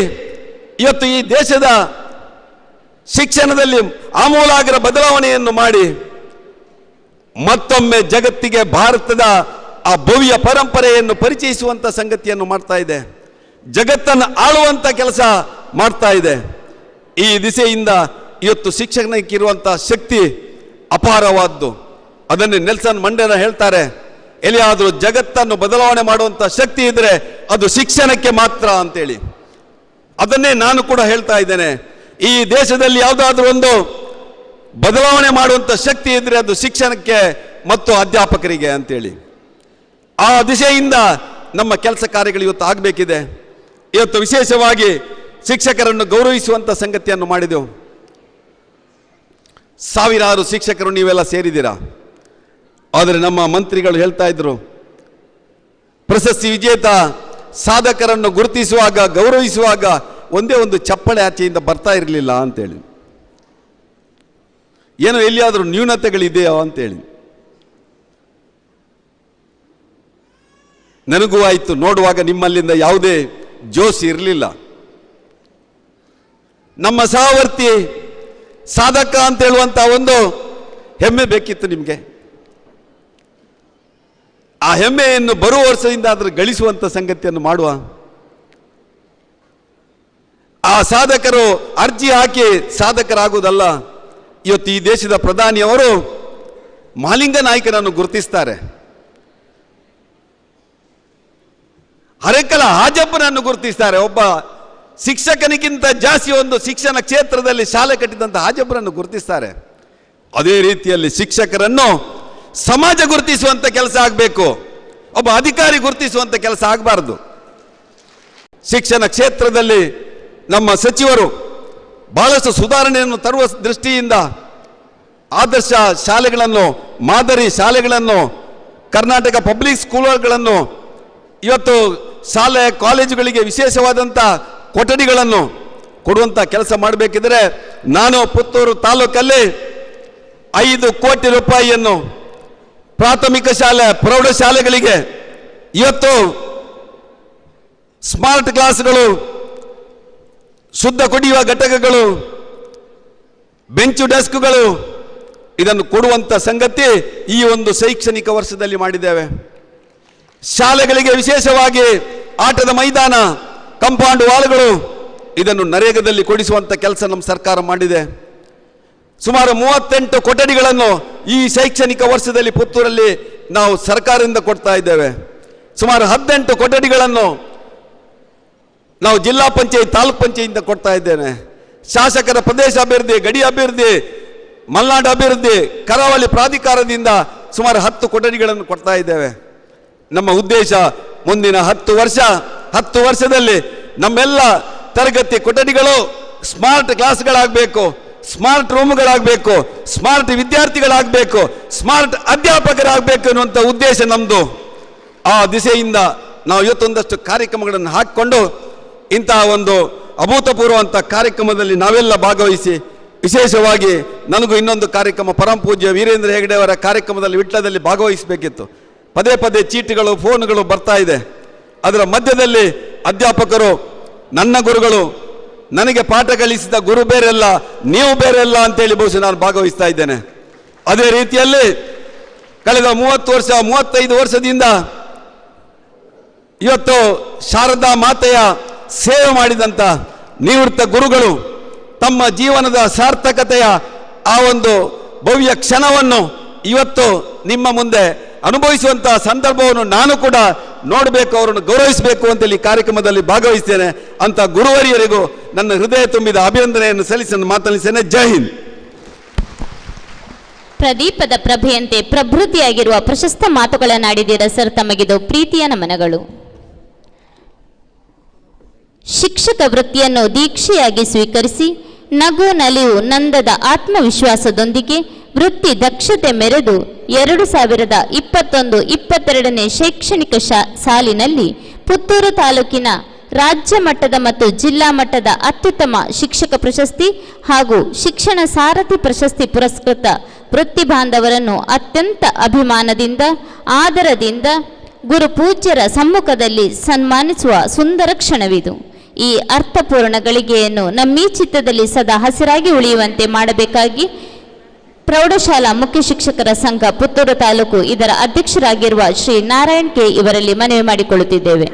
ಇವತ್ತು ಈ ದೇಶದ ಶಿಕ್ಷಣದಲ್ಲಿ ಆಮೂಲಾಗ್ರ ಬದಲಾವಣೆಯನ್ನು ಮಾಡಿ ಮತ್ತೊಮ್ಮೆ ಜಗತ್ತಿಗೆ ಭಾರತದ ಆ ಭವ್ಯ ಪರಂಪರೆಯನ್ನು ಪರಿಚಯಿಸುವಂತ ಸಂಗತಿಯನ್ನು ಮಾಡ್ತಾ ಇದೆ. ಜಗತ್ತನ್ನು ಆಳುವಂತ ಕೆಲಸ ಮಾಡ್ತಾ ಇದೆ. ಈ ದಿಸೆಯಿಂದ ಇವತ್ತು ಶಿಕ್ಷಣಕ್ಕಿರುವಂಥ ಶಕ್ತಿ ಅಪಾರವಾದ್ದು. ಅದನ್ನೇ ನೆಲ್ಸನ್ ಮಂಡೇಲ ಹೇಳ್ತಾರೆ, ಎಲ್ಲಿಯಾದರೂ ಜಗತ್ತನ್ನು ಬದಲಾವಣೆ ಮಾಡುವಂಥ ಶಕ್ತಿ ಇದ್ರೆ ಅದು ಶಿಕ್ಷಣಕ್ಕೆ ಮಾತ್ರ ಅಂತೇಳಿ. ಅದನ್ನೇ ನಾನು ಕೂಡ ಹೇಳ್ತಾ ಇದ್ದೇನೆ. ಈ ದೇಶದಲ್ಲಿ ಯಾವುದಾದ್ರೂ ಒಂದು ಬದಲಾವಣೆ ಮಾಡುವಂಥ ಶಕ್ತಿ ಇದ್ರೆ ಅದು ಶಿಕ್ಷಣಕ್ಕೆ ಮತ್ತು ಅಧ್ಯಾಪಕರಿಗೆ ಅಂತೇಳಿ. ಆ ದಿಶೆಯಿಂದ ನಮ್ಮ ಕೆಲಸ ಕಾರ್ಯಗಳು ಇವತ್ತು ಆಗಬೇಕಿದೆ. ಇವತ್ತು ವಿಶೇಷವಾಗಿ ಶಿಕ್ಷಕರನ್ನು ಗೌರವಿಸುವಂಥ ಸಂಗತಿಯನ್ನು ಮಾಡಿದೆವು. ಸಾವಿರಾರು ಶಿಕ್ಷಕರು ನೀವೆಲ್ಲ ಸೇರಿದ್ದೀರಾ. ಆದರೆ ನಮ್ಮ ಮಂತ್ರಿಗಳು ಹೇಳ್ತಾ ಇದ್ರು, ಪ್ರಶಸ್ತಿ ವಿಜೇತ ಸಾಧಕರನ್ನು ಗುರುತಿಸುವಾಗ, ಗೌರವಿಸುವಾಗ ಒಂದೇ ಒಂದು ಚಪ್ಪಳೆ ಆಚೆಯಿಂದ ಬರ್ತಾ ಇರಲಿಲ್ಲ ಅಂತೇಳಿ. ಏನೋ ಎಲ್ಲಿಯಾದರೂ ನ್ಯೂನತೆಗಳಿದೆಯೋ ಅಂತೇಳಿ. ನನಗೂ ಆಯಿತು, ನೋಡುವಾಗ ನಿಮ್ಮಲ್ಲಿಂದ ಯಾವುದೇ ಜೋಶ್ ಇರಲಿಲ್ಲ. ನಮ್ಮ ಸಹವರ್ತಿ ಸಾಧಕ ಅಂತ ಹೇಳುವಂತ ಒಂದು ಹೆಮ್ಮೆ ಬೇಕಿತ್ತು ನಿಮಗೆ. ಆ ಹೆಮ್ಮೆಯನ್ನು ಬರುವ ವರ್ಷದಿಂದ ಅದರ ಗಳಿಸುವಂತ ಸಂಗತಿಯನ್ನು ಮಾಡುವ. ಆ ಸಾಧಕರು ಅರ್ಜಿ ಹಾಕಿ ಸಾಧಕರಾಗುವುದಲ್ಲ. ಇವತ್ತು ಈ ದೇಶದ ಪ್ರಧಾನಿಯವರು ಮಹಾಲಿಂಗ ನಾಯ್ಕರನ್ನು ಗುರುತಿಸ್ತಾರೆ, ಅರೆಕಲ ಹಾಜಪ್ಪನನ್ನು ಗುರುತಿಸ್ತಾರೆ. ಒಬ್ಬ ಶಿಕ್ಷಕನಿಗಿಂತ ಜಾಸ್ತಿ ಒಂದು ಶಿಕ್ಷಣ ಕ್ಷೇತ್ರದಲ್ಲಿ ಶಾಲೆ ಕಟ್ಟಿದಂಥ ಹಾಜಪ್ಪನನ್ನು ಗುರುತಿಸ್ತಾರೆ. ಅದೇ ರೀತಿಯಲ್ಲಿ ಶಿಕ್ಷಕರನ್ನು ಸಮಾಜ ಗುರುತಿಸುವಂತ ಕೆಲಸ ಆಗಬೇಕು, ಒಬ್ಬ ಅಧಿಕಾರಿ ಗುರುತಿಸುವಂತ ಕೆಲಸ ಆಗಬಾರದು. ಶಿಕ್ಷಣ ಕ್ಷೇತ್ರದಲ್ಲಿ ನಮ್ಮ ಸಚಿವರು ಬಹಳಷ್ಟು ಸುಧಾರಣೆಯನ್ನು ತರುವ ದೃಷ್ಟಿಯಿಂದ ಆದರ್ಶ ಶಾಲೆಗಳನ್ನು, ಮಾದರಿ ಶಾಲೆಗಳನ್ನು, ಕರ್ನಾಟಕ ಪಬ್ಲಿಕ್ ಸ್ಕೂಲ್ಗಳನ್ನು, ಇವತ್ತು ಶಾಲೆ ಕಾಲೇಜುಗಳಿಗೆ ವಿಶೇಷವಾದಂಥ ಕೊಠಡಿಗಳನ್ನು ಕೊಡುವಂಥ ಕೆಲಸ ಮಾಡಬೇಕಿದ್ರೆ ನಾನು ಪುತ್ತೂರು ತಾಲೂಕಲ್ಲಿ 5 ಕೋಟಿ ರೂಪಾಯಿಯನ್ನು ಪ್ರಾಥಮಿಕ ಶಾಲೆ, ಪ್ರೌಢಶಾಲೆಗಳಿಗೆ ಇವತ್ತು ಸ್ಮಾರ್ಟ್ ಕ್ಲಾಸ್ಗಳು, ಶುದ್ಧ ಕುಡಿಯುವ ಘಟಕಗಳು, ಬೆಂಚು ಡೆಸ್ಕ್ಗಳು ಇದನ್ನು ಕೊಡುವಂಥ ಸಂಗತಿ ಈ ಒಂದು ಶೈಕ್ಷಣಿಕ ವರ್ಷದಲ್ಲಿ ಮಾಡಿದ್ದೇವೆ. ಶಾಲೆಗಳಿಗೆ ವಿಶೇಷವಾಗಿ ಆಟದ ಮೈದಾನ, ಕಾಂಪೌಂಡ್ ವಾಲ್ಗಳು ಇದನ್ನು ನರೇಗಾದಲ್ಲಿ ಕೊಡಿಸುವಂಥ ಕೆಲಸ ನಮ್ಮ ಸರ್ಕಾರ ಮಾಡಿದೆ. ಸುಮಾರು 38 ಕೊಠಡಿಗಳನ್ನು ಈ ಶೈಕ್ಷಣಿಕ ವರ್ಷದಲ್ಲಿ ಪುತ್ತೂರಲ್ಲಿ ನಾವು ಸರ್ಕಾರದಿಂದ ಕೊಡ್ತಾ ಇದ್ದೇವೆ. ಸುಮಾರು 18 ಕೊಠಡಿಗಳನ್ನು ನಾವು ಜಿಲ್ಲಾ ಪಂಚಾಯತ್, ತಾಲೂಕ್ ಪಂಚಾಯತ್ ಕೊಡ್ತಾ ಇದ್ದೇನೆ. ಶಾಸಕರ ಪ್ರದೇಶ ಅಭಿವೃದ್ಧಿ, ಗಡಿ ಅಭಿವೃದ್ಧಿ, ಮಲೆನಾಡು ಅಭಿವೃದ್ಧಿ, ಕರಾವಳಿ ಪ್ರಾಧಿಕಾರದಿಂದ ಸುಮಾರು 10 ಕೊಠಡಿಗಳನ್ನು ಕೊಡ್ತಾ ಇದ್ದೇವೆ. ನಮ್ಮ ಉದ್ದೇಶ ಮುಂದಿನ 10 ವರ್ಷದಲ್ಲಿ ನಮ್ಮೆಲ್ಲ ತರಗತಿ ಕೊಠಡಿಗಳು ಸ್ಮಾರ್ಟ್ ಕ್ಲಾಸ್ಗಳಾಗಬೇಕು, ಸ್ಮಾರ್ಟ್ ರೂಮ್ಗಳಾಗಬೇಕು, ಸ್ಮಾರ್ಟ್ ವಿದ್ಯಾರ್ಥಿಗಳಾಗಬೇಕು, ಸ್ಮಾರ್ಟ್ ಅಧ್ಯಾಪಕರಾಗಬೇಕು ಅನ್ನುವಂಥ ಉದ್ದೇಶ ನಮ್ಮದು. ಆ ದಿಸೆಯಿಂದ ನಾವು ಇವತ್ತೊಂದಷ್ಟು ಕಾರ್ಯಕ್ರಮಗಳನ್ನು ಹಾಕಿಕೊಂಡು ಇಂತಹ ಒಂದು ಅಭೂತಪೂರ್ವ ಅಂತ ಕಾರ್ಯಕ್ರಮದಲ್ಲಿ ನಾವೆಲ್ಲ ಭಾಗವಹಿಸಿ, ವಿಶೇಷವಾಗಿ ನನಗೂ ಇನ್ನೊಂದು ಕಾರ್ಯಕ್ರಮ ಪರಮ ಪೂಜ್ಯ ವೀರೇಂದ್ರ ಹೆಗಡೆ ಅವರ ಕಾರ್ಯಕ್ರಮದಲ್ಲಿ ವಿಟ್ಲದಲ್ಲಿ ಭಾಗವಹಿಸಬೇಕಿತ್ತು. ಪದೇ ಪದೇ ಚೀಟಿಗಳು, ಫೋನ್ಗಳು ಬರ್ತಾ ಇದೆ. ಅದರ ಮಧ್ಯದಲ್ಲಿ ಅಧ್ಯಾಪಕರು, ನನ್ನ ಗುರುಗಳು, ನನಗೆ ಪಾಠ ಕಲಿಸಿದ ಗುರು ಬೇರೆಲ್ಲ, ನೀವು ಬೇರೆಲ್ಲ ಅಂತೇಳಿ ಬಹುಶಃ ನಾನು ಭಾಗವಹಿಸ್ತಾ ಇದ್ದೇನೆ. ಅದೇ ರೀತಿಯಲ್ಲಿ ಕಳೆದ 35 ವರ್ಷದಿಂದ ಇವತ್ತು ಶಾರದಾ ಮಾತೆಯ ಸೇವೆ ಮಾಡಿದಂಥ ನಿವೃತ್ತ ಗುರುಗಳು ತಮ್ಮ ಜೀವನದ ಸಾರ್ಥಕತೆಯ ಆ ಒಂದು ಭವ್ಯ ಕ್ಷಣವನ್ನು ಇವತ್ತು ನಿಮ್ಮ ಮುಂದೆ ಅನುಭವಿಸುವಂತಹ ಸಂದರ್ಭವನ್ನು ನಾನು ಕೂಡ ನೋಡಬೇಕು, ಅವರನ್ನು ಗೌರವಿಸಬೇಕು ಅಂತೇಳಿ ಕಾರ್ಯಕ್ರಮದಲ್ಲಿ ಭಾಗವಹಿಸ್ತೇನೆ. ಅಂತ ಗುರುವರಿಯರಿಗೂ ನನ್ನ ಹೃದಯ ತುಂಬಿದ ಅಭಿನಂದನೆಯನ್ನು ಸಲ್ಲಿಸಿ ನನ್ನ ಮಾತನಾಡಿದ್ದೇನೆ. ಜೈ ಹಿಂದ್. ಪ್ರದೀಪದ ಪ್ರಭೆಯಂತೆ ಪ್ರಭೃತಿಯಾಗಿರುವ ಪ್ರಶಸ್ತ ಮಾತುಗಳನ್ನಾಡಿದ್ದೀರ ಸರ್, ತಮಗಿದು ಪ್ರೀತಿಯ ನಮನಗಳು. ಶಿಕ್ಷಕ ವೃತ್ತಿಯನ್ನು ದೀಕ್ಷೆಯಾಗಿ ಸ್ವೀಕರಿಸಿ ನಗು ನಲಿವು ನಂದದ ಆತ್ಮವಿಶ್ವಾಸದೊಂದಿಗೆ ವೃತ್ತಿ ದಕ್ಷತೆ ಮೆರೆದು 2021-22ನೇ ಶೈಕ್ಷಣಿಕ ಸಾಲಿನಲ್ಲಿ ಪುತ್ತೂರು ತಾಲೂಕಿನ ರಾಜ್ಯ ಮಟ್ಟದ ಮತ್ತು ಜಿಲ್ಲಾ ಮಟ್ಟದ ಅತ್ಯುತ್ತಮ ಶಿಕ್ಷಕ ಪ್ರಶಸ್ತಿ ಹಾಗೂ ಶಿಕ್ಷಣ ಸಾರಥಿ ಪ್ರಶಸ್ತಿ ಪುರಸ್ಕೃತ ವೃತ್ತಿ ಬಾಂಧವರನ್ನು ಅತ್ಯಂತ ಅಭಿಮಾನದಿಂದ, ಆದರದಿಂದ ಗುರುಪೂಜ್ಯರ ಸಮ್ಮುಖದಲ್ಲಿ ಸನ್ಮಾನಿಸುವ ಸುಂದರ ಕ್ಷಣವಿದು. ಈ ಅರ್ಥಪೂರ್ಣ ಗಳಿಗೆಯನ್ನು ನಮ್ಮೀ ಚಿತ್ತದಲ್ಲಿ ಸದಾ ಹಸಿರಾಗಿ ಉಳಿಯುವಂತೆ ಮಾಡಬೇಕಾಗಿ ಪ್ರೌಢಶಾಲಾ ಮುಖ್ಯ ಶಿಕ್ಷಕರ ಸಂಘ ಪುತ್ತೂರು ತಾಲೂಕು ಇದರ ಅಧ್ಯಕ್ಷರಾಗಿರುವ ಶ್ರೀ ನಾರಾಯಣ್ ಕೆ ಇವರಲ್ಲಿ ಮನವಿ ಮಾಡಿಕೊಳ್ಳುತ್ತಿದ್ದೇವೆ.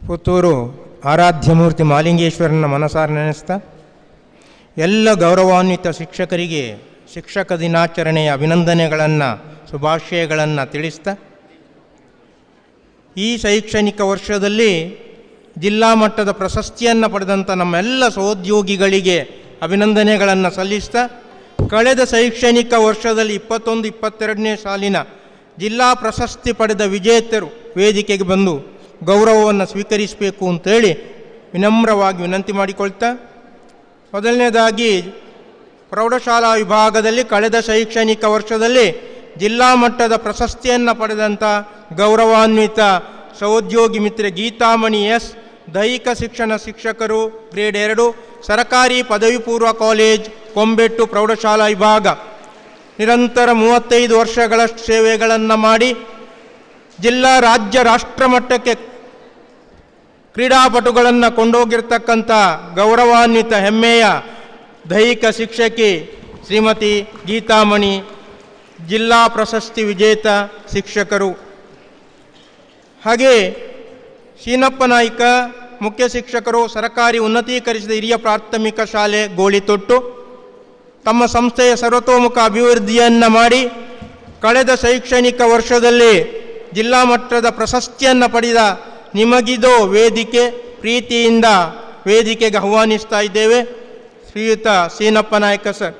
ಪುತ್ತೂರು ಆರಾಧ್ಯ ಮೂರ್ತಿ ಮಾಲಿಂಗೇಶ್ವರನ ಮನಸಾರ ನೆನೆಸ್ತಾ ಎಲ್ಲ ಗೌರವಾನ್ವಿತ ಶಿಕ್ಷಕರಿಗೆ ಶಿಕ್ಷಕ ದಿನಾಚರಣೆಯ ಅಭಿನಂದನೆಗಳನ್ನು, ಶುಭಾಶಯಗಳನ್ನು ತಿಳಿಸ್ತಾ, ಈ ಶೈಕ್ಷಣಿಕ ವರ್ಷದಲ್ಲಿ ಜಿಲ್ಲಾ ಮಟ್ಟದ ಪ್ರಶಸ್ತಿಯನ್ನು ಪಡೆದಂಥ ನಮ್ಮೆಲ್ಲ ಸಹೋದ್ಯೋಗಿಗಳಿಗೆ ಅಭಿನಂದನೆಗಳನ್ನು ಸಲ್ಲಿಸ್ತಾ, ಕಳೆದ ಶೈಕ್ಷಣಿಕ ವರ್ಷದಲ್ಲಿ 21-22ನೇ ಸಾಲಿನ ಜಿಲ್ಲಾ ಪ್ರಶಸ್ತಿ ಪಡೆದ ವಿಜೇತರು ವೇದಿಕೆಗೆ ಬಂದು ಗೌರವವನ್ನು ಸ್ವೀಕರಿಸಬೇಕು ಅಂತೇಳಿ ವಿನಮ್ರವಾಗಿ ವಿನಂತಿ ಮಾಡಿಕೊಳ್ತಾ, ಮೊದಲನೇದಾಗಿ ಪ್ರೌಢಶಾಲಾ ವಿಭಾಗದಲ್ಲಿ ಕಳೆದ ಶೈಕ್ಷಣಿಕ ವರ್ಷದಲ್ಲಿ ಜಿಲ್ಲಾ ಮಟ್ಟದ ಪ್ರಶಸ್ತಿಯನ್ನು ಪಡೆದಂಥ ಗೌರವಾನ್ವಿತ ಸಹೋದ್ಯೋಗಿ ಮಿತ್ರೆ ಗೀತಾಮಣಿ ಎಸ್ ದೈಹಿಕ ಶಿಕ್ಷಣ ಶಿಕ್ಷಕರು ಗ್ರೇಡ್ 2 ಸರಕಾರಿ ಪದವಿ ಪೂರ್ವ ಕಾಲೇಜ್ ಕೊಂಬೆಟ್ಟು ಪ್ರೌಢಶಾಲಾ ವಿಭಾಗ. ನಿರಂತರ 35 ವರ್ಷಗಳ ಸೇವೆಗಳನ್ನು ಮಾಡಿ ಜಿಲ್ಲಾ ರಾಜ್ಯ ರಾಷ್ಟ್ರ ಮಟ್ಟಕ್ಕೆ ಕ್ರೀಡಾಪಟುಗಳನ್ನು ಕೊಂಡೋಗಿರ್ತಕ್ಕಂಥ ಗೌರವಾನ್ವಿತ ಹೆಮ್ಮೆಯ ದೈಹಿಕ ಶಿಕ್ಷಕಿ ಶ್ರೀಮತಿ ಗೀತಾಮಣಿ, ಜಿಲ್ಲಾ ಪ್ರಶಸ್ತಿ ವಿಜೇತ ಶಿಕ್ಷಕರು. ಹಾಗೆ ಶೀನಪ್ಪ ನಾಯ್ಕ ಮುಖ್ಯ ಶಿಕ್ಷಕರು, ಸರಕಾರಿ ಉನ್ನತೀಕರಿಸಿದ ಹಿರಿಯ ಪ್ರಾಥಮಿಕ ಶಾಲೆ ಗೋಳಿತೊಟ್ಟು. ತಮ್ಮ ಸಂಸ್ಥೆಯ ಸರ್ವತೋಮುಖ ಅಭಿವೃದ್ಧಿಯನ್ನು ಮಾಡಿ ಕಳೆದ ಶೈಕ್ಷಣಿಕ ವರ್ಷದಲ್ಲಿ ಜಿಲ್ಲಾ ಮಟ್ಟದ ಪ್ರಶಸ್ತಿಯನ್ನು ಪಡೆದ ನಿಮಗಿದೋ ವೇದಿಕೆ, ಪ್ರೀತಿಯಿಂದ ವೇದಿಕೆಗೆ ಆಹ್ವಾನಿಸ್ತಾ ಇದ್ದೇವೆ. ಶ್ರೀಯುತ ಶೀನಪ್ಪ ನಾಯ್ಕ ಸರ್.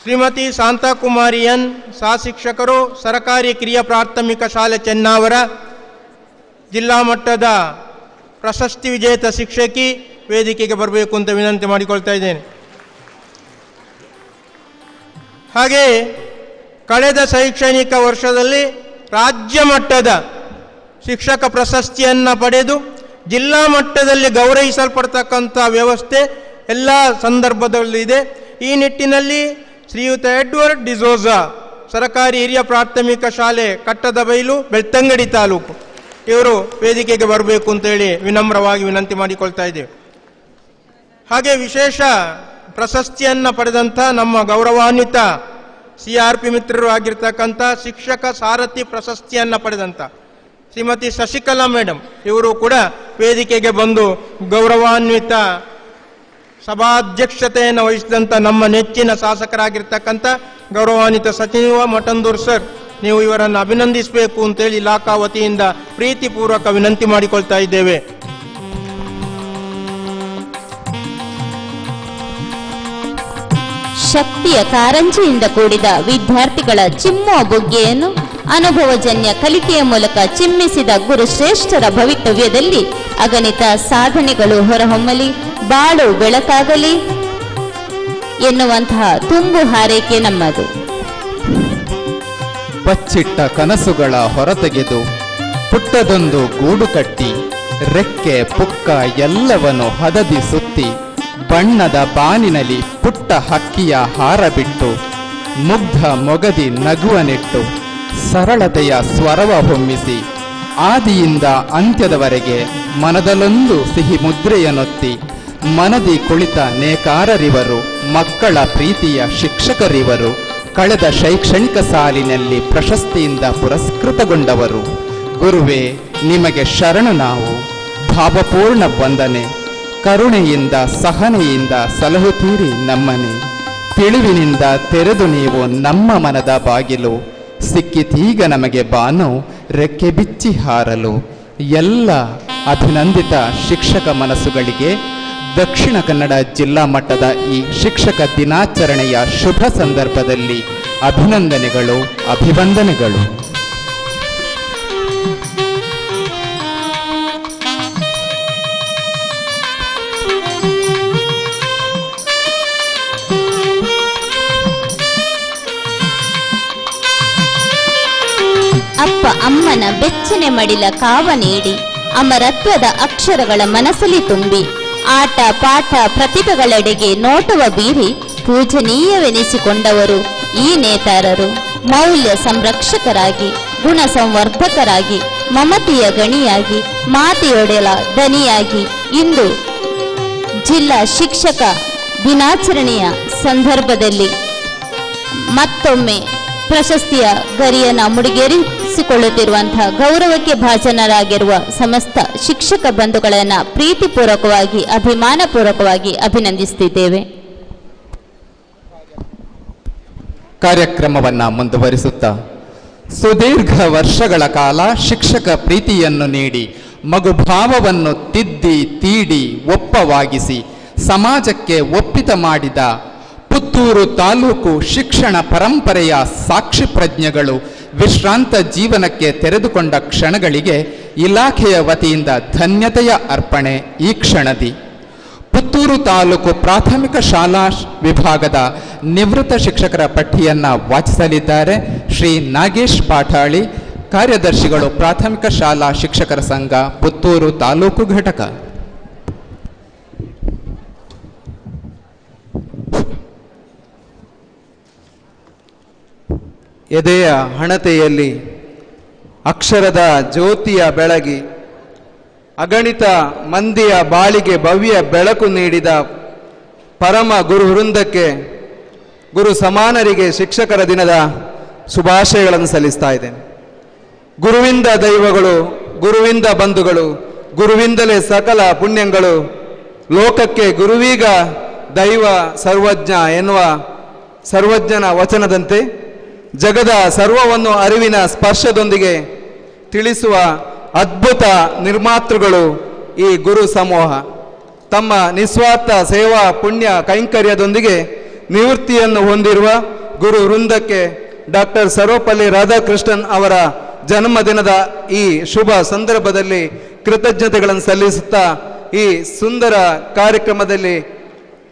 ಶ್ರೀಮತಿ ಶಾಂತಾಕುಮಾರಿ ಎನ್, ಸಹ ಶಿಕ್ಷಕರು, ಸರಕಾರಿ ಕಿರಿಯ ಪ್ರಾಥಮಿಕ ಶಾಲೆ ಚೆನ್ನಾವರ, ಜಿಲ್ಲಾ ಮಟ್ಟದ ಪ್ರಶಸ್ತಿ ವಿಜೇತ ಶಿಕ್ಷಕಿ, ವೇದಿಕೆಗೆ ಬರಬೇಕು ಅಂತ ವಿನಂತಿ ಮಾಡಿಕೊಳ್ತಾ ಇದ್ದೇನೆ. ಹಾಗೆ ಕಳೆದ ಶೈಕ್ಷಣಿಕ ವರ್ಷದಲ್ಲಿ ರಾಜ್ಯ ಮಟ್ಟದ ಶಿಕ್ಷಕ ಪ್ರಶಸ್ತಿಯನ್ನು ಪಡೆದು ಜಿಲ್ಲಾ ಮಟ್ಟದಲ್ಲಿ ಗೌರವಿಸಲ್ಪಡ್ತಕ್ಕಂಥ ವ್ಯವಸ್ಥೆ ಎಲ್ಲ ಸಂದರ್ಭದಲ್ಲೂ ಇದೆ. ಈ ನಿಟ್ಟಿನಲ್ಲಿ ಶ್ರೀಯುತ ಎಡ್ವರ್ಡ್ ಡಿಸೋಜಾ, ಸರಕಾರಿ ಹಿರಿಯ ಪ್ರಾಥಮಿಕ ಶಾಲೆ ಕಟ್ಟದಬೈಲು, ಬೆಳ್ತಂಗಡಿ ತಾಲೂಕು, ಇವರು ವೇದಿಕೆಗೆ ಬರಬೇಕು ಅಂತೇಳಿ ವಿನಮ್ರವಾಗಿ ವಿನಂತಿ ಮಾಡಿಕೊಳ್ತಾ ಇದ್ದೇವೆ. ಹಾಗೆ ವಿಶೇಷ ಪ್ರಶಸ್ತಿಯನ್ನು ಪಡೆದಂಥ ನಮ್ಮ ಗೌರವಾನ್ವಿತ CRP ಮಿತ್ರರು ಆಗಿರ್ತಕ್ಕಂಥ ಶಿಕ್ಷಕ ಸಾರಥಿ ಪ್ರಶಸ್ತಿಯನ್ನು ಪಡೆದಂಥ ಶ್ರೀಮತಿ ಶಶಿಕಲಾ ಮೇಡಮ್, ಇವರು ಕೂಡ ವೇದಿಕೆಗೆ ಬಂದು ಗೌರವಾನ್ವಿತ ಸಭಾಧ್ಯಕ್ಷತೆಯನ್ನು ವಹಿಸಿದಂಥ ನಮ್ಮ ನೆಚ್ಚಿನ ಶಾಸಕರಾಗಿರ್ತಕ್ಕಂಥ ಗೌರವಾನ್ವಿತ ಸಚಿವ ಮಠಂದೂರ್ ಸರ್, ನೀವು ಇವರನ್ನು ಅಭಿನಂದಿಸಬೇಕು ಅಂತೇಳಿ ಇಲಾಖಾ ವತಿಯಿಂದ ಪ್ರೀತಿಪೂರ್ವಕ ವಿನಂತಿ ಮಾಡಿಕೊಳ್ತಾ ಇದ್ದೇವೆ. ಶಕ್ತಿಯ ಕಾರಂಜಿಯಿಂದ ಕೂಡಿದ ವಿದ್ಯಾರ್ಥಿಗಳ ಚಿಮ್ಮುವ ಬುಗ್ಗೆಯನ್ನು ಅನುಭವಜನ್ಯ ಕಲಿಕೆಯ ಮೂಲಕ ಚಿಮ್ಮಿಸಿದ ಗುರುಶ್ರೇಷ್ಠರ ಭವಿತವ್ಯದಲ್ಲಿ ಅಗಣಿತ ಸಾಧನೆಗಳು ಹೊರಹೊಮ್ಮಲಿ, ಬಾಳು ಬೆಳಕಾಗಲಿ ಎನ್ನುವಂತಹ ತುಂಬು ಹಾರೈಕೆ ನಮ್ಮದು. ಬಚ್ಚಿಟ್ಟ ಕನಸುಗಳ ಹೊರತೆಗೆದು ಪುಟ್ಟದೊಂದು ಗೂಡು ಕಟ್ಟಿ ರೆಕ್ಕೆ ಪುಕ್ಕ ಎಲ್ಲವನ್ನು ಹದದಿ ಸುತ್ತಿ ಬಣ್ಣದ ಬಾನಿನಲ್ಲಿ ಪುಟ್ಟ ಹಕ್ಕಿಯ ಹಾರ ಬಿಟ್ಟು ಮುಗ್ಧ ಮೊಗದಿ ನಗುವನಿಟ್ಟು ಸರಳತೆಯ ಸ್ವರವ ಹೊಮ್ಮಿಸಿ ಆದಿಯಿಂದ ಅಂತ್ಯದವರೆಗೆ ಮನದಲ್ಲೊಂದು ಸಿಹಿ ಮುದ್ರೆಯನ್ನೊತ್ತಿ ಮನದಿ ಕುಳಿತ ನೇಕಾರರಿವರು, ಮಕ್ಕಳ ಪ್ರೀತಿಯ ಶಿಕ್ಷಕರಿವರು, ಕಳೆದ ಶೈಕ್ಷಣಿಕ ಸಾಲಿನಲ್ಲಿ ಪ್ರಶಸ್ತಿಯಿಂದ ಪುರಸ್ಕೃತಗೊಂಡವರು. ಗುರುವೇ, ನಿಮಗೆ ಶರಣು ನಾವು. ಭಾವಪೂರ್ಣ ವಂದನೆ. ಕರುಣೆಯಿಂದ ಸಹನೆಯಿಂದ ಸಲಹುತ್ತೀರಿ ನಮ್ಮನೆ. ತಿಳಿವಿನಿಂದ ತೆರೆದು ನೀವು ನಮ್ಮ ಮನದ ಬಾಗಿಲು. ಸಿಕ್ಕಿತೀಗ ನಮಗೆ ಬಾನು ರೆಕ್ಕೆ ಬಿಚ್ಚಿ ಹಾರಲು. ಎಲ್ಲ ಅಭಿನಂದಿತ ಶಿಕ್ಷಕ ಮನಸ್ಸುಗಳಿಗೆ ದಕ್ಷಿಣ ಕನ್ನಡ ಜಿಲ್ಲಾ ಮಟ್ಟದ ಈ ಶಿಕ್ಷಕ ದಿನಾಚರಣೆಯ ಶುಭ ಸಂದರ್ಭದಲ್ಲಿ ಅಭಿನಂದನೆಗಳು, ಅಭಿವಂದನೆಗಳು. ಅಪ್ಪ ಅಮ್ಮನ ಬೆಚ್ಚನೆ ಮಡಿಲ ಕಾವ ನೀಡಿ ಅಮರತ್ವದ ಅಕ್ಷರಗಳ ಮನಸ್ಸಲ್ಲಿ ತುಂಬಿ ಆಟ ಪಾಠ ಪ್ರತಿಭೆಗಳೆಡೆಗೆ ನೋಟವ ಬೀರಿ ಪೂಜನೀಯವೆನಿಸಿಕೊಂಡವರು ಈ ನೇತಾರರು. ಮೌಲ್ಯ ಸಂರಕ್ಷಕರಾಗಿ, ಗುಣ ಸಂವರ್ಧಕರಾಗಿ, ಮಮತೆಯ ಗಣಿಯಾಗಿ, ಮಾತೆಯೊಡೆಲ ದನಿಯಾಗಿ ಇಂದು ಜಿಲ್ಲಾ ಶಿಕ್ಷಕ ದಿನಾಚರಣೆಯ ಸಂದರ್ಭದಲ್ಲಿ ಮತ್ತೊಮ್ಮೆ ಪ್ರಶಸ್ತಿಯ ಗರಿಯನ್ನು ಮುಡಿಗೇರಿಸಿಕೊಳ್ಳುತ್ತಿರುವಂತಹ ಗೌರವಕ್ಕೆ ಭಾಜನರಾಗಿರುವ ಸಮಸ್ತ ಶಿಕ್ಷಕ ಬಂಧುಗಳನ್ನು ಪ್ರೀತಿಪೂರ್ವಕವಾಗಿ, ಅಭಿಮಾನಪೂರ್ವಕವಾಗಿ ಅಭಿನಂದಿಸುತ್ತಿದ್ದೇವೆ. ಕಾರ್ಯಕ್ರಮವನ್ನು ಮುಂದುವರಿಸುತ್ತಾ ಸುದೀರ್ಘ ವರ್ಷಗಳ ಕಾಲ ಶಿಕ್ಷಕ ಪ್ರೀತಿಯನ್ನು ನೀಡಿ ಮಗುಭಾವವನ್ನು ತಿದ್ದಿ ತೀಡಿ ಒಪ್ಪವಾಗಿಸಿ ಸಮಾಜಕ್ಕೆ ಒಪ್ಪಿತ ಮಾಡಿದ ಪುತ್ತೂರು ತಾಲೂಕು ಶಿಕ್ಷಣ ಪರಂಪರೆಯ ಸಾಕ್ಷಿ ಪ್ರಜ್ಞೆಗಳು ವಿಶ್ರಾಂತ ಜೀವನಕ್ಕೆ ತೆರೆದುಕೊಂಡ ಕ್ಷಣಗಳಿಗೆ ಇಲಾಖೆಯ ವತಿಯಿಂದ ಧನ್ಯತೆಯ ಅರ್ಪಣೆ ಈ ಕ್ಷಣದಿ. ಪುತ್ತೂರು ತಾಲೂಕು ಪ್ರಾಥಮಿಕ ಶಾಲಾ ವಿಭಾಗದ ನಿವೃತ್ತ ಶಿಕ್ಷಕರ ಪಟ್ಟಿಯನ್ನು ವಾಚಿಸಲಿದ್ದಾರೆ ಶ್ರೀ ನಾಗೇಶ್ ಪಾಠಾಳಿ, ಕಾರ್ಯದರ್ಶಿಗಳು ಪ್ರಾಥಮಿಕ ಶಾಲಾ ಶಿಕ್ಷಕರ ಸಂಘ ಪುತ್ತೂರು ತಾಲೂಕು ಘಟಕ. ಎದೆಯ ಹಣತೆಯಲ್ಲಿ ಅಕ್ಷರದ ಜ್ಯೋತಿಯ ಬೆಳಗಿ ಅಗಣಿತ ಮಂದಿಯ ಬಾಳಿಗೆ ಭವ್ಯ ಬೆಳಕು ನೀಡಿದ ಪರಮ ಗುರು ವೃಂದಕ್ಕೆ, ಗುರು ಸಮಾನರಿಗೆ ಶಿಕ್ಷಕರ ದಿನದ ಶುಭಾಶಯಗಳನ್ನು ಸಲ್ಲಿಸ್ತಾ ಇದ್ದೇನೆ. ಗುರುವಿಂದ ದೈವಗಳು, ಗುರುವಿಂದ ಬಂಧುಗಳು, ಗುರುವಿಂದಲೇ ಸಕಲ ಪುಣ್ಯಗಳು, ಲೋಕಕ್ಕೆ ಗುರುವೀಗ ದೈವ ಸರ್ವಜ್ಞ ಎನ್ನುವ ಸರ್ವಜ್ಞನ ವಚನದಂತೆ ಜಗದ ಸರ್ವವನ್ನು ಅರಿವಿನ ಸ್ಪರ್ಶದೊಂದಿಗೆ ತಿಳಿಸುವ ಅದ್ಭುತ ನಿರ್ಮಾತೃಗಳು ಈ ಗುರು ಸಮೂಹ. ತಮ್ಮ ನಿಸ್ವಾರ್ಥ ಸೇವಾ ಪುಣ್ಯ ಕೈಂಕರ್ಯದೊಂದಿಗೆ ನಿವೃತ್ತಿಯನ್ನು ಹೊಂದಿರುವ ಗುರು ವೃಂದಕ್ಕೆ ಡಾಕ್ಟರ್ ಸರ್ವಪಲ್ಲಿ ರಾಧಾಕೃಷ್ಣನ್ ಅವರ ಜನ್ಮದಿನದ ಈ ಶುಭ ಸಂದರ್ಭದಲ್ಲಿ ಕೃತಜ್ಞತೆಗಳನ್ನು ಸಲ್ಲಿಸುತ್ತಾ, ಈ ಸುಂದರ ಕಾರ್ಯಕ್ರಮದಲ್ಲಿ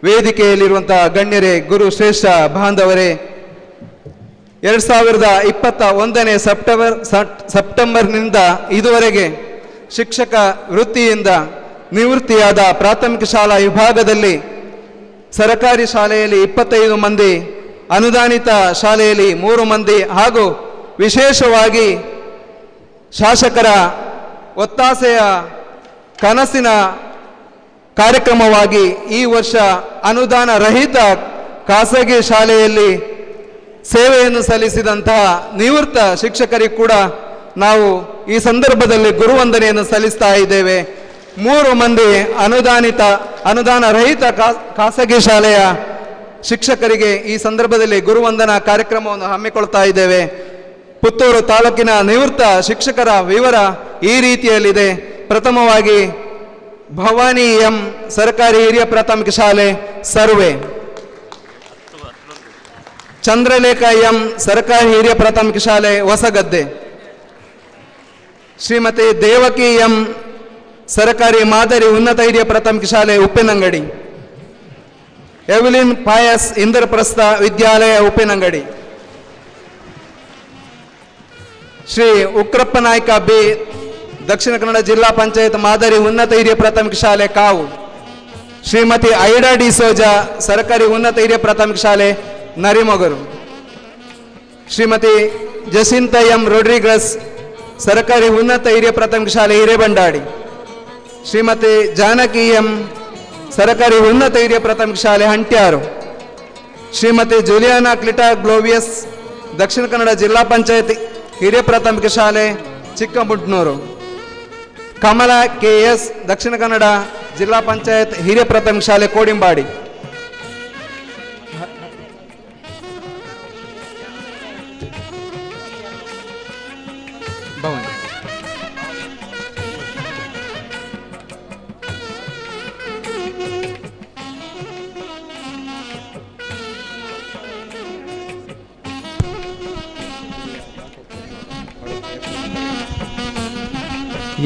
ವೇದಿಕೆಯಲ್ಲಿರುವಂತಹ ಗಣ್ಯರೇ, ಗುರು ಶ್ರೇಷ್ಠ ಬಾಂಧವರೇ, 2021ನೇ ಸೆಪ್ಟೆಂಬರ್ನಿಂದ ಇದುವರೆಗೆ ಶಿಕ್ಷಕ ವೃತ್ತಿಯಿಂದ ನಿವೃತ್ತಿಯಾದ ಪ್ರಾಥಮಿಕ ಶಾಲಾ ವಿಭಾಗದಲ್ಲಿ ಸರಕಾರಿ ಶಾಲೆಯಲ್ಲಿ 25 ಮಂದಿ, ಅನುದಾನಿತ ಶಾಲೆಯಲ್ಲಿ 3 ಮಂದಿ ಹಾಗೂ ವಿಶೇಷವಾಗಿ ಶಾಸಕರ ಒತ್ತಾಸೆಯ ಕನಸಿನ ಕಾರ್ಯಕ್ರಮವಾಗಿ ಈ ವರ್ಷ ಅನುದಾನ ರಹಿತ ಖಾಸಗಿ ಶಾಲೆಯಲ್ಲಿ ಸೇವೆಯನ್ನು ಸಲ್ಲಿಸಿದಂತಹ ನಿವೃತ್ತ ಶಿಕ್ಷಕರಿಗೆ ಕೂಡ ನಾವು ಈ ಸಂದರ್ಭದಲ್ಲಿ ಗುರುವಂದನೆಯನ್ನು ಸಲ್ಲಿಸ್ತಾ ಇದ್ದೇವೆ. 3 ಮಂದಿ ಅನುದಾನ ರಹಿತ ಖಾಸಗಿ ಶಾಲೆಯ ಶಿಕ್ಷಕರಿಗೆ ಈ ಸಂದರ್ಭದಲ್ಲಿ ಗುರುವಂದನಾ ಕಾರ್ಯಕ್ರಮವನ್ನು ಹಮ್ಮಿಕೊಳ್ತಾ ಇದ್ದೇವೆ. ಪುತ್ತೂರು ತಾಲೂಕಿನ ನಿವೃತ್ತ ಶಿಕ್ಷಕರ ವಿವರ ಈ ರೀತಿಯಲ್ಲಿದೆ. ಪ್ರಥಮವಾಗಿ ಭವಾನಿ ಎಂ ಸರ್ಕಾರಿ ಹಿರಿಯ ಪ್ರಾಥಮಿಕ ಶಾಲೆ ಸರ್ವೆ, ಚಂದ್ರಲೇಖ ಎಂ ಸರ್ಕಾರಿ ಹಿರಿಯ ಪ್ರಾಥಮಿಕ ಶಾಲೆ ಹೊಸಗದ್ದೆ, ಶ್ರೀಮತಿ ದೇವಕಿ ಎಂ ಸರ್ಕಾರಿ ಮಾದರಿ ಉನ್ನತ ಹಿರಿಯ ಪ್ರಾಥಮಿಕ ಶಾಲೆ ಉಪ್ಪಿನಂಗಡಿ, ಎವಿಲಿನ್ ಪಾಯಸ್ ಇಂದ್ರಪ್ರಸ್ಥ ವಿದ್ಯಾಲಯ ಉಪ್ಪಿನಂಗಡಿ, ಶ್ರೀ ಉಕ್ರಪ್ಪ ನಾಯ್ಕ ಬಿ ದಕ್ಷಿಣ ಕನ್ನಡ ಜಿಲ್ಲಾ ಪಂಚಾಯತ್ ಮಾದರಿ ಉನ್ನತ ಹಿರಿಯ ಪ್ರಾಥಮಿಕ ಶಾಲೆ ಕಾವು, ಶ್ರೀಮತಿ ಐಡಾ ಡಿ ಸೋಜಾ ಸರ್ಕಾರಿ ಉನ್ನತ ಹಿರಿಯ ಪ್ರಾಥಮಿಕ ಶಾಲೆ Narimogaru, Shrimati Jacintha M Rodrigues ಸರ್ಕಾರಿ ಉನ್ನತ ಹಿರಿಯ ಪ್ರಾಥಮಿಕ ಶಾಲೆ ಹಿರೇಬಂಡಾಡಿ, ಶ್ರೀಮತಿ ಜಾನಕಿ ಎಂ ಸರ್ಕಾರಿ ಉನ್ನತ ಹಿರಿಯ ಪ್ರಾಥಮಿಕ ಶಾಲೆ ಹಂಟ್ಯಾರು, ಶ್ರೀಮತಿ ಜೂಲಿಯಾನಾ ಕ್ಲಿಟಾ ಗ್ಲೋವಿಯಸ್ ದಕ್ಷಿಣ ಕನ್ನಡ ಜಿಲ್ಲಾ ಪಂಚಾಯತ್ ಹಿರಿಯ ಪ್ರಾಥಮಿಕ ಶಾಲೆ ಚಿಕ್ಕಮುಟ್ನೂರು, ಕಮಲಾ ಕೆಎಸ್ ದಕ್ಷಿಣ ಕನ್ನಡ ಜಿಲ್ಲಾ ಪಂಚಾಯತ್ ಹಿರಿಯ ಪ್ರಾಥಮಿಕ ಶಾಲೆ ಕೋಡಿಂಬಾಡಿ, ಭವನ,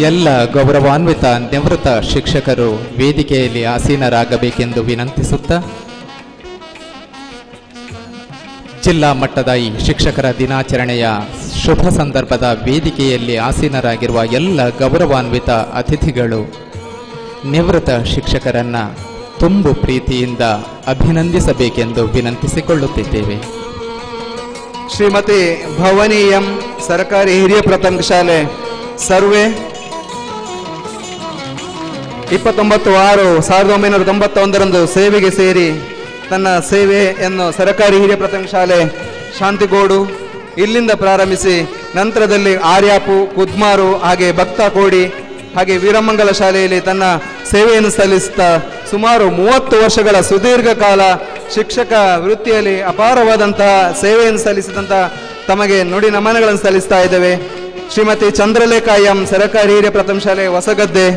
ಎಲ್ಲ ಗೌರವಾನ್ವಿತ ನಿವೃತ್ತ ಶಿಕ್ಷಕರು ವೇದಿಕೆಯಲ್ಲಿ ಆಸೀನರಾಗಬೇಕೆಂದು ವಿನಂತಿಸುತ್ತಾ, ಜಿಲ್ಲಾ ಮಟ್ಟದ ಈ ಶಿಕ್ಷಕರ ದಿನಾಚರಣೆಯ ಶುಭ ಸಂದರ್ಭದ ವೇದಿಕೆಯಲ್ಲಿ ಆಸೀನರಾಗಿರುವ ಎಲ್ಲ ಗೌರವಾನ್ವಿತ ಅತಿಥಿಗಳು ನಿವೃತ್ತ ಶಿಕ್ಷಕರನ್ನು ತುಂಬು ಪ್ರೀತಿಯಿಂದ ಅಭಿನಂದಿಸಬೇಕೆಂದು ವಿನಂತಿಸಿಕೊಳ್ಳುತ್ತಿದ್ದೇವೆ. ಶ್ರೀಮತಿ ಭವಾನಿ ಎಂ ಸರ್ಕಾರಿ ಹಿರಿಯ ಪ್ರಾಥಮಿಕ ಶಾಲೆ ಸರ್ವೆ 29/6/1991 ಸೇವೆಗೆ ಸೇರಿ ತನ್ನ ಸೇವೆಯನ್ನು ಸರ್ಕಾರಿ ಹಿರಿಯ ಪ್ರಾಥಮಿಕ ಶಾಲೆ ಶಾಂತಿಗೋಡು ಇಲ್ಲಿಂದ ಪ್ರಾರಂಭಿಸಿ ನಂತರದಲ್ಲಿ ಆರ್ಯಾಪು, ಕುದ್ಮಾರು ಹಾಗೆ ಭಕ್ತಕೋಡಿ ಹಾಗೆ ವೀರಮಂಗಲ ಶಾಲೆಯಲ್ಲಿ ತನ್ನ ಸೇವೆಯನ್ನು ಸಲ್ಲಿಸುತ್ತಾ ಸುಮಾರು 30 ವರ್ಷಗಳ ಸುದೀರ್ಘ ಕಾಲ ಶಿಕ್ಷಕ ವೃತ್ತಿಯಲ್ಲಿ ಅಪಾರವಾದಂತಹ ಸೇವೆಯನ್ನು ಸಲ್ಲಿಸಿದಂತಹ ತಮಗೆ ನುಡಿ ನಮನಗಳನ್ನು ಸಲ್ಲಿಸ್ತಾ ಇದ್ದೇವೆ. ಶ್ರೀಮತಿ ಚಂದ್ರಲೇಖ ಎಂ ಸರ್ಕಾರಿ ಹಿರಿಯ ಪ್ರಾಥಮಿಕ ಶಾಲೆ ಹೊಸಗದ್ದೆ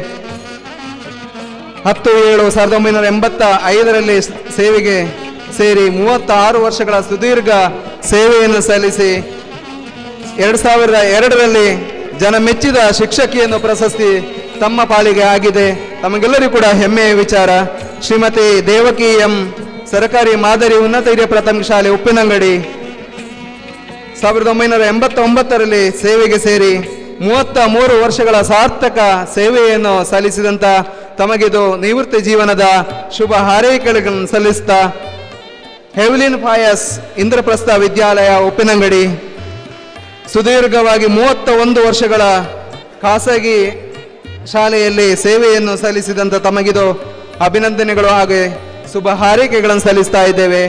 10/7/1985 ಸೇವೆಗೆ ಸೇರಿ 36 ವರ್ಷಗಳ ಸುದೀರ್ಘ ಸೇವೆಯನ್ನು ಸಲ್ಲಿಸಿ 2002 ಜನಮೆಚ್ಚಿದ ಶಿಕ್ಷಕಿಯನ್ನು ಪ್ರಶಸ್ತಿ ತಮ್ಮ ಪಾಲಿಗೆ ಆಗಿದೆ. ತಮಗೆಲ್ಲರಿಗೂ ಕೂಡ ಹೆಮ್ಮೆಯ ವಿಚಾರ. ಶ್ರೀಮತಿ ದೇವಕಿ ಎಂ ಸರ್ಕಾರಿ ಮಾದರಿ ಉನ್ನತ ಹಿರಿಯ ಪ್ರಾಥಮಿಕ ಶಾಲೆ ಉಪ್ಪಿನಂಗಡಿ, 1989ರಲ್ಲಿ ಸೇವೆಗೆ ಸೇರಿ 33 ವರ್ಷಗಳ ಸಾರ್ಥಕ ಸೇವೆಯನ್ನು ಸಲ್ಲಿಸಿದಂಥ ತಮಗಿದು ನಿವೃತ್ತಿ ಜೀವನದ ಶುಭ ಹಾರೈಕೆಗಳನ್ನು ಸಲ್ಲಿಸ್ತಾ ಹೆವ್ಲಿನ್ ಫಾಯಸ್ ಇಂದ್ರಪ್ರಸ್ಥ ವಿದ್ಯಾಲಯ ಉಪ್ಪಿನಂಗಡಿ ಸುದೀರ್ಘವಾಗಿ 31 ವರ್ಷಗಳ ಖಾಸಗಿ ಶಾಲೆಯಲ್ಲಿ ಸೇವೆಯನ್ನು ಸಲ್ಲಿಸಿದಂಥ ತಮಗಿದು ಅಭಿನಂದನೆಗಳು ಹಾಗೆ ಶುಭ ಹಾರೈಕೆಗಳನ್ನು ಸಲ್ಲಿಸ್ತಾ ಇದ್ದೇವೆ.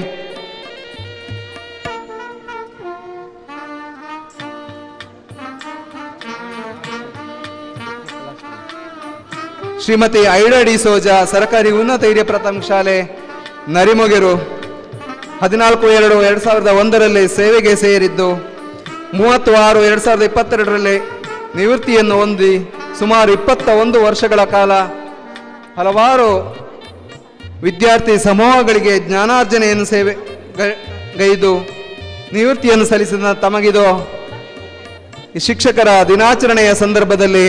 ಶ್ರೀಮತಿ ಐಡಾ ಡಿಸೋಜಾ ಸರ್ಕಾರಿ ಉನ್ನತ ಹಿರಿಯ ಪ್ರಾಥಮಿಕ ಶಾಲೆ ನರಿಮೊಗೆರು 14/2/2001ರಲ್ಲಿ ಸೇವೆಗೆ ಸೇರಿದ್ದು 30/6/2022ರಲ್ಲಿ ನಿವೃತ್ತಿಯನ್ನು ಹೊಂದಿ ಸುಮಾರು 21 ವರ್ಷಗಳ ಕಾಲ ಹಲವಾರು ವಿದ್ಯಾರ್ಥಿ ಸಮೂಹಗಳಿಗೆ ಜ್ಞಾನಾರ್ಜನೆಯನ್ನು ಗೈದು ನಿವೃತ್ತಿಯನ್ನು ಸಲ್ಲಿಸಿದ ತಮಗಿದು ಈ ಶಿಕ್ಷಕರ ದಿನಾಚರಣೆಯ ಸಂದರ್ಭದಲ್ಲಿ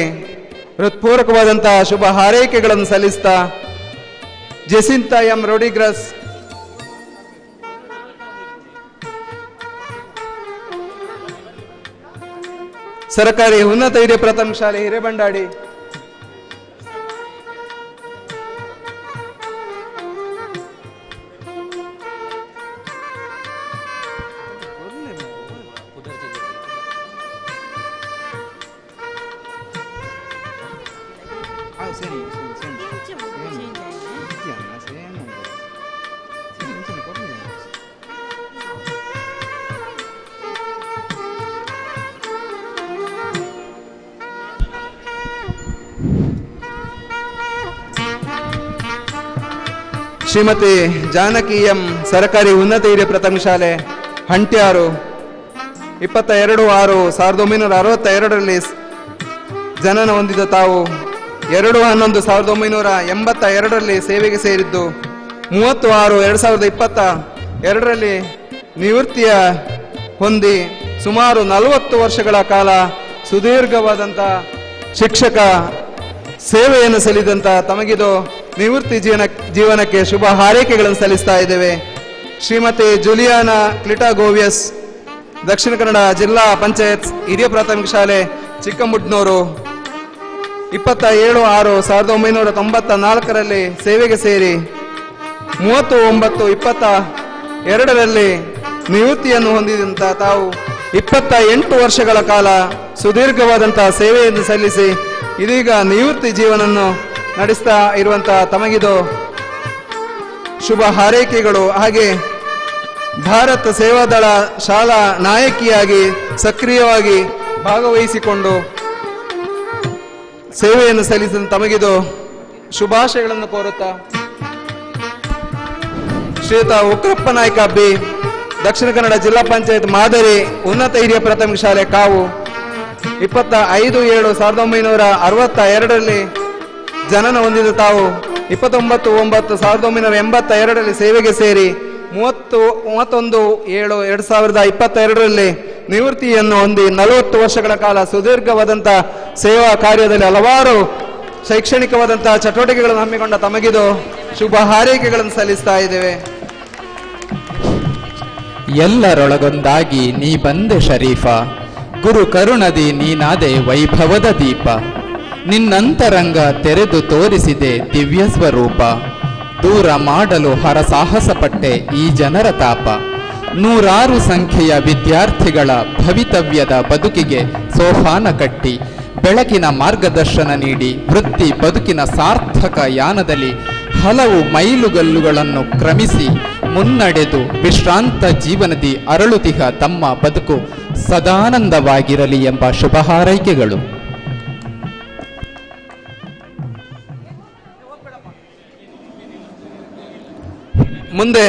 ಹೃತ್ಪೂರ್ವಕವಾದಂತಹ ಶುಭ ಹಾರೈಕೆಗಳನ್ನು ಸಲ್ಲಿಸ್ತಾ ಜೆಸಿಂತಾ ಎಂ ರೋಡಿಗ್ರಸ್ ಸರ್ಕಾರಿ ಉನ್ನತ ಹಿರಿಯ ಪ್ರಾಥಮಿಕ ಶಾಲೆ ಹಿರೇಬಂಡಾಡಿ ಶ್ರೀಮತಿ ಜಾನಕಿ ಎಂ ಸರ್ಕಾರಿ ಉನ್ನತ ಹಿರಿಯ ಪ್ರಾಥಮಿಕ ಶಾಲೆ ಹಂಟ್ಯಾರು 22/6/1962ರಲ್ಲಿ ಜನನ ಹೊಂದಿದ ತಾವು 2/11/1982ರಲ್ಲಿ ಸೇವೆಗೆ ಸೇರಿದ್ದು 30/6/2022ರಲ್ಲಿ ನಿವೃತ್ತಿಯ ಹೊಂದಿ ಸುಮಾರು 40 ವರ್ಷಗಳ ಕಾಲ ಸುದೀರ್ಘವಾದಂಥ ಶಿಕ್ಷಕ ಸೇವೆಯನ್ನು ಸಲ್ಲಿಸಿದಂಥ ತಮಗಿದು ನಿವೃತ್ತಿ ಜೀವನಕ್ಕೆ ಶುಭ ಹಾರೈಕೆಗಳನ್ನು ಸಲ್ಲಿಸ್ತಾ ಇದ್ದೇವೆ. ಶ್ರೀಮತಿ ಜುಲಿಯಾನಾ ಕ್ಲಿಟಾಗೋವಿಯಸ್ ದಕ್ಷಿಣ ಕನ್ನಡ ಜಿಲ್ಲಾ ಪಂಚಾಯತ್ ಹಿರಿಯ ಪ್ರಾಥಮಿಕ ಶಾಲೆ ಚಿಕ್ಕಮುಡ್ನೂರು 27/6/1994ರಲ್ಲಿ ಸೇವೆಗೆ ಸೇರಿ 30/9/22ರಲ್ಲಿ ನಿವೃತ್ತಿಯನ್ನು ಹೊಂದಿದಂಥ ತಾವು 28 ವರ್ಷಗಳ ಕಾಲ ಸುದೀರ್ಘವಾದಂತಹ ಸೇವೆಯನ್ನು ಸಲ್ಲಿಸಿ ಇದೀಗ ನಿವೃತ್ತಿ ಜೀವನವನ್ನು ನಡೆಸ್ತಾ ಇರುವಂತಹ ತಮಗಿದು ಶುಭ ಹಾರೈಕೆಗಳು. ಹಾಗೆ ಭಾರತ ಸೇವಾದಳ ಶಾಲಾ ನಾಯಕಿಯಾಗಿ ಸಕ್ರಿಯವಾಗಿ ಭಾಗವಹಿಸಿಕೊಂಡು ಸೇವೆಯನ್ನು ಸಲ್ಲಿಸಿದ ತಮಗಿದು ಶುಭಾಶಯಗಳನ್ನು ಕೋರುತ್ತಾ ಶ್ರೀಯುತ ಉಗ್ರಪ್ಪ ನಾಯ್ಕ ಬಿ ದಕ್ಷಿಣ ಕನ್ನಡ ಜಿಲ್ಲಾ ಪಂಚಾಯತ್ ಮಾದರಿ ಉನ್ನತ ಹಿರಿಯ ಪ್ರಾಥಮಿಕ ಶಾಲೆ ಕಾವು 25/7/1962ರಲ್ಲಿ ಜನನ ಹೊಂದಿದ ತಾವು 29/9/1982ರಲ್ಲಿ ಸೇವೆಗೆ ಸೇರಿ 31/7/2022ರಲ್ಲಿ ನಿವೃತ್ತಿಯನ್ನು ಹೊಂದಿ 40 ವರ್ಷಗಳ ಕಾಲ ಸುದೀರ್ಘವಾದಂಥ ಸೇವಾ ಕಾರ್ಯದಲ್ಲಿ ಹಲವಾರು ಶೈಕ್ಷಣಿಕವಾದಂತಹ ಚಟುವಟಿಕೆಗಳನ್ನು ಹಮ್ಮಿಕೊಂಡ ತಮಗಿದು ಶುಭ ಹಾರೈಕೆಗಳನ್ನು ಸಲ್ಲಿಸ್ತಾ ಇದ್ದೇವೆ. ಎಲ್ಲರೊಳಗೊಂದಾಗಿ ನೀ ಬಂದೆ ಶರೀಫ, ಗುರು ಕರುಣದಿ ನೀನಾದೆ ವೈಭವದ ದೀಪ, ನಿನ್ನಂತರಂಗ ತೆರೆದು ತೋರಿಸಿದೆ ದಿವ್ಯ ಸ್ವರೂಪ, ದೂರ ಮಾಡಲು ಹರಸಾಹಸ ಪಟ್ಟೆ ಈ ಜನರ ತಾಪ, 100 ಸಂಖ್ಯೆಯ ವಿದ್ಯಾರ್ಥಿಗಳ ಭವಿತವ್ಯದ ಬದುಕಿಗೆ ಸೋಪಾನ ಕಟ್ಟಿ ಬೆಳಕಿನ ಮಾರ್ಗದರ್ಶನ ನೀಡಿ ವೃತ್ತಿ ಬದುಕಿನ ಸಾರ್ಥಕ ಯಾನದಲ್ಲಿ ಹಲವು ಮೈಲುಗಲ್ಲುಗಳನ್ನು ಕ್ರಮಿಸಿ ಮುನ್ನಡೆದು ವಿಶ್ರಾಂತ ಜೀವನದಿ ಅರಳುತಿಹ ತಮ್ಮ ಬದುಕು ಸದಾನಂದವಾಗಿರಲಿ ಎಂಬ ಶುಭ ಹಾರೈಕೆಗಳು. ಮುಂದೆ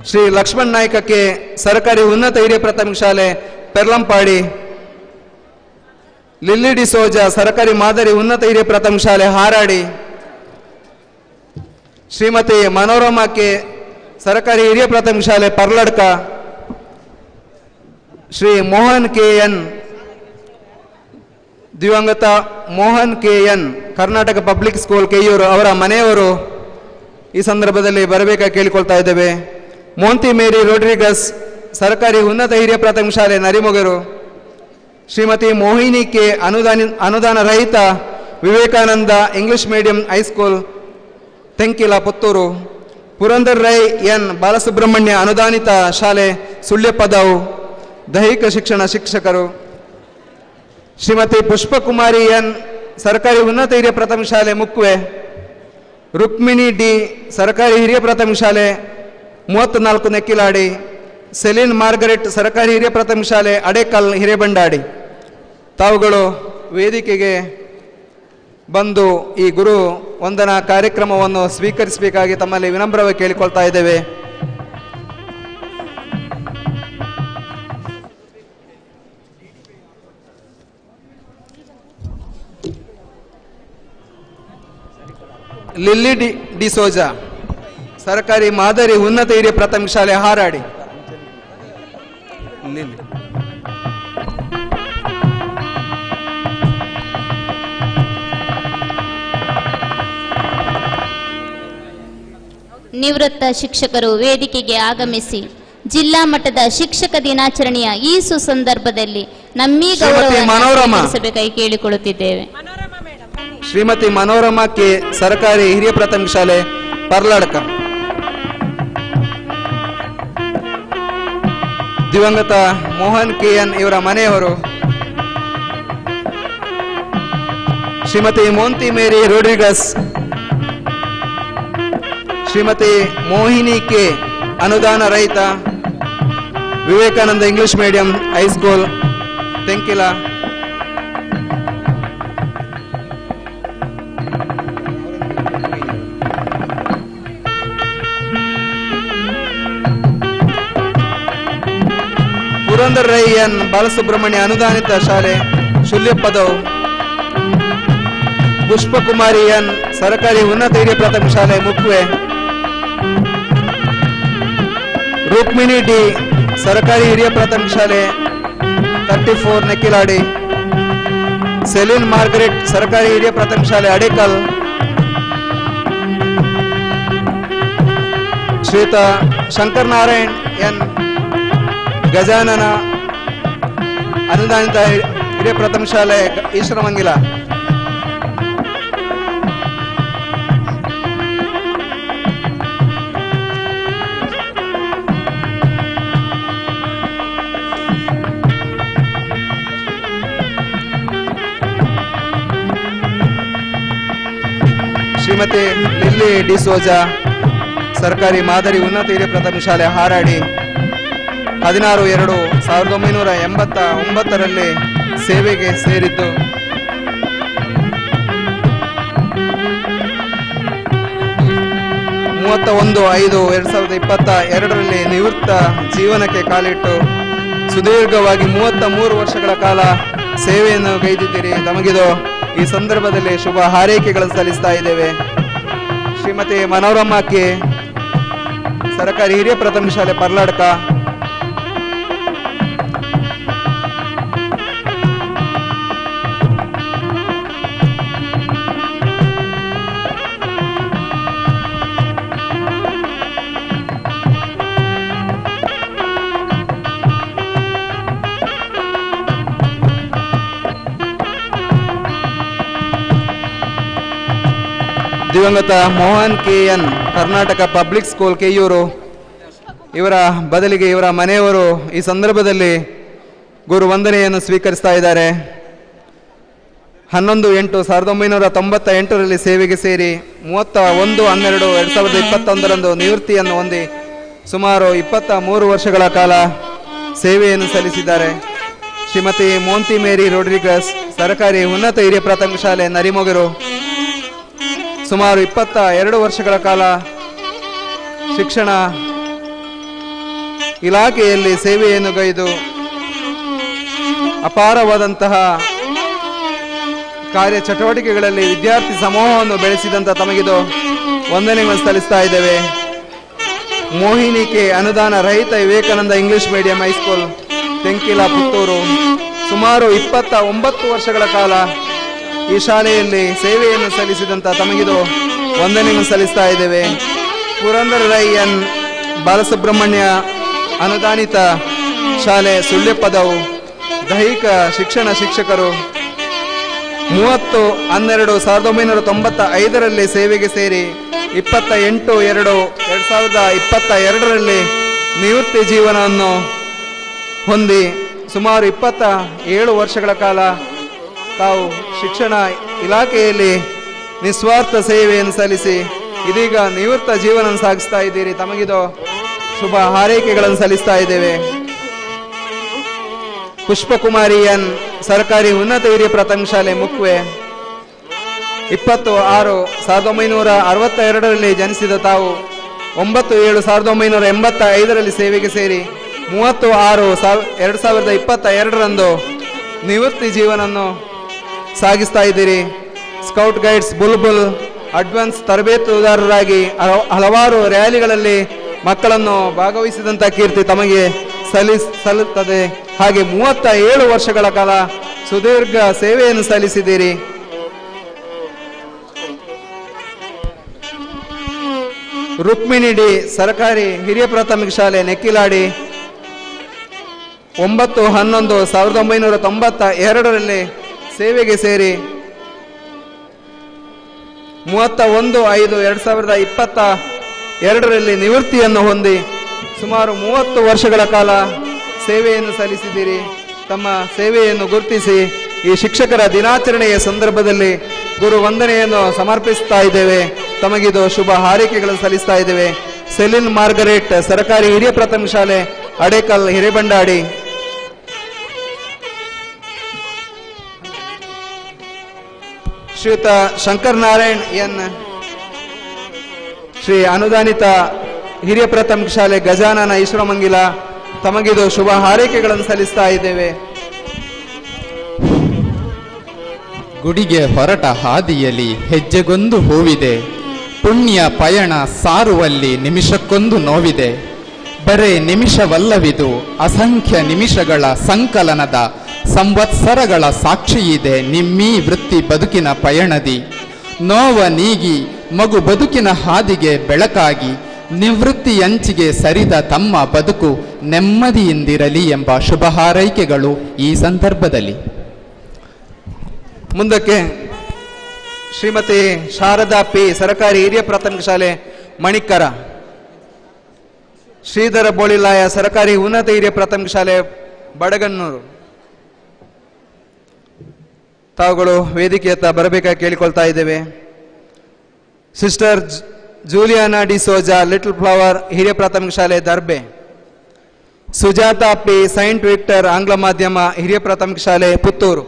ಶ್ರೀ ಲಕ್ಷ್ಮಣ್ ನಾಯ್ಕಕ್ಕೆ ಸರ್ಕಾರಿ ಉನ್ನತ ಹಿರಿಯ ಪ್ರಾಥಮಿಕ ಶಾಲೆ ಪೆರ್ಲಂಪಾಡಿ, ಲಿಲ್ಲಿ ಡಿಸೋಜಾ ಸರ್ಕಾರಿ ಮಾದರಿ ಉನ್ನತ ಹಿರಿಯ ಪ್ರಾಥಮಿಕ ಶಾಲೆ ಹಾರಾಡಿ, ಶ್ರೀಮತಿ ಮನೋರಮಾಕ್ಕೆ ಸರ್ಕಾರಿ ಹಿರಿಯ ಪ್ರಾಥಮಿಕ ಶಾಲೆ ಪರ್ಲಡ್ಕ, ಶ್ರೀ ಮೋಹನ್ KN ದಿವಂಗತ Mohan KN Karnataka Public School Keyyur ಅವರ ಮನೆಯವರು ಈ ಸಂದರ್ಭದಲ್ಲಿ ಬರಬೇಕಾಗಿ ಕೇಳಿಕೊಳ್ತಾ ಇದ್ದೇವೆ. ಮೋಂತಿ ಮೇರಿ ರೋಡ್ರಿಗಸ್ ಸರ್ಕಾರಿ ಉನ್ನತ ಹಿರಿಯ ಪ್ರಾಥಮಿಕ ಶಾಲೆ ನರಿಮೊಗರು, ಶ್ರೀಮತಿ ಮೋಹಿನಿ ಕೆ ಅನುದಾನ ರಹಿತ Vivekananda English medium high school Tenkila Puttur, Purandar Rai N Balasubrahmanya ಅನುದಾನಿತ ಶಾಲೆ ಸುಳ್ಯಪದವು ದೈಹಿಕ ಶಿಕ್ಷಣ ಶಿಕ್ಷಕರು, ಶ್ರೀಮತಿ ಪುಷ್ಪಕುಮಾರಿ ಎನ್ ಸರ್ಕಾರಿ ಉನ್ನತ ಹಿರಿಯ ಪ್ರಾಥಮಿಕ ಶಾಲೆ ಮುಕ್ವೆ, ರುಕ್ಮಿಣಿ ಡಿ ಸರ್ಕಾರಿ ಹಿರಿಯ ಪ್ರಾಥಮಿಕ ಶಾಲೆ 34 ನೆಕ್ಕಿಲಾಡಿ, ಸೆಲಿನ್ ಮಾರ್ಗರೆಟ್ ಸರ್ಕಾರಿ ಹಿರಿಯ ಪ್ರಾಥಮಿಕ ಶಾಲೆ ಅಡೇಕಲ್ ಹಿರೇಬಂಡಾಡಿ. ತಾವುಗಳು ವೇದಿಕೆಗೆ ಬಂದು ಈ ಗುರು ವಂದನಾ ಕಾರ್ಯಕ್ರಮವನ್ನು ಸ್ವೀಕರಿಸಬೇಕಾಗಿ ತಮ್ಮಲ್ಲಿ ವಿನಮ್ರವಾಗಿ ಕೇಳಿಕೊಳ್ತಾ ಇದ್ದೇವೆ. ಲಿಲ್ಲಿ ಡಿಸೋಜಾ ಸರ್ಕಾರಿ ಮಾದರಿ ಉನ್ನತ ಹಿರಿಯ ಪ್ರಾಥಮಿಕ ಶಾಲೆ ಹಾರಾಡಿ. ನಿವೃತ್ತ ಶಿಕ್ಷಕರು ವೇದಿಕೆಗೆ ಆಗಮಿಸಿ ಜಿಲ್ಲಾ ಮಟ್ಟದ ಶಿಕ್ಷಕ ದಿನಾಚರಣೆಯ ಈ ಸುಸಂದರ್ಭದಲ್ಲಿ ನಮ್ಮೀ ಗೌರವಿಸಬೇಕಾಗಿ ಕೇಳಿಕೊಳ್ಳುತ್ತಿದ್ದೇವೆ. ಶ್ರೀಮತಿ ಮನೋರಮಾ ಕೆ ಸರ್ಕಾರಿ ಹಿರಿಯ ಪ್ರಾಥಮಿಕ ಶಾಲೆ ಪರ್ಲಾಡ್ಕ, ದಿವಂಗತ ಮೋಹನ್ ಕೆ ಎನ್ ಇವರ ಮನೆಯವರು, ಶ್ರೀಮತಿ ಮೋಂತಿ ಮೇರಿ ರೋಡ್ರಿಗಸ್, ಶ್ರೀಮತಿ ಮೋಹಿನಿ ಕೆ ಅನುದಾನ ರಹಿತ Vivekananda English medium high school Tenkila, Purandar Rai N Balasubrahmanya ಅನುದಾನಿತ ಶಾಲೆ ಶುಲ್ಯಪದವು, ಪುಷ್ಪಕುಮಾರಿ ಎನ್ ಸರ್ಕಾರಿ ಉನ್ನತ ಹಿರಿಯ ಪ್ರಾಥಮಿಕ ಶಾಲೆ ಮುಕ್ವೆ, ರುಕ್ಮಿಣಿ ಡಿ ಸರ್ಕಾರಿ ಹಿರಿಯ ಪ್ರಾಥಮಿಕ ಶಾಲೆ 34 ನೆಕ್ಕಿಲಾಡಿ, ಸೆಲಿನ್ ಮಾರ್ಗರೆಟ್ ಸರ್ಕಾರಿ ಹಿರಿಯ ಪ್ರಾಥಮಿಕ ಶಾಲೆ ಅಡೇಕಲ್, ಶ್ರೀಯುತ ಶಂಕರ್ ನಾರಾಯಣ್ ಎನ್ ಗಜಾನನ ಅನುದಾನಿತ ಹಿರಿಯ ಪ್ರಾಥಮಿಕ ಶಾಲೆ ಈಶ್ವರಮಂಗಿಲ, ಶ್ರೀಮತಿ ಲಿಲ್ಲಿ ಡಿಸೋಜಾ ಸರ್ಕಾರಿ ಮಾದರಿ ಉನ್ನತ ಹಿರಿಯ ಪ್ರಾಥಮಿಕ ಶಾಲೆ ಹಾರಾಡಿ 16/2/1989 ಸೇವೆಗೆ ಸೇರಿದ್ದು, 31/5/2022 ನಿವೃತ್ತ ಜೀವನಕ್ಕೆ ಕಾಲಿಟ್ಟು ಸುದೀರ್ಘವಾಗಿ 33 ವರ್ಷಗಳ ಕಾಲ ಸೇವೆಯನ್ನು ಗೈದಿದ್ದೀರಿ. ತಮಗಿದು ಈ ಸಂದರ್ಭದಲ್ಲಿ ಶುಭ ಹಾರೈಕೆಗಳನ್ನು ಸಲ್ಲಿಸ್ತಾ ಇದ್ದೇವೆ. ಶ್ರೀಮತಿ ಮನೋರಮಾ ಕೆ ಸರ್ಕಾರಿ ಹಿರಿಯ ಪ್ರಾಥಮಿಕ ಶಾಲೆ ಪರ್ಲಾಡ್ಕ, ದಿವಂಗತ Mohan K N Karnataka Public School Keyyur ಇವರ ಬದಲಿಗೆ ಇವರ ಮನೆಯವರು ಈ ಸಂದರ್ಭದಲ್ಲಿ ಗುರು ವಂದನೆಯನ್ನು ಸ್ವೀಕರಿಸ್ತಾ ಇದ್ದಾರೆ. 11/8/1998 ಸೇವೆಗೆ ಸೇರಿ 31/12/2021 ನಿವೃತ್ತಿಯನ್ನು ಹೊಂದಿ ಸುಮಾರು 23 ವರ್ಷಗಳ ಕಾಲ ಸೇವೆಯನ್ನು ಸಲ್ಲಿಸಿದ್ದಾರೆ. ಶ್ರೀಮತಿ ಮೋಂತಿ ಮೇರಿ ರೋಡ್ರಿಗಸ್ ಸರ್ಕಾರಿ ಉನ್ನತ ಹಿರಿಯ ಪ್ರಾಥಮಿಕ ಶಾಲೆ ನರಿಮೊಗರು ಸುಮಾರು 22 ವರ್ಷಗಳ ಕಾಲ ಶಿಕ್ಷಣ ಇಲಾಖೆಯಲ್ಲಿ ಸೇವೆಯನ್ನು ಗೈದು ಅಪಾರವಾದಂತಹ ಕಾರ್ಯ ಚಟುವಟಿಕೆಗಳಲ್ಲಿ ವಿದ್ಯಾರ್ಥಿ ಸಮೂಹವನ್ನು ಬೆಳೆಸಿದಂಥ ತಮಗಿದು ವಂದನೆಗಳನ್ನು ಸಲ್ಲಿಸ್ತಾ ಇದ್ದೇವೆ. ಮೋಹಿನಿ ಕೆ ಅನುದಾನ ರಹಿತ Vivekananda English medium high school Tenkila Puttur ಸುಮಾರು 29 ವರ್ಷಗಳ ಕಾಲ ಈ ಶಾಲೆಯಲ್ಲಿ ಸೇವೆಯನ್ನು ಸಲ್ಲಿಸಿದಂಥ ತಮಗಿದು ವಂದನೆಯನ್ನು ಸಲ್ಲಿಸ್ತಾ ಇದ್ದೇವೆ. ಪುರಂದರ್ ರೈ ಎನ್ ಬಾಲಸುಬ್ರಹ್ಮಣ್ಯ ಅನುದಾನಿತ ಶಾಲೆ ಸುಳ್ಯಪದವು ದೈಹಿಕ ಶಿಕ್ಷಣ ಶಿಕ್ಷಕರು 30/12/1995 ಸೇವೆಗೆ ಸೇರಿ 28/2/2022 ನಿವೃತ್ತಿ ಜೀವನವನ್ನು ಹೊಂದಿ ಸುಮಾರು 27 ವರ್ಷಗಳ ಕಾಲ ತಾವು ಶಿಕ್ಷಣ ಇಲಾಖೆಯಲ್ಲಿ ನಿಸ್ವಾರ್ಥ ಸೇವೆಯನ್ನು ಸಲ್ಲಿಸಿ ಇದೀಗ ನಿವೃತ್ತ ಜೀವನ ಸಾಗಿಸ್ತಾ ಇದ್ದೀರಿ. ತಮಗಿದು ಶುಭ ಹಾರೈಕೆಗಳನ್ನು ಸಲ್ಲಿಸ್ತಾ ಇದ್ದೇವೆ. ಪುಷ್ಪಕುಮಾರಿ ಎನ್, ಸರ್ಕಾರಿ ಉನ್ನತ ಹಿರಿಯ ಪ್ರಾಥಮಿಕ ಶಾಲೆ ಮುಕ್ವೆ, 20/6/1962 ಜನಿಸಿದ ತಾವು 9/7/1985 ಸೇವೆಗೆ ಸೇರಿ 30/6/2022 ನಿವೃತ್ತಿ ಜೀವನವನ್ನು ಸಾಗಿಸ್ತಾ ಇದ್ದೀರಿ. ಸ್ಕೌಟ್ ಗೈಡ್ಸ್ ಬುಲ್ಬುಲ್ ಅಡ್ವಾನ್ಸ್ ತರಬೇತುದಾರರಾಗಿ ಹಲವಾರು ರ್ಯಾಲಿಗಳಲ್ಲಿ ಮಕ್ಕಳನ್ನು ಭಾಗವಹಿಸಿದಂಥ ಕೀರ್ತಿ ತಮಗೆ ಸಲ್ಲುತ್ತದೆ. ಹಾಗೆ 37 ವರ್ಷಗಳ ಕಾಲ ಸುದೀರ್ಘ ಸೇವೆಯನ್ನು ಸಲ್ಲಿಸಿದ್ದೀರಿ. ರುಕ್ಮಿಣಿ ಡಿ, ಸರ್ಕಾರಿ ಹಿರಿಯ ಪ್ರಾಥಮಿಕ ಶಾಲೆ ನೆಕ್ಕಿಲಾಡಿ, 9/11/1992 ಸೇವೆಗೆ ಸೇರಿ 31/5/2022 ನಿವೃತ್ತಿಯನ್ನು ಹೊಂದಿ ಸುಮಾರು 30 ವರ್ಷಗಳ ಕಾಲ ಸೇವೆಯನ್ನು ಸಲ್ಲಿಸಿದ್ದೀರಿ. ತಮ್ಮ ಸೇವೆಯನ್ನು ಗುರುತಿಸಿ ಈ ಶಿಕ್ಷಕರ ದಿನಾಚರಣೆಯ ಸಂದರ್ಭದಲ್ಲಿ ಗುರು ವಂದನೆಯನ್ನು ಸಮರ್ಪಿಸ್ತಾ ಇದ್ದೇವೆ. ತಮಗಿದು ಶುಭ ಹಾರೈಕೆಗಳನ್ನು ಸಲ್ಲಿಸ್ತಾ ಇದ್ದೇವೆ. ಸೆಲಿನ್ ಮಾರ್ಗರೆಟ್, ಸರ್ಕಾರಿ ಹಿರಿಯ ಪ್ರಾಥಮಿಕ ಶಾಲೆ ಅಡೇಕಲ್ ಹಿರೇಬಂಡಾಡಿ, ಶ್ರೀಯುತ ಶಂಕರ್ ನಾರಾಯಣ್ ಎನ್, ಶ್ರೀ ಅನುದಾನಿತ ಹಿರಿಯ ಪ್ರಾಥಮಿಕ ಶಾಲೆ ಗಜಾನನ ಈಶ್ವರಮಂಗಿಲ, ತಮಗಿದು ಶುಭ ಹಾರೈಕೆಗಳನ್ನು ಸಲ್ಲಿಸ್ತಾ ಇದ್ದೇವೆ. ಗುಡಿಗೆ ಹೊರಟ ಹಾದಿಯಲ್ಲಿ ಹೆಜ್ಜೆಗೊಂದು ಹೂವಿದೆ, ಪುಣ್ಯ ಪಯಣ ಸಾರುವಲ್ಲಿ ನಿಮಿಷಕ್ಕೊಂದು ನೋವಿದೆ. ಬರೇ ನಿಮಿಷವಲ್ಲವಿದು ಅಸಂಖ್ಯ ನಿಮಿಷಗಳ ಸಂಕಲನದ ಸಂವತ್ಸರಗಳ ಸಾಕ್ಷಿಯಿದೆ ನಿಮ್ಮೀ ವೃತ್ತಿ ಬದುಕಿನ ಪಯಣದಿ. ನೋವ ನೀಗಿ ಮಗು ಬದುಕಿನ ಹಾದಿಗೆ ಬೆಳಕಾಗಿ ನಿವೃತ್ತಿಯಂಚಿಗೆ ಸರಿದ ತಮ್ಮ ಬದುಕು ನೆಮ್ಮದಿಯಿಂದಿರಲಿ ಎಂಬ ಶುಭ ಹಾರೈಕೆಗಳು ಈ ಸಂದರ್ಭದಲ್ಲಿ. ಮುಂದಕ್ಕೆ ಶ್ರೀಮತಿ ಶಾರದಾ ಪಿ, ಸರ್ಕಾರಿ ಹಿರಿಯ ಪ್ರಾಥಮಿಕ ಶಾಲೆ ಮಣಿಕರ, ಶ್ರೀಧರ ಬೋಳಿಲಾಯ, ಸರ್ಕಾರಿ ಉನ್ನತ ಹಿರಿಯ ಪ್ರಾಥಮಿಕ ಶಾಲೆ ಬಡಗನ್ನೂರು, ತಾವುಗಳು ವೇದಿಕೆಯತ್ತ ಬರಬೇಕಾಗಿ ಕೇಳಿಕೊಳ್ತಾ ಇದ್ದೇವೆ. Sister Juliana D'Souza, Little Flower ಹಿರಿಯ ಪ್ರಾಥಮಿಕ ಶಾಲೆ Darbe, Sujatha P, Saint Victor ಆಂಗ್ಲ ಮಾಧ್ಯಮ ಹಿರಿಯ ಪ್ರಾಥಮಿಕ ಶಾಲೆ ಪುತ್ತೂರು,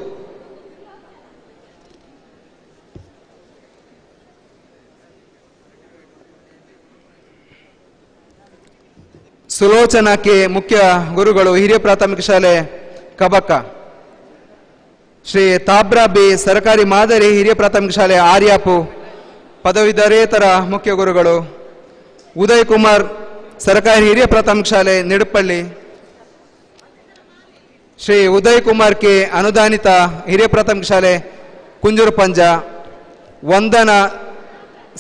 ಸುಲೋಚನಾ ಕೆ, ಮುಖ್ಯ ಗುರುಗಳು ಹಿರಿಯ ಪ್ರಾಥಮಿಕ ಶಾಲೆ ಕಬಕ, ಶ್ರೀ ತಾಬ್ರಾ ಬಿ, ಸರ್ಕಾರಿ ಮಾದರಿ ಹಿರಿಯ ಪ್ರಾಥಮಿಕ ಶಾಲೆ ಆರ್ಯಾಪು ಪದವೀಧರೇತರ ಮುಖ್ಯ ಗುರುಗಳು, ಉದಯ್ ಕುಮಾರ್, ಸರ್ಕಾರಿ ಹಿರಿಯ ಪ್ರಾಥಮಿಕ ಶಾಲೆ ನಿಡುಪಳ್ಳಿ, ಶ್ರೀ ಉದಯ್ ಕುಮಾರ್ ಕೆ, ಅನುದಾನಿತ ಹಿರಿಯ ಪ್ರಾಥಮಿಕ ಶಾಲೆ ಕುಂಜೂರು ಪಂಜ, ವಂದನ,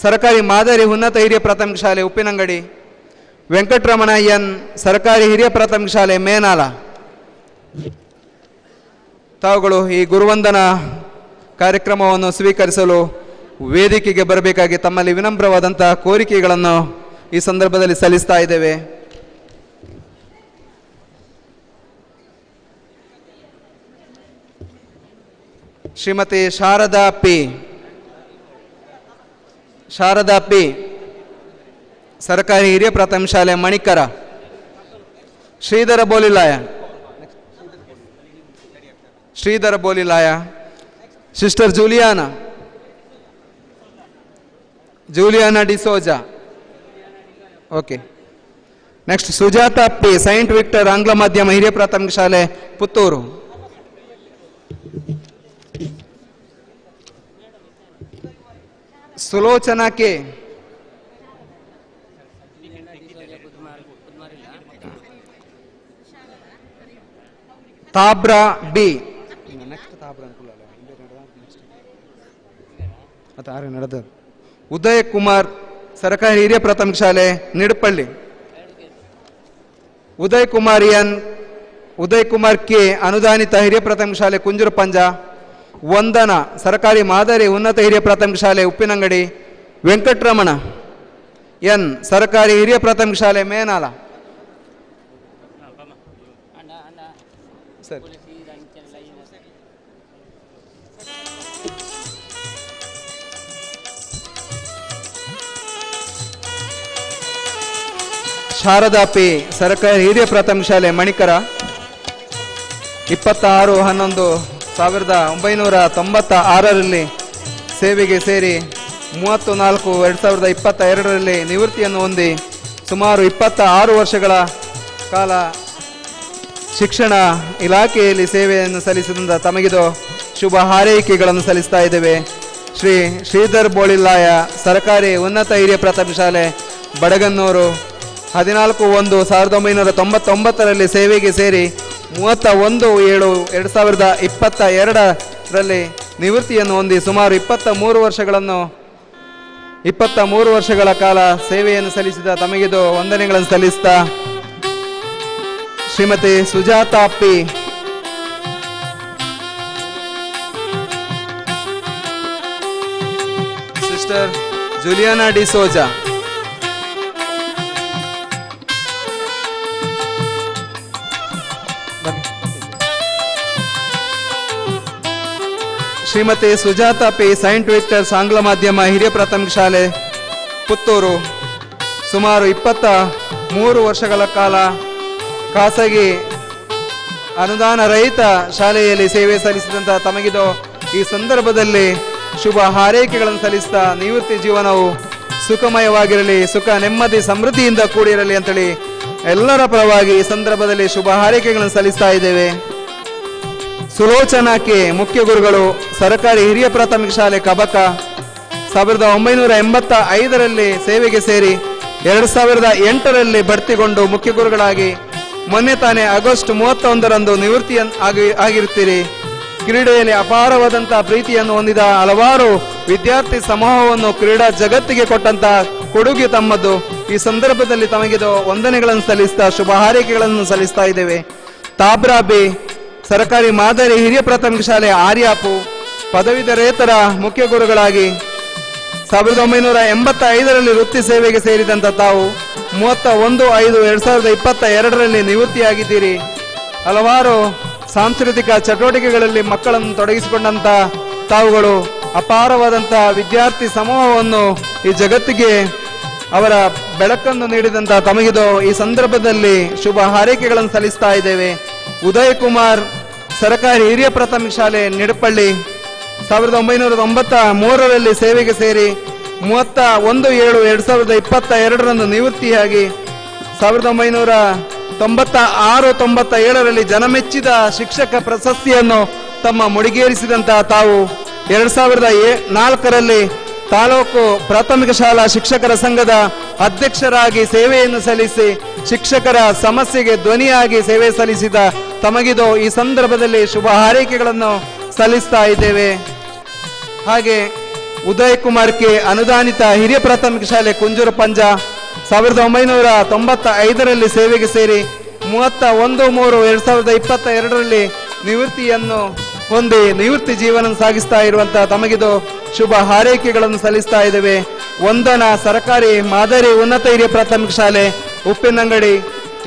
ಸರ್ಕಾರಿ ಮಾದರಿ ಉನ್ನತ ಹಿರಿಯ ಪ್ರಾಥಮಿಕ ಶಾಲೆ ಉಪ್ಪಿನಂಗಡಿ, ವೆಂಕಟರಮಣ ಎನ್, ಸರ್ಕಾರಿ ಹಿರಿಯ ಪ್ರಾಥಮಿಕ ಶಾಲೆ ಮೇನಾಲ. ತಾವುಗಳು ಈ ಗುರುವಂದನಾ ಕಾರ್ಯಕ್ರಮವನ್ನು ಸ್ವೀಕರಿಸಲು ವೇದಿಕೆಗೆ ಬರಬೇಕಾಗಿ ತಮ್ಮಲ್ಲಿ ವಿನಮ್ರವಾದಂತಹ ಕೋರಿಕೆಗಳನ್ನು ಈ ಸಂದರ್ಭದಲ್ಲಿ ಸಲ್ಲಿಸ್ತಾ ಇದ್ದೇವೆ. ಶ್ರೀಮತಿ ಶಾರದಾ ಪಿ, ಸರ್ಕಾರಿ ಹಿರಿಯ ಪ್ರಾಥಮಿಕ ಶಾಲೆ Manikara, Sridhara Bolilaya, sister Juliana D'Souza. Okay, next Sujatha P, Saint Victor ಆಂಗ್ಲ ಮಾಧ್ಯಮ ಹಿರಿಯ ಪ್ರಾಥಮಿಕ ಶಾಲೆ ಪುತ್ತೂರು, ಸುಲೋಚನಾ ಕೆ, ತಾಬ್ರಾ ಬಿ, ಉದಯ್ ಕುಮಾರ್, ಸರ್ಕಾರಿ ಹಿರಿಯ ಪ್ರಾಥಮಿಕ ಶಾಲೆ ನಿಡುಪಳ್ಳಿ, ಉದಯ್ ಕುಮಾರ್ ಕೆ ಅನುದಾನಿತ ಹಿರಿಯ ಪ್ರಾಥಮಿಕ ಶಾಲೆ ಕುಂಜೂರು ಪಂಜ, ವಂದನಾ ಸರ್ಕಾರಿ ಮಾದರಿ ಉನ್ನತ ಹಿರಿಯ ಪ್ರಾಥಮಿಕ ಶಾಲೆ ಉಪ್ಪಿನಂಗಡಿ, ವೆಂಕಟರಮಣ ಎನ್ ಸರ್ಕಾರಿ ಹಿರಿಯ ಪ್ರಾಥಮಿಕ ಶಾಲೆ ಮೇನಾಲ. ಶಾರದಾ ಪಿ ಸರ್ಕಾರಿ ಹಿರಿಯ ಪ್ರಾಥಮಿಕ ಶಾಲೆ ಮಣಿಕರ, 26/11/1996ರಲ್ಲಿ ಸೇವೆಗೆ ಸೇರಿ 34/2022ರಲ್ಲಿ ನಿವೃತ್ತಿಯನ್ನು ಹೊಂದಿ ಸುಮಾರು 26 ವರ್ಷಗಳ ಕಾಲ ಶಿಕ್ಷಣ ಇಲಾಖೆಯಲ್ಲಿ ಸೇವೆಯನ್ನು ಸಲ್ಲಿಸಿದ ತಮಗಿದು ಶುಭ ಹಾರೈಕೆಗಳನ್ನು ಸಲ್ಲಿಸ್ತಾ ಇದ್ದೇವೆ. ಶ್ರೀ ಶ್ರೀಧರ್ ಬೋಳಿಲ್ಲಾಯ ಸರ್ಕಾರಿ ಉನ್ನತ ಹಿರಿಯ ಪ್ರಾಥಮಿಕ ಶಾಲೆ ಬಡಗನ್ನೂರು 14/1/1999ರಲ್ಲಿ ಸೇವೆಗೆ ಸೇರಿ 31/7/2022ರಲ್ಲಿ ನಿವೃತ್ತಿಯನ್ನು ಹೊಂದಿ ಸುಮಾರು 23 ವರ್ಷಗಳ ಕಾಲ ಸೇವೆಯನ್ನು ಸಲ್ಲಿಸಿದ ತಮಗಿದು ವಂದನೆಗಳನ್ನು ಸಲ್ಲಿಸ್ತಾ Shrimati Sujatha P sister Juliana D'Souza, Shrimati Sujatha P Saint Victor's ಆಂಗ್ಲ ಮಾಧ್ಯಮ ಹಿರಿಯ ಪ್ರಾಥಮಿಕ ಶಾಲೆ ಪುತ್ತೂರು ಸುಮಾರು 23 ವರ್ಷಗಳ ಕಾಲ ಖಾಸಗಿ ಅನುದಾನ ರಹಿತ ಶಾಲೆಯಲ್ಲಿ ಸೇವೆ ಸಲ್ಲಿಸಿದಂಥ ತಮಗಿದು ಈ ಸಂದರ್ಭದಲ್ಲಿ ಶುಭ ಹಾರೈಕೆಗಳನ್ನು ಸಲ್ಲಿಸ್ತಾ ನಿವೃತ್ತಿ ಜೀವನವು ಸುಖಮಯವಾಗಿರಲಿ, ಸುಖ ನೆಮ್ಮದಿ ಸಮೃದ್ಧಿಯಿಂದ ಕೂಡಿರಲಿ ಅಂತೇಳಿ ಎಲ್ಲರ ಪರವಾಗಿ ಈ ಸಂದರ್ಭದಲ್ಲಿ ಶುಭ ಹಾರೈಕೆಗಳನ್ನು ಸಲ್ಲಿಸ್ತಾ ಇದ್ದೇವೆ. ಸುಲೋಚನಾ ಕೆ ಮುಖ್ಯ ಗುರುಗಳು ಸರ್ಕಾರಿ ಹಿರಿಯ ಪ್ರಾಥಮಿಕ ಶಾಲೆ ಕಬಕ 1985ರಲ್ಲಿ ಸೇವೆಗೆ ಸೇರಿ 2008ರಲ್ಲಿ ಬಡ್ತಿಗೊಂಡು ಮುಖ್ಯ ಗುರುಗಳಾಗಿ ಮೊನ್ನೆ ತಾನೇ ಆಗಸ್ಟ್ 31ರಂದು ನಿವೃತ್ತಿ ಆಗಿರುತ್ತೀರಿ. ಕ್ರೀಡೆಯಲ್ಲಿ ಅಪಾರವಾದಂಥ ಪ್ರೀತಿಯನ್ನು ಹೊಂದಿದ ಹಲವಾರು ವಿದ್ಯಾರ್ಥಿ ಸಮೂಹವನ್ನು ಕ್ರೀಡಾ ಜಗತ್ತಿಗೆ ಕೊಟ್ಟಂತ ಕೊಡುಗೆ ತಮ್ಮದು. ಈ ಸಂದರ್ಭದಲ್ಲಿ ತಮಗಿದು ವಂದನೆಗಳನ್ನು ಸಲ್ಲಿಸ್ತಾ ಶುಭ ಹಾರೈಕೆಗಳನ್ನು ಸಲ್ಲಿಸ್ತಾ ಇದ್ದೇವೆ. ತಾಬ್ರಾ ಬಿ ಸರ್ಕಾರಿ ಮಾದರಿ ಹಿರಿಯ ಪ್ರಾಥಮಿಕ ಶಾಲೆ ಆರ್ಯಾಪು ಪದವೀಧರೇತರ ಮುಖ್ಯ ಗುರುಗಳಾಗಿ 1985ರಲ್ಲಿ ವೃತ್ತಿ ಸೇವೆಗೆ ಸೇರಿದಂಥ ತಾವು 31/5/2022ರಲ್ಲಿ ನಿವೃತ್ತಿಯಾಗಿದ್ದೀರಿ. ಹಲವಾರು ಸಾಂಸ್ಕೃತಿಕ ಚಟುವಟಿಕೆಗಳಲ್ಲಿ ಮಕ್ಕಳನ್ನು ತೊಡಗಿಸಿಕೊಂಡಂತ ತಾವುಗಳು ಅಪಾರವಾದಂಥ ವಿದ್ಯಾರ್ಥಿ ಸಮೂಹವನ್ನು ಈ ಜಗತ್ತಿಗೆ ಅವರ ಬೆಳಕನ್ನು ನೀಡಿದಂಥ ತಮಗಿದು ಈ ಸಂದರ್ಭದಲ್ಲಿ ಶುಭ ಹಾರೈಕೆಗಳನ್ನು ಸಲ್ಲಿಸ್ತಾ ಇದ್ದೇವೆ. ಉದಯ್ ಕುಮಾರ್ ಸರ್ಕಾರಿ ಹಿರಿಯ ಪ್ರಾಥಮಿಕ ಶಾಲೆ ನಿಡಪಳ್ಳಿ 1993ರಲ್ಲಿ ಸೇವೆಗೆ ಸೇರಿ 31/7/2022ರಂದು ನಿವೃತ್ತಿಯಾಗಿ 1996-97ರಲ್ಲಿ ಜನಮೆಚ್ಚಿದ ಶಿಕ್ಷಕ ಪ್ರಶಸ್ತಿಯನ್ನು ತಮ್ಮ ಮುಡಿಗೇರಿಸಿದಂತಹ ತಾವು 2004ರಲ್ಲಿ ತಾಲೂಕು ಪ್ರಾಥಮಿಕ ಶಾಲಾ ಶಿಕ್ಷಕರ ಸಂಘದ ಅಧ್ಯಕ್ಷರಾಗಿ ಸೇವೆಯನ್ನು ಸಲ್ಲಿಸಿ ಶಿಕ್ಷಕರ ಸಮಸ್ಯೆಗೆ ಧ್ವನಿಯಾಗಿ ಸೇವೆ ಸಲ್ಲಿಸಿದ ತಮಗಿದು ಈ ಸಂದರ್ಭದಲ್ಲಿ ಶುಭ ಹಾರೈಕೆಗಳನ್ನು ಸಲ್ಲಿಸ್ತಾ ಇದ್ದೇವೆ. ಹಾಗೆ ಉದಯ್ ಕುಮಾರ್ ಕೆ ಅನುದಾನಿತ ಹಿರಿಯ ಪ್ರಾಥಮಿಕ ಶಾಲೆ ಕುಂಜೂರು ಪಂಜ 1995ರಲ್ಲಿ ಸೇವೆಗೆ ಸೇರಿ 31/3/2022ರಲ್ಲಿ ನಿವೃತ್ತಿಯನ್ನು ಹೊಂದಿ ನಿವೃತ್ತಿ ಜೀವನ ಸಾಗಿಸ್ತಾ ಇರುವಂತಹ ತಮಗಿದು ಶುಭ ಹಾರೈಕೆಗಳನ್ನು ಸಲ್ಲಿಸ್ತಾ ಇದ್ದೇವೆ. ವಂದನಾ ಸರ್ಕಾರಿ ಮಾದರಿ ಉನ್ನತ ಹಿರಿಯ ಪ್ರಾಥಮಿಕ ಶಾಲೆ ಉಪ್ಪಿನಂಗಡಿ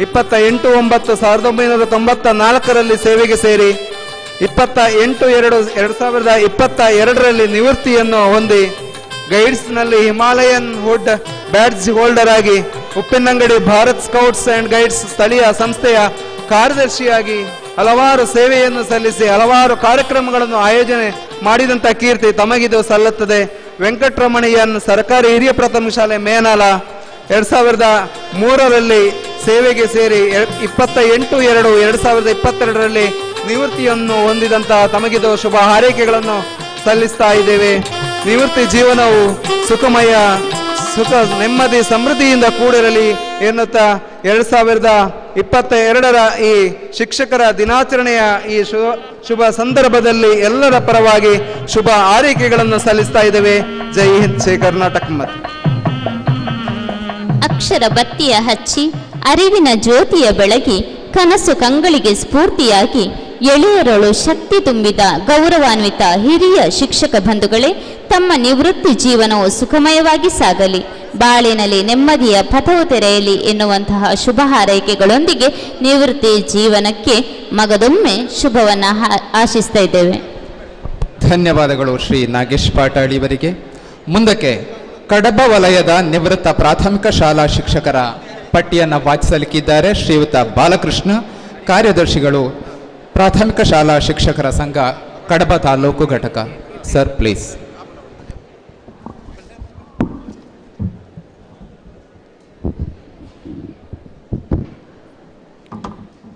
28/9/1994ರಲ್ಲಿ ಸೇವೆಗೆ ಸೇರಿ 28/2/2022ರಲ್ಲಿ ನಿವೃತ್ತಿಯನ್ನು ಹೊಂದಿ ಗೈಡ್ಸ್ನಲ್ಲಿ ಹಿಮಾಲಯನ್ ವುಡ್ ಬ್ಯಾಡ್ಜ್ ಹೋಲ್ಡರ್ ಆಗಿ Uppinangadi Bharat scouts and guides ಸ್ಥಳೀಯ ಸಂಸ್ಥೆಯ ಕಾರ್ಯದರ್ಶಿಯಾಗಿ ಹಲವಾರು ಸೇವೆಯನ್ನು ಸಲ್ಲಿಸಿ ಹಲವಾರು ಕಾರ್ಯಕ್ರಮಗಳನ್ನು ಆಯೋಜನೆ ಮಾಡಿದಂಥ ಕೀರ್ತಿ ತಮಗಿದು ಸಲ್ಲುತ್ತದೆ. ವೆಂಕಟರಮಣಯ್ಯನ್ ಸರ್ಕಾರಿ ಹಿರಿಯ ಪ್ರಾಥಮಿಕ ಶಾಲೆ ಮೇನಾಲ 2003ರಲ್ಲಿ ಸೇವೆಗೆ ಸೇರಿ 28/2/2022ರಲ್ಲಿ ನಿವೃತ್ತಿಯನ್ನು ಹೊಂದಿದಂತಹ ತಮಗಿದು ಶುಭ ಹಾರೈಕೆಗಳನ್ನು ಸಲ್ಲಿಸ್ತಾ ಇದ್ದೇವೆ. ನಿವೃತ್ತಿ ಜೀವನವು ಸುಖಮಯ, ಸುಖ ನೆಮ್ಮದಿ ಸಮೃದ್ಧಿಯಿಂದ ಕೂಡಿರಲಿ ಎನ್ನುತ್ತಾ 2022ರ ಈ ಶಿಕ್ಷಕರ ದಿನಾಚರಣೆಯ ಈ ಶುಭ ಸಂದರ್ಭದಲ್ಲಿ ಎಲ್ಲರ ಪರವಾಗಿ ಶುಭ ಹಾರೈಕೆಗಳನ್ನು ಸಲ್ಲಿಸ್ತಾ ಇದ್ದೇವೆ. ಜೈ ಹಿಂದ್, ಜೈ ಕರ್ನಾಟಕ. ಅಕ್ಷರ ಬತ್ತಿಯ ಹಚ್ಚಿ ಅರಿವಿನ ಜ್ಯೋತಿಯ ಬೆಳಗಿ ಕನಸು ಕಂಗಳಿಗೆ ಸ್ಫೂರ್ತಿಯಾಗಿ ಎಳೆಯರಳು ಶಕ್ತಿ ತುಂಬಿದ ಗೌರವಾನ್ವಿತ ಹಿರಿಯ ಶಿಕ್ಷಕ ಬಂಧುಗಳೇ, ತಮ್ಮ ನಿವೃತ್ತಿ ಜೀವನವು ಸುಖಮಯವಾಗಿ ಸಾಗಲಿ, ಬಾಳಿನಲ್ಲಿ ನೆಮ್ಮದಿಯ ಪಥವು ತೆರೆಯಲಿ ಎನ್ನುವಂತಹ ಶುಭ ಹಾರೈಕೆಗಳೊಂದಿಗೆ ನಿವೃತ್ತಿ ಜೀವನಕ್ಕೆ ಮಗದೊಮ್ಮೆ ಶುಭವನ್ನು ಆಶಿಸ್ತಾ ಇದ್ದೇವೆ. ಧನ್ಯವಾದಗಳು ಶ್ರೀ ನಾಗೇಶ್ ಪಾಟಾಳಿ ಇವರಿಗೆ. ಮುಂದಕ್ಕೆ ಕಡಬ ವಲಯದ ನಿವೃತ್ತ ಪ್ರಾಥಮಿಕ ಶಾಲಾ ಶಿಕ್ಷಕರ ಪಟ್ಟಿಯನ್ನು ವಾಚಿಸಲಿಕ್ಕಿದ್ದಾರೆ ಶ್ರೀಯುತ ಬಾಲಕೃಷ್ಣ, ಕಾರ್ಯದರ್ಶಿಗಳು ಪ್ರಾಥಮಿಕ ಶಾಲಾ ಶಿಕ್ಷಕರ ಸಂಘ ಕಡಬ ತಾಲೂಕು ಘಟಕ. Sir please.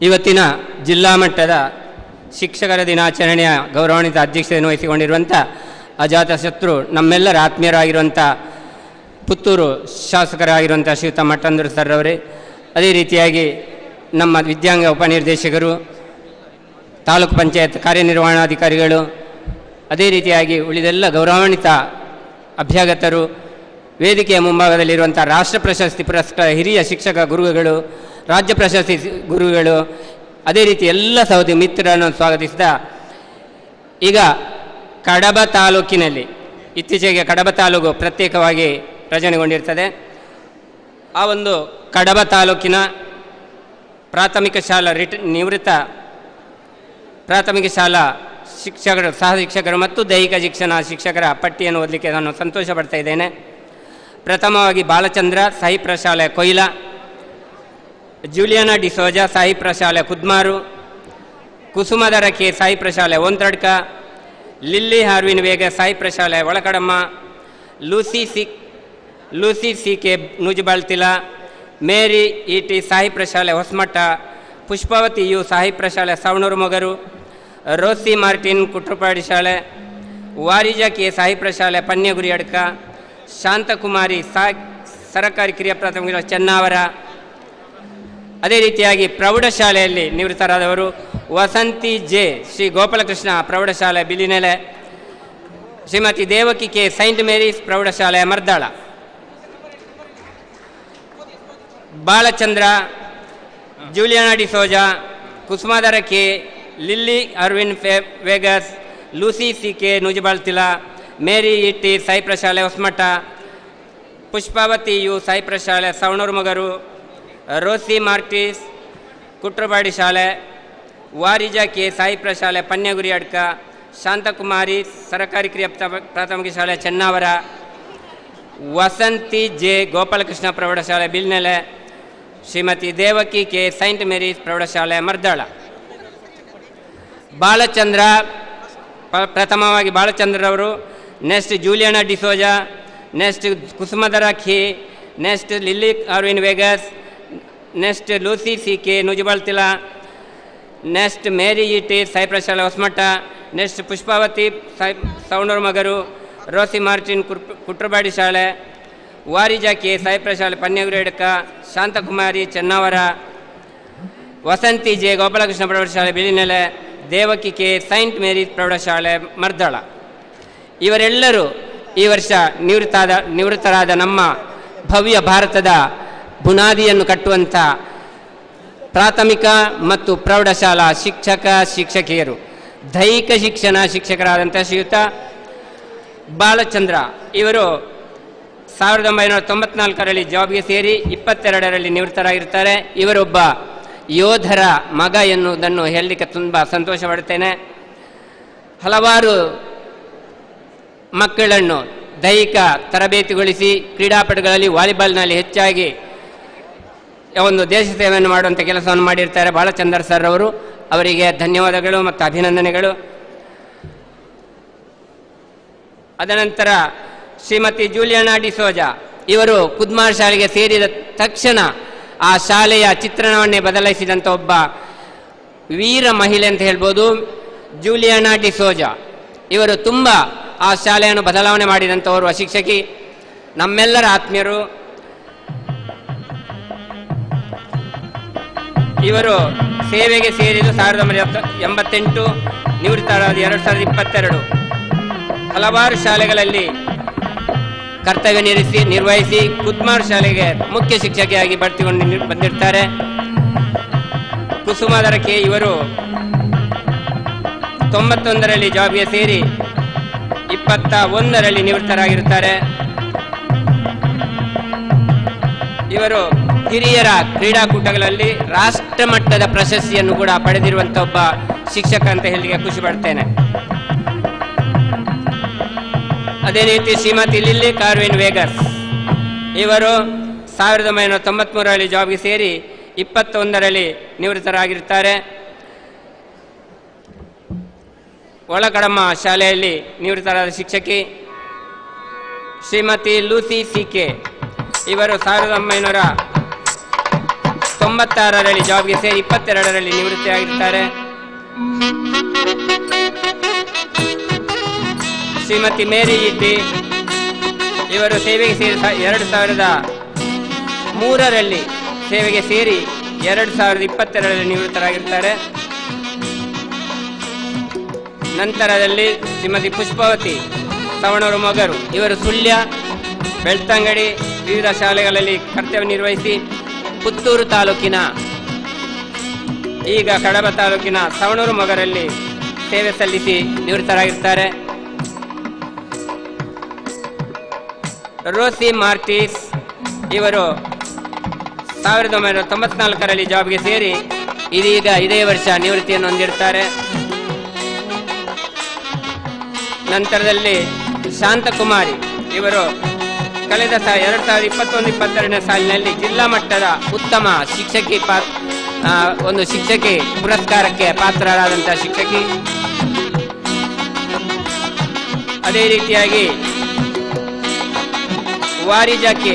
ಇವತ್ತಿನ ಜಿಲ್ಲಾ ಮಟ್ಟದ ಶಿಕ್ಷಕರ ದಿನಾಚರಣೆಯ ಗೌರವಾನ್ವಿತ ಅಧ್ಯಕ್ಷತೆಯನ್ನು ವಹಿಸಿಕೊಂಡಿರುವಂಥ ಅಜಾತಶತ್ರು ನಮ್ಮೆಲ್ಲರ ಆತ್ಮೀಯರಾಗಿರುವಂಥ ಪುತ್ತೂರು ಶಾಸಕರಾಗಿರುವಂಥ ಶ್ರೀಯುತ ಮಟ್ಟಂದೂರು ಸರ್ ಅವರೇ, ಅದೇ ರೀತಿಯಾಗಿ ನಮ್ಮ ವಿದ್ಯಾಂಗ ಉಪನಿರ್ದೇಶಕರು, ತಾಲೂಕು ಪಂಚಾಯತ್ ಕಾರ್ಯನಿರ್ವಹಣಾಧಿಕಾರಿಗಳು, ಅದೇ ರೀತಿಯಾಗಿ ಉಳಿದೆಲ್ಲ ಗೌರವಾನ್ವಿತ ಅಭ್ಯಾಗತರು, ವೇದಿಕೆಯ ಮುಂಭಾಗದಲ್ಲಿರುವಂಥ ರಾಷ್ಟ್ರ ಪ್ರಶಸ್ತಿ ಪುರಸ್ಕಾರ ಹಿರಿಯ ಶಿಕ್ಷಕ ಗುರುಗಳು, ರಾಜ್ಯ ಪ್ರಶಸ್ತಿ ಗುರುಗಳು, ಅದೇ ರೀತಿ ಎಲ್ಲ ಸಹೋದರಿ ಮಿತ್ರರನ್ನು ಸ್ವಾಗತಿಸಿದ ಈಗ ಕಡಬ ತಾಲೂಕಿನಲ್ಲಿ ಇತ್ತೀಚೆಗೆ ಕಡಬ ತಾಲೂಕು ಪ್ರತ್ಯೇಕವಾಗಿ ರಚನೆಗೊಂಡಿರ್ತದೆ. ಆ ಒಂದು ಕಡಬ ತಾಲೂಕಿನ ಪ್ರಾಥಮಿಕ ಶಾಲಾ ನಿವೃತ್ತ ಪ್ರಾಥಮಿಕ ಶಾಲಾ ಶಿಕ್ಷಕರು, ಸಹ ಶಿಕ್ಷಕರು ಮತ್ತು ದೈಹಿಕ ಶಿಕ್ಷಣ ಶಿಕ್ಷಕರ ಪಟ್ಟಿಯನ್ನು ಓದಲಿಕ್ಕೆ ನಾನು ಸಂತೋಷ ಪಡ್ತಾ ಇದ್ದೇನೆ. ಪ್ರಥಮವಾಗಿ ಬಾಲಚಂದ್ರ, ಸಾಯಿ ಪ್ರಶಾಲೆ ಕೊಯ್ಲಾ, ಜೂಲಿಯಾನಾ ಡಿಸೋಜಾ, ಸಾಯಿ ಪ್ರಶಾಲೆ ಕುದ್ಮಾರು, ಕುಸುಮಧರ ಕೆ, ಸಾಯಿ ಪ್ರಶಾಲೆ ಓಂತಡ್ಕ, ಲಿಲ್ಲಿ ಹಾರ್ವಿನ್ ವೇಗ, ಸಾಯಿ ಪ್ರಶಾಲೆ ಒಳಕಡಮ್ಮ, Lucy C K Nujibaltila, Mary E T, ಸಾಯಿ ಪ್ರಶಾಲೆ ಹೊಸಮಠ, ಪುಷ್ಪಾವತಿ ಯು, ಸಾಯಿ ಪ್ರಶಾಲೆ ಸವಣೂರು ಮೊಗರು, ರೋಸಿ ಮಾರ್ಟಿನ್ ಕುಟ್ರುಪಾಡಿ ಶಾಲೆ, ವಾರಿಜಾ ಕೆ, ಸಾಯಿ ಪ್ರಶಾಲೆ ಪನ್ಯಗುರಿ ಅಡ್ಕ, ಶಾಂತಕುಮಾರಿ ಸರಕಾರಿ ಕಿರಿಯ ಪ್ರಾಥಮಿಕ ಚೆನ್ನಾವರ. ಅದೇ ರೀತಿಯಾಗಿ ಪ್ರೌಢಶಾಲೆಯಲ್ಲಿ ನಿವೃತ್ತರಾದವರು ವಸಂತಿ ಜೆ, ಶ್ರೀ ಗೋಪಾಲಕೃಷ್ಣ ಪ್ರೌಢಶಾಲೆ Bilinele, Shrimati Devaki K, Saint Mary's ಪ್ರೌಢಶಾಲೆ Mardala, Balachandra, Juliana D'Souza, Kusumadhara K, Lilly Arvin Vegas, Lucy C K Nujibaltila, Mary ಇಟ್ಟಿ, ಸಾಯಿ ಪ್ರಶಾಲೆ ಹೊಸಮಠ, ಪುಷ್ಪಾವತಿ ಯು, ಸಾಯಿ ಪ್ರಶಾಲೆ ಸವಣೂರು ಮೊಗರು, ರೋಸಿ ಮಾರ್ಟಿಸ್ ಕುಟ್ರುಪಾಡಿ ಶಾಲೆ, ವಾರಿಜಾ ಕೆ, ಸಾಯಿ ಪ್ರಶಾಲೆ ಪನ್ಯಗುರಿ ಅಡ್ಕ, ಶಾಂತಕುಮಾರಿ ಸರಕಾರಿ ಕಿರಿಯ ಪ್ರಾಥಮಿಕ ಶಾಲೆ ಚೆನ್ನಾವರ, ವಸಂತಿ ಜೆ, ಗೋಪಾಲಕೃಷ್ಣ ಪ್ರೌಢಶಾಲೆ Bilinele, Shrimati Devaki K, Saint Mary's ಪ್ರೌಢಶಾಲೆ ಮರ್ದಾಳ. ಬಾಲಚಂದ್ರ, ಪ್ರಥಮವಾಗಿ ಬಾಲಚಂದ್ರರವರು, next Juliana D'Souza, next Kusumadhara K, next Lilly Arvin Vegas, next Lucy C K ನುಜಬಾಳ್ತಿಲ, next Mary E T, ಸಾಯಿ ಪ್ರಶಾಲೆ Hosamata, next Pushpavathi Savanur Mogaru, Rosy Martin Kutrupady ಶಾಲೆ, ವಾರಿಜಾ ಕೆ, ಸಾಯಿ ಪ್ರಶಾಲೆ ಪನ್ಯಗುರಿ ಅಡ್ಕ, ಶಾಂತಕುಮಾರಿ ಚೆನ್ನಾವರ, ವಸಂತಿ ಜೆ, ಗೋಪಾಲಕೃಷ್ಣ ಪ್ರೌಢಶಾಲೆ Bilinele, Devaki K, Saint Mary's ಪ್ರೌಢಶಾಲೆ ಮರ್ದಾಳ. ಇವರೆಲ್ಲರೂ ಈ ವರ್ಷ ನಿವೃತ್ತರಾದ ನಮ್ಮ ಭವ್ಯ ಭಾರತದ ಬುನಾದಿಯನ್ನು ಕಟ್ಟುವಂಥ ಪ್ರಾಥಮಿಕ ಮತ್ತು ಪ್ರೌಢಶಾಲಾ ಶಿಕ್ಷಕಿಯರು, ದೈಹಿಕ ಶಿಕ್ಷಣ ಶಿಕ್ಷಕರಾದಂಥ ಶ್ರೀಯುತ ಬಾಲಚಂದ್ರ ಇವರು 1994ರಲ್ಲಿ ಜಾಬ್ಗೆ ಸೇರಿ 22ರಲ್ಲಿ ನಿವೃತ್ತರಾಗಿರ್ತಾರೆ. ಇವರೊಬ್ಬ ಯೋಧರ ಮಗ ಎನ್ನುವುದನ್ನು ಹೇಳಲಿಕ್ಕೆ ತುಂಬ ಸಂತೋಷ ಪಡುತ್ತೇನೆ. ಹಲವಾರು ಮಕ್ಕಳನ್ನು ದೈಹಿಕ ತರಬೇತಿಗೊಳಿಸಿ ಕ್ರೀಡಾಪಟುಗಳಲ್ಲಿ ವಾಲಿಬಾಲ್ನಲ್ಲಿ ಹೆಚ್ಚಾಗಿ ಒಂದು ದೇಶ ಸೇವೆಯನ್ನು ಮಾಡುವಂಥ ಕೆಲಸವನ್ನು ಮಾಡಿರ್ತಾರೆ ಬಾಲಚಂದ್ರ ಸರ್ ಅವರು. ಅವರಿಗೆ ಧನ್ಯವಾದಗಳು ಮತ್ತು ಅಭಿನಂದನೆಗಳು. ಅದನಂತರ ಶ್ರೀಮತಿ ಜೂಲಿಯಾನಾ ಡಿಸೋಜಾ ಇವರು ಕುದ್ಮಾರ್ ಶಾಲೆಗೆ ಸೇರಿದ ತಕ್ಷಣ ಆ ಶಾಲೆಯ ಚಿತ್ರಣವನ್ನೇ ಬದಲಾಯಿಸಿದಂಥ ಒಬ್ಬ ವೀರ ಮಹಿಳೆ ಅಂತ ಹೇಳ್ಬೋದು. ಜೂಲಿಯಾನಾ ಡಿಸೋಜಾ ಇವರು ತುಂಬ ಆ ಶಾಲೆಯನ್ನು ಬದಲಾವಣೆ ಮಾಡಿದಂಥವರು, ಶಿಕ್ಷಕಿ, ನಮ್ಮೆಲ್ಲರ ಆತ್ಮೀಯರು. ಇವರು ಸೇವೆಗೆ ಸೇರಿದ್ದು 1988, ನಿವೃತ್ತರಾದ 2022. ಹಲವಾರು ಶಾಲೆಗಳಲ್ಲಿ ಕರ್ತವ್ಯ ನಿರ್ವಹಿಸಿ ಕುದ್ಮಾರ್ ಶಾಲೆಗೆ ಮುಖ್ಯ ಶಿಕ್ಷಕಿಯಾಗಿ ಬಡ್ತಿಕೊಂಡು ಬಂದಿರ್ತಾರೆ. ಕುಸುಮಾಧರ ಕೆ ಇವರು 91ರಲ್ಲಿ ಜಾಬ್ಗೆ ಸೇರಿ 21ರಲ್ಲಿ ನಿವೃತ್ತರಾಗಿರುತ್ತಾರೆ. ಇವರು ಹಿರಿಯರ ಕ್ರೀಡಾಕೂಟಗಳಲ್ಲಿ ರಾಷ್ಟ್ರ ಮಟ್ಟದ ಪ್ರಶಸ್ತಿಯನ್ನು ಕೂಡ ಪಡೆದಿರುವಂಥ ಒಬ್ಬ ಶಿಕ್ಷಕ ಅಂತ ಹೇಳಿಗೆ ಖುಷಿ ಪಡ್ತೇನೆ. ಅದೇ ರೀತಿ ಶ್ರೀಮತಿ ಲಿಲ್ಲಿ ಕಾರ್ವಿನ್ ವೇಗಸ್ ಇವರು 1993ರಲ್ಲಿ ಜಾಬ್ಗೆ ಸೇರಿ 21ರಲ್ಲಿ ನಿವೃತ್ತರಾಗಿರುತ್ತಾರೆ. ಒಳಕಡಮ್ಮ ಶಾಲೆಯಲ್ಲಿ ನಿವೃತ್ತರಾದ ಶಿಕ್ಷಕಿ. ಶ್ರೀಮತಿ ಲೂಸಿ ಸಿ.ಕೆ ಇವರು 1996ರಲ್ಲಿ ಜಾಬ್ಗೆ ಸೇರಿ 22ರಲ್ಲಿ ನಿವೃತ್ತಿಯಾಗಿರ್ತಾರೆ. ಶ್ರೀಮತಿ ಮೇರಿ ಇಟ್ಟಿ ಇವರು ಸೇವೆಗೆ ಸೇರಿ 2003ರಲ್ಲಿ ಸೇವೆಗೆ ಸೇರಿ 2022ರಲ್ಲಿ ನಿವೃತ್ತರಾಗಿರ್ತಾರೆ. ನಂತರದಲ್ಲಿ ಶ್ರೀಮತಿ ಪುಷ್ಪಾವತಿ ಸವಣೂರು ಮೊಗರು ಇವರು ಸುಳ್ಯ, ಬೆಳ್ತಂಗಡಿ ವಿವಿಧ ಶಾಲೆಗಳಲ್ಲಿ ಕರ್ತವ್ಯ ನಿರ್ವಹಿಸಿ ಪುತ್ತೂರು ತಾಲೂಕಿನ ಈಗ ಕಡಬ ತಾಲೂಕಿನ ಸವಣೂರು ಮೊಗರಲ್ಲಿ ಸೇವೆ ಸಲ್ಲಿಸಿ ನಿವೃತ್ತರಾಗಿರ್ತಾರೆ. ರೋಸಿ ಮಾರ್ಟಿಸ್ ಇವರು 1994ರಲ್ಲಿ ಜಾಬ್ಗೆ ಸೇರಿ ಇದೀಗ ಇದೇ ವರ್ಷ ನಿವೃತ್ತಿಯನ್ನು ಹೊಂದಿರ್ತಾರೆ. ನಂತರದಲ್ಲಿ ಶಾಂತಕುಮಾರಿ ಇವರು ಕಳೆದ 2021-22ನೇ ಸಾಲಿನಲ್ಲಿ ಜಿಲ್ಲಾ ಮಟ್ಟದ ಉತ್ತಮ ಶಿಕ್ಷಕಿ ಒಂದು ಶಿಕ್ಷಕಿ ಪುರಸ್ಕಾರಕ್ಕೆ ಪಾತ್ರರಾದಂಥ ಶಿಕ್ಷಕಿ. ಅದೇ ರೀತಿಯಾಗಿ ವಾರಿಜಾಕಿ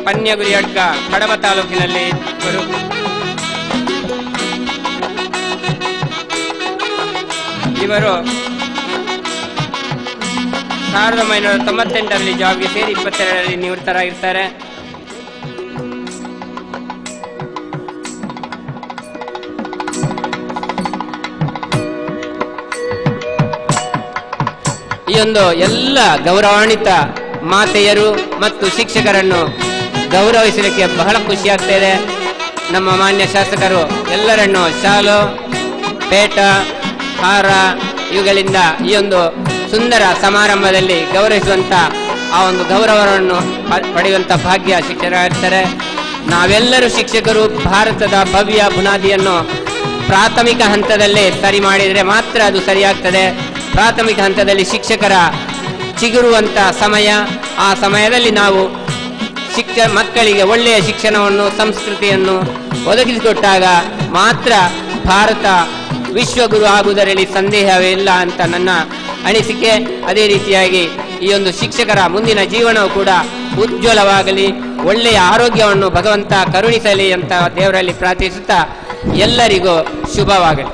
ಪನ್ಯಗುರಿ ಅಡ್ಕ ಕಡಬ ತಾಲೂಕಿನಲ್ಲಿ ಇವರು 1998ರಲ್ಲಿ ಜಾಬ್ಗೆ ಸೇರಿ 22ರಲ್ಲಿ ನಿವೃತ್ತರಾಗಿರ್ತಾರೆ. ಈ ಒಂದು ಎಲ್ಲ ಗೌರವಾನ್ವಿತ ಮಾತೆಯರು ಮತ್ತು ಶಿಕ್ಷಕರನ್ನು ಗೌರವಿಸಲಿಕ್ಕೆ ಬಹಳ ಖುಷಿಯಾಗ್ತಾ ನಮ್ಮ ಮಾನ್ಯ ಶಾಸಕರು ಎಲ್ಲರನ್ನು ಶಾಲು, ಪೇಟ, ಹಾರ ಇವುಗಳಿಂದ ಈ ಒಂದು ಸುಂದರ ಸಮಾರಂಭದಲ್ಲಿ ಗೌರವಿಸುವಂಥ ಆ ಒಂದು ಗೌರವವನ್ನು ಪಡೆಯುವಂಥ ಭಾಗ್ಯ ಶಿಕ್ಷಕರಾಗಿರ್ತಾರೆ. ನಾವೆಲ್ಲರೂ ಶಿಕ್ಷಕರು ಭಾರತದ ಭವ್ಯ ಬುನಾದಿಯನ್ನು ಪ್ರಾಥಮಿಕ ಹಂತದಲ್ಲೇ ಸರಿ ಮಾಡಿದರೆ ಮಾತ್ರ ಅದು ಸರಿಯಾಗ್ತದೆ. ಪ್ರಾಥಮಿಕ ಹಂತದಲ್ಲಿ ಶಿಕ್ಷಕರ ಚಿಗುರುವಂಥ ಸಮಯ, ಆ ಸಮಯದಲ್ಲಿ ನಾವು ಮಕ್ಕಳಿಗೆ ಒಳ್ಳೆಯ ಶಿಕ್ಷಣವನ್ನು, ಸಂಸ್ಕೃತಿಯನ್ನು ಒದಗಿಸಿಕೊಟ್ಟಾಗ ಮಾತ್ರ ಭಾರತ ವಿಶ್ವಗುರು ಆಗುವುದರಲ್ಲಿ ಸಂದೇಹವೇ ಇಲ್ಲ ಅಂತ ನನ್ನ ಅನಿಸಿಕೆ. ಅದೇ ರೀತಿಯಾಗಿ ಈ ಒಂದು ಶಿಕ್ಷಕರ ಮುಂದಿನ ಜೀವನವು ಕೂಡ ಉಜ್ವಲವಾಗಲಿ, ಒಳ್ಳೆಯ ಆರೋಗ್ಯವನ್ನು ಭಗವಂತ ಕರುಣಿಸಲಿ ಅಂತ ದೇವರಲ್ಲಿ ಪ್ರಾರ್ಥಿಸುತ್ತಾ ಎಲ್ಲರಿಗೂ ಶುಭವಾಗಲಿ.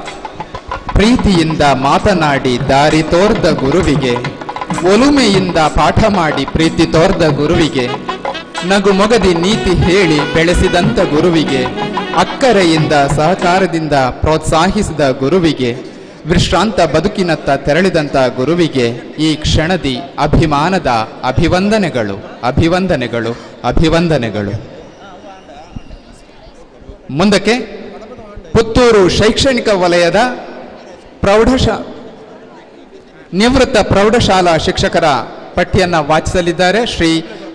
ಪ್ರೀತಿಯಿಂದ ಮಾತನಾಡಿ ದಾರಿ ತೋರ್ದ ಗುರುವಿಗೆ, ಒಲುಮೆಯಿಂದ ಪಾಠ ಮಾಡಿ ಪ್ರೀತಿ ತೋರ್ದ ಗುರುವಿಗೆ, ನಗು ಮೊಗದಿ ನೀತಿ ಹೇಳಿ ಬೆಳೆಸಿದಂಥ ಗುರುವಿಗೆ, ಅಕ್ಕರೆಯಿಂದ ಸಹಕಾರದಿಂದ ಪ್ರೋತ್ಸಾಹಿಸಿದ ಗುರುವಿಗೆ, ವಿಶ್ರಾಂತ ಬದುಕಿನತ್ತ ತೆರಳಿದಂಥ ಗುರುವಿಗೆ ಈ ಕ್ಷಣದಿ ಅಭಿಮಾನದ ಅಭಿವಂದನೆಗಳು, ಅಭಿವಂದನೆಗಳು, ಅಭಿವಂದನೆಗಳು. ಮುಂದಕ್ಕೆ ಪುತ್ತೂರು ಶೈಕ್ಷಣಿಕ ವಲಯದ ನಿವೃತ್ತ ಪ್ರೌಢಶಾಲಾ ಶಿಕ್ಷಕರ ಪಟ್ಟಿಯನ್ನು ವಾಚಿಸಲಿದ್ದಾರೆ ಶ್ರೀ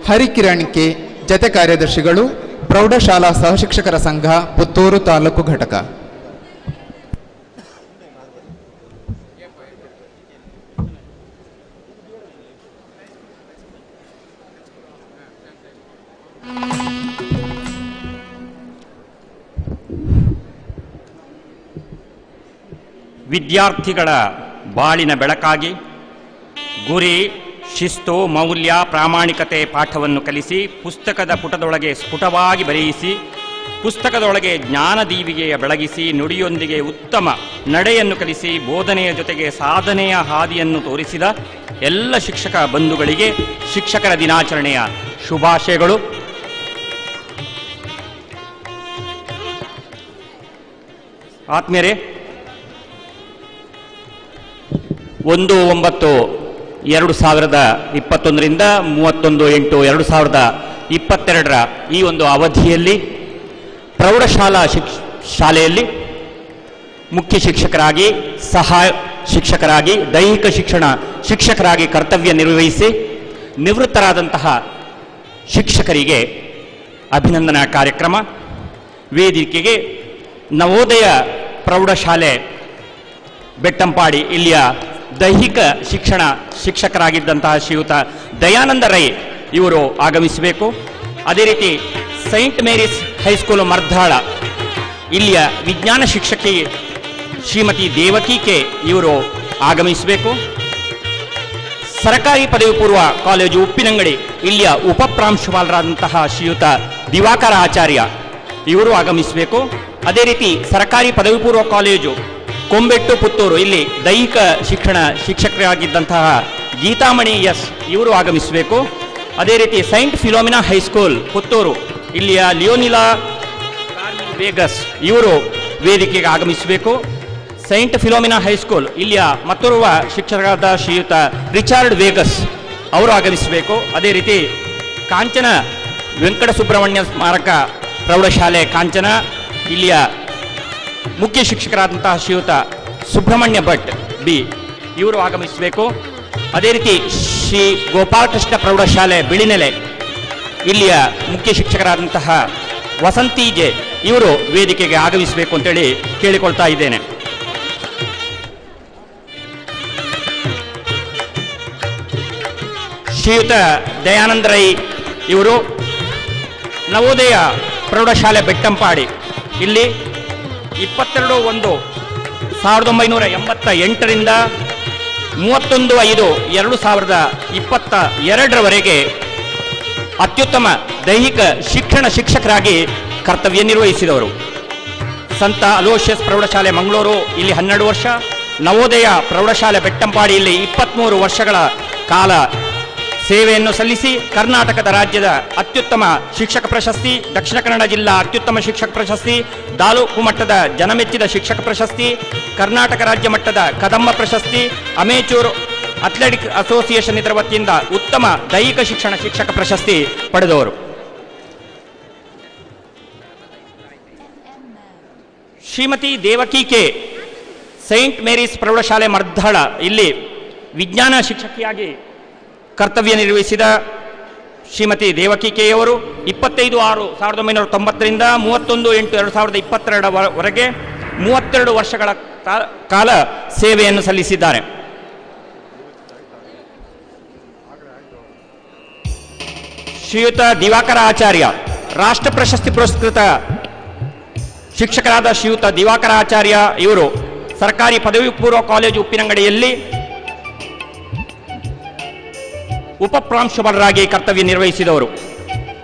ಹರಿಕಿರಣ್ ಕೆ, ಜತೆ ಕಾರ್ಯದರ್ಶಿಗಳು, ಪ್ರೌಢಶಾಲಾ ಸಹಶಿಕ್ಷಕರ ಸಂಘ, ಪುತ್ತೂರು ತಾಲೂಕು ಘಟಕ. ವಿದ್ಯಾರ್ಥಿಗಳ ಬಾಳಿನ ಬೆಳಕಾಗಿ ಗುರಿ, ಶಿಸ್ತು, ಮೌಲ್ಯ, ಪ್ರಾಮಾಣಿಕತೆ ಪಾಠವನ್ನು ಕಲಿಸಿ ಪುಸ್ತಕದ ಪುಟದೊಳಗೆ ಸ್ಫುಟವಾಗಿ ಬರೆಯಿಸಿ ಪುಸ್ತಕದೊಳಗೆ ಜ್ಞಾನದೀವಿಗೆಯ ಬೆಳಗಿಸಿ ನುಡಿಯೊಂದಿಗೆ ಉತ್ತಮ ನಡೆಯನ್ನು ಕಲಿಸಿ ಬೋಧನೆಯ ಜೊತೆಗೆ ಸಾಧನೆಯ ಹಾದಿಯನ್ನು ತೋರಿಸಿದ ಎಲ್ಲ ಶಿಕ್ಷಕ ಬಂಧುಗಳಿಗೆ ಶಿಕ್ಷಕರ ದಿನಾಚರಣೆಯ ಶುಭಾಶಯಗಳು. ಆತ್ಮೀಯರೇ, 1/9 2021ರಿಂದ 31/8/2022 ಈ ಒಂದು ಅವಧಿಯಲ್ಲಿ ಪ್ರೌಢಶಾಲಾ ಶಾಲೆಯಲ್ಲಿ ಮುಖ್ಯ ಶಿಕ್ಷಕರಾಗಿ, ಸಹಾಯ ಶಿಕ್ಷಕರಾಗಿ, ದೈಹಿಕ ಶಿಕ್ಷಣ ಶಿಕ್ಷಕರಾಗಿ ಕರ್ತವ್ಯ ನಿರ್ವಹಿಸಿ ನಿವೃತ್ತರಾದಂತಹ ಶಿಕ್ಷಕರಿಗೆ ಅಭಿನಂದನಾ ಕಾರ್ಯಕ್ರಮ. ವೇದಿಕೆಗೆ ನವೋದಯ ಪ್ರೌಢಶಾಲೆ ಬೆಟ್ಟಂಪಾಡಿ ಇಲ್ಲಿಯ ದೈಹಿಕ ಶಿಕ್ಷಣ ಶಿಕ್ಷಕರಾಗಿದ್ದಂತಹ ಶ್ರೀಯುತ ದಯಾನಂದ ರೈ ಇವರು ಆಗಮಿಸಬೇಕು. ಅದೇ ರೀತಿ ಸೈಂಟ್ ಮೇರೀಸ್ ಹೈಸ್ಕೂಲ್ ಮರ್ಧಾಳ ಇಲ್ಲಿಯ ವಿಜ್ಞಾನ ಶಿಕ್ಷಕಿ ಶ್ರೀಮತಿ ದೇವಕಿ ಕೆ ಇವರು ಆಗಮಿಸಬೇಕು. ಸರ್ಕಾರಿ ಪದವಿ ಪೂರ್ವ ಕಾಲೇಜು ಉಪ್ಪಿನಂಗಡಿ ಇಲ್ಲಿಯ ಉಪಪ್ರಾಂಶುಪಾಲರಾದಂತಹ ಶ್ರೀಯುತ ದಿವಾಕರ ಆಚಾರ್ಯ ಇವರು ಆಗಮಿಸಬೇಕು. ಅದೇ ರೀತಿ ಸರ್ಕಾರಿ ಪದವಿ ಪೂರ್ವ ಕಾಲೇಜು ಕೊಂಬೆಟ್ಟು ಪುತ್ತೂರು ಇಲ್ಲಿ ದೈಹಿಕ ಶಿಕ್ಷಣ ಶಿಕ್ಷಕರಾಗಿದ್ದಂತಹ ಗೀತಾಮಣಿ ಎಸ್ ಇವರು ಆಗಮಿಸಬೇಕು. ಅದೇ ರೀತಿ ಸೈಂಟ್ ಫಿಲೋಮಿನಾ ಹೈಸ್ಕೂಲ್ ಪುತ್ತೂರು ಇಲ್ಲಿಯ ಲಿಯೋನಿಲಾ ವೇಗಸ್ ಇವರು ವೇದಿಕೆಗೆ ಆಗಮಿಸಬೇಕು. ಸೈಂಟ್ ಫಿಲೋಮಿನಾ ಹೈಸ್ಕೂಲ್ ಇಲ್ಲಿಯ ಮತ್ತೋರ್ವ ಶಿಕ್ಷಕರಾದ ಶ್ರೀಯುತ ರಿಚಾರ್ಡ್ ವೇಗಸ್ ಅವರು ಆಗಮಿಸಬೇಕು. ಅದೇ ರೀತಿ ಕಾಂಚನ ವೆಂಕಟ ಸುಬ್ರಹ್ಮಣ್ಯ ಸ್ಮಾರಕ ಪ್ರೌಢಶಾಲೆ ಕಾಂಚನ ಇಲ್ಲಿಯ ಮುಖ್ಯ ಶಿಕ್ಷಕರಾದಂತಹ ಶ್ರೀಯುತ ಸುಬ್ರಹ್ಮಣ್ಯ ಭಟ್ ಬಿ ಇವರು ಆಗಮಿಸಬೇಕು. ಅದೇ ರೀತಿ ಶ್ರೀ ಗೋಪಾಲಕೃಷ್ಣ ಪ್ರೌಢಶಾಲೆ ಬಿಳಿನೆಲೆ ಇಲ್ಲಿಯ ಮುಖ್ಯ ಶಿಕ್ಷಕರಾದಂತಹ ವಸಂತಿ ಜೆ ಇವರು ವೇದಿಕೆಗೆ ಆಗಮಿಸಬೇಕು ಅಂತೇಳಿ ಕೇಳಿಕೊಳ್ತಾ ಇದ್ದೇನೆ. ಶ್ರೀಯುತ ದಯಾನಂದ ರೈ ಇವರು ನವೋದಯ ಪ್ರೌಢಶಾಲೆ ಬೆಟ್ಟಂಪಾಡಿ ಇಲ್ಲಿ 22/1/1988ರಿಂದ 31/5/2022 ಅತ್ಯುತ್ತಮ ದೈಹಿಕ ಶಿಕ್ಷಣ ಶಿಕ್ಷಕರಾಗಿ ಕರ್ತವ್ಯ ನಿರ್ವಹಿಸಿದವರು. ಸಂತ ಅಲೋಷಿಯಸ್ ಪ್ರೌಢಶಾಲೆ ಮಂಗಳೂರು ಇಲ್ಲಿ 12 ವರ್ಷ, ನವೋದಯ ಪ್ರೌಢಶಾಲೆ ಬೆಟ್ಟಂಪಾಡಿ ಇಲ್ಲಿ 23 ವರ್ಷಗಳ ಕಾಲ ಸೇವೆಯನ್ನು ಸಲ್ಲಿಸಿ ಕರ್ನಾಟಕದ ರಾಜ್ಯದ ಅತ್ಯುತ್ತಮ ಶಿಕ್ಷಕ ಪ್ರಶಸ್ತಿ, ದಕ್ಷಿಣ ಕನ್ನಡ ಜಿಲ್ಲಾ ಅತ್ಯುತ್ತಮ ಶಿಕ್ಷಕ ಪ್ರಶಸ್ತಿ, ತಾಲೂಕು ಮಟ್ಟದ ಜನಮೆಚ್ಚಿದ ಶಿಕ್ಷಕ ಪ್ರಶಸ್ತಿ, ಕರ್ನಾಟಕ ರಾಜ್ಯ ಮಟ್ಟದ ಕದಂಬ ಪ್ರಶಸ್ತಿ, ಅಮೇಚೂರ್ ಅಥ್ಲೆಟಿಕ್ ಅಸೋಸಿಯೇಷನ್ ಇದರ ವತಿಯಿಂದ ಉತ್ತಮ ದೈಹಿಕ ಶಿಕ್ಷಣ ಶಿಕ್ಷಕ ಪ್ರಶಸ್ತಿ ಪಡೆದವರು. Shrimati Devaki K Saint Mary's ಪ್ರೌಢಶಾಲೆ ಮರ್ಧಾಳ ಇಲ್ಲಿ ವಿಜ್ಞಾನ ಶಿಕ್ಷಕಿಯಾಗಿ ಕರ್ತವ್ಯ ನಿರ್ವಹಿಸಿದ ಶ್ರೀಮತಿ ದೇವಕಿ ಕೆಯವರು 25/6/1990ರಿಂದ 31/8/2022 32 ವರ್ಷಗಳ ಕಾಲ ಸೇವೆಯನ್ನು ಸಲ್ಲಿಸಿದ್ದಾರೆ. ಶ್ರೀಯುತ ದಿವಾಕರ ಆಚಾರ್ಯ ರಾಷ್ಟ್ರ ಪ್ರಶಸ್ತಿ ಪುರಸ್ಕೃತ ಶಿಕ್ಷಕರಾದ ಶ್ರೀಯುತ ದಿವಾಕರ ಆಚಾರ್ಯ ಇವರು ಸರ್ಕಾರಿ ಪದವಿ ಪೂರ್ವ ಕಾಲೇಜು ಉಪ್ಪಿನಂಗಡಿಯಲ್ಲಿ ಉಪಪ್ರಾಂಶುಪಾಲರಾಗಿ ಕರ್ತವ್ಯ ನಿರ್ವಹಿಸಿದವರು.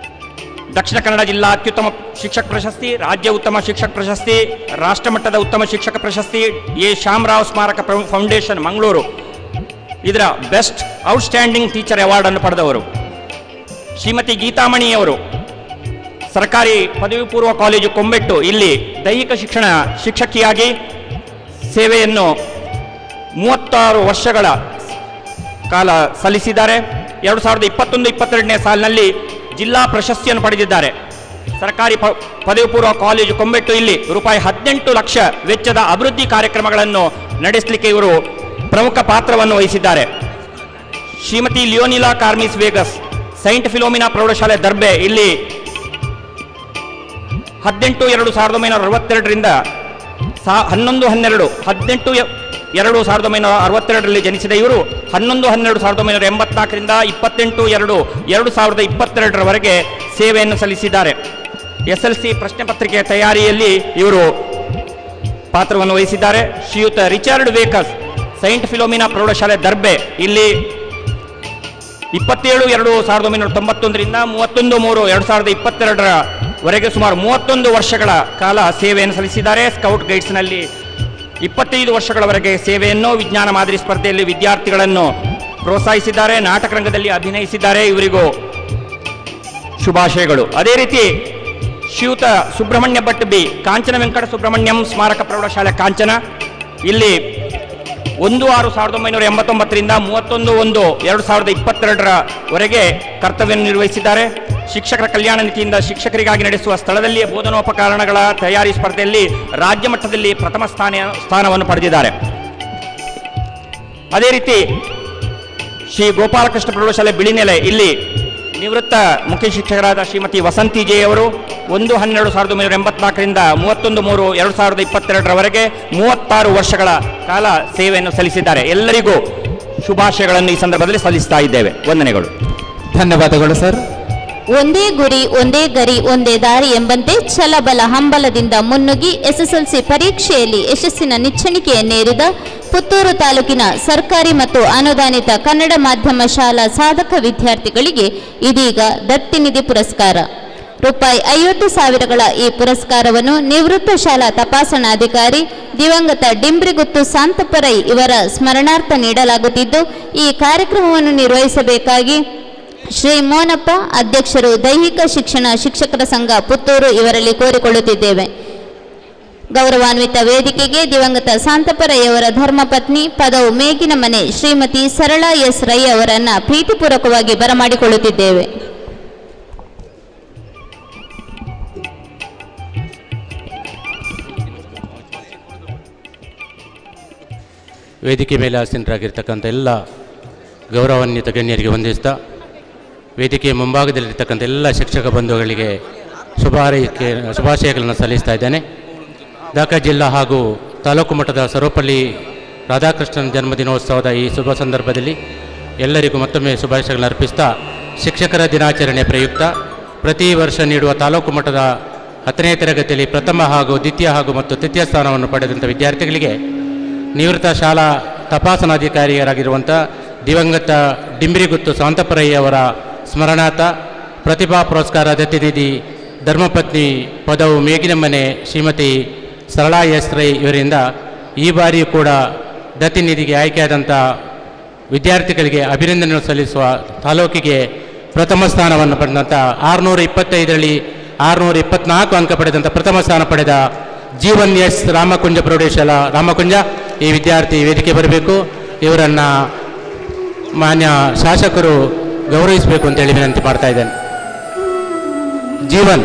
ದಕ್ಷಿಣ ಕನ್ನಡ ಜಿಲ್ಲಾ ಅತ್ಯುತ್ತಮ ಶಿಕ್ಷಕ ಪ್ರಶಸ್ತಿ, ರಾಜ್ಯ ಉತ್ತಮ ಶಿಕ್ಷಕ ಪ್ರಶಸ್ತಿ, ರಾಷ್ಟ್ರಮಟ್ಟದ ಉತ್ತಮ ಶಿಕ್ಷಕ ಪ್ರಶಸ್ತಿ, ಎ ಶ್ಯಾಮರಾವ್ ಸ್ಮಾರಕ ಫೌಂಡೇಶನ್ ಮಂಗಳೂರು ಇದರ ಬೆಸ್ಟ್ ಔಟ್ಸ್ಟ್ಯಾಂಡಿಂಗ್ ಟೀಚರ್ ಅವಾರ್ಡ್ ಅನ್ನು ಪಡೆದವರು. ಶ್ರೀಮತಿ ಗೀತಾಮಣಿಯವರು ಸರ್ಕಾರಿ ಪದವಿ ಪೂರ್ವ ಕಾಲೇಜು ಕೊಂಬೆಟ್ಟು ಇಲ್ಲಿ ದೈಹಿಕ ಶಿಕ್ಷಣ ಶಿಕ್ಷಕಿಯಾಗಿ ಸೇವೆಯನ್ನು 36 ವರ್ಷಗಳ ಕಾಲ ಸಲ್ಲಿಸಿದ್ದಾರೆ. 2021-22ನೇ ಸಾಲಿನಲ್ಲಿ ಜಿಲ್ಲಾ ಪ್ರಶಸ್ತಿಯನ್ನು ಪಡೆದಿದ್ದಾರೆ. ಸರ್ಕಾರಿ ಪದವಿ ಪೂರ್ವ ಕಾಲೇಜು ಕೊಂಬೆಟ್ಟು ಇಲ್ಲಿ ₹18 ಲಕ್ಷ ವೆಚ್ಚದ ಅಭಿವೃದ್ಧಿ ಕಾರ್ಯಕ್ರಮಗಳನ್ನು ನಡೆಸಲಿಕ್ಕೆ ಇವರು ಪ್ರಮುಖ ಪಾತ್ರವನ್ನು ವಹಿಸಿದ್ದಾರೆ. ಶ್ರೀಮತಿ ಲಿಯೋನಿಲಾ ಕಾರ್ಮಿಸ್ ವೇಗಸ್ ಸೈಂಟ್ ಫಿಲೋಮಿನಾ ಪ್ರೌಢಶಾಲೆ ದರ್ಬೆ ಇಲ್ಲಿ 18/2/1962ರಿಂದ 11/12/1962ರಲ್ಲಿ ಜನಿಸಿದ ಇವರು 11/12/1984ರಿಂದ 28/2/2022 ಸೇವೆಯನ್ನು ಸಲ್ಲಿಸಿದ್ದಾರೆ. SLC ಪ್ರಶ್ನೆ ಪತ್ರಿಕೆಯ ತಯಾರಿಯಲ್ಲಿ ಇವರು ಪಾತ್ರವನ್ನು ವಹಿಸಿದ್ದಾರೆ. ಶ್ರೀಯುತ ರಿಚಾರ್ಡ್ ವೇಕಸ್ ಸೈಂಟ್ ಫಿಲೋಮಿನಾ ಪ್ರೌಢಶಾಲೆ ದರ್ಬೆ ಇಲ್ಲಿ 27/2/1991ರಿಂದ 31/3/2022 ಸುಮಾರು 31 ವರ್ಷಗಳ ಕಾಲ ಸೇವೆಯನ್ನು ಸಲ್ಲಿಸಿದ್ದಾರೆ. ಸ್ಕೌಟ್ ಗೈಡ್ಸ್ನಲ್ಲಿ 25 ವರ್ಷಗಳವರೆಗೆ ಸೇವೆಯನ್ನು, ವಿಜ್ಞಾನ ಮಾದರಿ ಸ್ಪರ್ಧೆಯಲ್ಲಿ ವಿದ್ಯಾರ್ಥಿಗಳನ್ನು ಪ್ರೋತ್ಸಾಹಿಸಿದ್ದಾರೆ. ನಾಟಕ ರಂಗದಲ್ಲಿ ಅಭಿನಯಿಸಿದ್ದಾರೆ. ಇವರಿಗೂ ಶುಭಾಶಯಗಳು. ಅದೇ ರೀತಿ ಶ್ರೀಯುತ ಸುಬ್ರಹ್ಮಣ್ಯ ಭಟ್ ಬಿ ಕಾಂಚನ ವೆಂಕಟ ಸುಬ್ರಹ್ಮಣ್ಯಂ ಸ್ಮಾರಕ ಪ್ರೌಢಶಾಲೆ ಕಾಂಚನ ಇಲ್ಲಿ 1/6/1989ರಿಂದ 31/1/2022 ಕರ್ತವ್ಯ ನಿರ್ವಹಿಸಿದ್ದಾರೆ. ಶಿಕ್ಷಕರ ಕಲ್ಯಾಣ ನಿಧಿಯಿಂದ ಶಿಕ್ಷಕರಿಗಾಗಿ ನಡೆಸುವ ಸ್ಥಳದಲ್ಲಿಯೇ ಬೋಧನೋಪಕರಣಗಳ ತಯಾರಿ ಸ್ಪರ್ಧೆಯಲ್ಲಿ ರಾಜ್ಯ ಮಟ್ಟದಲ್ಲಿ ಪ್ರಥಮ ಸ್ಥಾನವನ್ನು ಪಡೆದಿದ್ದಾರೆ. ಅದೇ ರೀತಿ ಶ್ರೀ ಗೋಪಾಲಕೃಷ್ಣ ಪ್ರೌಢಶಾಲೆ ಬಿಳಿನೆಲೆ ಇಲ್ಲಿ ನಿವೃತ್ತ ಮುಖ್ಯ ಶಿಕ್ಷಕರಾದ ಶ್ರೀಮತಿ ವಸಂತಿ ಜೆ ಅವರು 1/12/1984ರಿಂದ 31/3/2022 36 ವರ್ಷಗಳ ಕಾಲ ಸೇವೆಯನ್ನು ಸಲ್ಲಿಸಿದ್ದಾರೆ. ಎಲ್ಲರಿಗೂ ಶುಭಾಶಯಗಳನ್ನು ಈ ಸಂದರ್ಭದಲ್ಲಿ ಸಲ್ಲಿಸ್ತಾ ಇದ್ದೇವೆ. ವಂದನೆಗಳು. ಧನ್ಯವಾದಗಳು ಸರ್. ಒಂದೇ ಗುರಿ ಒಂದೇ ಗರಿ ಒಂದೇ ದಾರಿ ಎಂಬಂತೆ ಛಲಬಲ ಹಂಬಲದಿಂದ ಮುನ್ನುಗ್ಗಿ ಎಸ್ಎಸ್ಎಲ್ಸಿ ಪರೀಕ್ಷೆಯಲ್ಲಿ ಯಶಸ್ಸಿನ ನಿಚ್ಚಣಿಕೆಯನ್ನೇರಿದ ಪುತ್ತೂರು ತಾಲೂಕಿನ ಸರ್ಕಾರಿ ಮತ್ತು ಅನುದಾನಿತ ಕನ್ನಡ ಮಾಧ್ಯಮ ಶಾಲಾ ಸಾಧಕ ವಿದ್ಯಾರ್ಥಿಗಳಿಗೆ ಇದೀಗ ದತ್ತಿನಿಧಿ ಪುರಸ್ಕಾರ. ₹50,000ಗಳ ಈ ಪುರಸ್ಕಾರವನ್ನು ನಿವೃತ್ತ ಶಾಲಾ ತಪಾಸಣಾಧಿಕಾರಿ ದಿವಂಗತ ಡಿಂಬ್ರಿಗುತ್ತು ಸಾಂತಪರೈ ಇವರ ಸ್ಮರಣಾರ್ಥ ನೀಡಲಾಗುತ್ತಿದ್ದು, ಈ ಕಾರ್ಯಕ್ರಮವನ್ನು ನಿರ್ವಹಿಸಬೇಕಾಗಿ ಶ್ರೀ ಮೋನಪ್ಪ, ಅಧ್ಯಕ್ಷರು ದೈಹಿಕ ಶಿಕ್ಷಣ ಶಿಕ್ಷಕರ ಸಂಘ ಪುತ್ತೂರು ಇವರಲ್ಲಿ ಕೋರಿಕೊಳ್ಳುತ್ತಿದ್ದೇವೆ. ಗೌರವಾನ್ವಿತ ವೇದಿಕೆಗೆ ದಿವಂಗತ ಸಾಂತಪರೈಯವರ ಧರ್ಮಪತ್ನಿ ಪದವು ಮೇಗಿನ ಮನೆ ಶ್ರೀಮತಿ ಸರಳಾ ಎಸ್ ರೈ ಅವರನ್ನು ಪ್ರೀತಿಪೂರ್ವಕವಾಗಿ ಬರಮಾಡಿಕೊಳ್ಳುತ್ತಿದ್ದೇವೆ. ವೇದಿಕೆ ಮೇಲೆ ಆಸೀನರಾಗಿರ್ತಕ್ಕಂಥ ಎಲ್ಲ ಗೌರವಾನ್ವಿತ ಗಣ್ಯರಿಗೆ ವಂದಿಸ್ತಾ, ವೇದಿಕೆಯ ಮುಂಭಾಗದಲ್ಲಿರ್ತಕ್ಕಂಥ ಎಲ್ಲ ಶಿಕ್ಷಕ ಬಂಧುಗಳಿಗೆ ಶುಭಾಶಯಗಳನ್ನು ಸಲ್ಲಿಸ್ತಾ ಇದ್ದೇನೆ. ದಾಖ ಜಿಲ್ಲಾ ಹಾಗೂ ತಾಲೂಕು ಮಟ್ಟದ ಸರ್ವಪಲ್ಲಿ ರಾಧಾಕೃಷ್ಣನ್ ಜನ್ಮದಿನೋತ್ಸವದ ಈ ಶುಭ ಸಂದರ್ಭದಲ್ಲಿ ಎಲ್ಲರಿಗೂ ಮತ್ತೊಮ್ಮೆ ಶುಭಾಶಯಗಳನ್ನು ಅರ್ಪಿಸ್ತಾ, ಶಿಕ್ಷಕರ ದಿನಾಚರಣೆ ಪ್ರಯುಕ್ತ ಪ್ರತಿ ವರ್ಷ ನೀಡುವ ತಾಲೂಕು ಮಟ್ಟದ 10ನೇ ತರಗತಿಯಲ್ಲಿ ಪ್ರಥಮ ಹಾಗೂ ದ್ವಿತೀಯ ಹಾಗೂ ಮತ್ತು ತೃತೀಯ ಸ್ಥಾನವನ್ನು ಪಡೆದಂಥ ವಿದ್ಯಾರ್ಥಿಗಳಿಗೆ ನಿವೃತ್ತ ಶಾಲಾ ತಪಾಸಣಾಧಿಕಾರಿಯರಾಗಿರುವಂಥ ದಿವಂಗತ ಡಿಂಬ್ರಿಗುತ್ತು ಸಾಂತಪರೈ ಅವರ ಸ್ಮರಣಾರ್ಥ ಪ್ರತಿಭಾ ಪುರಸ್ಕಾರ ದತ್ತಿನಿಧಿ ಧರ್ಮಪತ್ನಿ ಪದವು ಮೇಗಿನ ಮನೆ ಶ್ರೀಮತಿ ಸರಳಾ ಎಸ್ ರೈ ಇವರಿಂದ ಈ ಬಾರಿಯೂ ಕೂಡ ದತ್ತಿನಿಧಿಗೆ ಆಯ್ಕೆಯಾದಂಥ ವಿದ್ಯಾರ್ಥಿಗಳಿಗೆ ಅಭಿನಂದನೆ ಸಲ್ಲಿಸುವ ತಾಲೂಕಿಗೆ ಪ್ರಥಮ ಸ್ಥಾನವನ್ನು ಪಡೆದಂಥ 625ರಲ್ಲಿ 624 ಅಂಕ ಪಡೆದಂಥ ಪ್ರಥಮ ಸ್ಥಾನ ಪಡೆದ ಜೀವನ್ ಎಸ್ ರಾಮಕುಂಜ ಪ್ರೌಢಶಾಲಾ ರಾಮಕುಂಜ ಈ ವಿದ್ಯಾರ್ಥಿ ವೇದಿಕೆ ಬರಬೇಕು. ಇವರನ್ನು ಮಾನ್ಯ ಶಾಸಕರು ಗೌರವಿಸಬೇಕು ಅಂತೇಳಿ ವಿನಂತಿ ಮಾಡ್ತಾ ಇದ್ದೇನೆ. ಜೀವನ್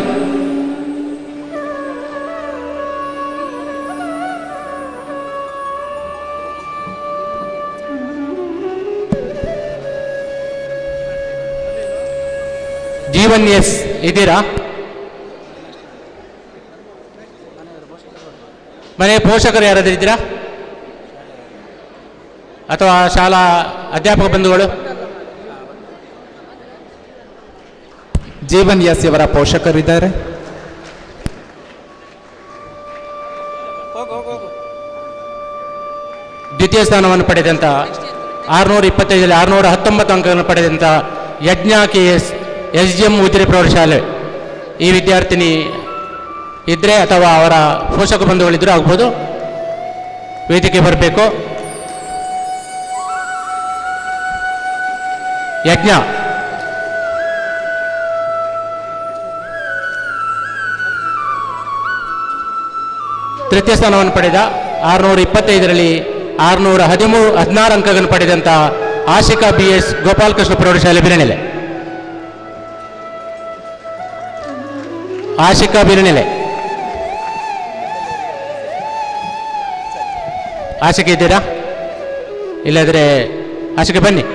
ಜೀವನ್ ಎಸ್ ಇದ್ದೀರಾ? ಮನೆಯ ಪೋಷಕರು ಯಾರಾದರೂ ಇದ್ದೀರಾ ಅಥವಾ ಶಾಲಾ ಅಧ್ಯಾಪಕ ಬಂಧುಗಳು? ಜೀವನ್ ಎಸ್ ಇವರ ಪೋಷಕರಿದ್ದಾರೆ. ದ್ವಿತೀಯ ಸ್ಥಾನವನ್ನು ಪಡೆದಂಥ 625ರಲ್ಲಿ 619 ಅಂಕಗಳನ್ನು ಪಡೆದಂಥ ಯಜ್ಞಾ KS SGM ಉಜಿರೆ ಪ್ರೌಢಶಾಲೆ ಈ ವಿದ್ಯಾರ್ಥಿನಿ ಇದ್ದರೆ ಅಥವಾ ಅವರ ಪೋಷಕ ಬಂಧುಗಳಿದ್ದರೂ ಆಗ್ಬೋದು, ವೇದಿಕೆ ಬರಬೇಕು. ಯಜ್ಞ ತೃತೀಯ ಸ್ಥಾನವನ್ನು ಪಡೆದ 625ರಲ್ಲಿ 616 ಅಂಕಗಳನ್ನು ಪಡೆದಂಥ ಆಶಿಕಾ BS ಗೋಪಾಲಕೃಷ್ಣ ಪ್ರೌಢಶಾಲೆ ಬಿರನೆಲೆ. ಆಶಿಕಾ ಬಿರನೆಲೆ, ಆಶಿಕೆ ಇದ್ದೀರಾ? ಇಲ್ಲದ್ರೆ ಆಶಿಕೆ ಬನ್ನಿ.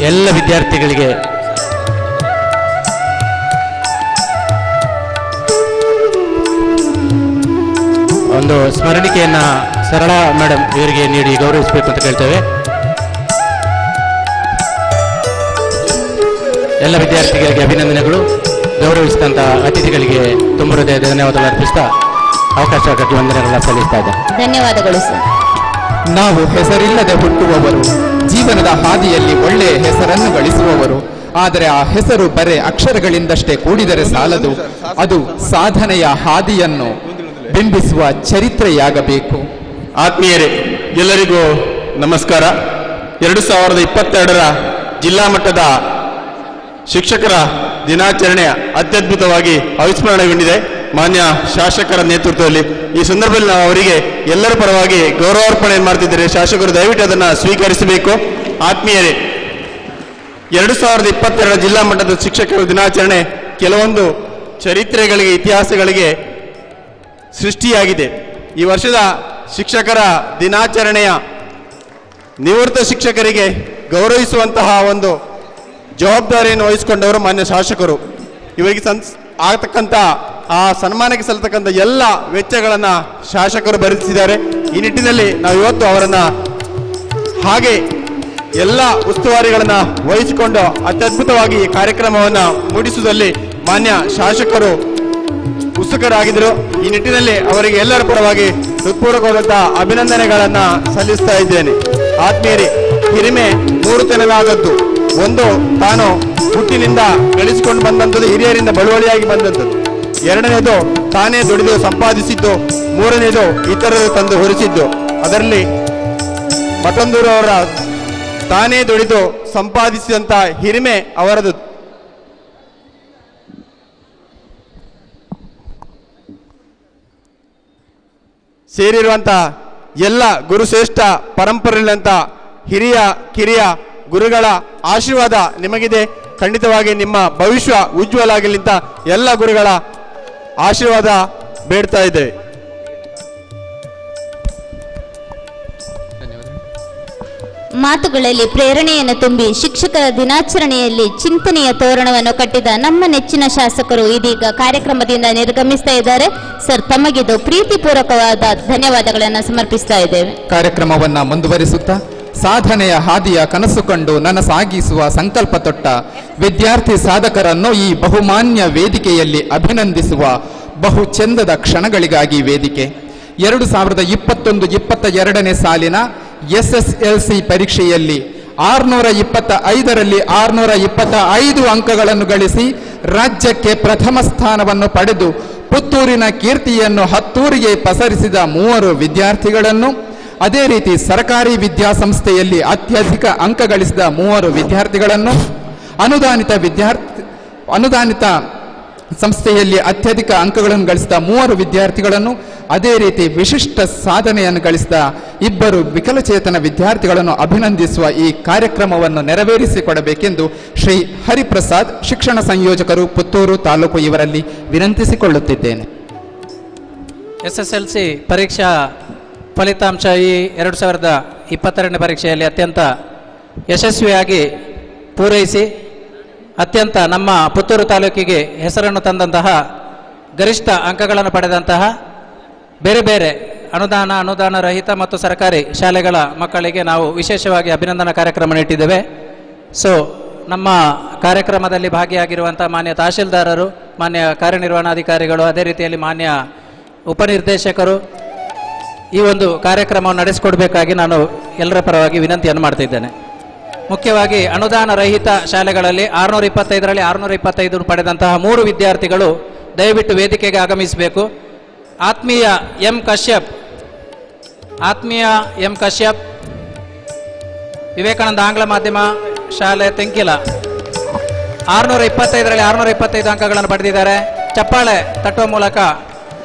ಎಲ್ಲ ವಿದ್ಯಾರ್ಥಿಗಳಿಗೆ ಒಂದು ಸ್ಮರಣಿಕೆಯನ್ನು ಸರಳಾ ಮೇಡಮ್ ಇವರಿಗೆ ನೀಡಿ ಗೌರವಿಸಬೇಕು ಅಂತ ಕೇಳ್ತೇವೆ. ಎಲ್ಲ ವಿದ್ಯಾರ್ಥಿಗಳಿಗೆ ಅಭಿನಂದನೆಗಳು. ಗೌರವಿಸಿದಂಥ ಅತಿಥಿಗಳಿಗೆ ತುಂಬ ಹೃದಯದ ಧನ್ಯವಾದಗಳು ಅರ್ಪಿಸ್ತಾ ಅವಕಾಶಕ್ಕಾಗಿ ವಂದನೆಗಳನ್ನ ಸಲ್ಲಿಸ್ತಾ ಇದ್ದಾರೆ. ಧನ್ಯವಾದಗಳು ಸರ್. ನಾವು ಹೆಸರಿಲ್ಲದೆ ಹುಟ್ಟುವವರು, ಜೀವನದ ಹಾದಿಯಲ್ಲಿ ಒಳ್ಳೆಯ ಹೆಸರನ್ನು ಗಳಿಸುವವರು. ಆದರೆ ಆ ಹೆಸರು ಬರೇ ಅಕ್ಷರಗಳಿಂದಷ್ಟೇ ಕೂಡಿದರೆ ಸಾಲದು, ಅದು ಸಾಧನೆಯ ಹಾದಿಯನ್ನು ಬಿಂಬಿಸುವ ಚರಿತ್ರೆಯಾಗಬೇಕು. ಆತ್ಮೀಯರೇ, ಎಲ್ಲರಿಗೂ ನಮಸ್ಕಾರ. 2022ರ ಜಿಲ್ಲಾ ಮಟ್ಟದ ಶಿಕ್ಷಕರ ದಿನಾಚರಣೆ ಅತ್ಯದ್ಭುತವಾಗಿ ಅವಿಸ್ಮರಣೆಗೊಂಡಿದೆ ಮಾನ್ಯ ಶಾಸಕರ ನೇತೃತ್ವದಲ್ಲಿ. ಈ ಸಂದರ್ಭದಲ್ಲಿ ನಾವು ಅವರಿಗೆ ಎಲ್ಲರ ಪರವಾಗಿ ಗೌರವಾರ್ಪಣೆ ಮಾಡ್ತಿದ್ದೇವೆ. ಶಾಸಕರು ದಯವಿಟ್ಟು ಅದನ್ನು ಸ್ವೀಕರಿಸಬೇಕು. ಆತ್ಮೀಯರೇ, 2022ರ ಜಿಲ್ಲಾ ಮಟ್ಟದ ಶಿಕ್ಷಕರ ದಿನಾಚರಣೆ ಕೆಲವೊಂದು ಚರಿತ್ರೆಗಳಿಗೆ, ಇತಿಹಾಸಗಳಿಗೆ ಸೃಷ್ಟಿಯಾಗಿದೆ. ಈ ವರ್ಷದ ಶಿಕ್ಷಕರ ದಿನಾಚರಣೆಯ ನಿವೃತ್ತ ಶಿಕ್ಷಕರಿಗೆ ಗೌರವಿಸುವಂತಹ ಒಂದು ಜವಾಬ್ದಾರಿಯನ್ನು ವಹಿಸಿಕೊಂಡವರು ಮಾನ್ಯ ಶಾಸಕರು. ಇವರಿಗೆ ಆಗತಕ್ಕಂಥ ಆ ಸನ್ಮಾನಕ್ಕೆ ಸಲ್ಲತಕ್ಕಂಥ ಎಲ್ಲ ವೆಚ್ಚಗಳನ್ನು ಶಾಸಕರು ಭರಿಸಿದ್ದಾರೆ. ಈ ನಿಟ್ಟಿನಲ್ಲಿ ನಾವು ಇವತ್ತು ಅವರನ್ನು ಹಾಗೆ ಎಲ್ಲ ಉಸ್ತುವಾರಿಗಳನ್ನು ವಹಿಸಿಕೊಂಡು ಅತ್ಯದ್ಭುತವಾಗಿ ಈ ಕಾರ್ಯಕ್ರಮವನ್ನು ಮೂಡಿಸುವುದರಲ್ಲಿ ಮಾನ್ಯ ಶಾಸಕರು ಉತ್ಸುಕರಾಗಿದ್ದರು. ಈ ನಿಟ್ಟಿನಲ್ಲಿ ಅವರಿಗೆ ಎಲ್ಲರ ಪರವಾಗಿ ಹೃತ್ಪೂರ್ವಕವಾದಂತಹ ಅಭಿನಂದನೆಗಳನ್ನು ಸಲ್ಲಿಸ್ತಾ ಇದ್ದೇನೆ. ಆತ್ಮೀಯರೇ, ಹಿರಿಮೆ 3 ತೆನಲಾದದ್ದು. ಒಂದು, ತಾನು ಹುಟ್ಟಿನಿಂದ ಗಳಿಸಿಕೊಂಡು ಬಂದಂಥದ್ದು, ಹಿರಿಯರಿಂದ ಬಳುವಳಿಯಾಗಿ ಬಂದಂಥದ್ದು. 2ನೇದು, ತಾನೇ ದುಡಿದು ಸಂಪಾದಿಸಿದ್ದು. 3ನೇದು, ಇತರರು ತಂದು ಹೊರಿಸಿದ್ದು. ಅದರಲ್ಲಿ ಮತ್ತೊಂದೂರವರ ತಾನೇ ದುಡಿದು ಸಂಪಾದಿಸಿದಂಥ ಹಿರಿಮೆ ಅವರದು. ಸೇರಿರುವಂಥ ಎಲ್ಲ ಗುರುಶ್ರೇಷ್ಠ ಪರಂಪರೆಯಂಥ ಹಿರಿಯ ಕಿರಿಯ ಗುರುಗಳ ಆಶೀರ್ವಾದ ನಿಮಗಿದೆ. ಖಂಡಿತವಾಗಿ ನಿಮ್ಮ ಭವಿಷ್ಯ ಉಜ್ವಲ ಆಗಲಿ ಅಂತ ಎಲ್ಲ ಗುರುಗಳ ಆಶೀರ್ವಾದ ಬೇಡ್ತಾ ಇದ್ದೇವೆ. ಮಾತುಗಳಲ್ಲಿ ಪ್ರೇರಣೆಯನ್ನು ತುಂಬಿ ಶಿಕ್ಷಕರ ದಿನಾಚರಣೆಯಲ್ಲಿ ಚಿಂತನೆಯ ತೋರಣವನ್ನು ಕಟ್ಟಿದ ನಮ್ಮ ನೆಚ್ಚಿನ ಶಾಸಕರು ಇದೀಗ ಕಾರ್ಯಕ್ರಮದಿಂದ ನಿರ್ಗಮಿಸ್ತಾ ಇದ್ದಾರೆ. ಸರ್, ತಮಗಿದು ಪ್ರೀತಿಪೂರ್ವಕವಾದ ಧನ್ಯವಾದಗಳನ್ನು ಸಮರ್ಪಿಸ್ತಾ ಇದ್ದೇವೆ. ಕಾರ್ಯಕ್ರಮವನ್ನ ಮುಂದುವರಿಸುತ್ತಾ ಸಾಧನೆಯ ಹಾದಿಯ ಕನಸು ಕಂಡು ನನಸಾಗಿಸುವ ಸಂಕಲ್ಪ ತೊಟ್ಟ ವಿದ್ಯಾರ್ಥಿ ಸಾಧಕರನ್ನು ಈ ಬಹುಮಾನ್ಯ ವೇದಿಕೆಯಲ್ಲಿ ಅಭಿನಂದಿಸುವ ಬಹು ಚಂದದ ಕ್ಷಣಗಳಿಗಾಗಿ ವೇದಿಕೆ. 2021-22ನೇ ಸಾಲಿನ SSLC ಪರೀಕ್ಷೆಯಲ್ಲಿ 625ರಲ್ಲಿ 625 ಅಂಕಗಳನ್ನು ಗಳಿಸಿ ರಾಜ್ಯಕ್ಕೆ ಪ್ರಥಮ ಸ್ಥಾನವನ್ನು ಪಡೆದು ಪುತ್ತೂರಿನ ಕೀರ್ತಿಯನ್ನು ಹತ್ತೂರಿಗೆ ಪಸರಿಸಿದ 3 ವಿದ್ಯಾರ್ಥಿಗಳನ್ನು, ಅದೇ ರೀತಿ ಸರ್ಕಾರಿ ವಿದ್ಯಾಸಂಸ್ಥೆಯಲ್ಲಿ ಅತ್ಯಧಿಕ ಅಂಕ ಗಳಿಸಿದ 3 ವಿದ್ಯಾರ್ಥಿಗಳನ್ನು, ಅನುದಾನಿತ ಸಂಸ್ಥೆಯಲ್ಲಿ ಅತ್ಯಧಿಕ ಅಂಕಗಳನ್ನು ಗಳಿಸಿದ 3 ವಿದ್ಯಾರ್ಥಿಗಳನ್ನು, ಅದೇ ರೀತಿ ವಿಶಿಷ್ಟ ಸಾಧನೆಯನ್ನು ಗಳಿಸಿದ 2 ವಿಕಲಚೇತನ ವಿದ್ಯಾರ್ಥಿಗಳನ್ನು ಅಭಿನಂದಿಸುವ ಈ ಕಾರ್ಯಕ್ರಮವನ್ನು ನೆರವೇರಿಸಿಕೊಡಬೇಕೆಂದು ಶ್ರೀ ಹರಿಪ್ರಸಾದ್, ಶಿಕ್ಷಣ ಸಂಯೋಜಕರು, ಪುತ್ತೂರು ತಾಲೂಕು, ಇವರಲ್ಲಿ ವಿನಂತಿಸಿಕೊಳ್ಳುತ್ತಿದ್ದೇನೆ. SSLC ಪರೀಕ್ಷಾ ಫಲಿತಾಂಶ ಈ 2022ನೇ ಪರೀಕ್ಷೆಯಲ್ಲಿ ಅತ್ಯಂತ ಯಶಸ್ವಿಯಾಗಿ ಪೂರೈಸಿ ಅತ್ಯಂತ ನಮ್ಮ ಪುತ್ತೂರು ತಾಲೂಕಿಗೆ ಹೆಸರನ್ನು ತಂದಂತಹ, ಗರಿಷ್ಠ ಅಂಕಗಳನ್ನು ಪಡೆದಂತಹ ಬೇರೆ ಬೇರೆ ಅನುದಾನ ರಹಿತ ಮತ್ತು ಸರ್ಕಾರಿ ಶಾಲೆಗಳ ಮಕ್ಕಳಿಗೆ ನಾವು ವಿಶೇಷವಾಗಿ ಅಭಿನಂದನಾ ಕಾರ್ಯಕ್ರಮ ನೀಟ್ಟಿದ್ದೇವೆ. ಸೊ ನಮ್ಮ ಕಾರ್ಯಕ್ರಮದಲ್ಲಿ ಭಾಗಿಯಾಗಿರುವಂಥ ಮಾನ್ಯ ತಹಶೀಲ್ದಾರರು, ಮಾನ್ಯ ಕಾರ್ಯನಿರ್ವಹಣಾಧಿಕಾರಿಗಳು, ಅದೇ ರೀತಿಯಲ್ಲಿ ಮಾನ್ಯ ಉಪನಿರ್ದೇಶಕರು ಈ ಒಂದು ಕಾರ್ಯಕ್ರಮವನ್ನು ನಡೆಸಿಕೊಡಬೇಕಾಗಿ ನಾನು ಎಲ್ಲರ ಪರವಾಗಿ ವಿನಂತಿಯನ್ನು ಮಾಡ್ತಿದ್ದೇನೆ. ಮುಖ್ಯವಾಗಿ ಅನುದಾನ ರಹಿತ ಶಾಲೆಗಳಲ್ಲಿ 625ರಲ್ಲಿ 625 ಪಡೆದಂತಹ 3 ವಿದ್ಯಾರ್ಥಿಗಳು ದಯವಿಟ್ಟು ವೇದಿಕೆಗೆ ಆಗಮಿಸಬೇಕು. ಆತ್ಮೀಯ ಎಂ ಕಶ್ಯಪ್ ವಿವೇಕಾನಂದ ಆಂಗ್ಲ ಮಾಧ್ಯಮ ಶಾಲೆ ತೆಂಕಿಲ 625ರಲ್ಲಿ 625 ಅಂಕಗಳನ್ನು ಪಡೆದಿದ್ದಾರೆ. ಚಪ್ಪಾಳೆ ತಟ್ಟುವ ಮೂಲಕ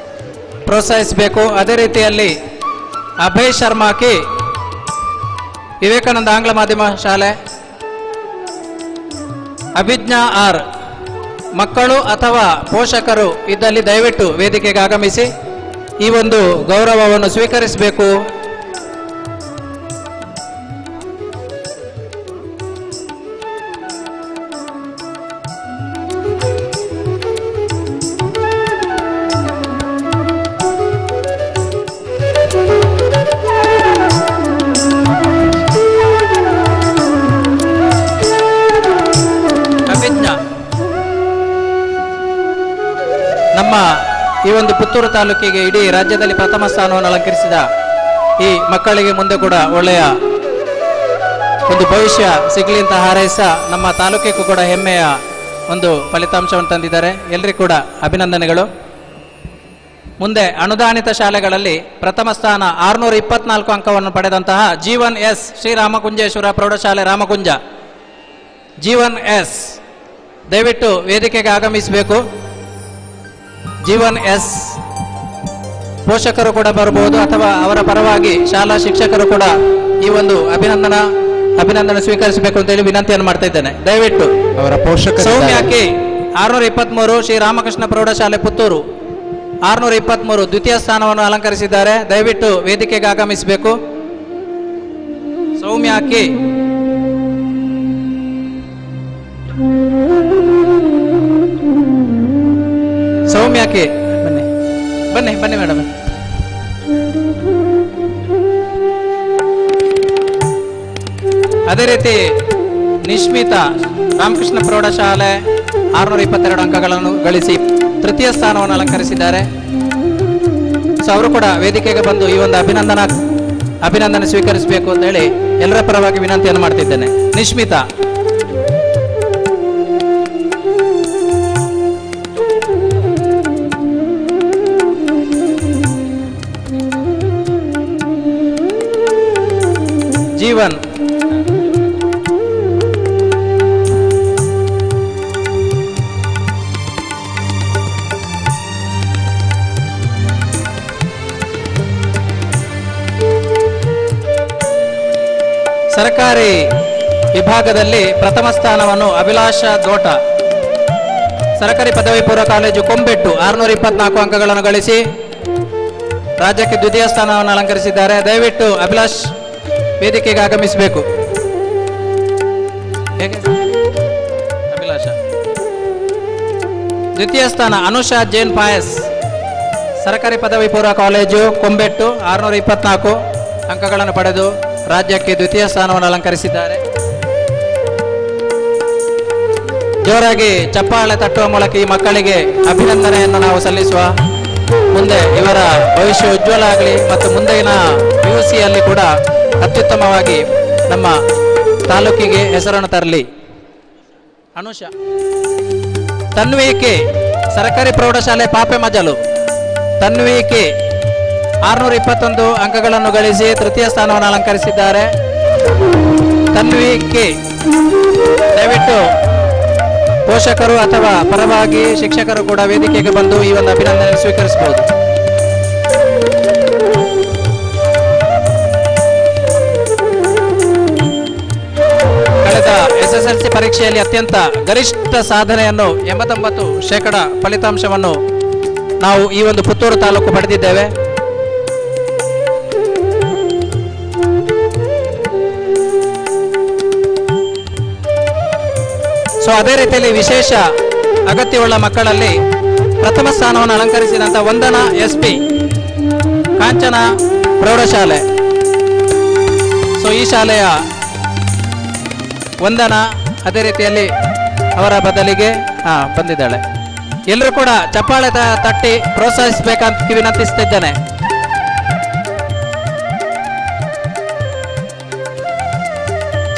ಪ್ರೋತ್ಸಾಹಿಸಬೇಕು. ಅದೇ ರೀತಿಯಲ್ಲಿ ಅಭಯ್ ಶರ್ಮಾಕಿ ವಿವೇಕಾನಂದ ಆಂಗ್ಲ ಮಾಧ್ಯಮ ಶಾಲೆ, ಅಭಿಜ್ಞಾ ಆರ್, ಮಕ್ಕಳು ಅಥವಾ ಪೋಷಕರು ಇದ್ದಲ್ಲಿ ದಯವಿಟ್ಟು ವೇದಿಕೆಗೆ ಆಗಮಿಸಿ ಈ ಒಂದು ಗೌರವವನ್ನು ಸ್ವೀಕರಿಸಬೇಕು. ನಮ್ಮ ಈ ಒಂದು ಪುತ್ತೂರು ತಾಲೂಕಿಗೆ ಇಡೀ ರಾಜ್ಯದಲ್ಲಿ ಪ್ರಥಮ ಸ್ಥಾನವನ್ನು ಅಲಂಕರಿಸಿದ ಈ ಮಕ್ಕಳಿಗೆ ಮುಂದೆ ಕೂಡ ಒಳ್ಳೆಯ ಒಂದು ಭವಿಷ್ಯ ಸಿಗಲಿ ಅಂತ ಹಾರೈಸ ನಮ್ಮ ತಾಲೂಕಿಗೂ ಕೂಡ ಹೆಮ್ಮೆಯ ಒಂದು ಫಲಿತಾಂಶವನ್ನು ತಂದಿದ್ದಾರೆ. ಎಲ್ಲರಿಗೂ ಕೂಡ ಅಭಿನಂದನೆಗಳು. ಮುಂದೆ ಅನುದಾನಿತ ಶಾಲೆಗಳಲ್ಲಿ ಪ್ರಥಮ ಸ್ಥಾನ 624 ಅಂಕವನ್ನು ಪಡೆದಂತಹ ಜೀವನ್ ಎಸ್ ಶ್ರೀರಾಮಕುಂಜೇಶ್ವರ ಪ್ರೌಢಶಾಲೆ ರಾಮಕುಂಜ. ಜೀವನ್ ಎಸ್ ದಯವಿಟ್ಟು ವೇದಿಕೆಗೆ ಆಗಮಿಸಬೇಕು. ಜೀವನ್ ಎಸ್ ಪೋಷಕರು ಕೂಡ ಬರಬಹುದು ಅಥವಾ ಅವರ ಪರವಾಗಿ ಶಾಲಾ ಶಿಕ್ಷಕರು ಕೂಡ ಈ ಒಂದು ಅಭಿನಂದನೆ ಸ್ವೀಕರಿಸಬೇಕು ಅಂತ ಹೇಳಿ ವಿನಂತಿಯನ್ನು ಮಾಡ್ತಾ ಇದ್ದೇನೆ. ದಯವಿಟ್ಟು ಅವರ ಪೋಷಕರು. ಸೌಮ್ಯ ಕೆ 623 ಶ್ರೀ ರಾಮಕೃಷ್ಣ ಪ್ರೌಢಶಾಲೆ ಪುತ್ತೂರು 623 ದ್ವಿತೀಯ ಸ್ಥಾನವನ್ನು ಅಲಂಕರಿಸಿದ್ದಾರೆ. ದಯವಿಟ್ಟು ವೇದಿಕೆಗೆ ಆಗಮಿಸಬೇಕು. ಸೌಮ್ಯ ಕೆ ಬನ್ನಿ ಬನ್ನಿ ಮೇಡಮ್. ಅದೇ ರೀತಿ ನಿಶ್ಮಿತಾ ರಾಮಕೃಷ್ಣ ಪ್ರೌಢಶಾಲೆ 622 ಅಂಕಗಳನ್ನು ಗಳಿಸಿ ತೃತೀಯ ಸ್ಥಾನವನ್ನು ಅಲಂಕರಿಸಿದ್ದಾರೆ. ಸೊ ಅವರು ಕೂಡ ವೇದಿಕೆಗೆ ಬಂದು ಈ ಒಂದು ಅಭಿನಂದನೆ ಸ್ವೀಕರಿಸಬೇಕು ಅಂತ ಹೇಳಿ ಎಲ್ಲರ ಪರವಾಗಿ ವಿನಂತಿಯನ್ನು ಮಾಡ್ತಿದ್ದೇನೆ. ನಿಶ್ಮಿತಾ ಜೀವನ್ ಸರ್ಕಾರಿ ವಿಭಾಗದಲ್ಲಿ ಪ್ರಥಮ ಸ್ಥಾನವನ್ನು ಅಭಿಲಾಷ ದೋಟ ಸರ್ಕಾರಿ ಪದವಿ ಪೂರ್ವ ಕಾಲೇಜು ಕೊಂಬೆಟ್ಟು 624 ಅಂಕಗಳನ್ನು ಗಳಿಸಿ ರಾಜ್ಯಕ್ಕೆ ದ್ವಿತೀಯ ಸ್ಥಾನವನ್ನು ಅಲಂಕರಿಸಿದ್ದಾರೆ. ದಯವಿಟ್ಟು ಅಭಿಲಾಷ್ ವೇದಿಕೆಗೆ ಆಗಮಿಸಬೇಕು. ಅಭಿಲಾಷ ದ್ವಿತೀಯ ಸ್ಥಾನ ಅನುಷಾ ಜೈನ್ ಪಾಯಸ್ ಸರ್ಕಾರಿ ಪದವಿ ಪೂರ್ವ ಕಾಲೇಜು ಕೊಂಬೆಟ್ಟು 624 ಅಂಕಗಳನ್ನು ಪಡೆದು ರಾಜ್ಯಕ್ಕೆ ದ್ವಿತೀಯ ಸ್ಥಾನವನ್ನು ಅಲಂಕರಿಸಿದ್ದಾರೆ. ಜೋರಾಗಿ ಚಪ್ಪಾಳೆ ತಟ್ಟುವ ಮೂಲಕ ಈ ಮಕ್ಕಳಿಗೆ ಅಭಿನಂದನೆಯನ್ನು ನಾವು ಸಲ್ಲಿಸುವ. ಮುಂದೆ ಇವರ ಭವಿಷ್ಯ ಉಜ್ವಲ ಆಗಲಿ ಮತ್ತು ಮುಂದಿನ PUCಯಲ್ಲಿ ಕೂಡ ಅತ್ಯುತ್ತಮವಾಗಿ ನಮ್ಮ ತಾಲೂಕಿಗೆ ಹೆಸರನ್ನು ತರಲಿ. ಅನುಷಾ ತನ್ವಿ ಕೆ ಸರ್ಕಾರಿ ಪ್ರೌಢಶಾಲೆ ಪಾಪೆ ಮಜಲು ತನ್ವಿ ಕೆ 621 ಅಂಕಗಳನ್ನು ಗಳಿಸಿ ತೃತೀಯ ಸ್ಥಾನವನ್ನು ಅಲಂಕರಿಸಿದ್ದಾರೆ. ತನ್ವಿ ಕೆ ದಯವಿಟ್ಟು ಪೋಷಕರು ಅಥವಾ ಪರವಾಗಿ ಶಿಕ್ಷಕರು ಕೂಡ ವೇದಿಕೆಗೆ ಬಂದು ಈ ಒಂದು ಅಭಿನಂದನೆ ಸ್ವೀಕರಿಸಬಹುದು. ಕಳೆದ SSLC ಪರೀಕ್ಷೆಯಲ್ಲಿ ಅತ್ಯಂತ ಗರಿಷ್ಠ ಸಾಧನೆಯನ್ನು 89% ಫಲಿತಾಂಶವನ್ನು ನಾವು ಈ ಒಂದು ಪುತ್ತೂರು ತಾಲೂಕು ಪಡೆದಿದ್ದೇವೆ. ಸೊ ಅದೇ ರೀತಿಯಲ್ಲಿ ವಿಶೇಷ ಅಗತ್ಯವುಳ್ಳ ಮಕ್ಕಳಲ್ಲಿ ಪ್ರಥಮ ಸ್ಥಾನವನ್ನು ಅಲಂಕರಿಸಿದಂಥ ವಂದನಾ SP ಕಾಂಚನ ಪ್ರೌಢಶಾಲೆ. ಸೊ ಈ ಶಾಲೆಯ ವಂದನಾ ಅದೇ ರೀತಿಯಲ್ಲಿ ಅವರ ಬದಲಿಗೆ ಬಂದಿದ್ದಾಳೆ. ಎಲ್ಲರೂ ಕೂಡ ಚಪ್ಪಾಳೆ ತಟ್ಟಿ ಪ್ರೋತ್ಸಾಹಿಸಬೇಕಂತ ವಿನಂತಿಸ್ತಿದ್ದೇನೆ.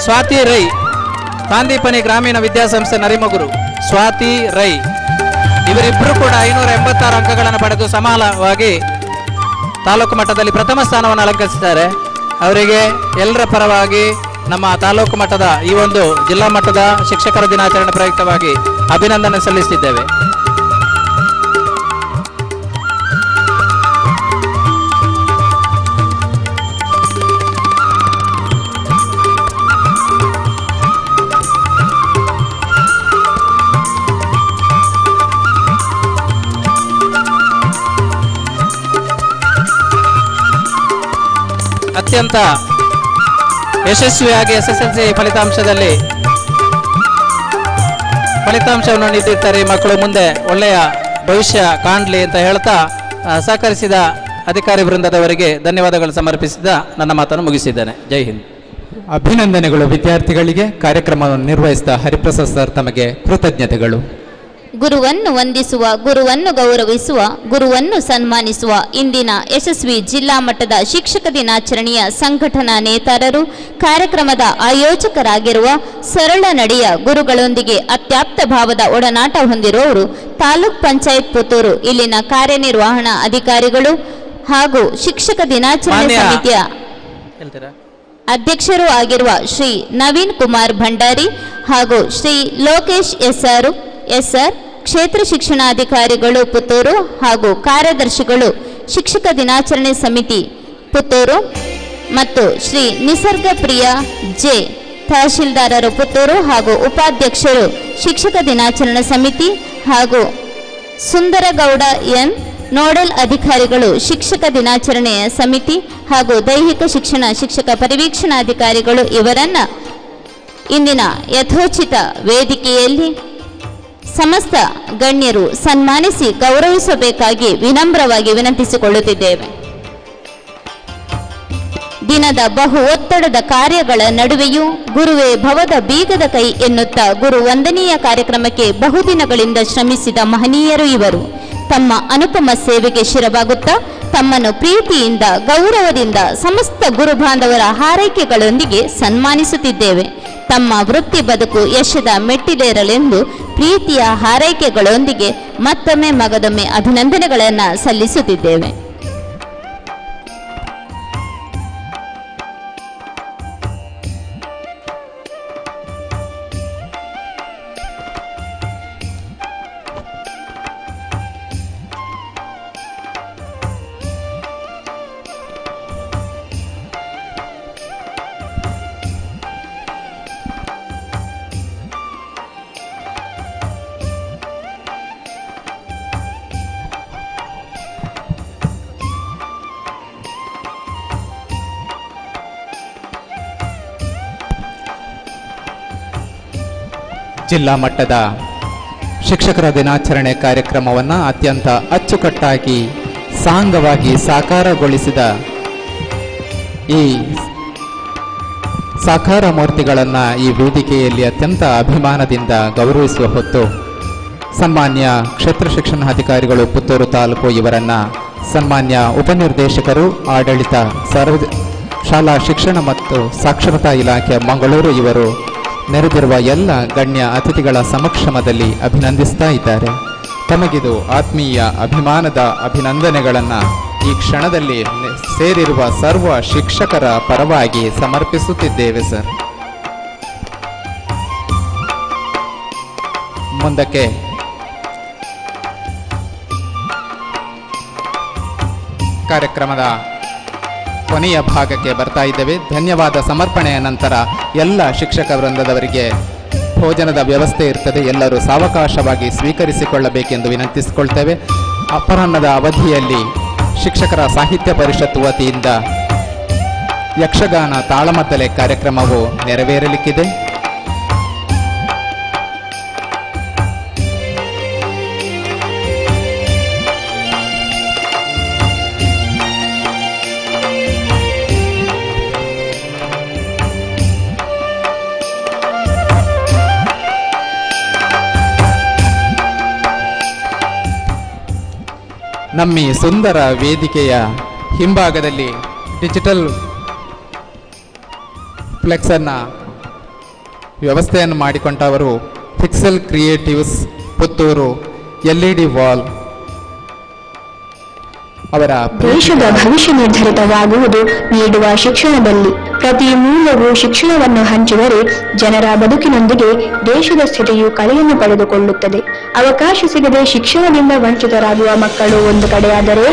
ಸ್ವಾತಿ ರೈ ಕಾಂದೀಪನಿ ಗ್ರಾಮೀಣ ವಿದ್ಯಾಸಂಸ್ಥೆ ನರಿಮಗುರು ಸ್ವಾತಿ ರೈ ಇವರಿಬ್ಬರು ಕೂಡ 586 ಅಂಕಗಳನ್ನು ಪಡೆದು ಸಮಾನವಾಗಿ ತಾಲೂಕು ಮಟ್ಟದಲ್ಲಿ ಪ್ರಥಮ ಸ್ಥಾನವನ್ನು ಅಲಂಕರಿಸಿದ್ದಾರೆ. ಅವರಿಗೆ ಎಲ್ಲರ ಪರವಾಗಿ ನಮ್ಮ ತಾಲೂಕು ಮಟ್ಟದ ಈ ಒಂದು ಜಿಲ್ಲಾ ಮಟ್ಟದ ಶಿಕ್ಷಕರ ದಿನಾಚರಣೆ ಪ್ರಯುಕ್ತವಾಗಿ ಅಭಿನಂದನೆ ಸಲ್ಲಿಸುತ್ತಿದ್ದೇವೆ. ಅತ್ಯಂತ ಯಶಸ್ವಿಯಾಗಿ SSLC ಫಲಿತಾಂಶವನ್ನು ನೀಡಿರ್ತಾರೆ. ಮಕ್ಕಳು ಮುಂದೆ ಒಳ್ಳೆಯ ಭವಿಷ್ಯ ಕಾಣಲಿ ಅಂತ ಹೇಳ್ತಾ ಸಹಕರಿಸಿದ ಅಧಿಕಾರಿ ವೃಂದದವರಿಗೆ ಧನ್ಯವಾದಗಳು ಸಮರ್ಪಿಸಿದ ನನ್ನ ಮಾತನ್ನು ಮುಗಿಸಿದ್ದೇನೆ. ಜೈ ಹಿಂದ್. ಅಭಿನಂದನೆಗಳು ವಿದ್ಯಾರ್ಥಿಗಳಿಗೆ. ಕಾರ್ಯಕ್ರಮವನ್ನು ನಿರ್ವಹಿಸಿದ ಹರಿಪ್ರಸಾದ್ ಸರ್ ತಮಗೆ ಕೃತಜ್ಞತೆಗಳು. ಗುರುವನ್ನು ವಂದಿಸುವ, ಗುರುವನ್ನು ಗೌರವಿಸುವ, ಗುರುವನ್ನು ಸನ್ಮಾನಿಸುವ ಇಂದಿನ ಯಶಸ್ವಿ ಜಿಲ್ಲಾ ಮಟ್ಟದ ಶಿಕ್ಷಕ ದಿನಾಚರಣೆಯ ಸಂಘಟನಾ ನೇತಾರರು, ಕಾರ್ಯಕ್ರಮದ ಆಯೋಜಕರಾಗಿರುವ ಸರಳ ನಡೆಯ ಗುರುಗಳೊಂದಿಗೆ ಅತ್ಯಾಪ್ತ ಭಾವದ ಒಡನಾಟ ಹೊಂದಿರುವವರು ತಾಲೂಕ್ ಪಂಚಾಯತ್ ಪುತ್ತೂರು ಇಲ್ಲಿನ ಕಾರ್ಯನಿರ್ವಹಣಾ ಅಧಿಕಾರಿಗಳು ಹಾಗೂ ಶಿಕ್ಷಕ ದಿನಾಚರಣೆ ಸಮಿತಿಯ ಅಧ್ಯಕ್ಷರೂ ಆಗಿರುವ ಶ್ರೀ ನವೀನ್ ಕುಮಾರ್ ಭಂಡಾರಿ ಹಾಗೂ ಶ್ರೀ ಲೋಕೇಶ್ ಎಸ್ಆರ್ ಕ್ಷೇತ್ರ ಶಿಕ್ಷಣಾಧಿಕಾರಿಗಳು ಪುತ್ತೂರು ಹಾಗೂ ಕಾರ್ಯದರ್ಶಿಗಳು ಶಿಕ್ಷಕ ದಿನಾಚರಣೆ ಸಮಿತಿ ಪುತ್ತೂರು ಮತ್ತು ಶ್ರೀ ನಿಸರ್ಗ ಪ್ರಿಯ ಜೆ ತಹಶೀಲ್ದಾರರು ಪುತ್ತೂರು ಹಾಗೂ ಉಪಾಧ್ಯಕ್ಷರು ಶಿಕ್ಷಕ ದಿನಾಚರಣೆ ಸಮಿತಿ ಹಾಗೂ ಸುಂದರಗೌಡ ಎನ್ ನೋಡಲ್ ಅಧಿಕಾರಿಗಳು ಶಿಕ್ಷಕ ದಿನಾಚರಣೆಯ ಸಮಿತಿ ಹಾಗೂ ದೈಹಿಕ ಶಿಕ್ಷಣ ಶಿಕ್ಷಕ ಪರಿವೀಕ್ಷಣಾಧಿಕಾರಿಗಳು ಇವರನ್ನ ಇಂದಿನ ಯಥೋಚಿತ ವೇದಿಕೆಯಲ್ಲಿ ಸಮಸ್ತ ಗಣ್ಯರು ಸನ್ಮಾನಿಸಿ ಗೌರವಿಸಬೇಕಾಗಿ ವಿನಮ್ರವಾಗಿ ವಿನಂತಿಸಿಕೊಳ್ಳುತ್ತಿದ್ದೇವೆ. ದಿನದ ಬಹು ಒತ್ತಡದ ಕಾರ್ಯಗಳ ನಡುವೆಯೂ ಗುರುವೇ ಭವದ ಬೀಗದ ಕೈ ಎನ್ನುತ್ತಾ ಗುರು ವಂದನೀಯ ಕಾರ್ಯಕ್ರಮಕ್ಕೆ ಬಹುದಿನಗಳಿಂದ ಶ್ರಮಿಸಿದ ಮಹನೀಯರು ಇವರು. ತಮ್ಮ ಅನುಪಮ ಸೇವೆಗೆ ಶಿರವಾಗುತ್ತಾ ತಮ್ಮನ್ನು ಪ್ರೀತಿಯಿಂದ ಗೌರವದಿಂದ ಸಮಸ್ತ ಗುರು ಬಾಂಧವರ ಹಾರೈಕೆಗಳೊಂದಿಗೆ ಸನ್ಮಾನಿಸುತ್ತಿದ್ದೇವೆ. ತಮ್ಮ ವೃತ್ತಿ ಬದುಕು ಯಶದ ಮೆಟ್ಟಿಲೇರಲೆಂದು ಪ್ರೀತಿಯ ಹಾರೈಕೆಗಳೊಂದಿಗೆ ಮತ್ತೊಮ್ಮೆ ಮಗದೊಮ್ಮೆ ಅಭಿನಂದನೆಗಳನ್ನು ಸಲ್ಲಿಸುತ್ತಿದ್ದೇವೆ. ಜಿಲ್ಲಾ ಮಟ್ಟದ ಶಿಕ್ಷಕರ ದಿನಾಚರಣೆ ಕಾರ್ಯಕ್ರಮವನ್ನು ಅತ್ಯಂತ ಅಚ್ಚುಕಟ್ಟಾಗಿ ಸಾಂಗವಾಗಿ ಸಾಕಾರಗೊಳಿಸಿದ ಈ ಸಾಕಾರ ಮೂರ್ತಿಗಳನ್ನು ಈ ವೇದಿಕೆಯಲ್ಲಿ ಅತ್ಯಂತ ಅಭಿಮಾನದಿಂದ ಗೌರವಿಸುವ ಹೊತ್ತು ಸನ್ಮಾನ್ಯ ಕ್ಷೇತ್ರ ಶಿಕ್ಷಣಾಧಿಕಾರಿಗಳು ಪುತ್ತೂರು ತಾಲೂಕು ಇವರನ್ನು ಸನ್ಮಾನ್ಯ ಉಪನಿರ್ದೇಶಕರು ಆಡಳಿತ ಶಾಲಾ ಶಿಕ್ಷಣ ಮತ್ತು ಸಾಕ್ಷರತಾ ಇಲಾಖೆ ಮಂಗಳೂರು ಇವರು ನೆರೆದಿರುವ ಎಲ್ಲ ಗಣ್ಯ ಅತಿಥಿಗಳ ಸಮಕ್ಷಮದಲ್ಲಿ ಅಭಿನಂದಿಸ್ತಾ ಇದ್ದಾರೆ. ತಮಗಿದು ಆತ್ಮೀಯ ಅಭಿಮಾನದ ಅಭಿನಂದನೆಗಳನ್ನು ಈ ಕ್ಷಣದಲ್ಲಿ ಸೇರಿರುವ ಸರ್ವ ಶಿಕ್ಷಕರ ಪರವಾಗಿ ಸಮರ್ಪಿಸುತ್ತಿದ್ದೇವೆ ಸರ್. ಮುಂದಕ್ಕೆ ಕಾರ್ಯಕ್ರಮದ ಕೊನೆಯ ಭಾಗಕ್ಕೆ ಬರ್ತಾ ಇದ್ದೇವೆ. ಧನ್ಯವಾದ ಸಮರ್ಪಣೆಯ ನಂತರ ಎಲ್ಲ ಶಿಕ್ಷಕ ವೃಂದದವರಿಗೆ ಭೋಜನದ ವ್ಯವಸ್ಥೆ ಇರ್ತದೆ. ಎಲ್ಲರೂ ಸಾವಕಾಶವಾಗಿ ಸ್ವೀಕರಿಸಿಕೊಳ್ಳಬೇಕೆಂದು ವಿನಂತಿಸಿಕೊಳ್ತೇವೆ. ಅಪರಾಹ್ನದ ಅವಧಿಯಲ್ಲಿ ಶಿಕ್ಷಕರ ಸಾಹಿತ್ಯ ಪರಿಷತ್ ವತಿಯಿಂದ ಯಕ್ಷಗಾನ ತಾಳಮದ್ದಲೆ ಕಾರ್ಯಕ್ರಮವು ನೆರವೇರಲಿಕ್ಕಿದೆ. ನಮ್ಮ ಈ ಸುಂದರ ವೇದಿಕೆಯ ಹಿಂಭಾಗದಲ್ಲಿ ಡಿಜಿಟಲ್ ಫ್ಲೆಕ್ಸನ್ನು ವ್ಯವಸ್ಥೆಯನ್ನು ಮಾಡಿಕೊಂಡವರು Pixel Creatives Puttur LED wall ಅವರ ದೇಶದ ಭವಿಷ್ಯ ನಿರ್ಧರಿತವಾಗುವುದು ನೀಡುವ ಶಿಕ್ಷಣದಲ್ಲಿ. ಪ್ರತಿ ಮೂಲವು ಶಿಕ್ಷಣವನ್ನು ಹಂಚಿದರೆ ಜನರ ಬದುಕಿನೊಂದಿಗೆ ದೇಶದ ಸ್ಥಿತಿಯು ಕಳೆಯನ್ನು ಪಡೆದುಕೊಳ್ಳುತ್ತದೆ. ಅವಕಾಶ ಸಿಗದೆ ಶಿಕ್ಷಣದಿಂದ ವಂಚಿತರಾಗುವ ಮಕ್ಕಳು ಒಂದು ಕಡೆಯಾದರೆ,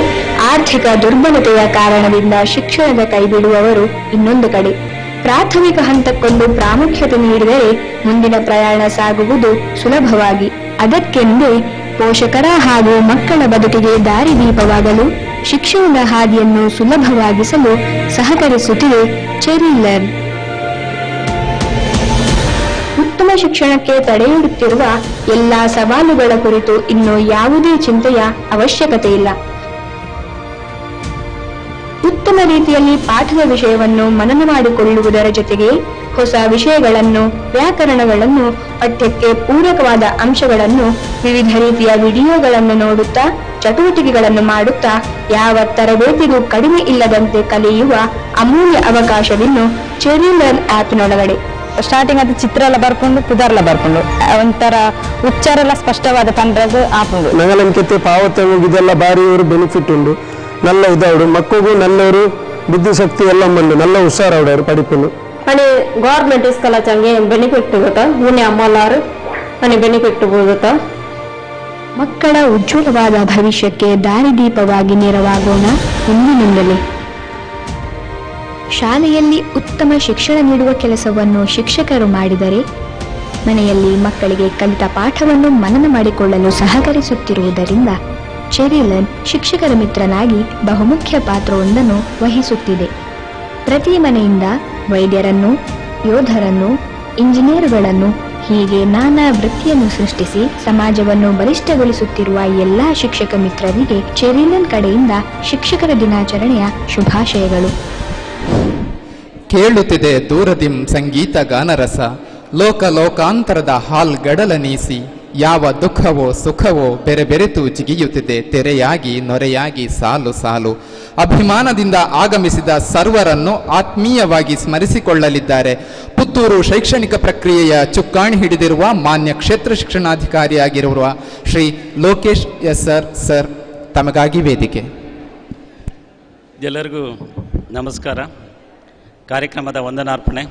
ಆರ್ಥಿಕ ದುರ್ಬಲತೆಯ ಕಾರಣದಿಂದ ಶಿಕ್ಷಣದ ಕೈಬಿಡುವವರು ಇನ್ನೊಂದು ಕಡೆ. ಪ್ರಾಥಮಿಕ ಹಂತಕ್ಕೊಂದು ಪ್ರಾಮುಖ್ಯತೆ ನೀಡಿದರೆ ಮುಂದಿನ ಪ್ರಯಾಣ ಸಾಗುವುದು ಸುಲಭವಾಗಿ. ಅದಕ್ಕೆಂದೇ ಪೋಷಕರ ಹಾಗೂ ಮಕ್ಕಳ ಬದುಕಿಗೆ ದಾರಿದೀಪವಾಗಲು ಶಿಕ್ಷಣದ ಹಾದಿಯನ್ನು ಸುಲಭವಾಗಿಸಲು ಸಹಕರಿಸುತ್ತಿದೆ ಚೆರಿ ಲರ್ನ್. ಉತ್ತಮ ಶಿಕ್ಷಣಕ್ಕೆ ತಡೆಯೊಡ್ಡುತ್ತಿರುವ ಎಲ್ಲಾ ಸವಾಲುಗಳ ಕುರಿತು ಇನ್ನು ಯಾವುದೇ ಚಿಂತೆಯ ಅವಶ್ಯಕತೆ ಇಲ್ಲ. ಉತ್ತಮ ರೀತಿಯಲ್ಲಿ ಪಾಠದ ವಿಷಯವನ್ನು ಮನನ ಮಾಡಿಕೊಳ್ಳುವುದರ ಜೊತೆಗೆ ಹೊಸ ವಿಷಯಗಳನ್ನು, ವ್ಯಾಕರಣಗಳನ್ನು, ಪಠ್ಯಕ್ಕೆ ಪೂರಕವಾದ ಅಂಶಗಳನ್ನು, ವಿವಿಧ ರೀತಿಯ ವಿಡಿಯೋಗಳನ್ನು ನೋಡುತ್ತಾ ಚಟುವಟಿಕೆಗಳನ್ನು ಮಾಡುತ್ತಾ ಯಾವ ತರಬೇತಿಗೂ ಕಡಿಮೆ ಇಲ್ಲದಂತೆ ಕಲಿಯುವ ಅಮೂಲ್ಯ ಅವಕಾಶವಿನ್ನು ಚೆರಿ ಲರ್ನ್ ಆ್ಯಪ್ನೊಳಗಡೆ. ಸ್ಟಾರ್ಟಿಂಗ್ ಅದು ಚಿತ್ರ ಎಲ್ಲ ಬರ್ಕೊಂಡು ಪುದರ್ಲ ಬರ್ಕೊಂಡು ಒಂಥರ ಉಚ್ಚಾರ ಎಲ್ಲ ಸ್ಪಷ್ಟವಾದ ಪಂಡ್ರದು ಆಪುಂಡು ನಂಗೆ ಪಾವತಿ ಇದೆಲ್ಲ ಬಾರಿ ಬೆನಿಫಿಟ್ ಉಂಡು. നല്ല ഇതവിടെ മക്കൾക്കും നല്ലൊരു ബുദ്ധിശക്തി എല്ലാം ഉണ്ട്, നല്ല ഉഷാറവിടെ പഠിക്കുന്നു. आणि गवर्नमेंट स्कूलाचंगे ಬೆನಿಫಿಟ್ ಗೊತ್ತಾ ಮುನೆ ಅಮ್ಮಲಾರು आणि ಬೆನಿಫಿಟ್ ಗೊತ್ತಾ. ಮಕ್ಕಳ ಉಜ್ವಲವಾದ ಭವಿಷ್ಯಕ್ಕೆ ದಾರಿದೀಪವಾಗಿ ನೆರವಾಗೋಣ ಇಂದಿನಿಂದಲೇ. ಶಾಲೆಯಲ್ಲಿ ಉತ್ತಮ ಶಿಕ್ಷಣ ನೀಡುವ ಕೆಲಸವನ್ನು ಶಿಕ್ಷಕರು ಮಾಡಿದರೆ ಮನೆಯಲ್ಲಿ ಮಕ್ಕಳಿಗೆ ಕಲಿತ ಪಾಠವನ್ನು ಮನನ ಮಾಡಿಕೊಳ್ಳಲು ಸಹಕರಿಸುತ್ತಿರುವುದರಿಂದ ಚೆರಿ ಲರ್ನ್ ಶಿಕ್ಷಕರ ಮಿತ್ರನಾಗಿ ಬಹುಮುಖ್ಯ ಪಾತ್ರವೊಂದನ್ನು ವಹಿಸುತ್ತಿದೆ. ಪ್ರತಿ ಮನೆಯಿಂದ ವೈದ್ಯರನ್ನು, ಯೋಧರನ್ನು, ಇಂಜಿನಿಯರ್ಗಳನ್ನು ಹೀಗೆ ನಾನಾ ವೃತ್ತಿಯನ್ನು ಸೃಷ್ಟಿಸಿ ಸಮಾಜವನ್ನು ಬಲಿಷ್ಠಗೊಳಿಸುತ್ತಿರುವ ಎಲ್ಲಾ ಶಿಕ್ಷಕ ಮಿತ್ರರಿಗೆ ಚೆರಿ ಲರ್ನ್ ಕಡೆಯಿಂದ ಶಿಕ್ಷಕರ ದಿನಾಚರಣೆಯ ಶುಭಾಶಯಗಳು. ಕೇಳುತ್ತಿದೆ ದೂರದಿಂ ಸಂಗೀತ ಗಾನರಸ, ಲೋಕ ಲೋಕಾಂತರದ ಹಾಲ್ ಗಡಲನೀಸಿ, ಯಾವ ದುಃಖವೋ ಸುಖವೋ ಬೆರೆ ಬೆರೆತು ಜಿಗಿಯುತ್ತಿದೆ ತೆರೆಯಾಗಿ ನೊರೆಯಾಗಿ ಸಾಲು ಸಾಲು. ಅಭಿಮಾನದಿಂದ ಆಗಮಿಸಿದ ಸರ್ವರನ್ನು ಆತ್ಮೀಯವಾಗಿ ಸ್ಮರಿಸಿಕೊಳ್ಳಲಿದ್ದಾರೆ ಪುತ್ತೂರು ಶೈಕ್ಷಣಿಕ ಪ್ರಕ್ರಿಯೆಯ ಚುಕ್ಕಾಣಿ ಹಿಡಿದಿರುವ ಮಾನ್ಯ ಕ್ಷೇತ್ರ ಶಿಕ್ಷಣಾಧಿಕಾರಿಯಾಗಿರುವ ಶ್ರೀ ಲೋಕೇಶ್ ಎಸ್ ಸರ್ ತಮಗಾಗಿ ವೇದಿಕೆ. ಎಲ್ಲರಿಗೂ ನಮಸ್ಕಾರ. ಕಾರ್ಯಕ್ರಮದ ವಂದನಾರ್ಪಣೆ.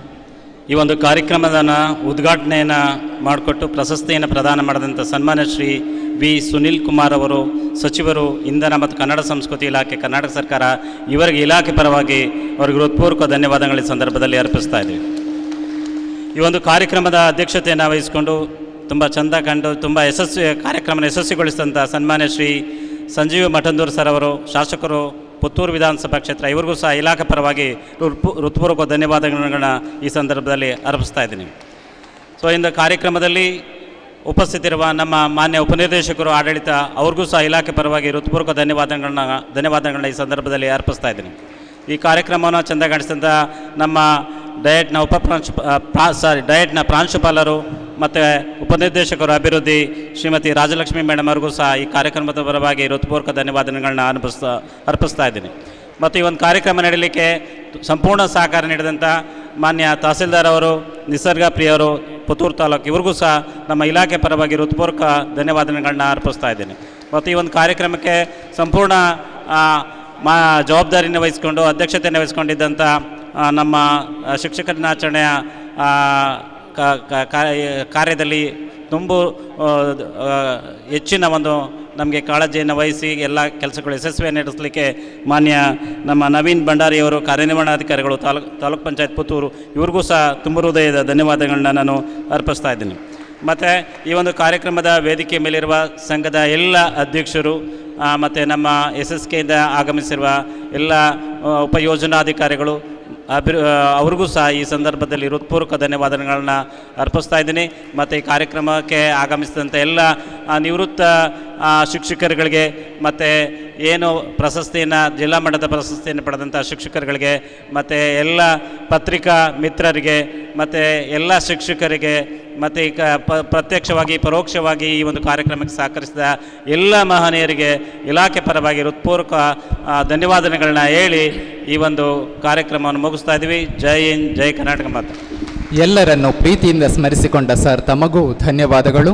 ಈ ಒಂದು ಕಾರ್ಯಕ್ರಮದ ಉದ್ಘಾಟನೆಯನ್ನು ಮಾಡಿಕೊಟ್ಟು ಪ್ರಶಸ್ತಿಯನ್ನು ಪ್ರದಾನ ಮಾಡಿದಂಥ ಸನ್ಮಾನ್ಯ ಶ್ರೀ ವಿ ಸುನಿಲ್ ಕುಮಾರ್ ಅವರು, ಸಚಿವರು, ಇಂಧನ ಮತ್ತು ಕನ್ನಡ ಸಂಸ್ಕೃತಿ ಇಲಾಖೆ, ಕರ್ನಾಟಕ ಸರ್ಕಾರ, ಇವರಿಗೆ ಇಲಾಖೆ ಪರವಾಗಿ ಅವರಿಗೆ ಹೃತ್ಪೂರ್ವಕ ಧನ್ಯವಾದಗಳ ಈ ಸಂದರ್ಭದಲ್ಲಿ ಅರ್ಪಿಸ್ತಾ ಇದ್ದೀವಿ. ಈ ಒಂದು ಕಾರ್ಯಕ್ರಮದ ಅಧ್ಯಕ್ಷತೆಯನ್ನು ವಹಿಸಿಕೊಂಡು ತುಂಬ ಚೆಂದ ಕಂಡು ತುಂಬ ಕಾರ್ಯಕ್ರಮನ ಯಶಸ್ವಿಗೊಳಿಸಿದಂಥ ಸನ್ಮಾನ್ಯ ಶ್ರೀ ಸಂಜೀವ್ ಮಠಂದೂರ್ ಸರ್ ಅವರು, ಶಾಸಕರು, ಪುತ್ತೂರು ವಿಧಾನಸಭಾ ಕ್ಷೇತ್ರ, ಇವರಿಗೂ ಸಹ ಇಲಾಖೆ ಪರವಾಗಿ ಹೃತ್ಪೂರ್ವಕ ಧನ್ಯವಾದಗಳನ್ನ ಈ ಸಂದರ್ಭದಲ್ಲಿ ಅರ್ಪಿಸ್ತಾ ಇದ್ದೀನಿ. ಸೊ ಇಂದು ಕಾರ್ಯಕ್ರಮದಲ್ಲಿ ಉಪಸ್ಥಿತಿರುವ ನಮ್ಮ ಮಾನ್ಯ ಉಪನಿರ್ದೇಶಕರು, ಆಡಳಿತ, ಅವ್ರಿಗೂ ಸಹ ಇಲಾಖೆ ಪರವಾಗಿ ಹೃತ್ಪೂರ್ವಕ ಧನ್ಯವಾದಗಳನ್ನ ಈ ಸಂದರ್ಭದಲ್ಲಿ ಅರ್ಪಿಸ್ತಾ ಇದ್ದೀನಿ. ಈ ಕಾರ್ಯಕ್ರಮವನ್ನು ಚೆಂದಗಾಣಿಸಿದಂಥ ನಮ್ಮ ಡಯಟ್ನ ಡಯಟ್ನ ಪ್ರಾಂಶುಪಾಲರು ಮತ್ತು ಉಪನಿರ್ದೇಶಕರು ಅಭಿವೃದ್ಧಿ ಶ್ರೀಮತಿ ರಾಜಲಕ್ಷ್ಮಿ ಮೇಡಮ್ ಅವ್ರಿಗೂ ಸಹ ಈ ಕಾರ್ಯಕ್ರಮದ ಪರವಾಗಿ ಹೃತ್ಪೂರ್ವಕ ಧನ್ಯವಾದಗಳನ್ನ ಅರ್ಪಿಸ್ತಾ ಇದ್ದೀನಿ. ಮತ್ತು ಈ ಒಂದು ಕಾರ್ಯಕ್ರಮ ನಡೆಯಲಿಕ್ಕೆ ಸಂಪೂರ್ಣ ಸಹಕಾರ ನೀಡಿದಂಥ ಮಾನ್ಯ ತಹಸೀಲ್ದಾರ್ ಅವರು, ನಿಸರ್ಗ ಪ್ರಿಯರು, ಪುತ್ತೂರು ತಾಲೂಕು, ಇವ್ರಿಗೂ ಸಹ ನಮ್ಮ ಇಲಾಖೆ ಪರವಾಗಿ ಹೃತ್ಪೂರ್ವಕ ಧನ್ಯವಾದಗಳನ್ನ ಅರ್ಪಿಸ್ತಾ ಇದ್ದೀನಿ. ಮತ್ತು ಈ ಒಂದು ಕಾರ್ಯಕ್ರಮಕ್ಕೆ ಸಂಪೂರ್ಣ ಜವಾಬ್ದಾರಿಯನ್ನು ವಹಿಸಿಕೊಂಡು ಅಧ್ಯಕ್ಷತೆಯನ್ನು ವಹಿಸಿಕೊಂಡಿದ್ದಂಥ ನಮ್ಮ ಶಿಕ್ಷಕರ ದಿನಾಚರಣೆಯ ಕಾರ್ಯದಲ್ಲಿ ತುಂಬ ಹೆಚ್ಚಿನ ಒಂದು ನಮಗೆ ಕಾಳಜಿಯನ್ನು ವಹಿಸಿ ಎಲ್ಲ ಕೆಲಸಗಳು ಯಶಸ್ವಿಯನ್ನು ನಡೆಸಲಿಕ್ಕೆ ಮಾನ್ಯ ನಮ್ಮ ನವೀನ್ ಭಂಡಾರಿಯವರು, ಕಾರ್ಯನಿರ್ವಹಣಾಧಿಕಾರಿಗಳು, ತಾಲೂಕ್ ಪಂಚಾಯತ್ ಪುತ್ತೂರು, ಇವ್ರಿಗೂ ಸಹ ತುಂಬ ಹೃದಯದ ಧನ್ಯವಾದಗಳನ್ನ ನಾನು ಅರ್ಪಿಸ್ತಾ ಇದ್ದೀನಿ. ಮತ್ತು ಈ ಒಂದು ಕಾರ್ಯಕ್ರಮದ ವೇದಿಕೆ ಮೇಲಿರುವ ಸಂಘದ ಎಲ್ಲ ಅಧ್ಯಕ್ಷರು ಮತ್ತು ನಮ್ಮ SSKಯಿಂದ ಆಗಮಿಸಿರುವ ಎಲ್ಲ ಉಪಯೋಜನಾಧಿಕಾರಿಗಳು, ಅವ್ರಿಗೂ ಸಹ ಈ ಸಂದರ್ಭದಲ್ಲಿ ಹೃತ್ಪೂರ್ವಕ ಧನ್ಯವಾದಗಳನ್ನ ಅರ್ಪಿಸ್ತಾ ಇದ್ದೀನಿ. ಮತ್ತು ಈ ಕಾರ್ಯಕ್ರಮಕ್ಕೆ ಆಗಮಿಸಿದಂಥ ಎಲ್ಲ ನಿವೃತ್ತ ಶಿಕ್ಷಕರುಗಳಿಗೆ ಮತ್ತು ಏನು ಪ್ರಶಸ್ತಿಯನ್ನು, ಜಿಲ್ಲಾ ಮಟ್ಟದ ಪ್ರಶಸ್ತಿಯನ್ನು ಪಡೆದಂಥ ಶಿಕ್ಷಕರುಗಳಿಗೆ ಮತ್ತು ಎಲ್ಲ ಪತ್ರಿಕಾ ಮಿತ್ರರಿಗೆ ಮತ್ತು ಎಲ್ಲ ಶಿಕ್ಷಕರಿಗೆ ಮತ್ತು ಈ ಪ್ರತ್ಯಕ್ಷವಾಗಿ ಪರೋಕ್ಷವಾಗಿ ಈ ಒಂದು ಕಾರ್ಯಕ್ರಮಕ್ಕೆ ಸಹಕರಿಸಿದ ಎಲ್ಲ ಮಹನೀಯರಿಗೆ ಇಲಾಖೆ ಪರವಾಗಿ ಹೃತ್ಪೂರ್ವಕ ಧನ್ಯವಾದಗಳನ್ನ ಹೇಳಿ ಈ ಒಂದು ಕಾರ್ಯಕ್ರಮವನ್ನು ಮುಗಿಸ್ತಾ ಇದ್ದೀವಿ. ಜೈ ಹಿಂದ್, ಜೈ ಕರ್ನಾಟಕ ಮಾತೆ. ಎಲ್ಲರನ್ನು ಪ್ರೀತಿಯಿಂದ ಸ್ಮರಿಸಿಕೊಂಡ ಸರ್ ತಮಗೂ ಧನ್ಯವಾದಗಳು.